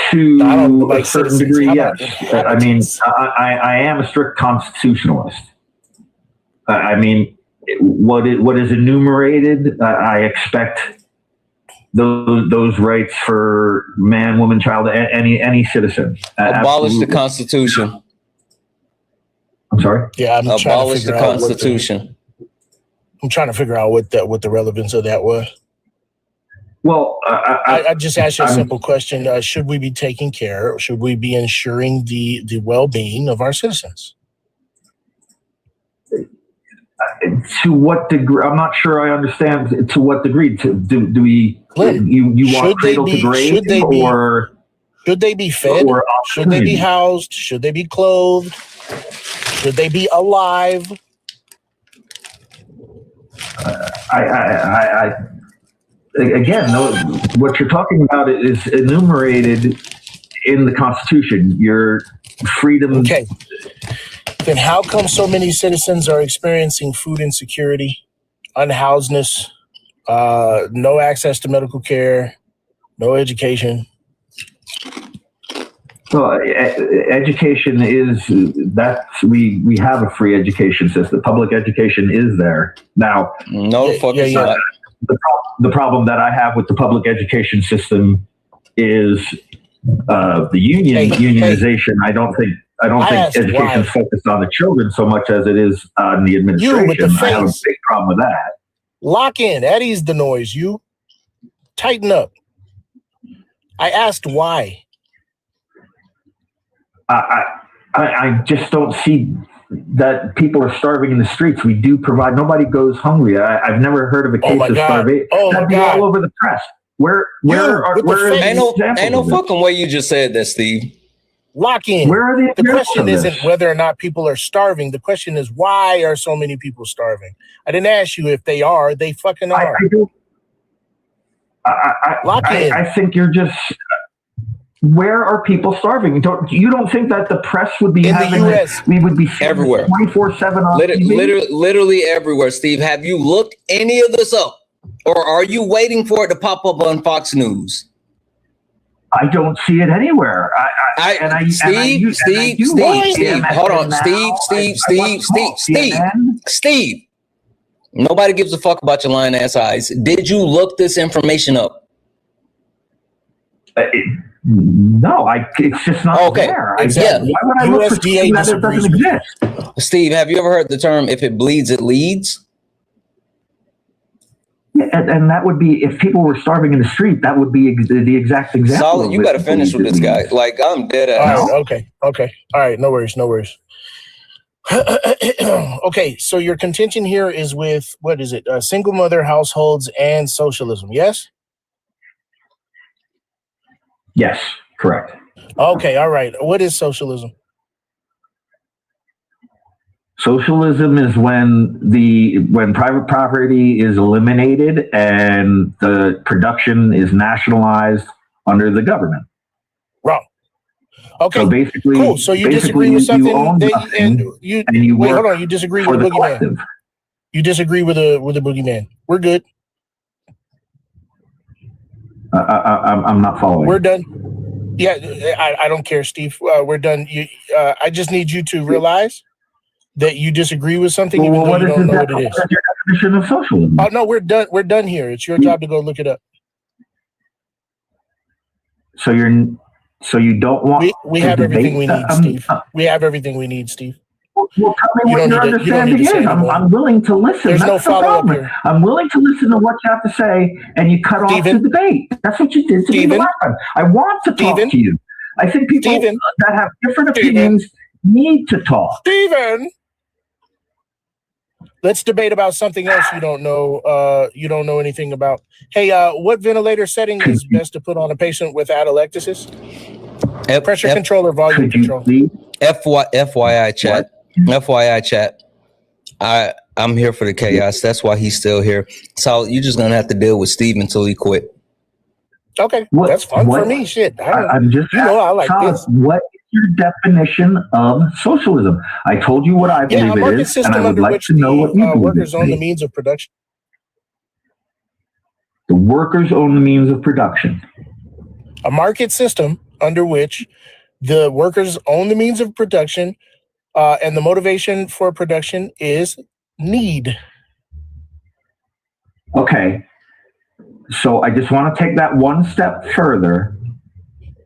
To a certain degree, yes. I mean, I am a strict constitutionalist. I mean, what is enumerated, I expect those rights for man, woman, child, any citizen. Abolish the Constitution. I'm sorry? Yeah, I'm abolish the Constitution. I'm trying to figure out what the relevance of that was. Well, I just asked you a simple question. Should we be taking care, or should we be ensuring the well-being of our citizens? To what degree? I'm not sure I understand to what degree. Do we, you want cradle to grave, or should they be fed? Should they be housed? Should they be clothed? Should they be alive? Again, what you're talking about is enumerated in the Constitution. Your freedom. Okay. Then how come so many citizens are experiencing food insecurity, unhousedness, no access to medical care, no education? So education is we have a free education system. Public education is there now. No, the fuck is not. The problem that I have with the public education system is the unionization. I don't think education is focused on the children so much as it is on the administration. I have a big problem with that. Lock in. Eddie's the noise. You tighten up. I asked why. I just don't see that people are starving in the streets. We do provide. Nobody goes hungry. I've never heard of a case of starvation. That'd be all over the press. Ain't no fucking way you just said that, Steve. Lock in. Where are the question isn't whether or not people are starving. The question is, why are so many people starving? I didn't ask you if they are. They fucking are. Lock in. I think you're just. Where are people starving? You don't think that the press would be having the US, we would be everywhere 24/7 on TV? Literally everywhere, Steve. Have you looked any of this up, or are you waiting for it to pop up on Fox News? I don't see it anywhere. Steve, hold on, Steve. Nobody gives a fuck about your lying ass eyes. Did you look this information up? No, it's just not there. Exactly. Why would I look for something that doesn't exist? Steve, have you ever heard the term, if it bleeds, it leads? Yeah, and that would be, if people were starving in the street, that would be the exact example. Solid, you got to finish with this guy. Like, I'm dead ass. Okay. All right, no worries. Okay, so your contention here is with, what is it? Single mother households and socialism, yes? Yes, correct. Okay, all right. What is socialism? Socialism is when private property is eliminated and the production is nationalized under the government. Wrong. Okay. So basically, cool. So you disagree with something? You hold on. You disagree with the boogeyman. You disagree with the boogeyman. We're good. I'm not following. We're done. Yeah, I don't care, Steve. We're done. I just need you to realize that you disagree with something, even though you don't know what it is. What's your definition of socialism? Oh no, we're done. We're done here. It's your job to go look it up. So you don't want. We have everything we need, Steve. We have everything we need, Steve. Well, tell me what your understanding is. I'm willing to listen. There's no follow-up here. I'm willing to listen to what you have to say, and you cut off the debate. That's what you did to me last time. I want to talk to you. I think people that have different opinions need to talk. Steven! Let's debate about something else you don't know. You don't know anything about. Hey, what ventilator setting is best to put on a patient with atelectasis? Pressure control or volume control? FYI chat. FYI chat. I'm here for the chaos. That's why he's still here. So you're just gonna have to deal with Steve until he quit. Okay, that's fun for me. Shit, I'm just. I like this. What is your definition of socialism? I told you what I believe it is, and I would like to know what you believe. Workers own the means of production. The workers own the means of production. A market system under which the workers own the means of production, and the motivation for production is need. Okay. So I just want to take that one step further.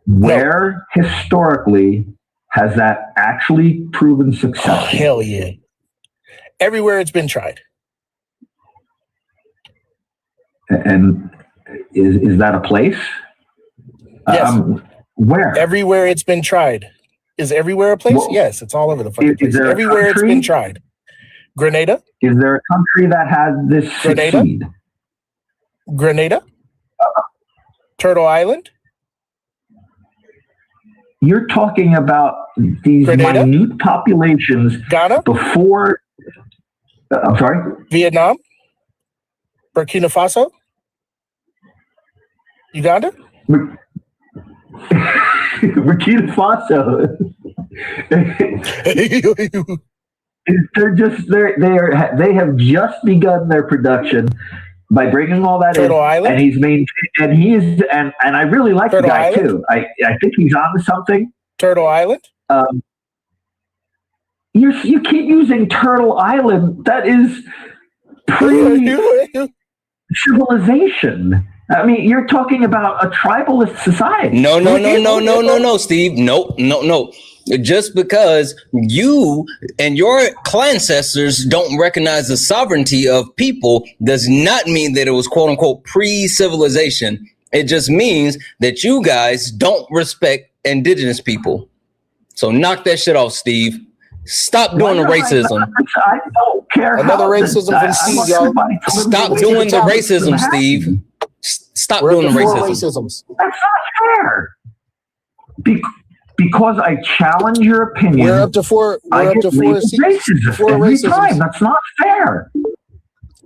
Where historically has that actually proven successful? Oh, hell yeah. Everywhere it's been tried. And is that a place? Yes. Where? Everywhere it's been tried. Is everywhere a place? Well, yes, it's all over the fucking place. Everywhere it's been tried. Grenada? Is there a country that has this succeed? Grenada? Turtle Island? You're talking about these minute populations Ghana? Before, I'm sorry? Vietnam? Burkina Faso? Uganda? Burkina Faso. They have just begun their production by bringing all that Turtle Island? And he's maintained, and I really like the guy too. I think he's on to something. Turtle Island. You keep using Turtle Island. That is pre-civilization. I mean, you're talking about a tribalist society. No, Steve. No. Just because you and your clan ancestors don't recognize the sovereignty of people does not mean that it was quote unquote pre-civilization. It just means that you guys don't respect indigenous people. So knock that shit off, Steve. Stop doing the racism. I don't care. Another racism from Steve, y'all. Stop doing the racism, Steve. Stop doing the racism. That's not fair. Because I challenge your opinion. We're up to four. We're up to four racism every time. That's not fair.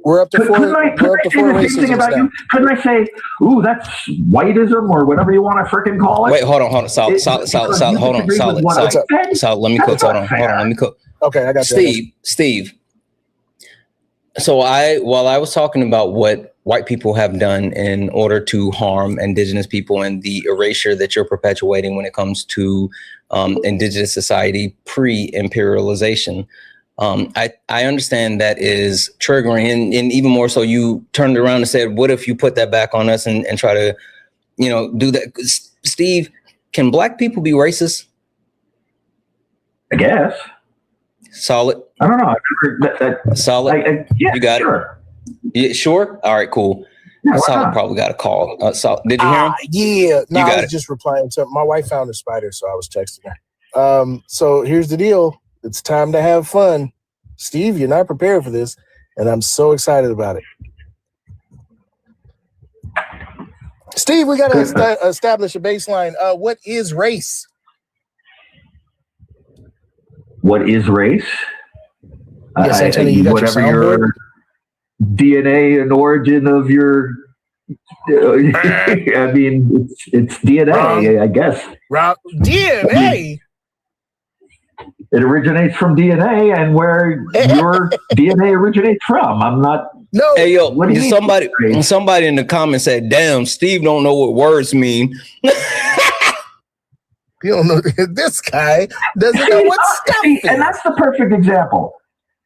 We're up to four. We're up to four racisms now. Couldn't I say, "Ooh, that's whiteism" or whatever you want to freaking call it? Wait, hold on, solid. Hold on, solid. Let me cook. Hold on, let me cook. Okay, I got Steve. So while I was talking about what white people have done in order to harm indigenous people and the erasure that you're perpetuating when it comes to indigenous society pre-imperialization, I understand that is triggering, and even more so, you turned around and said, "What if you put that back on us and try to, do that?" Steve, can black people be racist? I guess. Solid. I don't know. Solid. Yeah, you got sure. it. Yeah, sure. All right, cool. Yeah, Solid probably got a call. Solid. Did you hear him? Yeah. No, I was just replying to my wife found a spider, so I was texting her. So here's the deal. It's time to have fun. Steve, you're not prepared for this, and I'm so excited about it. Steve, we got to establish a baseline. What is race? What is race? Yes, Santana, you got whatever your DNA and origin of your. I mean, it's DNA, I guess. DNA. It originates from DNA, and where your DNA originates from. I'm not. No. Hey, yo, somebody in the comments said, "Damn, Steve don't know what words mean." You don't know. This guy doesn't know what stuff is. And that's the perfect example.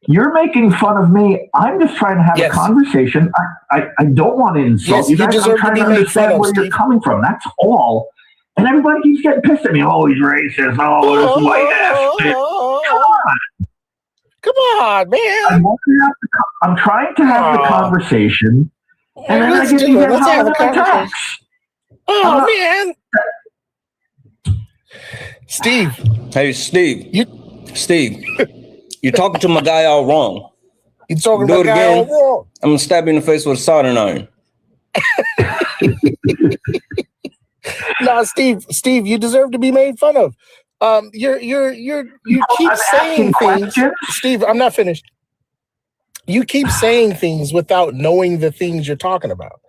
You're making fun of me. I'm just trying to have a conversation. I don't want to insult you guys. I'm trying to understand where you're coming from. That's all. And everybody keeps getting pissed at me. Oh, he's racist. Oh, this white ass. Come on, man. I'm trying to have the conversation. And then I get these attacks. Oh, man. Steve. Hey, Steve. You're talking to my guy all wrong. You're talking to my guy all wrong. I'm going to stab you in the face with a soldering iron. No, Steve, you deserve to be made fun of. You keep saying things. Steve, I'm not finished. You keep saying things without knowing the things you're talking about.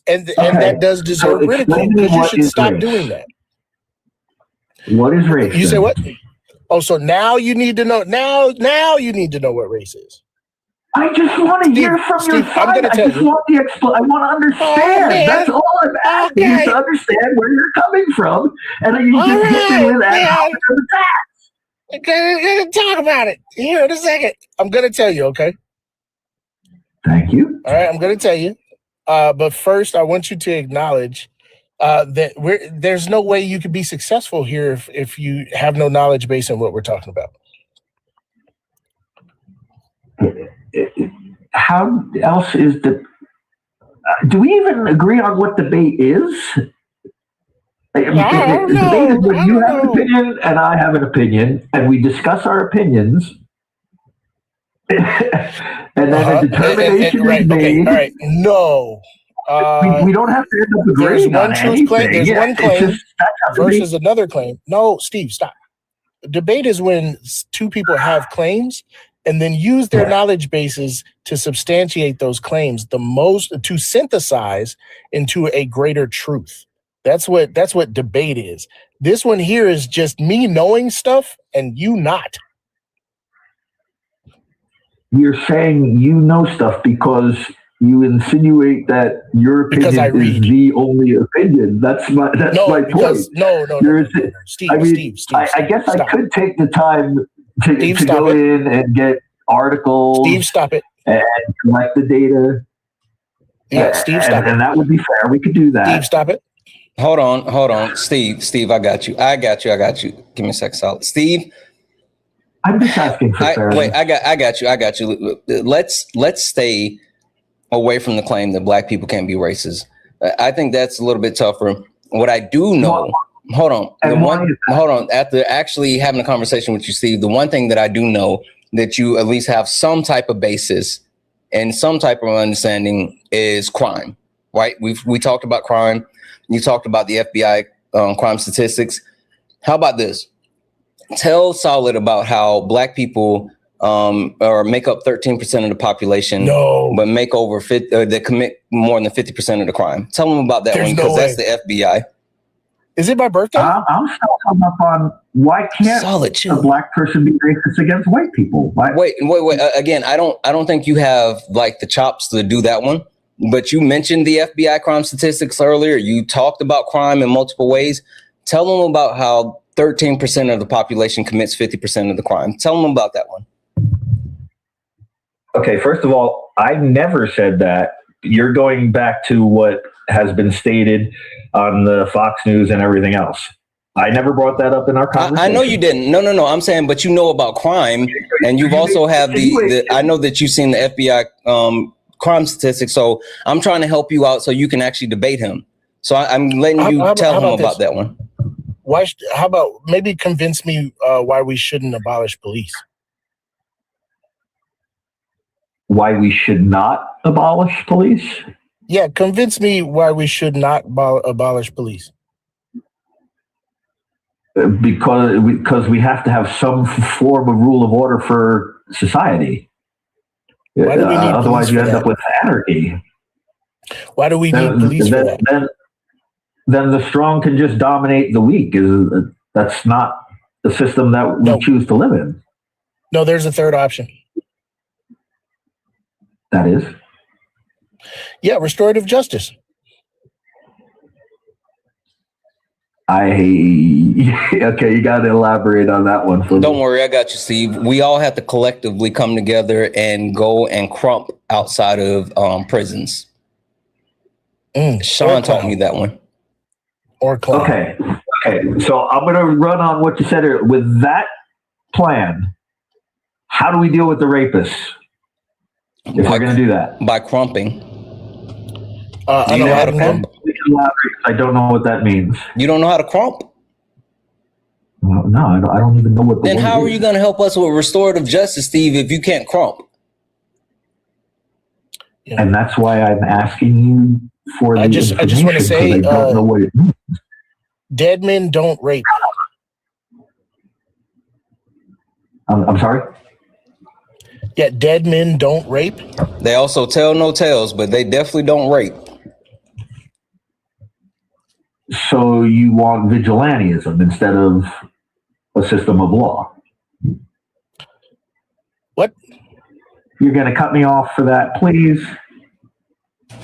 And that does deserve ridicule, because you should stop doing that. What is race? You say what? Oh, so now you need to know. Now you need to know what race is. I just want to hear from your side. I just want I want to understand. That's all I'm asking is to understand where you're coming from. And then you just hit me with that. I'm going to talk about it here in a second. I'm going to tell you, okay? Thank you. All right, I'm going to tell you. But first, I want you to acknowledge that there's no way you could be successful here if you have no knowledge base in what we're talking about. How else is the? Do we even agree on what debate is? Debate is when you have an opinion and I have an opinion, and we discuss our opinions, and then a determination is made. All right, no. We don't have to end up agreeing on anything. There's one claim versus another claim. No, Steve, stop. Debate is when two people have claims and then use their knowledge bases to substantiate those claims to synthesize into a greater truth. That's what debate is. This one here is just me knowing stuff and you not. You're saying you know stuff because you insinuate that your opinion is the only opinion. That's my point. Steve, I guess I could take the time to go in and get articles. Steve, stop it. And collect the data. Yeah, Steve, stop it. And that would be fair. We could do that. Steve, stop it. Hold on. Steve, I got you. Give me a sec, solid. Steve. I'm just asking for fairness. Wait, I got you. Let's stay away from the claim that black people can't be racist. I think that's a little bit tougher. What I do know, hold on. After actually having a conversation with you, Steve, the one thing that I do know that you at least have some type of basis and some type of understanding is crime, right? We talked about crime. You talked about the FBI crime statistics. How about this? Tell Solid about how black people or make up 13% of the population, but make over they commit more than 50% of the crime. Tell them about that one because that's the FBI. Is it my birthday? I'm still hung up on why can't a black person be racist against white people? Wait. Again, I don't think you have like the chops to do that one. But you mentioned the FBI crime statistics earlier. You talked about crime in multiple ways. Tell them about how 13% of the population commits 50% of the crime. Tell them about that one. Okay, first of all, I never said that. You're going back to what has been stated on the Fox News and everything else. I never brought that up in our conversation. I know you didn't. No. I'm saying, but you know about crime, and you've also have I know that you've seen the FBI crime statistics. So I'm trying to help you out so you can actually debate him. So I'm letting you tell him about that one. How about maybe convince me why we shouldn't abolish police? Why we should not abolish police? Yeah, convince me why we should not abolish police. Because we have to have some form of rule of order for society. Why do we need otherwise, you end up with anarchy. Why do we need police for that? Then the strong can just dominate the weak. That's not the system that we choose to live in. No, there's a third option. That is? Yeah, restorative justice. Okay, you got to elaborate on that one. Don't worry, I got you, Steve. We all have to collectively come together and go and crump outside of prisons. Sean taught me that one. Okay. So I'm going to run on what you said earlier. With that plan, how do we deal with the rapists? If we're going to do that. By crumping. Do you know how to crump? I don't know what that means. You don't know how to crump? No, I don't even know what Then how are you going to help us with restorative justice, Steve, if you can't crump? Yeah. And that's why I'm asking you for the I just want to say, I don't know what it means. Dead men don't rape. I'm sorry? Yeah, dead men don't rape. They also tell no tales, but they definitely don't rape. So you want vigilantism instead of a system of law? What? You're going to cut me off for that, please?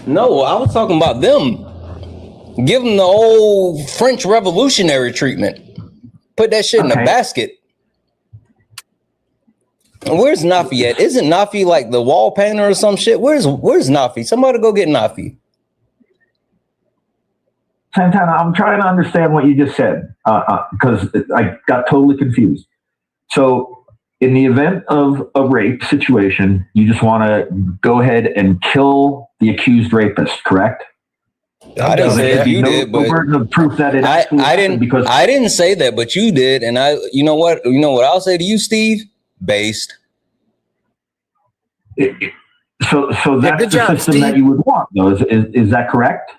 No, I was talking about them. Give them the old French Revolutionary treatment. Put that shit in a basket. Where's Nafi at? Isn't Nafi like the wall painter or some shit? Where's Nafi? Somebody go get Nafi. Santana, I'm trying to understand what you just said because I got totally confused. So in the event of a rape situation, you just want to go ahead and kill the accused rapist, correct? I didn't say that. You did, but burden of proof that it I didn't say that, but you did, and you know what I'll say to you, Steve? Based. So that's the system Steve. That you would want, though. Is that correct?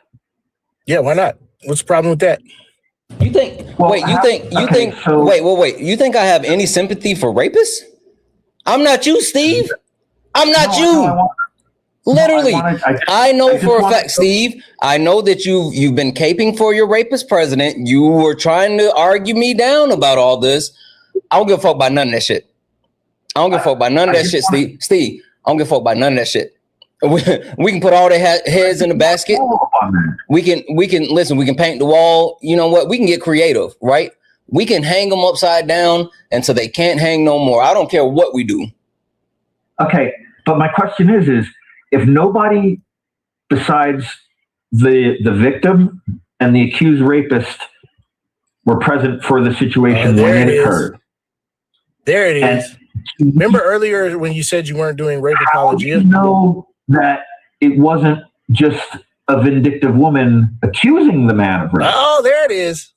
Yeah, why not? What's the problem with that? You think? Well, wait, you think? Wait. You think I have any sympathy for rapists? I'm not you, Steve. I'm not you. Literally, I know for a fact, Steve. I know that you've been caping for your rapist president. You were trying to argue me down about all this. I don't give a fuck about none of that shit. I don't give a fuck about none of that shit, Steve. I don't give a fuck about none of that shit. We can put all their heads in the basket. We can listen. We can paint the wall. You know what? We can get creative, right? We can hang them upside down, and so they can't hang no more. I don't care what we do. Okay, but my question is if nobody besides the victim and the accused rapist were present for the situation when it occurred. There it is. Remember earlier when you said you weren't doing rape apologia? How do you know that it wasn't just a vindictive woman accusing the man of rape? Oh, there it is.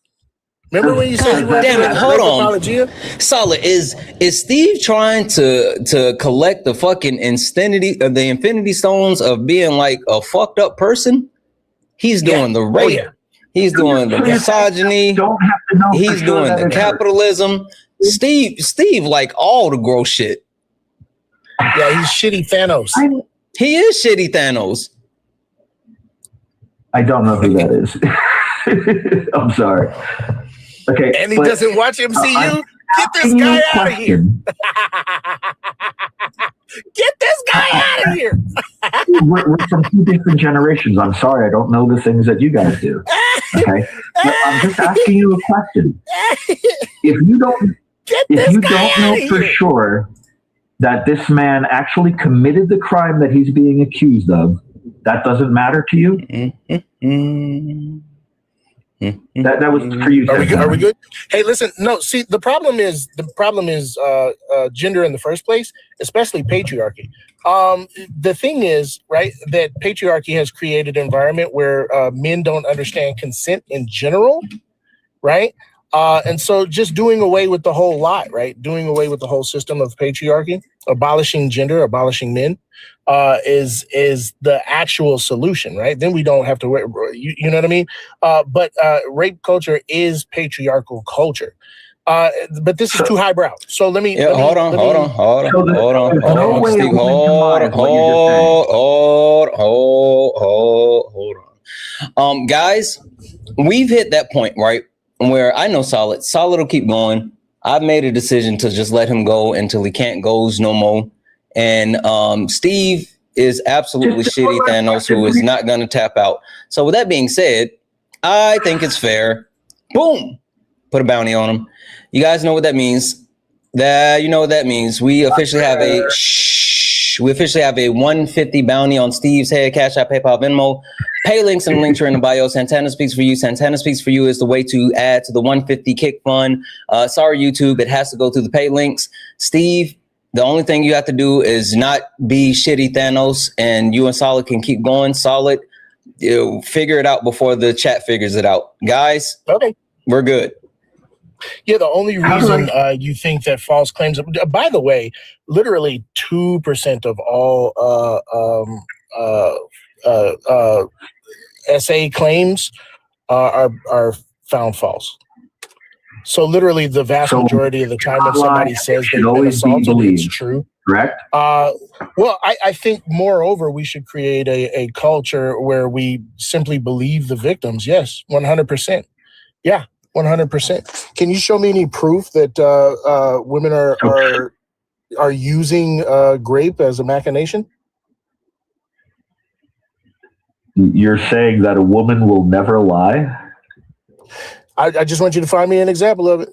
Remember when you said you weren't doing rape apologia? Solid. Is Steve trying to collect the fucking infinity stones of being like a fucked up person? He's doing the rape. Oh, yeah. He's doing the misogyny. Don't have to know. He's doing the capitalism. Steve like all the gross shit. Yeah, he's shitty Thanos. He is shitty Thanos. I don't know who that is. I'm sorry. Okay, and he doesn't watch MCU. Get this guy out of here. Get this guy out of here. We're from two different generations. I'm sorry, I don't know the things that you guys do. Okay, but I'm just asking you a question. If you don't know for sure that this man actually committed the crime that he's being accused of, that doesn't matter to you? That was for you. Are we good? Hey, listen. No, see, the problem is gender in the first place, especially patriarchy. The thing is, right, that patriarchy has created an environment where men don't understand consent in general, right? And so just doing away with the whole lot, right? Doing away with the whole system of patriarchy, abolishing gender, abolishing men, is the actual solution, right? Then we don't have to, you know what I mean? But rape culture is patriarchal culture. But this is too highbrow. So let me. Yeah, hold on. Guys, we've hit that point, right? Where I know Solid will keep going. I've made a decision to just let him go until he can't goes no more. And Steve is absolutely shitty Thanos, who is not going to tap out. So with that being said, I think it's fair. Boom. Put a bounty on him. You guys know what that means. You know what that means. We officially have a 150 bounty on Steve's head. Cash App, PayPal, Venmo. Pay links and links are in the bio. Santana Speaks for You. Santana Speaks for You is the way to add to the 150 kick fund. Sorry, YouTube. It has to go through the pay links. Steve, the only thing you have to do is not be shitty Thanos, and you and Solid can keep going. Solid, figure it out before the chat figures it out. Guys, okay, we're good. Yeah, the only reason you think that false claims, by the way, literally 2% of all SA claims are found false. So literally the vast majority of the time when somebody says they've been assaulted, it's true. Correct? Well, I think moreover, we should create a culture where we simply believe the victims. Yes, 100%. Yeah, 100%. Can you show me any proof that women are using grape as a machination? You're saying that a woman will never lie? I just want you to find me an example of it.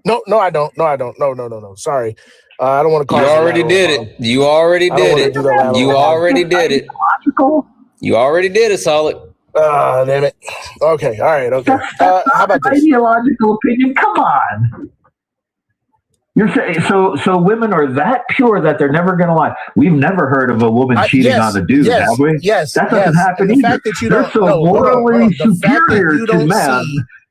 No, I don't. No. Sorry. I don't want to call you. Already did it. You already did it. You already did it. You already did it, Solid. Damn it. Okay. All right. Okay. How about this? Ideological opinion. Come on. You're saying so women are that pure that they're never going to lie. We've never heard of a woman cheating on a dude, have we? Yes. That doesn't happen either. The fact that you don't morally superior to men.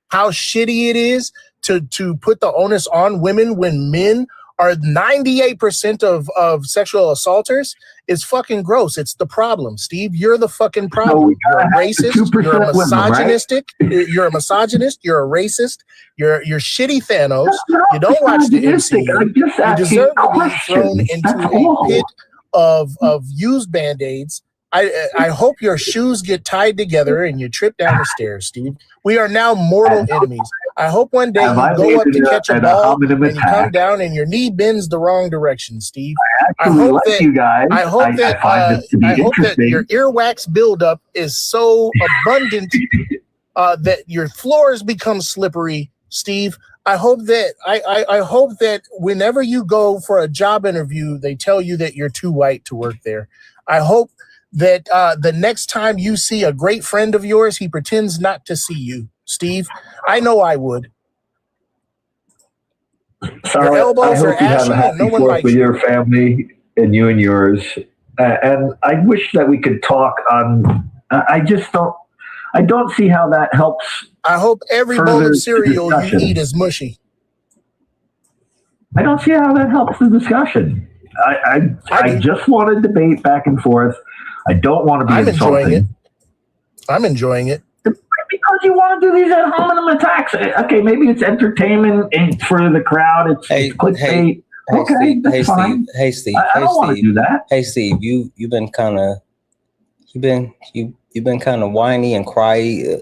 How shitty it is to put the onus on women when men are 98% of sexual assaulters is fucking gross. It's the problem, Steve. You're the fucking problem. You're a racist. You're a misogynistic. Women, right? You're a misogynist. You're a racist. You're shitty Thanos. You don't watch the MCU. You deserve to be thrown into a pit of used Band-Aids. I hope your shoes get tied together and you trip down the stairs, Steve. We are now mortal enemies. I hope one day you go up to catch a ball and you come down and your knee bends the wrong direction, Steve. I hope that you guys. I hope that your earwax buildup is so abundant that your floors become slippery, Steve. I hope that I hope that whenever you go for a job interview, they tell you that you're too white to work there. I hope that the next time you see a great friend of yours, he pretends not to see you, Steve. I know I would. Your elbows are ashy and no one likes with your family and you and yours. And I wish that we could talk on. I don't see how that helps. I hope every bowl of cereal you eat is mushy. I don't see how that helps the discussion. I just want to debate back and forth. I don't want to be insulting. I'm enjoying it. Because you want to do these ad hominem attacks. Okay, maybe it's entertainment for the crowd. It's clickbait. That's fine. Steve. I don't want to do that. Hey, Steve, you've been kind of whiny and cry.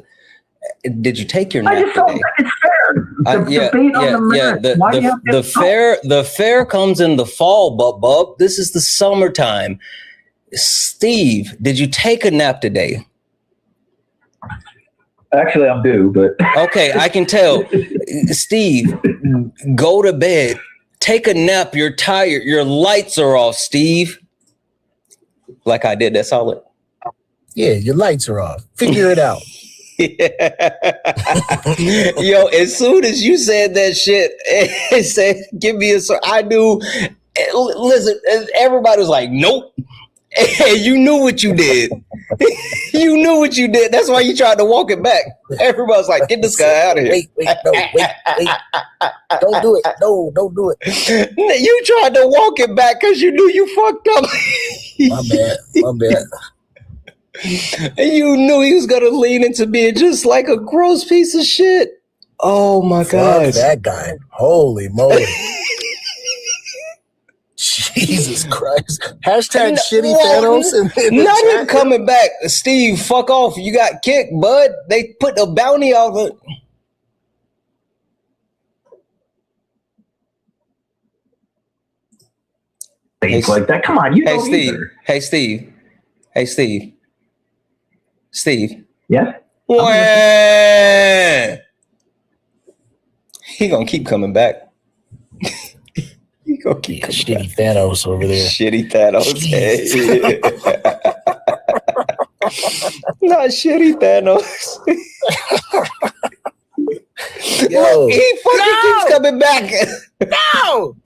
Did you take your nap today? Don't think it's fair. Debate on the merits. The fair comes in the fall, bub. This is the summertime. Steve, did you take a nap today? Actually, I'm due, but okay, I can tell. Steve, go to bed. Take a nap. You're tired. Your lights are off, Steve. Like I did. That's solid. Yeah, your lights are off. Figure it out. Yo, as soon as you said that shit, it said, give me I knew. Listen, everybody was like, nope. You knew what you did. You knew what you did. That's why you tried to walk it back. Everybody's like, get this guy out of here. Wait. Don't do it. No, don't do it. You tried to walk it back because you knew you fucked up. My bad. And you knew he was gonna lean into being just like a gross piece of shit. Oh my God. That guy. Holy moly. Jesus Christ. Hashtag shitty Thanos. Not even coming back. Steve, fuck off. You got kicked, bud. They put a bounty on it. Things like that. Come on, you Hey, don't Steve. either. Hey, Steve. Hey, Steve. Steve. Yeah? He gonna keep coming back. He gonna keep shitty Thanos over there. Shitty Thanos. Hey. Not shitty Thanos. Yo. He fucking keeps coming back. No.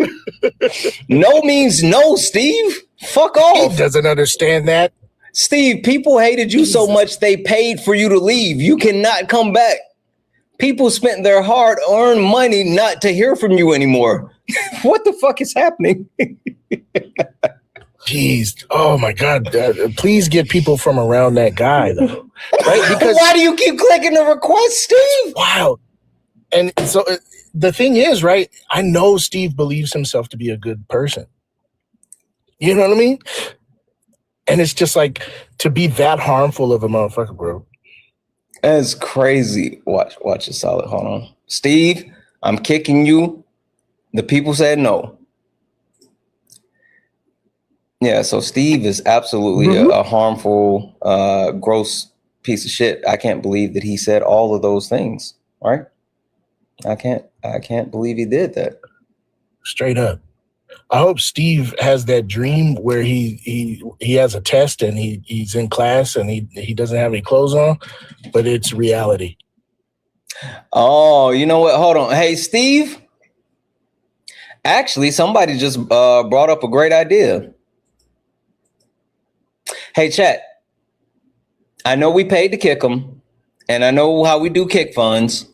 No means no, Steve. Fuck off. He doesn't understand that. Steve, people hated you so much they paid for you to leave. You cannot come back. People spent their hard-earned money not to hear from you anymore. What the fuck is happening? Jeez. Oh my God. Please get people from around that guy though. Right? Because why do you keep clicking the request, Steve? Wow. And so the thing is, right? I know Steve believes himself to be a good person. You know what I mean? And it's just like to be that harmful of a motherfucker, bro. That's crazy. Watch it solid. Hold on. Steve, I'm kicking you. The people said no. Yeah, so Steve is absolutely a harmful, gross piece of shit. I can't believe that he said all of those things, right? I can't believe he did that. Straight up. I hope Steve has that dream where he has a test and he's in class and he doesn't have any clothes on, but it's reality. Oh, you know what? Hold on. Hey, Steve. Actually, somebody just brought up a great idea. Hey, chat. I know we paid to kick him, and I know how we do kick funds.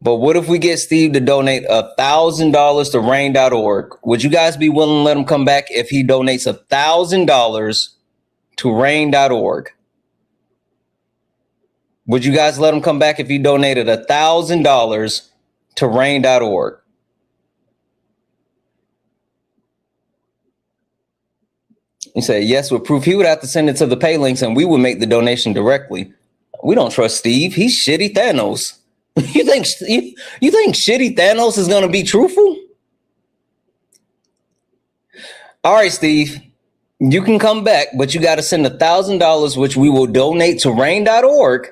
But what if we get Steve to donate $1,000 to rain.org? Would you guys be willing to let him come back if he donates $1,000 to rain.org? Would you guys let him come back if he donated $1,000 to rain.org? You say yes with proof. He would have to send it to the pay links and we would make the donation directly. We don't trust Steve. He's shitty Thanos. You think shitty Thanos is gonna be truthful? All right, Steve. You can come back, but you got to send $1,000, which we will donate to rain.org,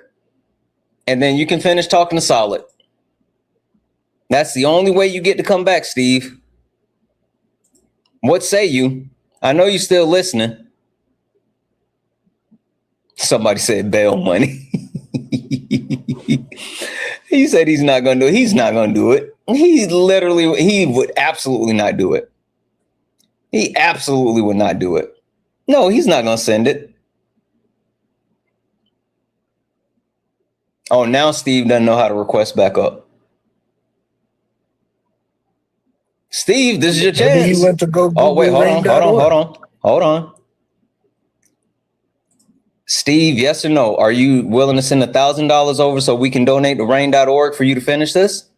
and then you can finish talking to Solid. That's the only way you get to come back, Steve. What say you? I know you're still listening. Somebody said bail money. He said he's not going to do it. He's not going to do it. He would absolutely not do it. He absolutely would not do it. No, he's not going to send it. Oh, now Steve doesn't know how to request back up. Steve, this is your chance. Maybe he went to go oh, wait, Google hold on. Steve, yes or no? Are you willing to send $1,000 over so we can donate to rain.org for you to finish this?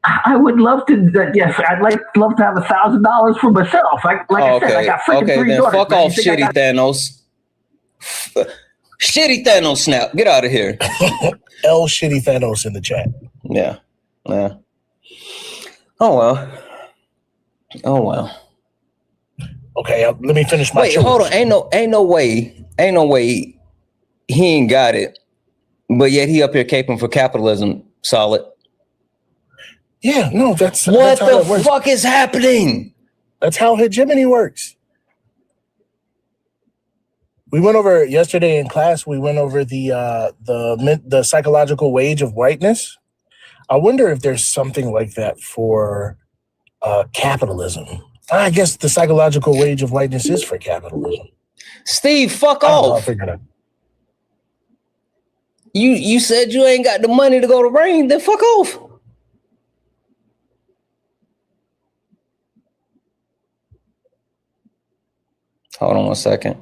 I would love to. Yes, I'd love to have $1,000 for myself. I said, I got freaking three then daughters. fuck off, shitty Thanos. Shitty Thanos snap. Get out of here. L shitty Thanos in the chat. Yeah. Oh well. Okay, let me finish my. Wait, hold on. Ain't no way he ain't got it, but yet he up here caping for capitalism. Solid. Yeah, no, that's what how the fuck is happening. That's how hegemony works. We went over yesterday in class. We went over the psychological wage of whiteness. I wonder if there's something like that for capitalism. I guess the psychological wage of whiteness is for capitalism. Steve, fuck off. I'll figure it out. You said you ain't got the money to go to Rain, then fuck off. Hold on one second.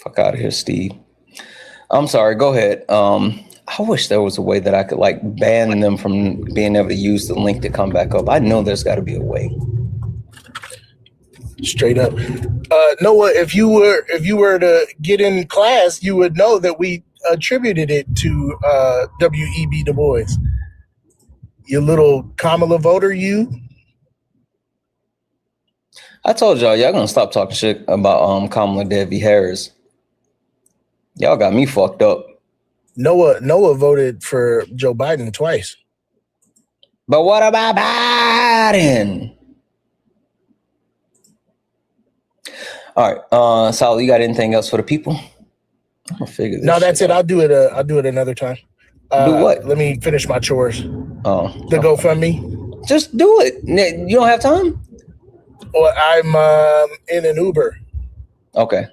Fuck out of here, Steve. I'm sorry. Go ahead. I wish there was a way that I could like ban them from being able to use the link to come back up. I know there's got to be a way. Straight up, Noah. If you were to get in class, you would know that we attributed it to W.E.B. Du Bois. You little Kamala voter, you. I told y'all gonna stop talking shit about Kamala Devi Harris. Y'all got me fucked up. Noah voted for Joe Biden twice. But what about Biden? All right, Sal, you got anything else for the people? I'm gonna figure this. No, that's it. I'll do it. I'll do it another time. Do what? Let me finish my chores. Oh, the GoFundMe. Just do it. You don't have time? Well, I'm in an Uber. Okay.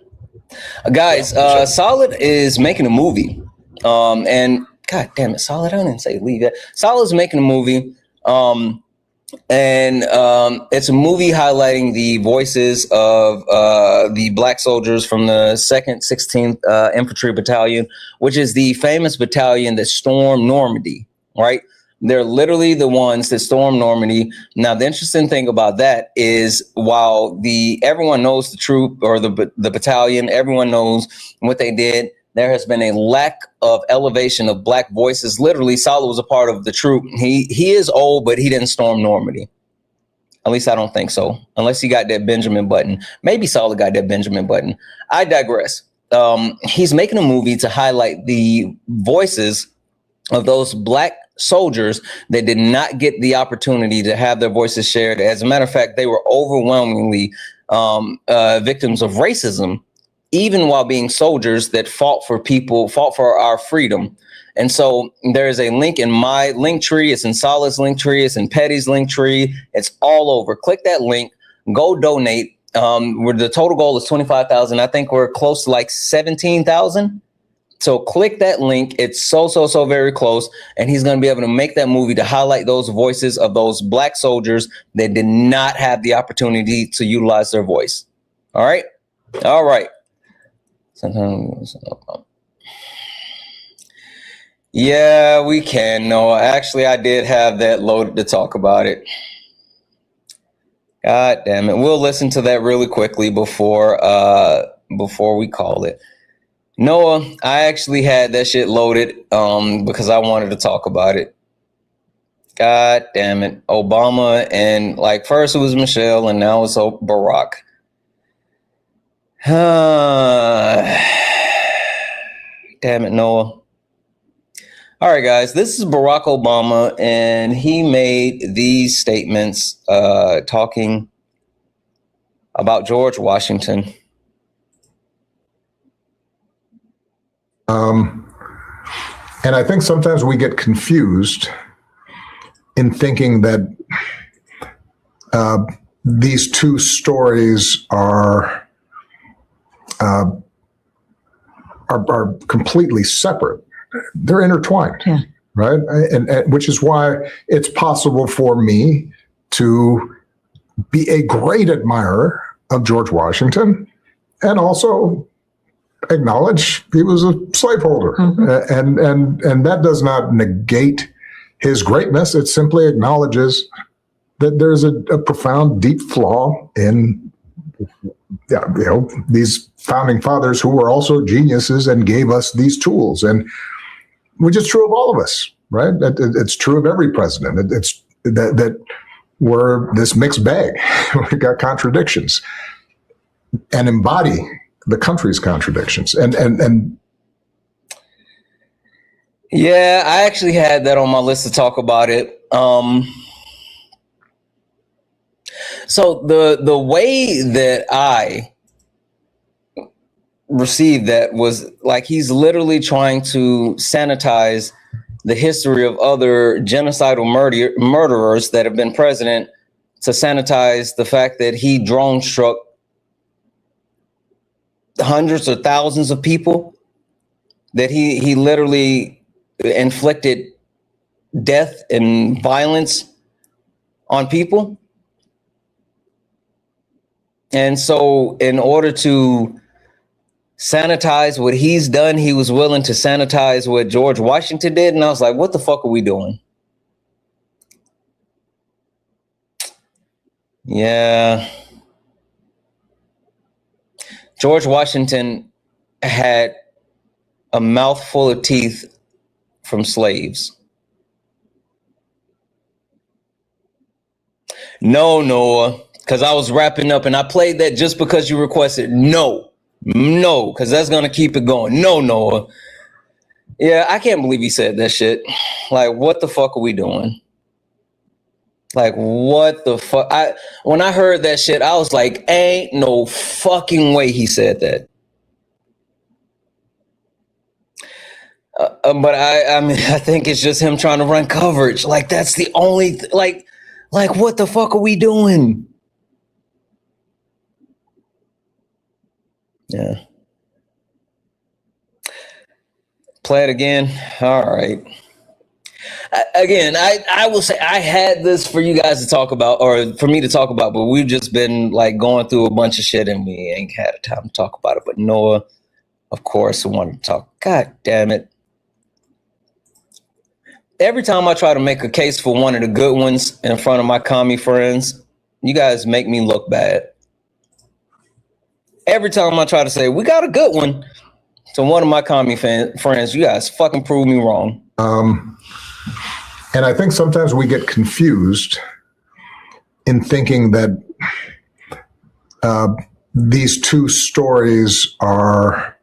Guys, Solid is making a movie. And God damn it, Solid, I didn't say leave that. Solid's making a movie. And it's a movie highlighting the voices of the black soldiers from the 2nd 16th Infantry Battalion, which is the famous battalion that stormed Normandy, right? They're literally the ones that stormed Normandy. Now, the interesting thing about that is while everyone knows the troop or the battalion, everyone knows what they did, there has been a lack of elevation of black voices. Literally, Solid was a part of the troop. He is old, but he didn't storm Normandy. At least I don't think so. Unless he got that Benjamin Button. Maybe Solid got that Benjamin Button. I digress. He's making a movie to highlight the voices of those black soldiers that did not get the opportunity to have their voices shared. As a matter of fact, they were overwhelmingly victims of racism, even while being soldiers that fought for our freedom. And so there's a link in my link tree. It's in Solid's link tree. It's in Petty's link tree. It's all over. Click that link. Go donate. Where the total goal is 25,000. I think we're close to like 17,000. So click that link. It's so very close. And he's going to be able to make that movie to highlight those voices of those black soldiers that did not have the opportunity to utilize their voice. All right. All right. Yeah, we can. No, actually, I did have that loaded to talk about it. God damn it. We'll listen to that really quickly before we call it. Noah, I actually had that shit loaded because I wanted to talk about it. God damn it. Obama and like first it was Michelle and now it's Barack. Damn it, Noah. All right, guys, this is Barack Obama, and he made these statements talking about George Washington. And I think sometimes we get confused in thinking that these two stories are completely separate. They're intertwined, right? And which is why it's possible for me to be a great admirer of George Washington and also acknowledge he was a slaveholder. And that does not negate his greatness. It simply acknowledges that there's a profound, deep flaw in these founding fathers who were also geniuses and gave us these tools. And which is true of all of us, right? It's true of every president. It's that we're this mixed bag. We've got contradictions and embody the country's contradictions. And yeah, I actually had that on my list to talk about it. So the way that I received that was like he's literally trying to sanitize the history of other genocidal murderers that have been president to sanitize the fact that he drone struck hundreds or thousands of people, that he literally inflicted death and violence on people. And so in order to sanitize what he's done, he was willing to sanitize what George Washington did. And I was like, what the fuck are we doing? Yeah. George Washington had a mouthful of teeth from slaves. No, Noah, because I was wrapping up and I played that just because you requested. No, because that's going to keep it going. No, Noah. Yeah, I can't believe he said that shit. Like, what the fuck are we doing? Like, what the fuck? When I heard that shit, I was like, ain't no fucking way he said that. But I mean, I think it's just him trying to run coverage. Like, that's the only, like, what the fuck are we doing? Yeah. Play it again. All right. Again, I will say I had this for you guys to talk about, or for me to talk about, but we've just been like going through a bunch of shit and we ain't had time to talk about it. But Noah, of course, wanted to talk. God damn it. Every time I try to make a case for one of the good ones in front of my commie friends, you guys make me look bad. Every time I try to say, we got a good one to one of my commie friends, you guys fucking prove me wrong. And I think sometimes we get confused in thinking that these two stories are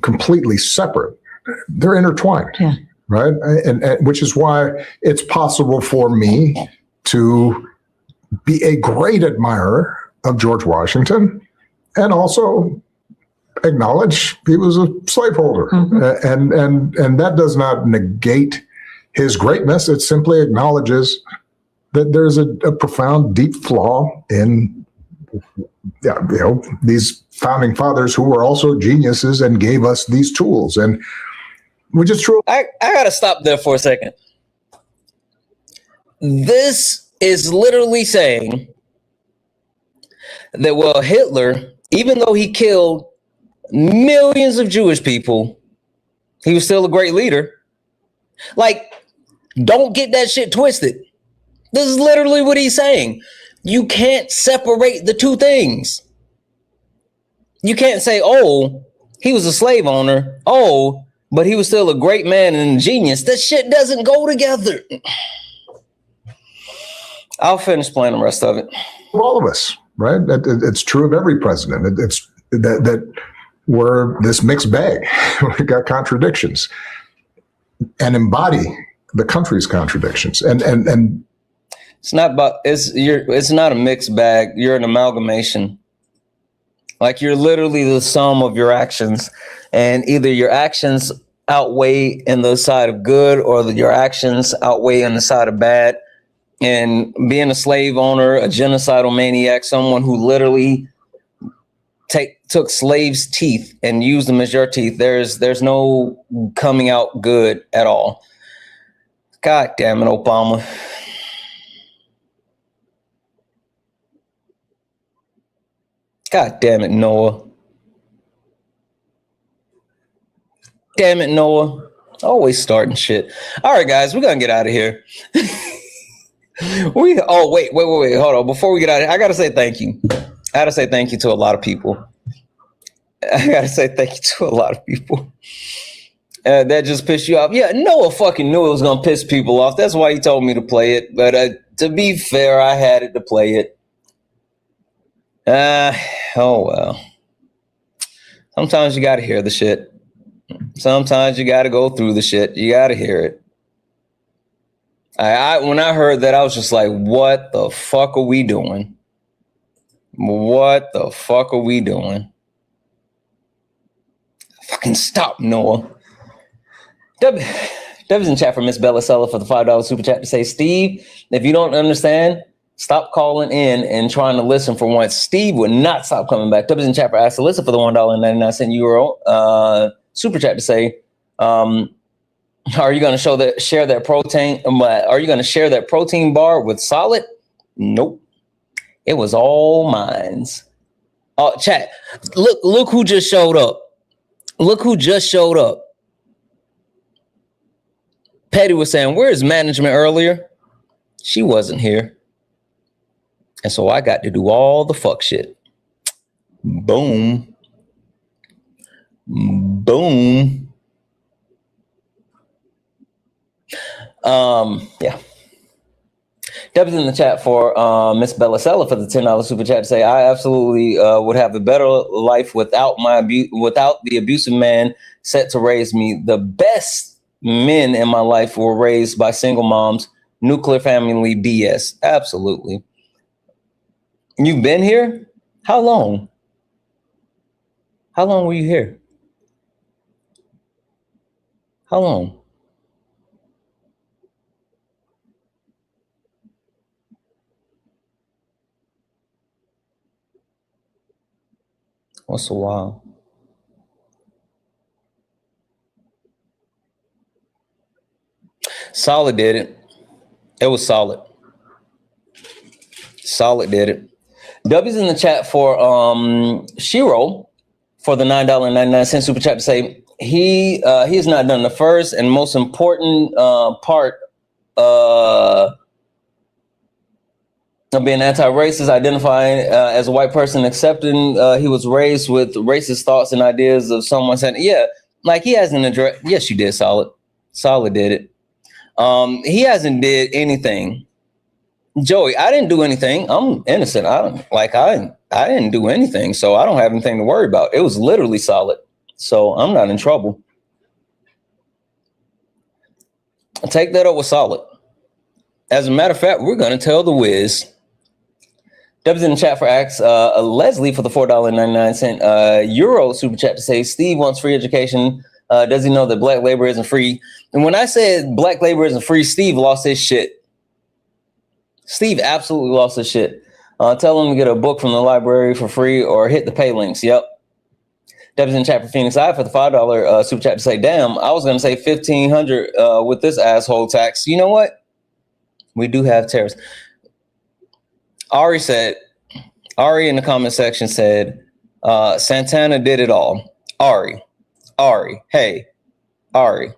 completely separate. They're intertwined, right? And which is why it's possible for me to be a great admirer of George Washington and also acknowledge he was a slaveholder. And that does not negate his greatness. It simply acknowledges that there's a profound, deep flaw in these founding fathers who were also geniuses and gave us these tools. And which is true. I gotta stop there for a second. This is literally saying that, well, Hitler, even though he killed millions of Jewish people, he was still a great leader. Like, don't get that shit twisted. This is literally what he's saying. You can't separate the two things. You can't say, oh, he was a slave owner. Oh, but he was still a great man and a genius. That shit doesn't go together. I'll finish playing the rest of it. All of us, right? It's true of every president. It's that we're this mixed bag. We got contradictions and embody the country's contradictions. And it's not about it's not a mixed bag. You're an amalgamation. Like you're literally the sum of your actions, and either your actions outweigh in the side of good or your actions outweigh on the side of bad. And being a slave owner, a genocidal maniac, someone who literally took slaves' teeth and used them as your teeth, there's no coming out good at all. God damn it, Obama. God damn it, Noah. Damn it, Noah. Always starting shit. All right, guys, we're gonna get out of here. Wait. Hold on. Before we get out of here, I gotta say thank you. I gotta say thank you to a lot of people. That just pissed you off. Yeah, Noah fucking knew it was gonna piss people off. That's why he told me to play it. But to be fair, I had it to play it. Oh well. Sometimes you gotta hear the shit. Sometimes you gotta go through the shit. You gotta hear it. When I heard that, I was just like, what the fuck are we doing? What the fuck are we doing? Fucking stop, Noah. Deb's in chat for Miss Bella Sella for the $5 super chat to say, Steve, if you don't understand, stop calling in and trying to listen for once. Steve would not stop coming back. Deb's in chat for Ask Alyssa for the $1.99 super chat to say, are you going to share that protein? Are you going to share that protein bar with Solid? Nope. It was all mines. Oh, chat. Look who just showed up. Look who just showed up. Petty was saying, where's management earlier? She wasn't here. And so I got to do all the fuck shit. Boom. Boom. Yeah. Deb's in the chat for Miss Bellasella for the $10 super chat to say, I absolutely would have a better life without the abusive man set to raise me. The best men in my life were raised by single moms, nuclear family BS. Absolutely. You've been here? How long? How long were you here? How long? What's a while? Solid did it. It was Solid. Solid did it. W's in the chat for Shiro for the $9.99 super chat to say he has not done the first and most important part of being anti-racist, identifying as a white person, accepting he was raised with racist thoughts and ideas of someone saying, yeah, like he hasn't addressed. Yes, you did, Solid. Solid did it. He hasn't did anything. Joey, I didn't do anything. I'm innocent. I didn't do anything, so I don't have anything to worry about. It was literally Solid, so I'm not in trouble. Take that up with Solid. As a matter of fact, we're gonna tell the Wiz. Deb's in the chat for Leslie for the $4.99 Euro super chat to say Steve wants free education. Does he know that black labor isn't free? And when I said black labor isn't free, Steve lost his shit. Steve absolutely lost his shit. Tell him to get a book from the library for free or hit the pay links. Yep. Deb's in chat for Phoenix I for the $5 super chat to say, damn, I was going to say $1,500 with this asshole tax. You know what? We do have tariffs. Ari in the comment section said, Santana did it all. Ari, hey, Ari.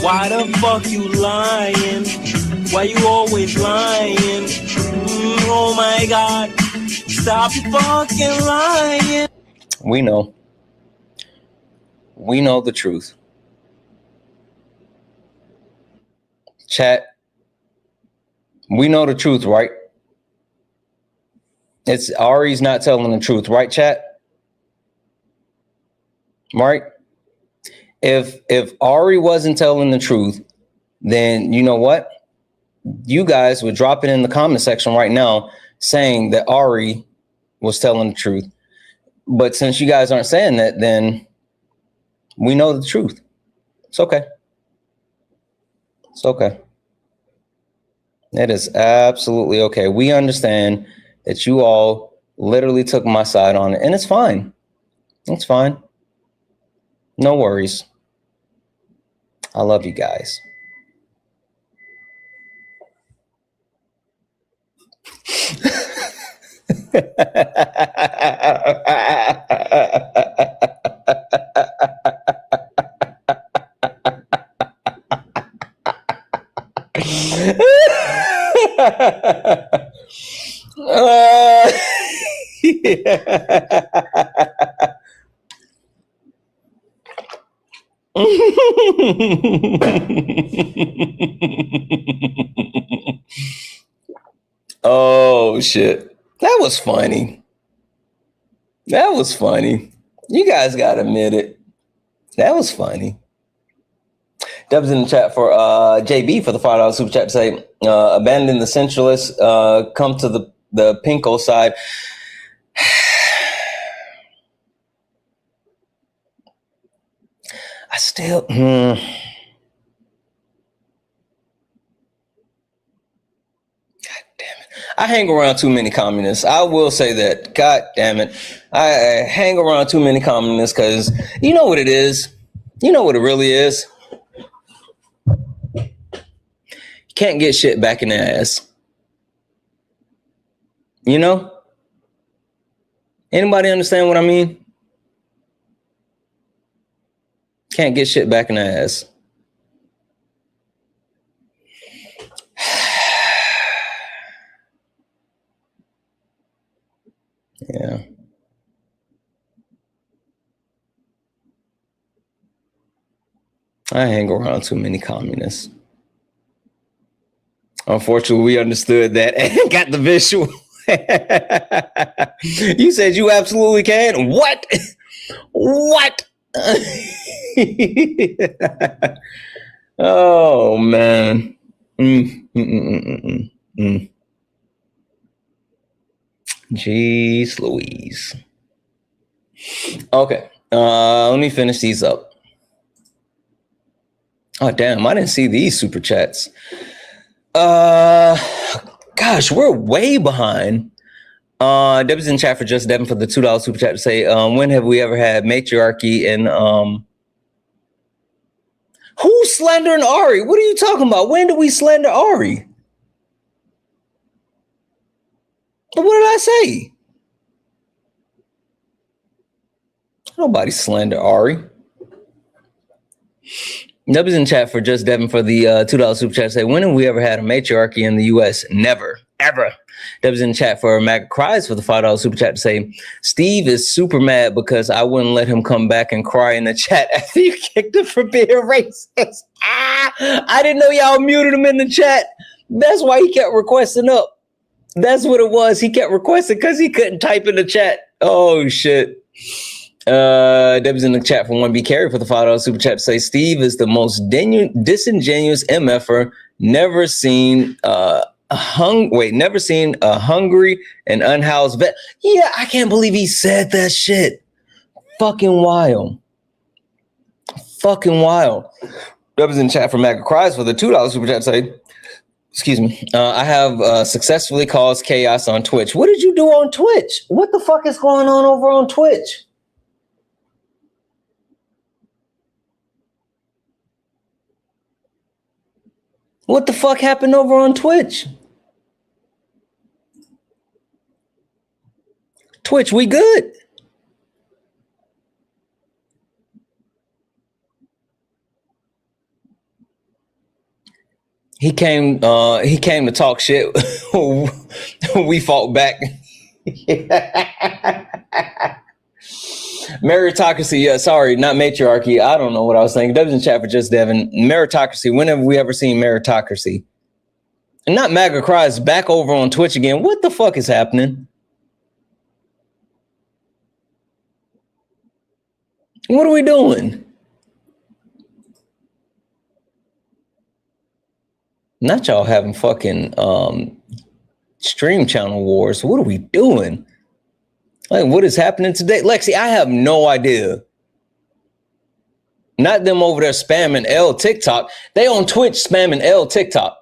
Why the fuck you lying? Why you always lying? Oh my God, stop fucking lying. We know. We know the truth. Chat. We know the truth, right? It's Ari's not telling the truth, right, chat? Right? If Ari wasn't telling the truth, then you know what? You guys would drop it in the comment section right now saying that Ari was telling the truth. But since you guys aren't saying that, then we know the truth. It's okay. It's okay. It is absolutely okay. We understand that you all literally took my side on it, and it's fine. It's fine. No worries. I love you guys. Oh shit. That was funny. That was funny. You guys gotta admit it. That was funny. Dubs in the chat for JB for the $5 super chat to say, abandon the centralists, come to the pinko side. I still God damn it. I hang around too many communists. I will say that. God damn it. I hang around too many communists because you know what it is. You know what it really is. Can't get shit back in the ass. You know? Anybody understand what I mean? Can't get shit back in the ass. Yeah. I hang around too many communists. Unfortunately, we understood that and got the visual. You said you absolutely can. What? What? Oh man. Jeez Louise. Okay. Let me finish these up. Oh damn, I didn't see these super chats. Gosh, we're way behind. Debbie's in chat for just Devin for the $2 super chat to say, when have we ever had matriarchy and who's slandering Ari? What are you talking about? When did we slander Ari? What did I say? Nobody slander Ari. Debbie's in chat for just Devin for the $2 super chat to say, when have we ever had a matriarchy in the US? Never, ever. Debbie's in chat for MAGA cries for the $5 super chat to say, Steve is super mad because I wouldn't let him come back and cry in the chat after you kicked him for being racist. I didn't know y'all muted him in the chat. That's why he kept requesting up. That's what it was. He kept requesting because he couldn't type in the chat. Oh shit. Debbie's in the chat for 1B Carry for the $5 super chat to say, Steve is the most disingenuous MFer never seen. Never seen a hungry and unhoused vet. Yeah, I can't believe he said that shit. Fucking wild. Fucking wild. Debbie's in chat for MAGA cries for the $2 super chat to say, excuse me, I have successfully caused chaos on Twitch. What did you do on Twitch? What the fuck is going on over on Twitch? What the fuck happened over on Twitch? Twitch, we good. He came to talk shit. We fought back. Meritocracy, yeah, sorry, not matriarchy. I don't know what I was thinking. Devin in chat for just Devin. Meritocracy. When have we ever seen meritocracy? And not MAGA Cries back over on Twitch again. What the fuck is happening? What are we doing? Not y'all having fucking stream channel wars. What are we doing? Like, what is happening today? Lexi, I have no idea. Not them over there spamming L TikTok. They on Twitch spamming L TikTok.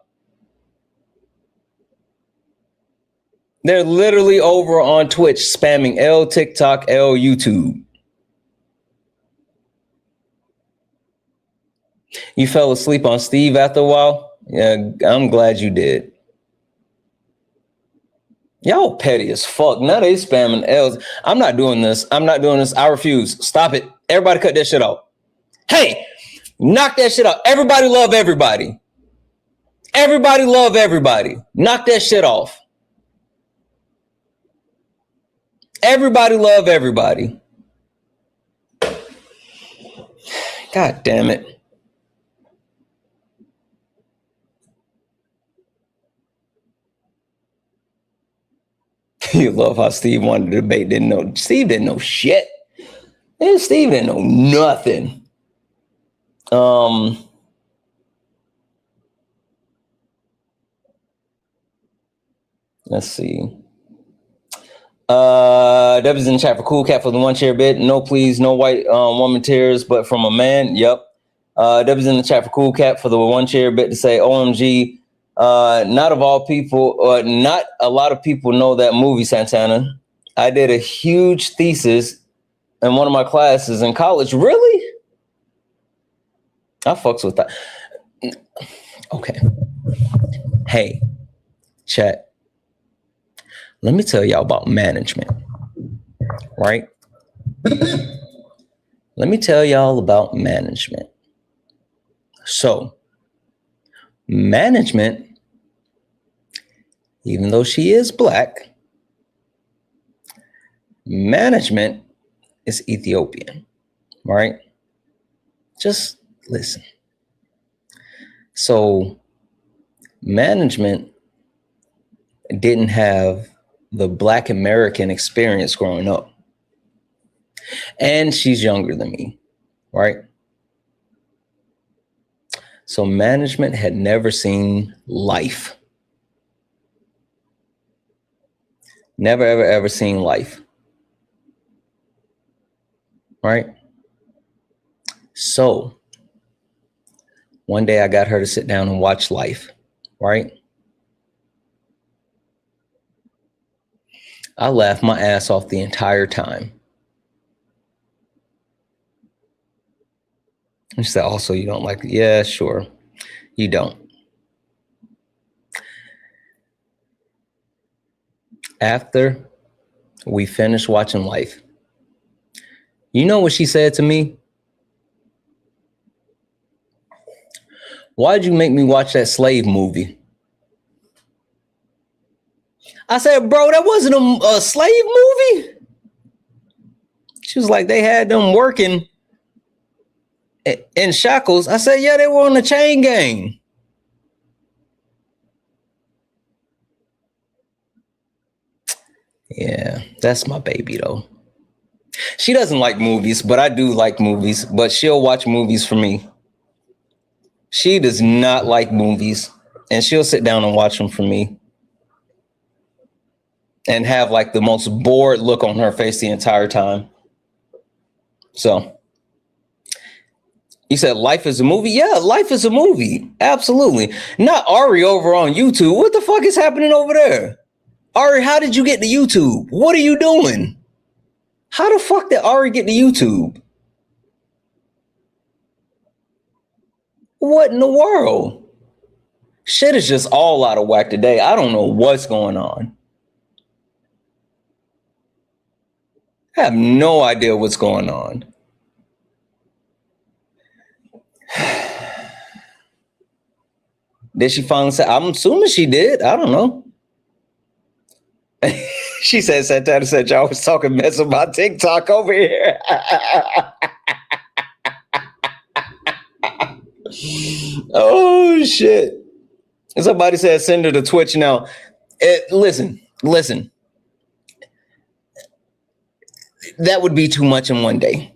They're literally over on Twitch spamming L TikTok, L YouTube. You fell asleep on Steve after a while? Yeah, I'm glad you did. Y'all petty as fuck. Now they spamming L's. I'm not doing this. I'm not doing this. I refuse. Stop it. Everybody cut that shit off. Hey, knock that shit off. Everybody love everybody. Everybody love everybody. Knock that shit off. Everybody love everybody. God damn it. You love how Steve wanted to debate. Steve didn't know shit. And Steve didn't know nothing. Let's see. Debbie's in the chat for Cool Cat for the one chair bit. No, please, no white woman tears, but from a man. Yep. Debbie's in the chat for Cool Cat for the one chair bit to say, OMG, not of all people, not a lot of people know that movie, Santana. I did a huge thesis in one of my classes in college. Really? I fucks with that. Okay. Hey, chat. Let me tell y'all about management, right? Let me tell y'all about management. So, management, even though she is black, management is Ethiopian, right? Just listen. So, management didn't have the Black American experience growing up. And she's younger than me, right? So management had never seen life. Never, ever, ever seen life. Right? So one day I got her to sit down and watch Life, right? I laughed my ass off the entire time. And she said, also, you don't like it? Yeah, sure. You don't. After we finished watching Life, you know what she said to me? Why'd you make me watch that slave movie? I said, bro, that wasn't a slave movie. She was like, they had them working in shackles. I said, yeah, they were on the chain gang. Yeah, that's my baby, though. She doesn't like movies, but I do like movies, but she'll watch movies for me. She does not like movies, and she'll sit down and watch them for me and have like the most bored look on her face the entire time. So you said Life is a movie? Yeah, Life is a movie. Absolutely. Not Ari over on YouTube. What the fuck is happening over there? Ari, how did you get to YouTube? What are you doing? How the fuck did Ari get to YouTube? What in the world? Shit is just all out of whack today. I don't know what's going on. I have no idea what's going on. Did she finally say? I'm assuming she did. I don't know. She said, Santana said y'all was talking mess about TikTok over here. Oh, shit. Somebody said send her to Twitch now. Listen. That would be too much in one day.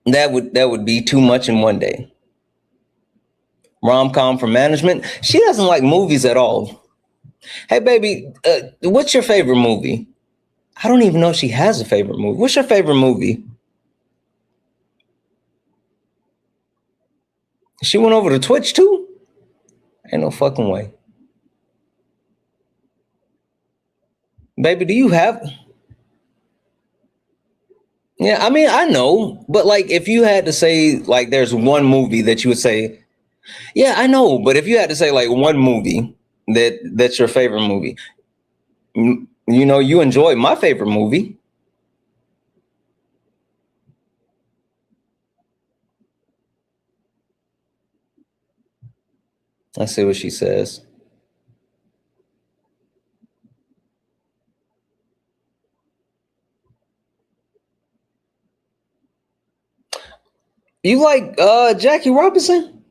That would be too much in one day. Rom-com for management. She doesn't like movies at all. Hey, baby, what's your favorite movie? I don't even know if she has a favorite movie. What's your favorite movie? She went over to Twitch too? Ain't no fucking way. Baby, do you have... Yeah, I mean, I know, but like if you had to say like there's one movie that you would say, yeah, I know, but if you had to say like one movie that's your favorite movie, you know, you enjoy my favorite movie. Let's see what she says. You like Jackie Robinson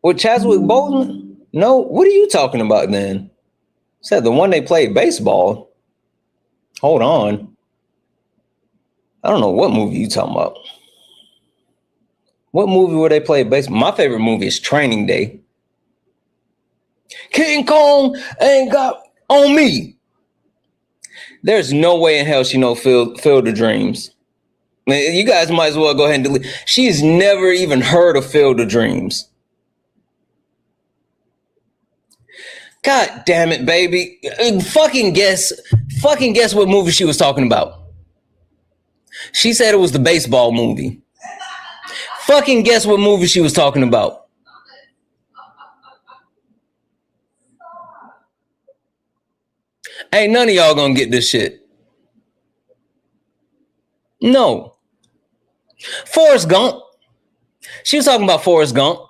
with Chadwick Boseman? No, what are you talking about then? Said the one they played baseball. Hold on. I don't know what movie you talking about. What movie where they play baseball? My favorite movie is Training Day. King Kong ain't got on me. There's no way in hell she know Field of Dreams. Man, you guys might as well go ahead and delete. She's never even heard of Field of Dreams. God damn it, baby. Fucking guess what movie she was talking about. She said it was the baseball movie. Fucking guess what movie she was talking about. Ain't none of y'all gonna get this shit. No. Forrest Gump. She was talking about Forrest Gump.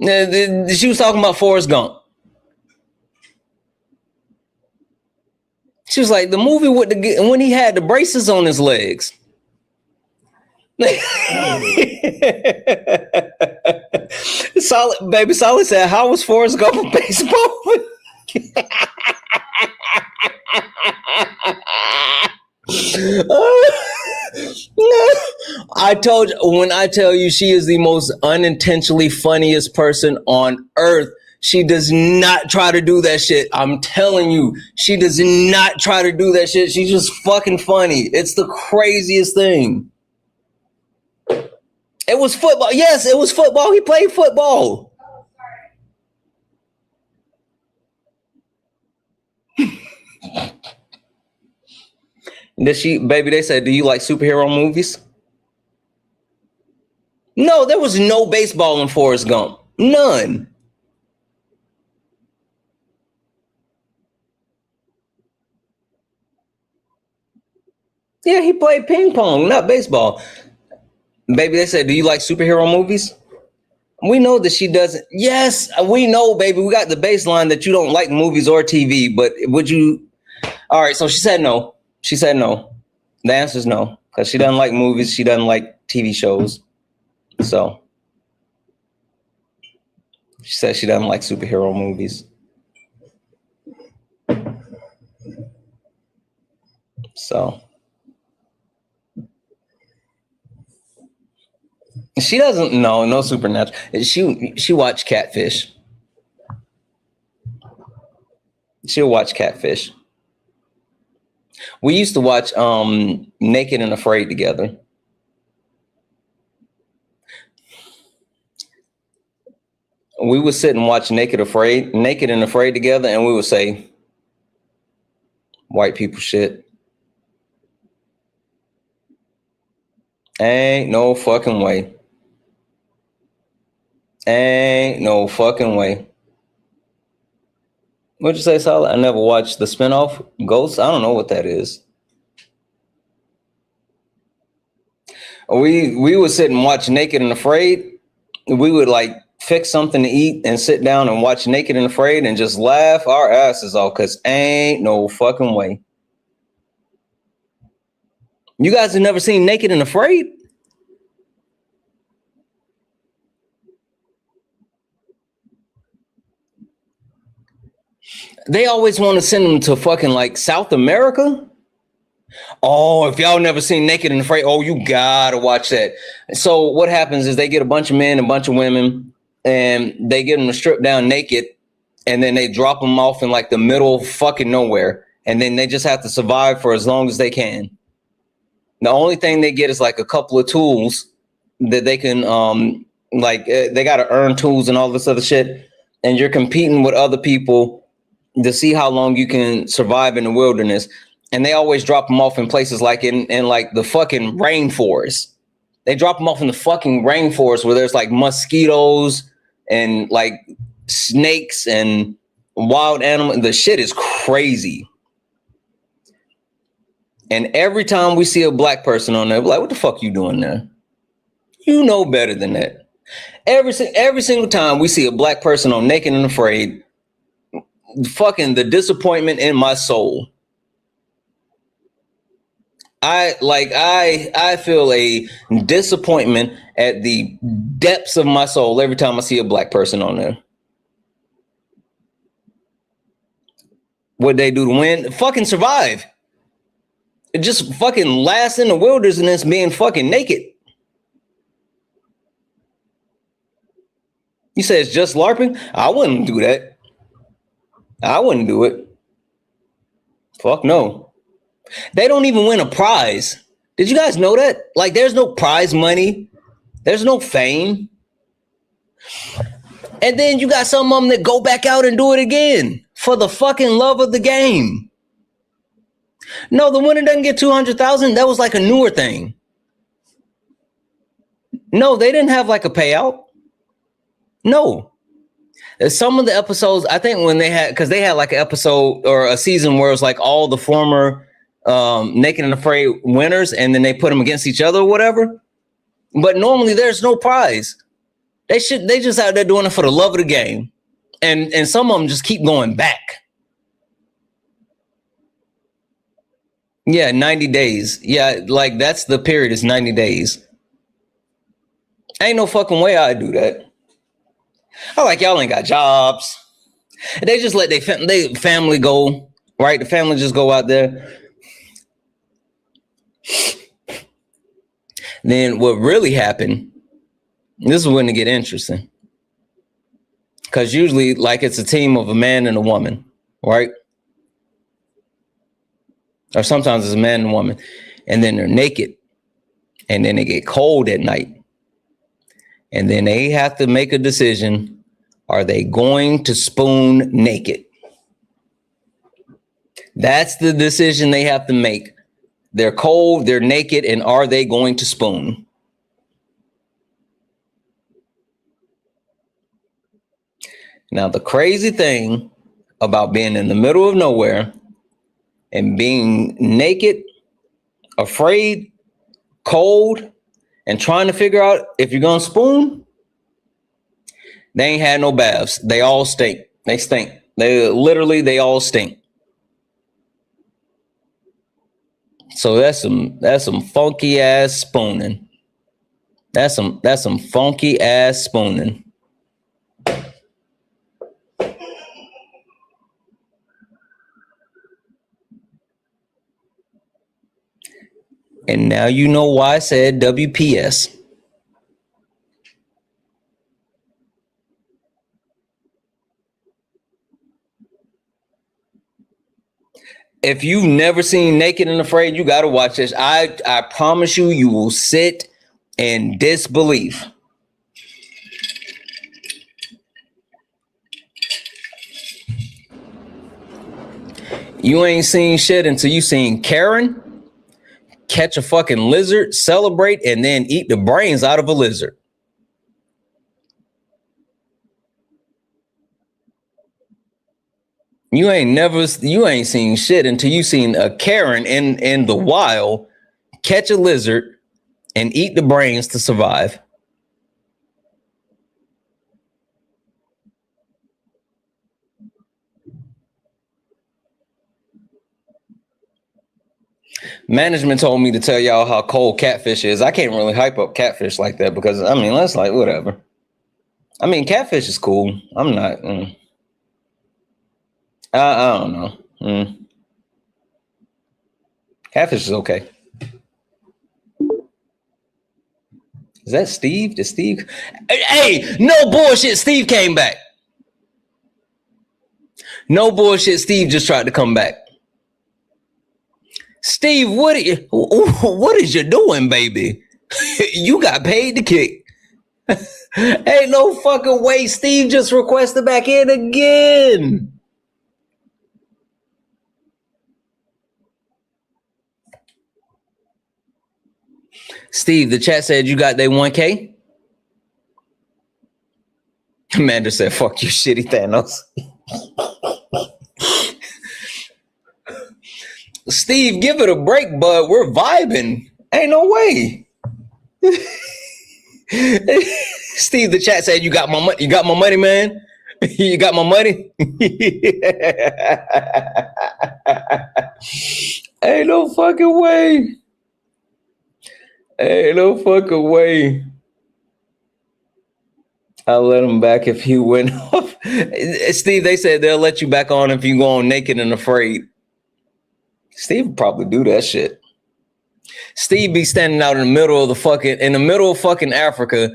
She was talking about Forrest Gump. She was like, the movie with when he had the braces on his legs. Solid, baby. Solid said, how was Forrest Gump a baseball? I told you, when I tell you she is the most unintentionally funniest person on earth, she does not try to do that shit. I'm telling you, she does not try to do that shit. She's just fucking funny. It's the craziest thing. It was football. Yes, it was football. He played football. Did she, baby, they said, do you like superhero movies? No, there was no baseball in Forrest Gump. None. Yeah, he played ping pong, not baseball. Baby, they said, do you like superhero movies? We know that she doesn't. Yes, we know, baby. We got the baseline that you don't like movies or TV, but would you? All right, so she said no. She said no. The answer is no, because she doesn't like movies. She doesn't like TV shows. So she said she doesn't like superhero movies. So she doesn't know, no supernatural. She watched Catfish. She'll watch Catfish. We used to watch Naked and Afraid together. We would sit and watch Naked and Afraid together, and we would say, white people shit. Ain't no fucking way. Ain't no fucking way. What'd you say, Solid? I never watched the spinoff, Ghosts. I don't know what that is. We would sit and watch Naked and Afraid. We would like fix something to eat and sit down and watch Naked and Afraid and just laugh our asses off because ain't no fucking way. You guys have never seen Naked and Afraid? They always want to send them to fucking like South America. Oh, if y'all never seen Naked and Afraid, oh, you gotta watch that. So what happens is they get a bunch of men and a bunch of women and they get them to strip down naked and then they drop them off in like the middle of fucking nowhere. And then they just have to survive for as long as they can. The only thing they get is like a couple of tools that they can, they got to earn tools and all this other shit. And you're competing with other people to see how long you can survive in the wilderness. And they always drop them off in places like in like the fucking rainforest. They drop them off in the fucking rainforest where there's like mosquitoes and like snakes and wild animals. The shit is crazy. And every time we see a black person on there, we're like, what the fuck you doing there? You know better than that. Every single time we see a black person on Naked and Afraid, fucking the disappointment in my soul. I feel a disappointment at the depths of my soul every time I see a black person on there. What they do to win? Fucking survive. Just fucking last in the wilderness being fucking naked. You say it's just LARPing? I wouldn't do that. I wouldn't do it. Fuck no. They don't even win a prize. Did you guys know that? Like, there's no prize money. There's no fame. And then you got some of them that go back out and do it again for the fucking love of the game. No, the winner doesn't get 200,000. That was like a newer thing. No, they didn't have like a payout. No. Some of the episodes, I think when they had, because they had like an episode or a season where it was like all the former Naked and Afraid winners, and then they put them against each other or whatever. But normally there's no prize. They just out there doing it for the love of the game. And some of them just keep going back. Yeah, 90 days. Yeah, like that's the period, is 90 days. Ain't no fucking way I'd do that. I like, y'all ain't got jobs. They just let their family go, right? The family just go out there. Then what really happened, this is when it get interesting. Because usually, like, it's a team of a man and a woman, right? Or sometimes it's a man and a woman. And then they're naked. And then they get cold at night. And then they have to make a decision. Are they going to spoon naked? That's the decision they have to make. They're cold, they're naked, and are they going to spoon? Now, the crazy thing about being in the middle of nowhere and being naked, afraid, cold, and trying to figure out if you're going to spoon, they ain't had no baths. They all stink. They stink. They all stink. So that's some funky ass spooning. That's some funky ass spooning. And now you know why I said WPS. If you've never seen Naked and Afraid, you got to watch this. I promise you, you will sit in disbelief. You ain't seen shit until you seen Karen catch a fucking lizard, celebrate, and then eat the brains out of a lizard. You ain't seen shit until you seen a Karen in the wild catch a lizard, and eat the brains to survive. Management told me to tell y'all how cold catfish is. I can't really hype up catfish like that because, I mean, that's like whatever. I mean, catfish is cool. I'm not. I don't know. Catfish is okay. Is that Steve? Did Steve? Hey, no bullshit. Steve came back. No bullshit. Steve just tried to come back. Steve, what is you doing, baby? You got paid to kick. Ain't no fucking way. Steve just requested back in again. Steve, the chat said you got their 1K. Amanda said, fuck you, shitty Thanos. Steve, give it a break, bud. We're vibing. Ain't no way. Steve, the chat said you got my money. You got my money, man. You got my money. Ain't no fucking way. Ain't no fucking way. I'll let him back if he went off. Steve, they said they'll let you back on if you go on naked and afraid. Steve would probably do that shit. Steve be standing out in the middle of fucking Africa,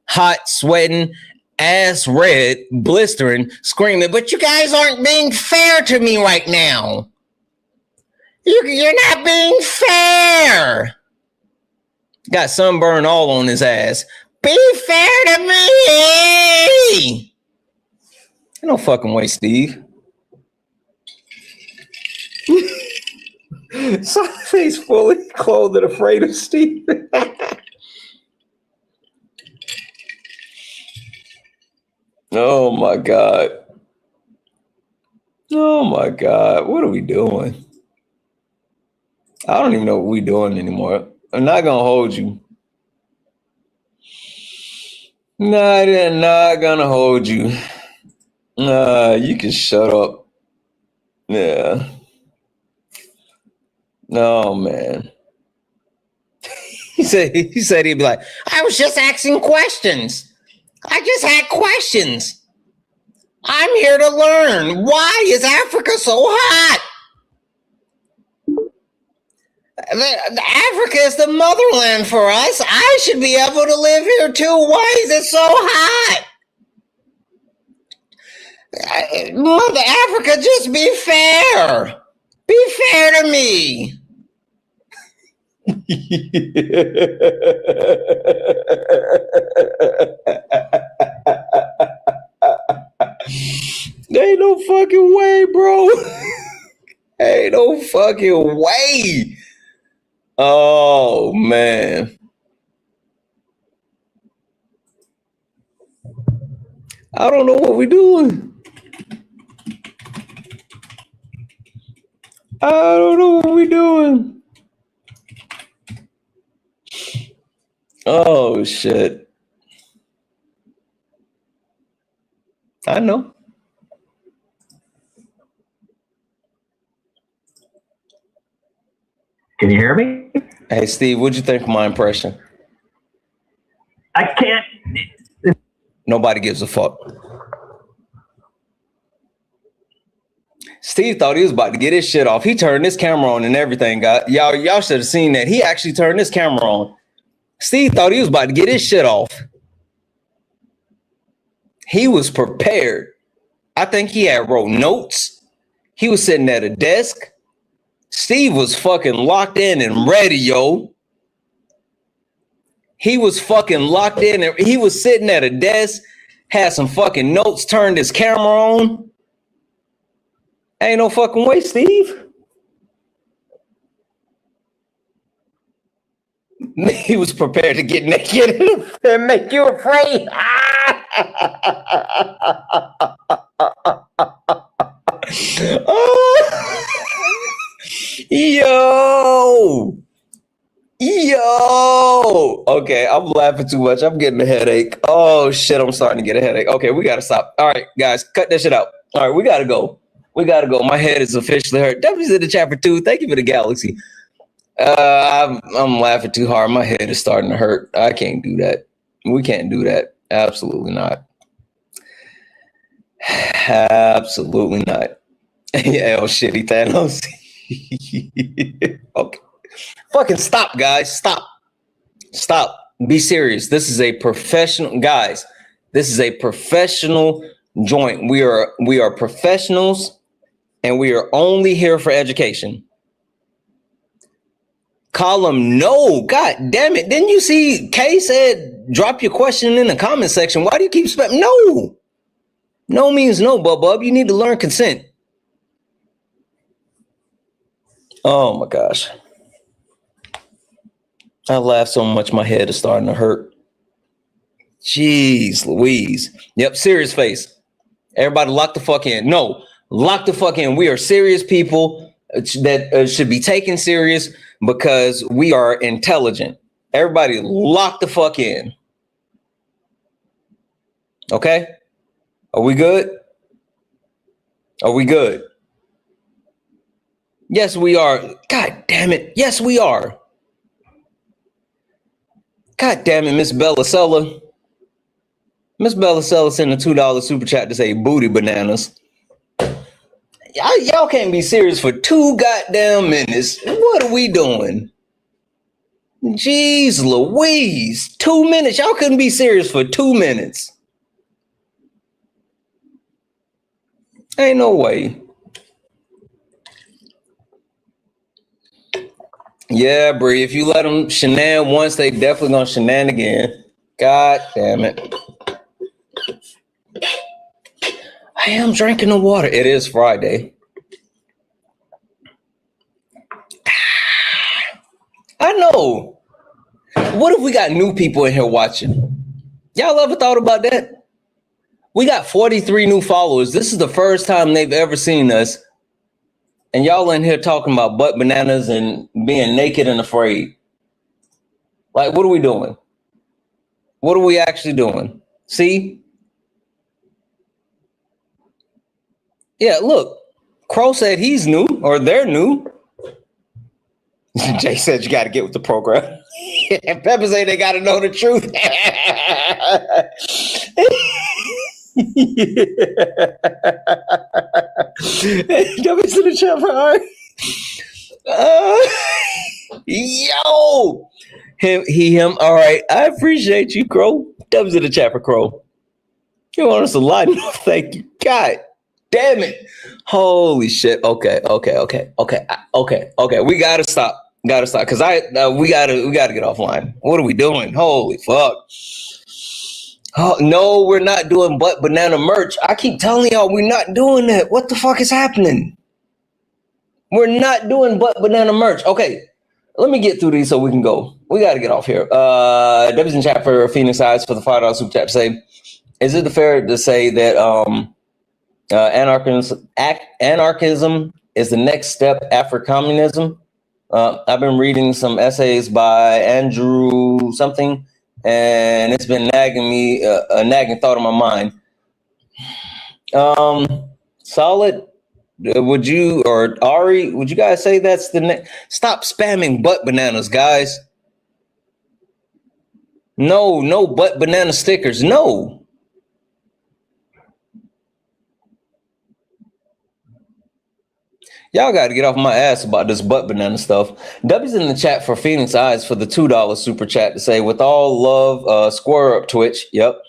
hot, sweating, ass red, blistering, screaming, but you guys aren't being fair to me right now. You're not being fair. Got sunburn all on his ass. Be fair to me. No fucking way, Steve. He's fully clothed and afraid of Steve. Oh my God. Oh my God. What are we doing? I don't even know what we're doing anymore. I'm not gonna hold you. No, they're not gonna hold you. You can shut up. Yeah. No, man. He said he'd be like, I was just asking questions. I just had questions. I'm here to learn. Why is Africa so hot? Africa is the motherland for us. I should be able to live here too. Why is it so hot? Mother Africa, just be fair. Be fair to me. There ain't no fucking way, bro. Ain't no fucking way. Oh, man. I don't know what we're doing. I don't know what we're doing. Oh, shit. I know. Can you hear me? Hey, Steve, what'd you think of my impression? I can't. Nobody gives a fuck. Steve thought he was about to get his shit off. He turned his camera on and everything. Y'all should have seen that. He actually turned his camera on. Steve thought he was about to get his shit off. He was prepared. I think he had wrote notes. He was sitting at a desk. Steve was fucking locked in and ready, yo. He was fucking locked in and he was sitting at a desk, had some fucking notes, turned his camera on. Ain't no fucking way, Steve. He was prepared to get naked and make you afraid. Oh. Yo. Okay, I'm laughing too much. I'm getting a headache. Oh shit, I'm starting to get a headache. Okay, we gotta stop. All right, guys, cut that shit out. All right, we gotta go. We gotta go. My head is officially hurt. W's in the chat for 2. Thank you for the galaxy. I'm laughing too hard. My head is starting to hurt. I can't do that. We can't do that. Absolutely not. Absolutely not. Yeah, oh shitty Thanos. Okay. Fucking stop, guys. Stop. Stop. Be serious. This is a professional, guys. This is a professional joint. We are professionals, and we are only here for education. Column no. God damn it. Didn't you see Kay said drop your question in the comment section? Why do you keep spamming? No. No means no, Bub. You need to learn consent. Oh my gosh. I laughed so much my head is starting to hurt. Jeez Louise. Yep, serious face. Everybody lock the fuck in. No, lock the fuck in. We are serious people that should be taken serious because we are intelligent. Everybody lock the fuck in. Okay? Are we good? Are we good? Yes, we are. God damn it. Yes, we are. God damn it, Miss Bellasella. Miss Bellasella sent a $2 super chat to say booty bananas. Y'all can't be serious for 2 goddamn minutes. What are we doing? Jeez Louise. 2 minutes. Y'all couldn't be serious for 2 minutes. Ain't no way. Yeah, Bree, if you let them shenan once, they definitely gonna shenan again. God damn it. I am drinking the water. It is Friday. I know. What if we got new people in here watching? Y'all ever thought about that? We got 43 new followers. This is the first time they've ever seen us. And y'all in here talking about butt bananas and being naked and afraid. Like, what are we doing? What are we actually doing? See? Yeah, look. Crow said he's new, or they're new. Jay said you got to get with the program. And Pepper said they got to know the truth. W's in the chat for Ari. Yo, him. All right, I appreciate you, Crow. W's in the chat for Crow. You want us a lot? No, thank you. God damn it! Holy shit. Okay. We gotta stop. Cause we gotta get offline. What are we doing? Holy fuck. Oh, no, we're not doing butt banana merch. I keep telling y'all we're not doing that. What the fuck is happening? We're not doing butt banana merch. Okay, let me get through these so we can go. We got to get off here. W's in chat for Phoenix Eyes for the $5 super chat to say, is it fair to say that anarchism is the next step after communism? I've been reading some essays by Andrew something, and it's been nagging thought in my mind. Solid, would you, or Ari, would you guys say that's the next? Stop spamming butt bananas, guys. No butt banana stickers. No. Y'all got to get off my ass about this butt banana stuff. W's in the chat for Phoenix Eyes for the $2 super chat to say, with all love, square up Twitch. Yep.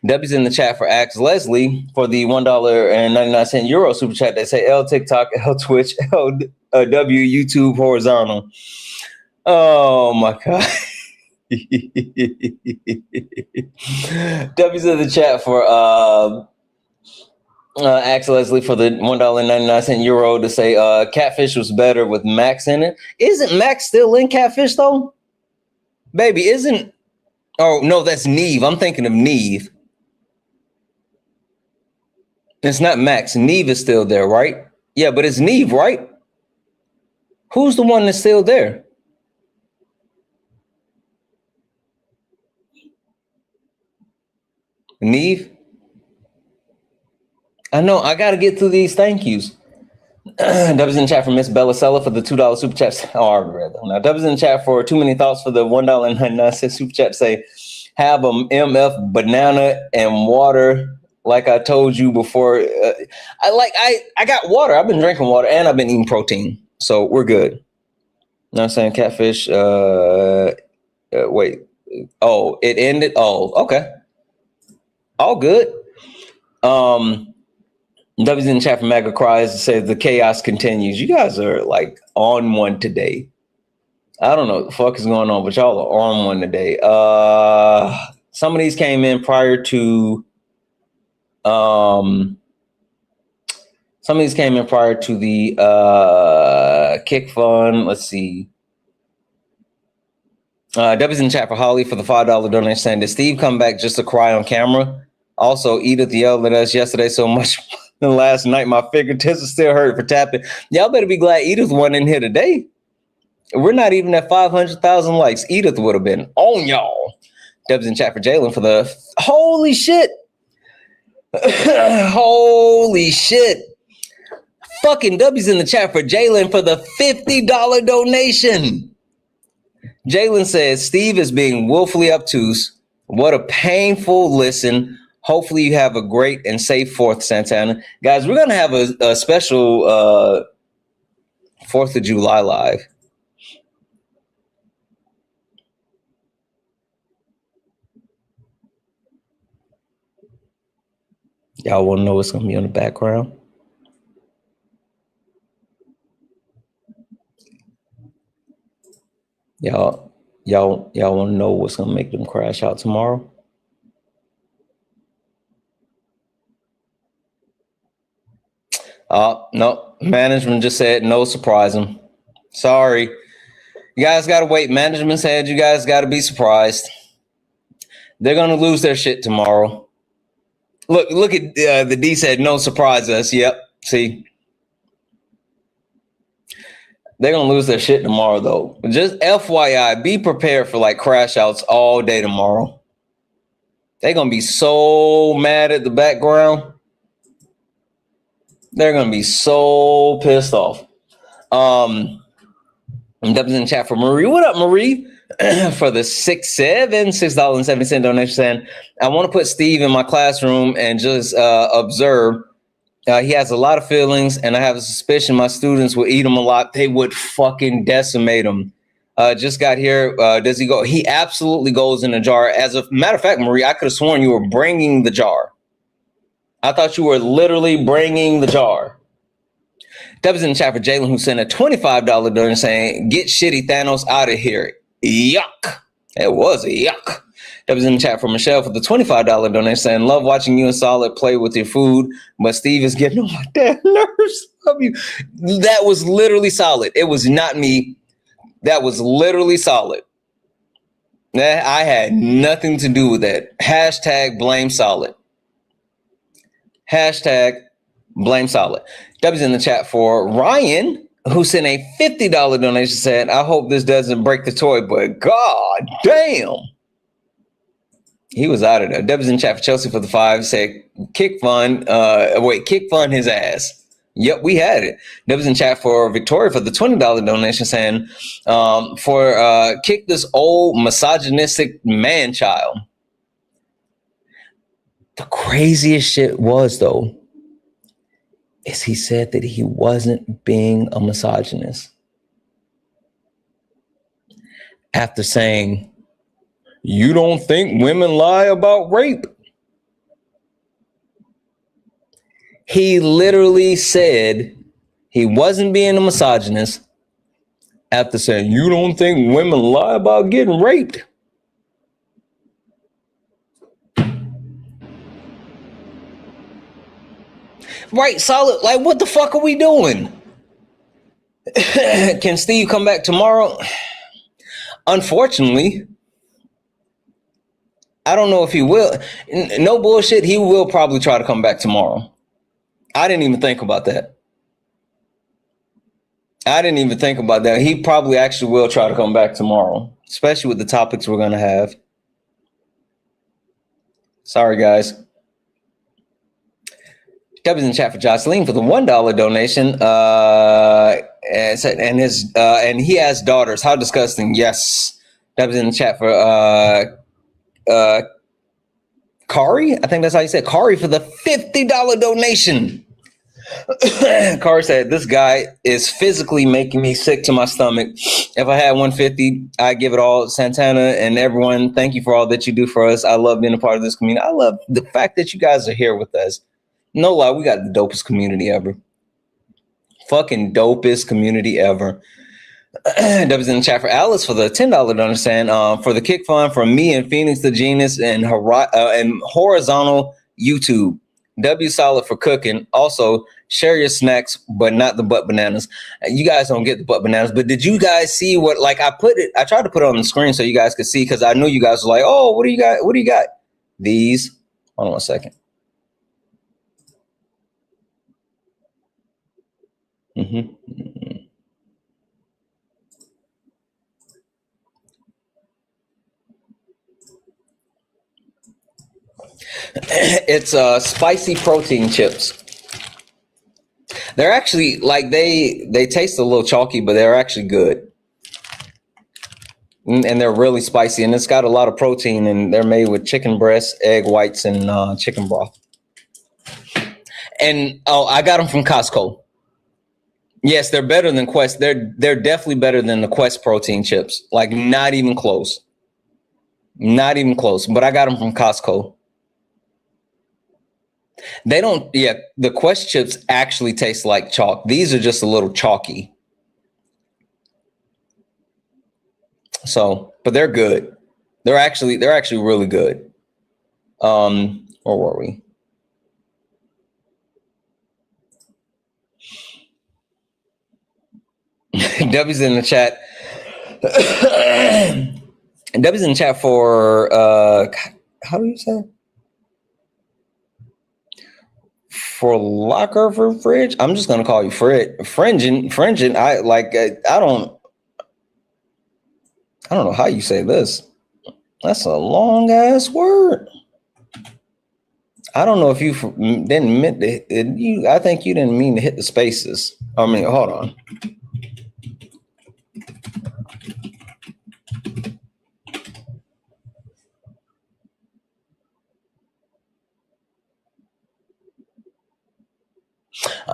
W's in the chat for Axe Leslie for the $1.99 euro super chat. They say L TikTok, L Twitch, L W YouTube horizontal. Oh my God. W's in the chat for Axe Leslie for the $1.99 euro to say Catfish was better with Max in it. Isn't Max still in Catfish though? Baby, isn't... Oh, no, that's Neve. I'm thinking of Neve. It's not Max. Neve is still there, right? Yeah, but it's Neve, right? Who's the one that's still there? Neve? I know, I gotta get through these thank yous. W's in the chat for Miss Bella Sella for the $2 super chat. Oh, I read that. Now, W's in the chat for Too Many Thoughts for the $1.99 super chat. Say, have a MF banana and water, like I told you before. I got water. I've been drinking water and I've been eating protein, so we're good. You know what I'm saying? Catfish. Wait. Oh, it ended. Oh, okay. All good. W's in the chat for MAGA Cries says the chaos continues. You guys are like on one today. I don't know what the fuck is going on, but y'all are on one today. Some of these came in prior to the kick fund. Let's see. W's in the chat for Holly for the $5 donation saying, did Steve come back just to cry on camera? Also, Edith yelled at us yesterday so much last night. My fingertips are still hurt for tapping. Y'all better be glad Edith wasn't in here today. We're not even at 500,000 likes. Edith would have been on y'all. Debs in chat for Jalen for the holy shit. Holy shit. Fucking W's in the chat for Jalen for the $50 donation. Jalen says Steve is being woefully obtuse. What a painful listen. Hopefully you have a great and safe 4th, Santana. Guys, we're going to have a special 4th of July live. Y'all want to know what's going to be on the background? Y'all want to know what's going to make them crash out tomorrow? No, management just said no, surprise them. Sorry. You guys got to wait. Management said you guys got to be surprised. They're going to lose their shit tomorrow. Look at the D said no, surprise us. Yep. See, they're going to lose their shit tomorrow, though. Just FYI, be prepared for like crash outs all day tomorrow. They're going to be so mad at the background. They're going to be so pissed off. That was in the chat for Marie. What up, Marie? For the $6.70 donation saying, I want to put Steve in my classroom and just observe. He has a lot of feelings, and I have a suspicion my students will eat him a lot. They would fucking decimate him. Just got here. Does he go? He absolutely goes in a jar. As a matter of fact, Marie, I could have sworn you were bringing the jar. I thought you were literally bringing the jar. That was in the chat for Jalen, who sent a $25 donation saying, get shitty Thanos out of here. Yuck. It was a yuck. That was in the chat for Michelle for the $25 donation saying, love watching you and Solid play with your food, but Steve is getting on my damn nerves. Love you. That was literally Solid. It was not me. That was literally Solid. I had nothing to do with that. Hashtag blame Solid. Hashtag blame Solid. W's in the chat for Ryan, who sent a $50 donation saying, I hope this doesn't break the toy, but god damn. He was out of there. W's in the chat for Chelsea for the 5 said, kick fund his ass. Yep, we had it. W's in the chat for Victoria for the $20 donation saying, kick this old misogynistic man child. The craziest shit was, though, is he said that he wasn't being a misogynist. After saying, you don't think women lie about rape? He literally said he wasn't being a misogynist after saying, you don't think women lie about getting raped? Right, Solid. Like, what the fuck are we doing? Can Steve come back tomorrow? Unfortunately, I don't know if he will. No bullshit. He will probably try to come back tomorrow. I didn't even think about that. He probably actually will try to come back tomorrow, especially with the topics we're going to have. Sorry, guys. Dubs in the chat for Jocelyn for the $1 donation. And he has daughters. How disgusting. Yes. Dubs in the chat for Kari. I think that's how you said Kari for the $50 donation. Kari said, this guy is physically making me sick to my stomach. If I had 150, I'd give it all. Santana and everyone, thank you for all that you do for us. I love being a part of this community. I love the fact that you guys are here with us. No lie, we got the dopest community ever. Fucking dopest community ever. Dubs in the chat for Alice for the $10 donation. For the kick fund from me and Phoenix the Genius and horizontal YouTube. W solid for cooking. Also, share your snacks, but not the butt bananas. You guys don't get the butt bananas, but did you guys see what, like I tried to put it on the screen so you guys could see, because I knew you guys were like, oh, what do you got? What do you got? These. Hold on a second. It's spicy protein chips. They're actually like they taste a little chalky, but they're actually good. And they're really spicy, and it's got a lot of protein, and they're made with chicken breasts, egg whites, and chicken broth. And I got them from Costco. Yes, they're better than Quest. They're definitely better than the Quest protein chips. Like not even close. Not even close. But I got them from Costco. They don't, the Quest chips actually taste like chalk. These are just a little chalky. So, but they're good. They're actually really good. Where were we? W's in the chat. W's in the chat for how do you say it? For locker for fridge. I'm just gonna call you Fringin. I don't know how you say this. That's a long ass word. I don't know if you didn't mean to, I think you didn't mean to hit the spaces. I mean, hold on.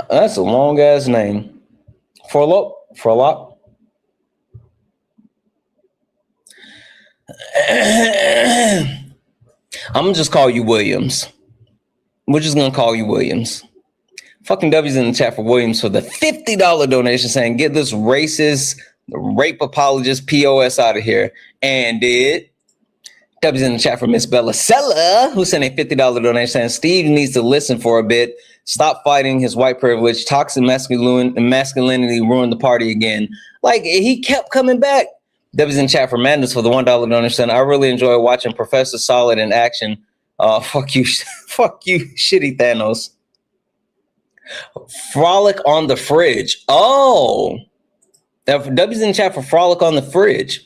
That's a long ass name. For a lot. I'm gonna just call you Williams. We're just gonna call you Williams. Fucking W's in the chat for Williams for the $50 donation, saying get this racist rape apologist POS out of here. And did W's in the chat for Miss Bella Sella, who sent a $50 donation, saying Steve needs to listen for a bit. Stop fighting his white privilege. Toxic masculinity ruined the party again. Like, he kept coming back. W's in chat for Mandus for the $1 donation. I really enjoy watching Professor Solid in action. Fuck you, shitty Thanos. Frolic on the fridge. Oh, W's in chat for Frolic on the fridge.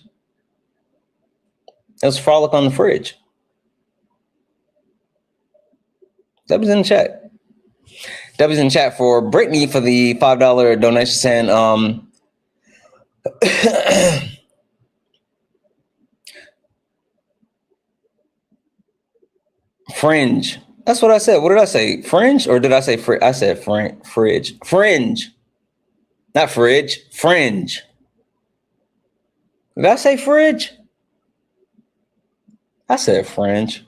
That was Frolic on the fridge. W's in the chat. W's in chat for Brittany for the $5 donation, saying fringe. That's what I said. What did I say? Fringe, or did I say fridge? I said fridge. Fringe. Not fridge. Fringe. Did I say fridge? I said fringe.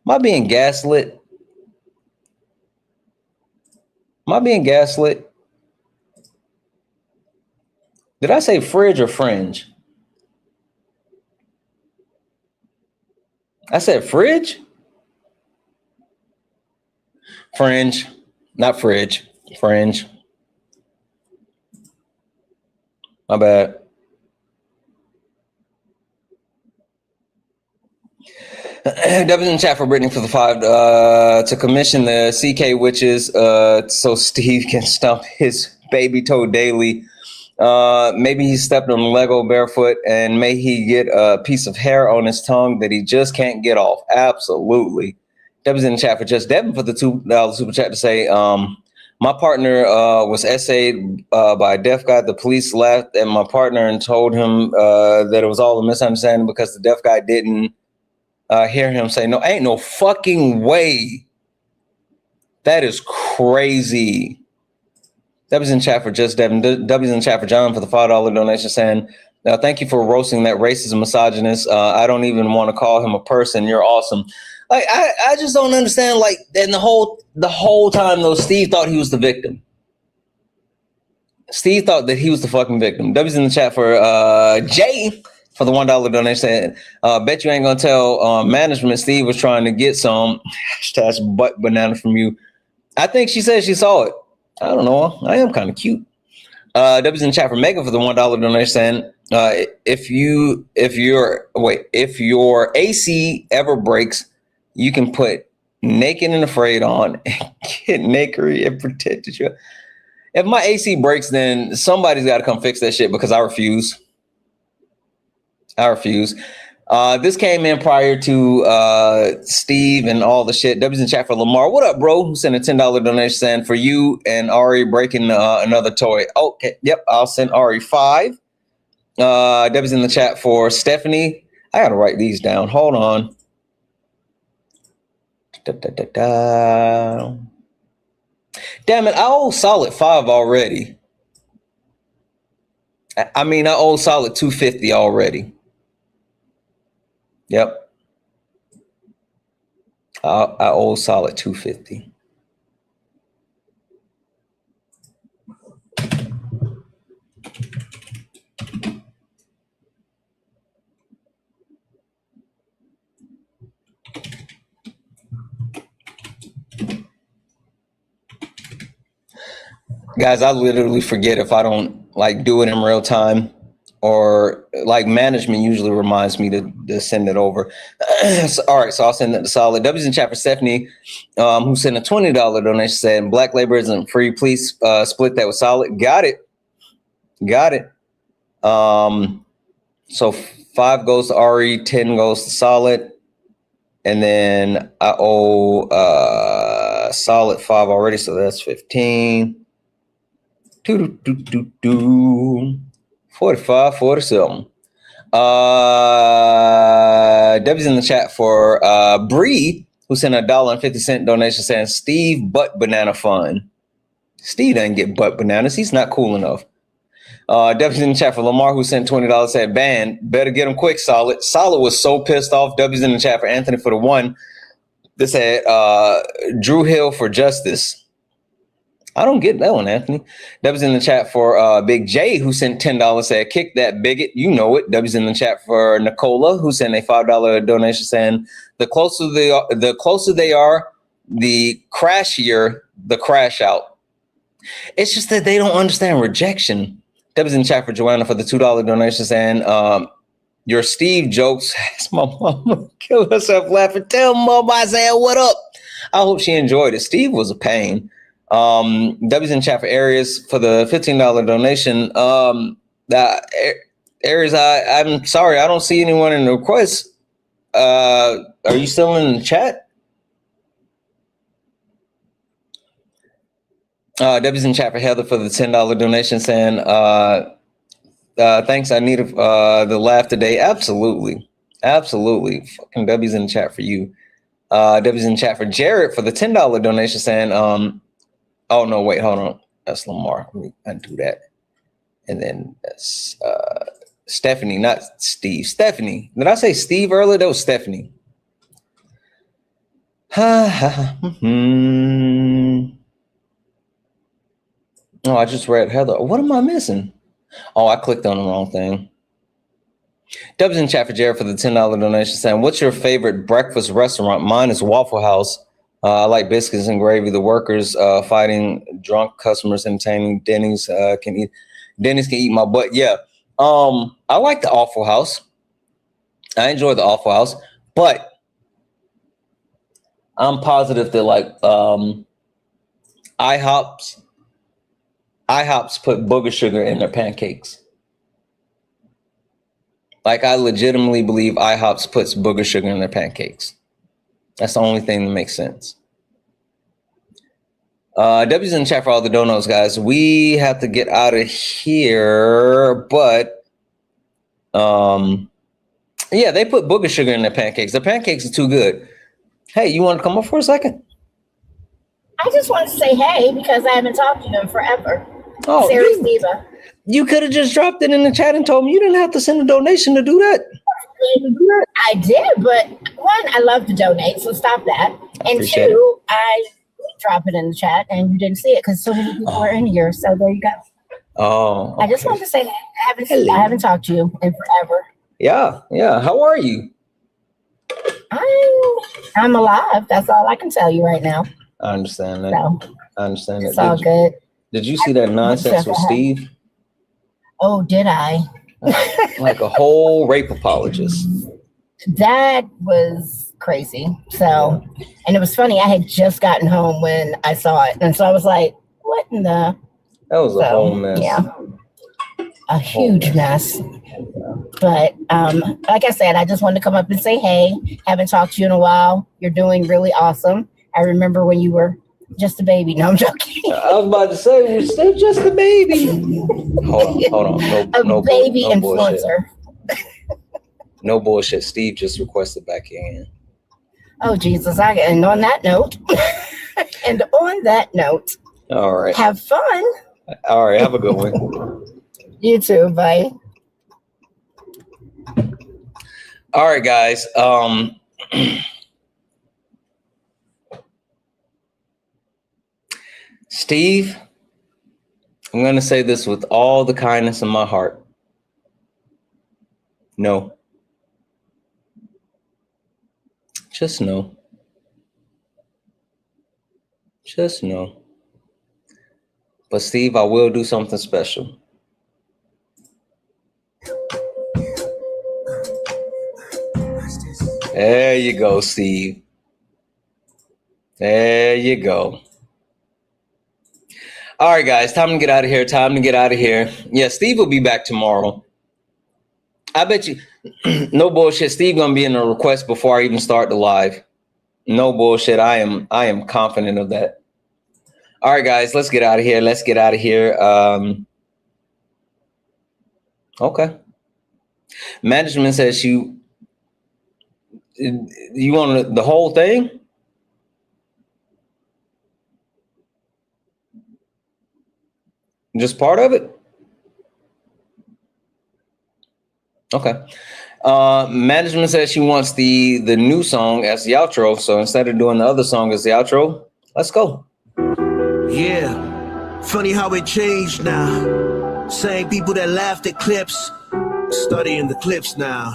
Am I being gaslit? Am I being gaslit? Did I say fridge or fringe? I said fridge? Fringe, not fridge. Fringe. My bad. W's in chat for Brittany for the $5 to commission the CK witches so Steve can stump his baby toe daily. Maybe he stepped on a Lego barefoot, and may he get a piece of hair on his tongue that he just can't get off. Absolutely. Debbie's in the chat for just Devin for the $2 super chat to say, my partner was essayed by a deaf guy. The police laughed at my partner and told him that it was all a misunderstanding because the deaf guy didn't hear him say, no, ain't no fucking way. That is crazy. Debbie's in chat for just Devin. Debbie's in chat for John for the $5 donation saying, thank you for roasting that racist and misogynist. I don't even want to call him a person. You're awesome. Like, I just don't understand. Like, and the whole time though, Steve thought he was the victim. Steve thought that he was the fucking victim. W's in the chat for Jay for the $1 donation saying, bet you ain't gonna tell management Steve was trying to get some hashtag butt banana from you. I think she said she saw it. I don't know. I am kind of cute. W's in the chat for Megan for the $1 donation saying, if your AC ever breaks, you can put Naked and Afraid on and get naked and pretend that you're. If my AC breaks, then somebody's got to come fix that shit because I refuse. This came in prior to Steve and all the shit. W's in chat for Lamar. What up, bro? Who sent a $10 donation saying for you and Ari breaking another toy. Okay, yep, I'll send Ari 5. W's in the chat for Stephanie. I gotta write these down. Hold on. Damn it, I owe solid 5 already. I mean, I owe solid 250 already. Yep. I owe solid 250. Guys, I literally forget if I don't like do it in real time, or like management usually reminds me to send it over. All right, so I'll send that to Solid. W's in chat for Stephanie, who sent a $20 donation saying black labor isn't free. Please split that with Solid. Got it. So 5 goes to Ari, 10 goes to Solid, and then I owe Solid 5 already, so that's 15. 45, 47. W's in the chat for Bree, who sent a $1.50 donation saying Steve butt banana fun. Steve doesn't get butt bananas. He's not cool enough. W's in the chat for Lamar, who sent $20 said ban. Better get him quick, Solid. Solid was so pissed off. W's in the chat for Anthony for the 1. This said Drew Hill for justice. I don't get that one, Anthony. W's in the chat for Big J, who sent $10, said, kick that bigot. You know it. W's in the chat for Nicola, who sent a $5 donation saying, the closer they are, the crashier the crash out. It's just that they don't understand rejection. W's in the chat for Joanna for the $2 donation saying, your Steve jokes has my mama kill herself laughing. Tell Mom I said, what up? I hope she enjoyed it. Steve was a pain. W's in chat for Aries for the $15 donation. Aries, I'm sorry, I don't see anyone in the request. Are you still in the chat? W's in chat for Heather for the $10 donation saying, thanks, I need the laugh today. Absolutely. Fucking W's in the chat for you. W's in the chat for Jared for the $10 donation saying, oh, no, wait, hold on. That's Lamar. Let me undo that. And then that's Stephanie, not Steve. Stephanie. Did I say Steve earlier? That was Stephanie. Oh, I just read Heather. What am I missing? Oh, I clicked on the wrong thing. Dubs in chat for Jared for the $10 donation saying, what's your favorite breakfast restaurant? Mine is Waffle House. I like biscuits and gravy. The workers fighting drunk customers, entertaining. Denny's can eat my butt. Yeah. I like the Waffle House. I enjoy the Waffle House, but I'm positive that like IHOP's IHOPs put booger sugar in their pancakes. Like, I legitimately believe IHOPs puts booger sugar in their pancakes. That's the only thing that makes sense. W's in the chat for all the donuts, guys. We have to get out of here, but yeah, they put booger sugar in their pancakes. The pancakes are too good. Hey, you want to come up for a second? I just wanted to say hey because I haven't talked to you in forever. Oh, Sarah Steva. You could have just dropped it in the chat and told me. You didn't have to send a donation to do that. I did, but one, I love to donate, so stop that. And Appreciate two, I drop it in the chat and you didn't see it because so many people are in here. So there you go. Oh, I just wanted to say that I haven't talked to you in forever. Yeah. How are you? I'm alive. That's all I can tell you right now. I understand that. So, I understand that. it's all good. Did you see that nonsense with Steve? Oh, did I? Like a whole rape apologist. That was crazy. So, and it was funny. I had just gotten home when I saw it. And so I was like, what in the? That was a whole mess. Yeah. A huge mess. But like I said, I just wanted to come up and say, hey, haven't talked to you in a while. You're doing really awesome. I remember when you were just a baby. No, I'm joking. I was about to say, we're still just a baby. Hold on. No baby influencer. Bullshit. No bullshit. Steve just requested back in. Oh, Jesus. And on that note, all right. Have fun. All right. Have a good one. You too. Bye. All right, guys. Steve, I'm going to say this with all the kindness in my heart. No. Just no. Just no. But Steve, I will do something special. There you go, Steve. There you go. All right, guys, time to get out of here. Yeah, Steve will be back tomorrow. I bet you, no bullshit, Steve gonna be in a request before I even start the live. No bullshit, I am confident of that. All right, guys, let's get out of here. Okay. Management says you want the whole thing? Just part of it? Okay. Management says she wants the new song as the outro. So instead of doing the other song as the outro, let's go. Yeah. Funny how it changed now. Same people that laughed at clips, studying the clips now.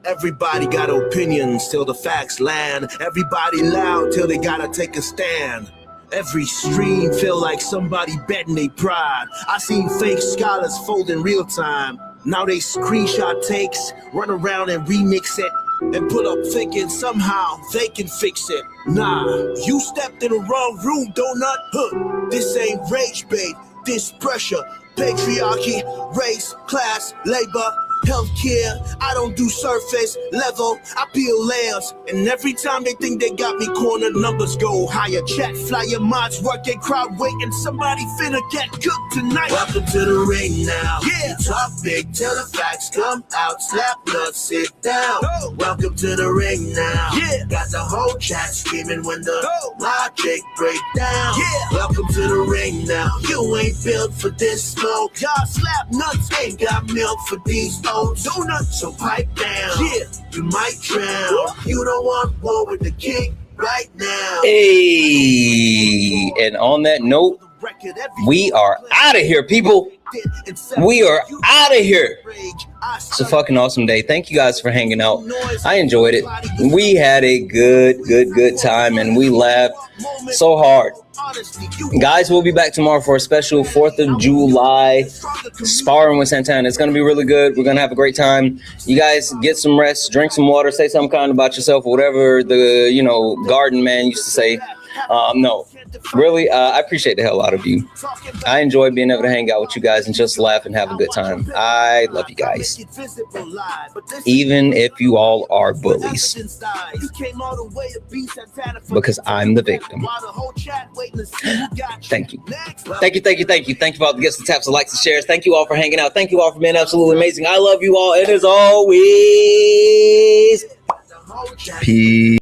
Everybody got opinions till the facts land. Everybody loud till they gotta take a stand. Every stream feel like somebody betting they pride. I seen fake scholars fold in real time. Now they screenshot takes, run around and remix it, and put up thinking somehow they can fix it. Nah, you stepped in the wrong room, donut. Huh. This ain't rage bait, this pressure. Patriarchy, race, class, labor, healthcare. I don't do surface level, I peel layers. And every time they think they got me cornered, numbers go higher. Chat, flyer, mods, working, crowd waiting. Somebody finna get cooked tonight. Welcome to the ring now. Yeah. Talk big till the facts come out. Slap nuts, sit down. Go. Welcome to the ring now. Yeah. Got the whole chat screaming when the logic break down. Yeah. Welcome to the ring now. You ain't built for this smoke. Y'all slap nuts ain't got milk for these old donuts. So pipe down. Yeah. You might drown. You don't want war with the king right now. Hey, and on that note, we are out of here, people. We are out of here. It's a fucking awesome day. Thank you guys for hanging out. I enjoyed it. We had a good time, and we laughed so hard. Guys, we'll be back tomorrow for a special 4th of July Sparring with Santana. It's going to be really good. We're going to have a great time. You guys get some rest, drink some water, say something kind about yourself, or whatever the, garden man used to say. No, Really, I appreciate the hell out of you. I enjoy being able to hang out with you guys and just laugh and have a good time. I love you guys, even if you all are bullies, because I'm the victim. Thank you. Thank you, thank you, thank you. Thank you for all the gifts and taps and likes and shares. Thank you all for hanging out. Thank you all for being absolutely amazing. I love you all, and as always, peace.